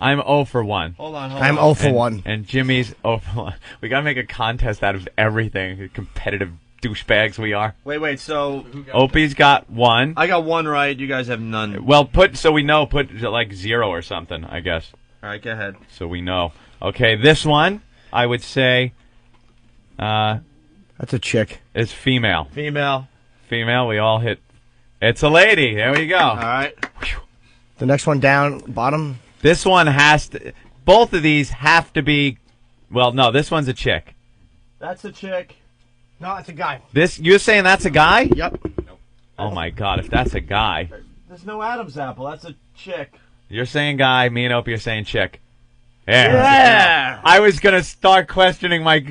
I'm 0 for 1. Hold on. I'm 0 for 1. And Jimmy's 0 for 1. We got to make a contest out of everything. Competitive douchebags we are. Wait. So Opie's got 1. I got 1 right. You guys have none. Well, put like 0 or something, I guess. All right, go ahead. So we know. Okay, this one, I would say... that's a chick. Is female. Female. We all hit... It's a lady. There we go. All right. The next one down, bottom... This one has to... Both of these have to be... Well, no, this one's a chick. That's a chick. No, it's a guy. You're saying that's a guy? Yep. Oh, my God, if that's a guy... There's no Adam's apple. That's a chick. You're saying guy, me and Opie are saying chick. Yeah. I was going to start questioning my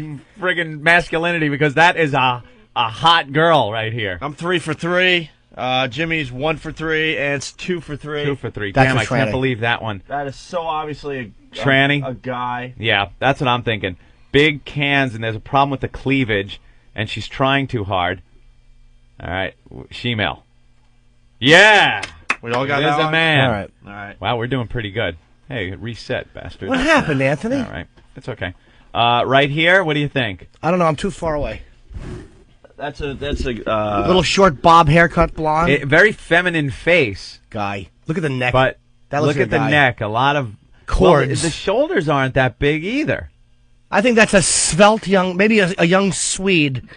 friggin' masculinity because that is a hot girl right here. I'm 3 for 3. Jimmy's 1 for 3, and it's 2 for 3. 2 for 3. That's Damn, I a can't tranny. believe that one. That is so obviously Tranny? a guy. Yeah, that's what I'm thinking. Big cans, and there's a problem with the cleavage, and she's trying too hard. All right, she-male. Yeah! We all got There's that a one? man. All right. Wow, we're doing pretty good. Hey, reset, bastard. What happened, Anthony? All right, it's okay. Right here, what do you think? I don't know. I'm too far away. That's a little short bob haircut, blonde. Very feminine face. Guy. Look at the neck. But that looks look like at a the guy. neck. A lot of cords. Well, the shoulders aren't that big either. I think that's a svelte young, maybe a young Swede.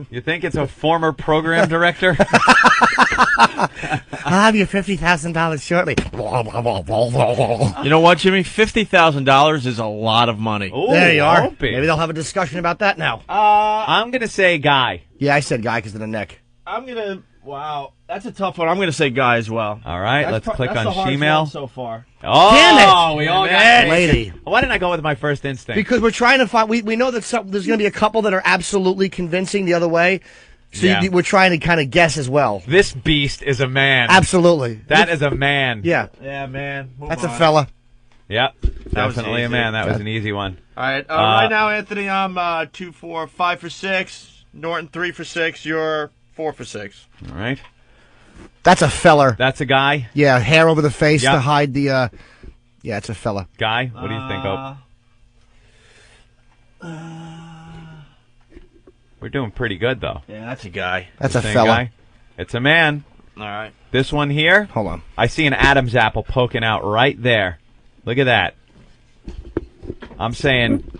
You think it's a former program director? I'll have you $50,000 shortly. You know what, Jimmy? $50,000 is a lot of money. Ooh, there you are. Opie. Maybe they'll have a discussion about that now. I'm going to say guy. Yeah, I said guy because of the neck. Wow, that's a tough one. I'm going to say guy as well. All right, let's click that's the on hardest she-male. one so far. Oh, Damn it! we all got lady. Why didn't I go with my first instinct? Because we're trying to find. We know that there's going to be a couple that are absolutely convincing the other way. So Yeah. we're trying to kind of guess as well. This beast is a man. Absolutely. That is a man. Yeah. Yeah, man. Move That's on. a fella. Yep. That was Definitely a easy. man. That was an easy one. All right. Right now, Anthony, I'm 2 for 5 for 6. Norton 3 for 6. You're 4 for 6. All right. That's a feller. That's a guy. Yeah, hair over the face Yep. to hide the. Yeah, it's a fella. Guy. What do you think, Hope? We're doing pretty good though. Yeah, that's a guy. That's The a same fella. guy? It's a man. All right. This one here. Hold on. I see an Adam's apple poking out right there. Look at that. I'm saying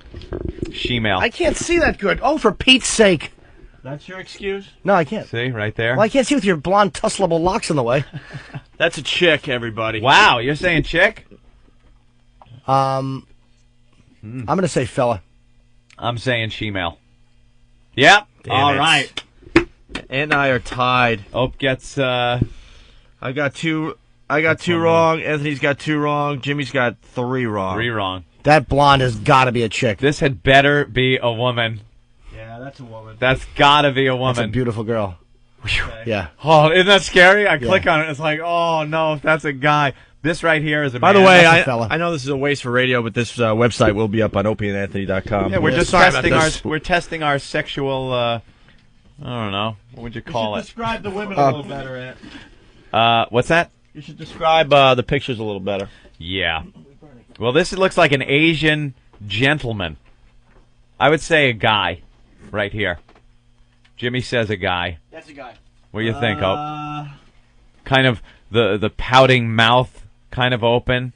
she-male. I can't see that good. Oh, for Pete's sake. That's your excuse? No, I can't. See, right there. Well, I can't see with your blonde, tussleable locks in the way. That's a chick, everybody. Wow, you're saying chick? I'm going to say fella. I'm saying she-male. Yep. Damn All it. right. And I are tied. Hope gets. I got two wrong. Anthony's got 2 wrong. Jimmy's got 3 wrong. 3 wrong. That blonde has got to be a chick. This had better be a woman. Yeah, that's a woman. That's gotta be a woman. That's a beautiful girl. Yeah. Oh, isn't that scary? I click on it. It's like, oh no, that's a guy. This right here is a By man. the way, That's a fella. I know this is a waste for radio, but this website will be up on opieandanthony.com. Yeah, we're just Sorry about testing our this. we're testing our sexual. I don't know. What would you call it? Describe the women a little better, Ant. What's that? You should describe the pictures a little better. Yeah. Well, this looks like an Asian gentleman. I would say a guy, right here. Jimmy says a guy. That's a guy. What do you think, Hope? Kind of the pouting mouth, kind of open.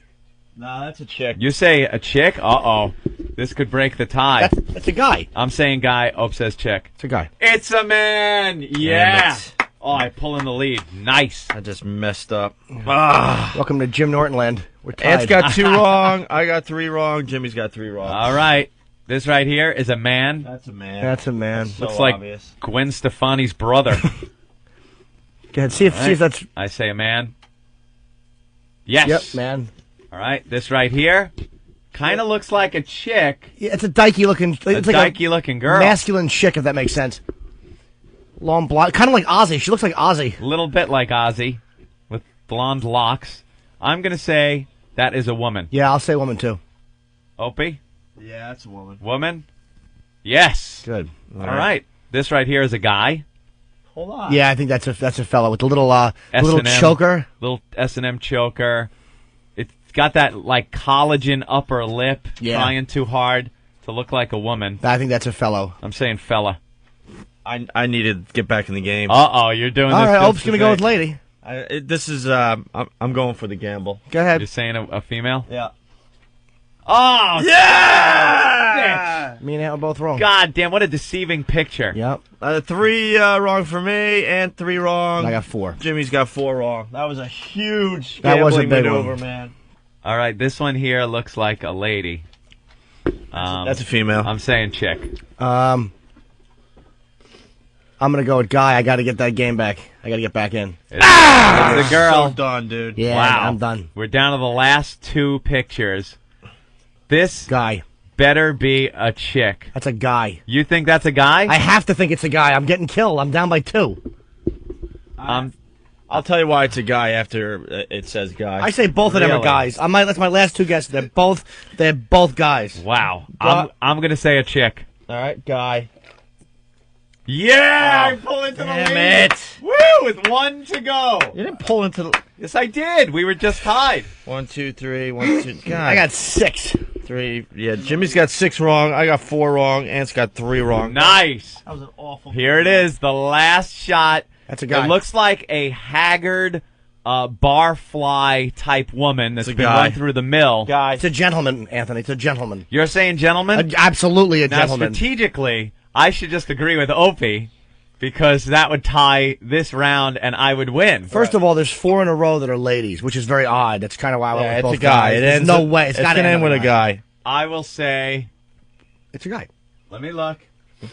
Nah, that's a chick. You say a chick? Uh-oh. This could break the tie. That's a guy. I'm saying guy. Hope says chick. It's a guy. It's a man. Yeah. Oh, I pull in the lead. Nice. I just messed up. Welcome to Jim Norton land. We're tied. Ant's got 2 wrong. I got 3 wrong. Jimmy's got 3 wrong. All right. This right here is a man. That's a man. That's a man. So Looks like obvious. Gwen Stefani's brother. Go ahead. See if that's. I say a man. Yes. Yep, man. All right. This right here kind of looks like a chick. Yeah, it's a dykey looking. It's A like dykey looking girl. masculine chick, if that makes sense. Long blonde, kind of like Ozzy. She looks like Ozzy. A little bit like Ozzy with blonde locks. I'm going to say that is a woman. Yeah, I'll say woman too. Opie? Yeah, that's a woman. Woman? Yes. Good. All right. This right here is a guy. Hold on. Yeah, I think that's a fella with the little S&M, choker. Little S&M choker. It's got that like collagen upper lip trying too hard to look like a woman. I think that's a fellow. I'm saying fella. I need to get back in the game. Uh-oh, you're doing All this. right, just Hope's to gonna go say- with lady. This is I'm going for the gamble. Go ahead. You're saying a female? Yeah. Oh, Yeah! Me and Ant were both wrong. God damn, what a deceiving picture. Yep. 3 wrong for me and 3 wrong. I got 4. Jimmy's got 4 wrong. That was a huge That was a gambling big maneuver, one. man. All right, this one here looks like a lady. That's a female. I'm saying chick. I'm gonna go with guy. I got to get that game back. I got to get back in. It's a girl. So done, dude. Yeah, Wow. I'm done. We're down to the last 2 pictures. This Guy. better be a chick. That's a guy. You think that's a guy? I have to think it's a guy. I'm getting killed. I'm down by 2. I'll tell you why it's a guy after it says guy. I say both of them are Really? guys. That's my last 2 guesses. They're both guys. Wow. I'm going to say a chick. All right, guy. Yeah, I pull into the Damn lead. it. Woo, with 1 to go. You didn't pull into the... Yes, I did. We were just tied. 1, 2, 3, 1, 2... God. I got 6. 3. Yeah, Jimmy's got 6 wrong. I got 4 wrong. Ant's got 3 wrong. Nice. That was an awful... Here it is, the last shot. That's a guy. It looks like a haggard barfly type woman that's It's a been guy. run through the mill. Guy. It's a gentleman, Anthony. It's a gentleman. You're saying gentleman? Absolutely a Now, gentleman. strategically, I should just agree with Opie because that would tie this round and I would win. First of all, there's 4 in a row that are ladies, which is very odd. That's kind of why I went Yeah, with it's both a guy. guys. It There's ends no with- way. It's got gonna end with a guy. I will say, It's a guy. let me look.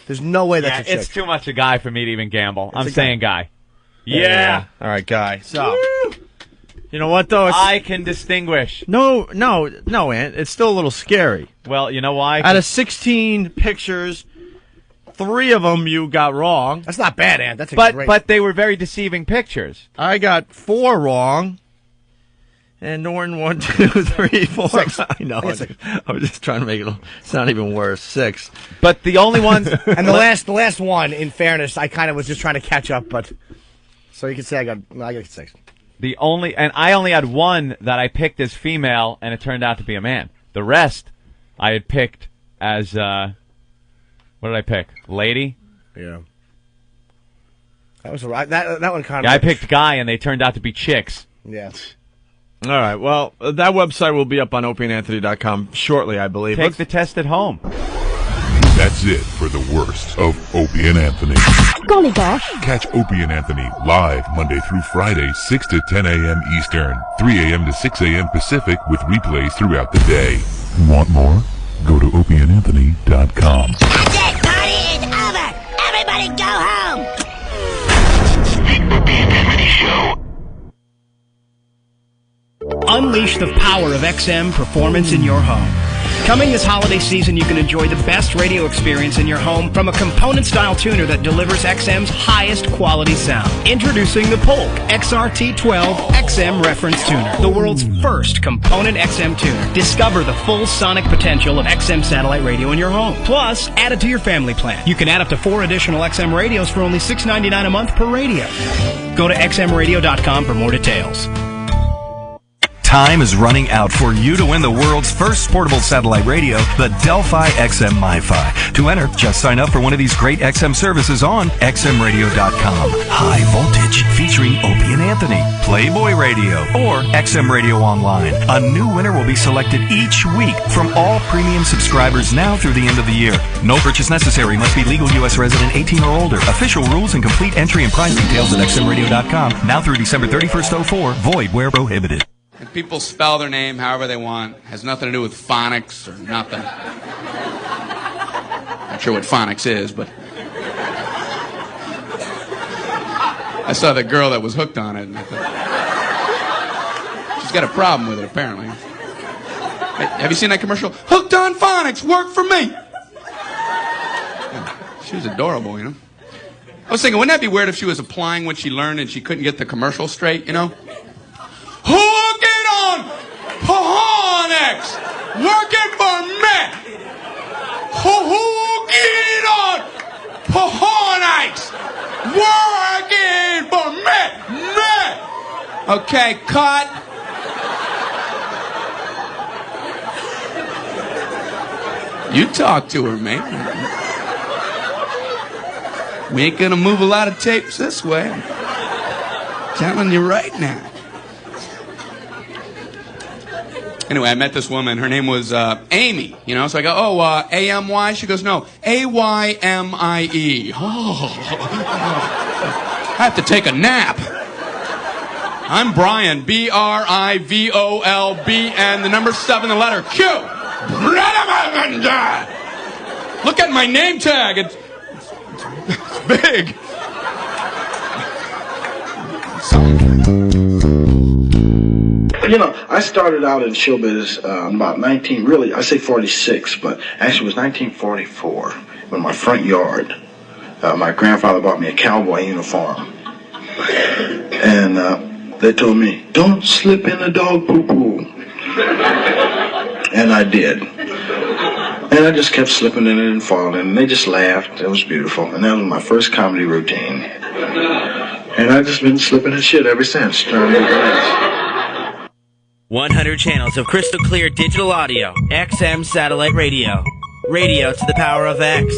There's no way Yeah, that's a chick. it's too much a guy for me to even gamble. I'm a saying guy. Yeah. All right, guy. So, you know what, though? It's, I can distinguish. no, Ant. It's still a little scary. Well, you know why? Out of 16 pictures, 3 of them you got wrong. That's not bad, Ant. That's a great. But they were very deceiving pictures. I got 4 wrong. And Norton 1, 2, 3, 4. 6. I know. I was just trying to make it sound even worse. 6. But the only ones. And the last one, in fairness, I kind of was just trying to catch up, but. So you could say I got 6. I only had one that I picked as female, and it turned out to be a man. The rest, I had picked as, what did I pick? Lady? Yeah. That was that one kind of. Yeah, I picked guy, and they turned out to be chicks. Yeah. All right. Well, that website will be up on opieandanthony.com shortly, I believe. Take the test at home. That's it for the worst of Opie and Anthony. Golly gosh. Catch Opie and Anthony live Monday through Friday, 6 to 10 a.m. Eastern, 3 a.m. to 6 a.m. Pacific, with replays throughout the day. Want more? Go to opieandanthony.com. That's it! Party is over! Everybody go home! The Opie and Anthony Show. Unleash the power of XM performance in your home. Coming this holiday season, you can enjoy the best radio experience in your home from a component-style tuner that delivers XM's highest quality sound. Introducing the Polk XRT12 XM Reference Tuner, the world's first component XM tuner. Discover the full sonic potential of XM satellite radio in your home. Plus, add it to your family plan. You can add up to 4 additional XM radios for only $6.99 a month per radio. Go to xmradio.com for more details. Time is running out for you to win the world's first portable satellite radio, the Delphi XM MiFi. To enter, just sign up for one of these great XM services on xmradio.com. High voltage, featuring Opie and Anthony, Playboy Radio, or XM Radio Online. A new winner will be selected each week from all premium subscribers now through the end of the year. No purchase necessary. Must be legal U.S. resident 18 or older. Official rules and complete entry and price details at xmradio.com. Now through December 31st, 04. Void where prohibited. And people spell their name however they want. Has nothing to do with phonics or nothing. Not sure what phonics is, but I saw the girl that was hooked on it, and I thought, she's got a problem with it, apparently. Hey, have you seen that commercial? Hooked on phonics, work for me. Yeah, she was adorable, you know. I was thinking, wouldn't that be weird if she was applying what she learned and she couldn't get the commercial straight, you know? Hooking on phonics, working for me. Hooking on phonics, working for me. Okay, cut. You talk to her, man. We ain't gonna move a lot of tapes this way. I'm telling you right now. Anyway, I met this woman. Her name was Amy, you know. So I go, A-M-Y? She goes, no, A-Y-M-I-E. Oh. I have to take a nap. I'm Brian, B-R-I-V-O-L-B, and the number 7, the letter Q. Look at my name tag. It's big. You know, I started out in showbiz about 46, but actually it was 1944 in my front yard. My grandfather bought me a cowboy uniform. And they told me, don't slip in the dog poo-poo. And I did. And I just kept slipping in it and falling, and they just laughed. It was beautiful. And that was my first comedy routine. And I've just been slipping in shit ever since, trying to be nice. 100 channels of crystal clear digital audio, XM satellite radio. Radio to the power of X.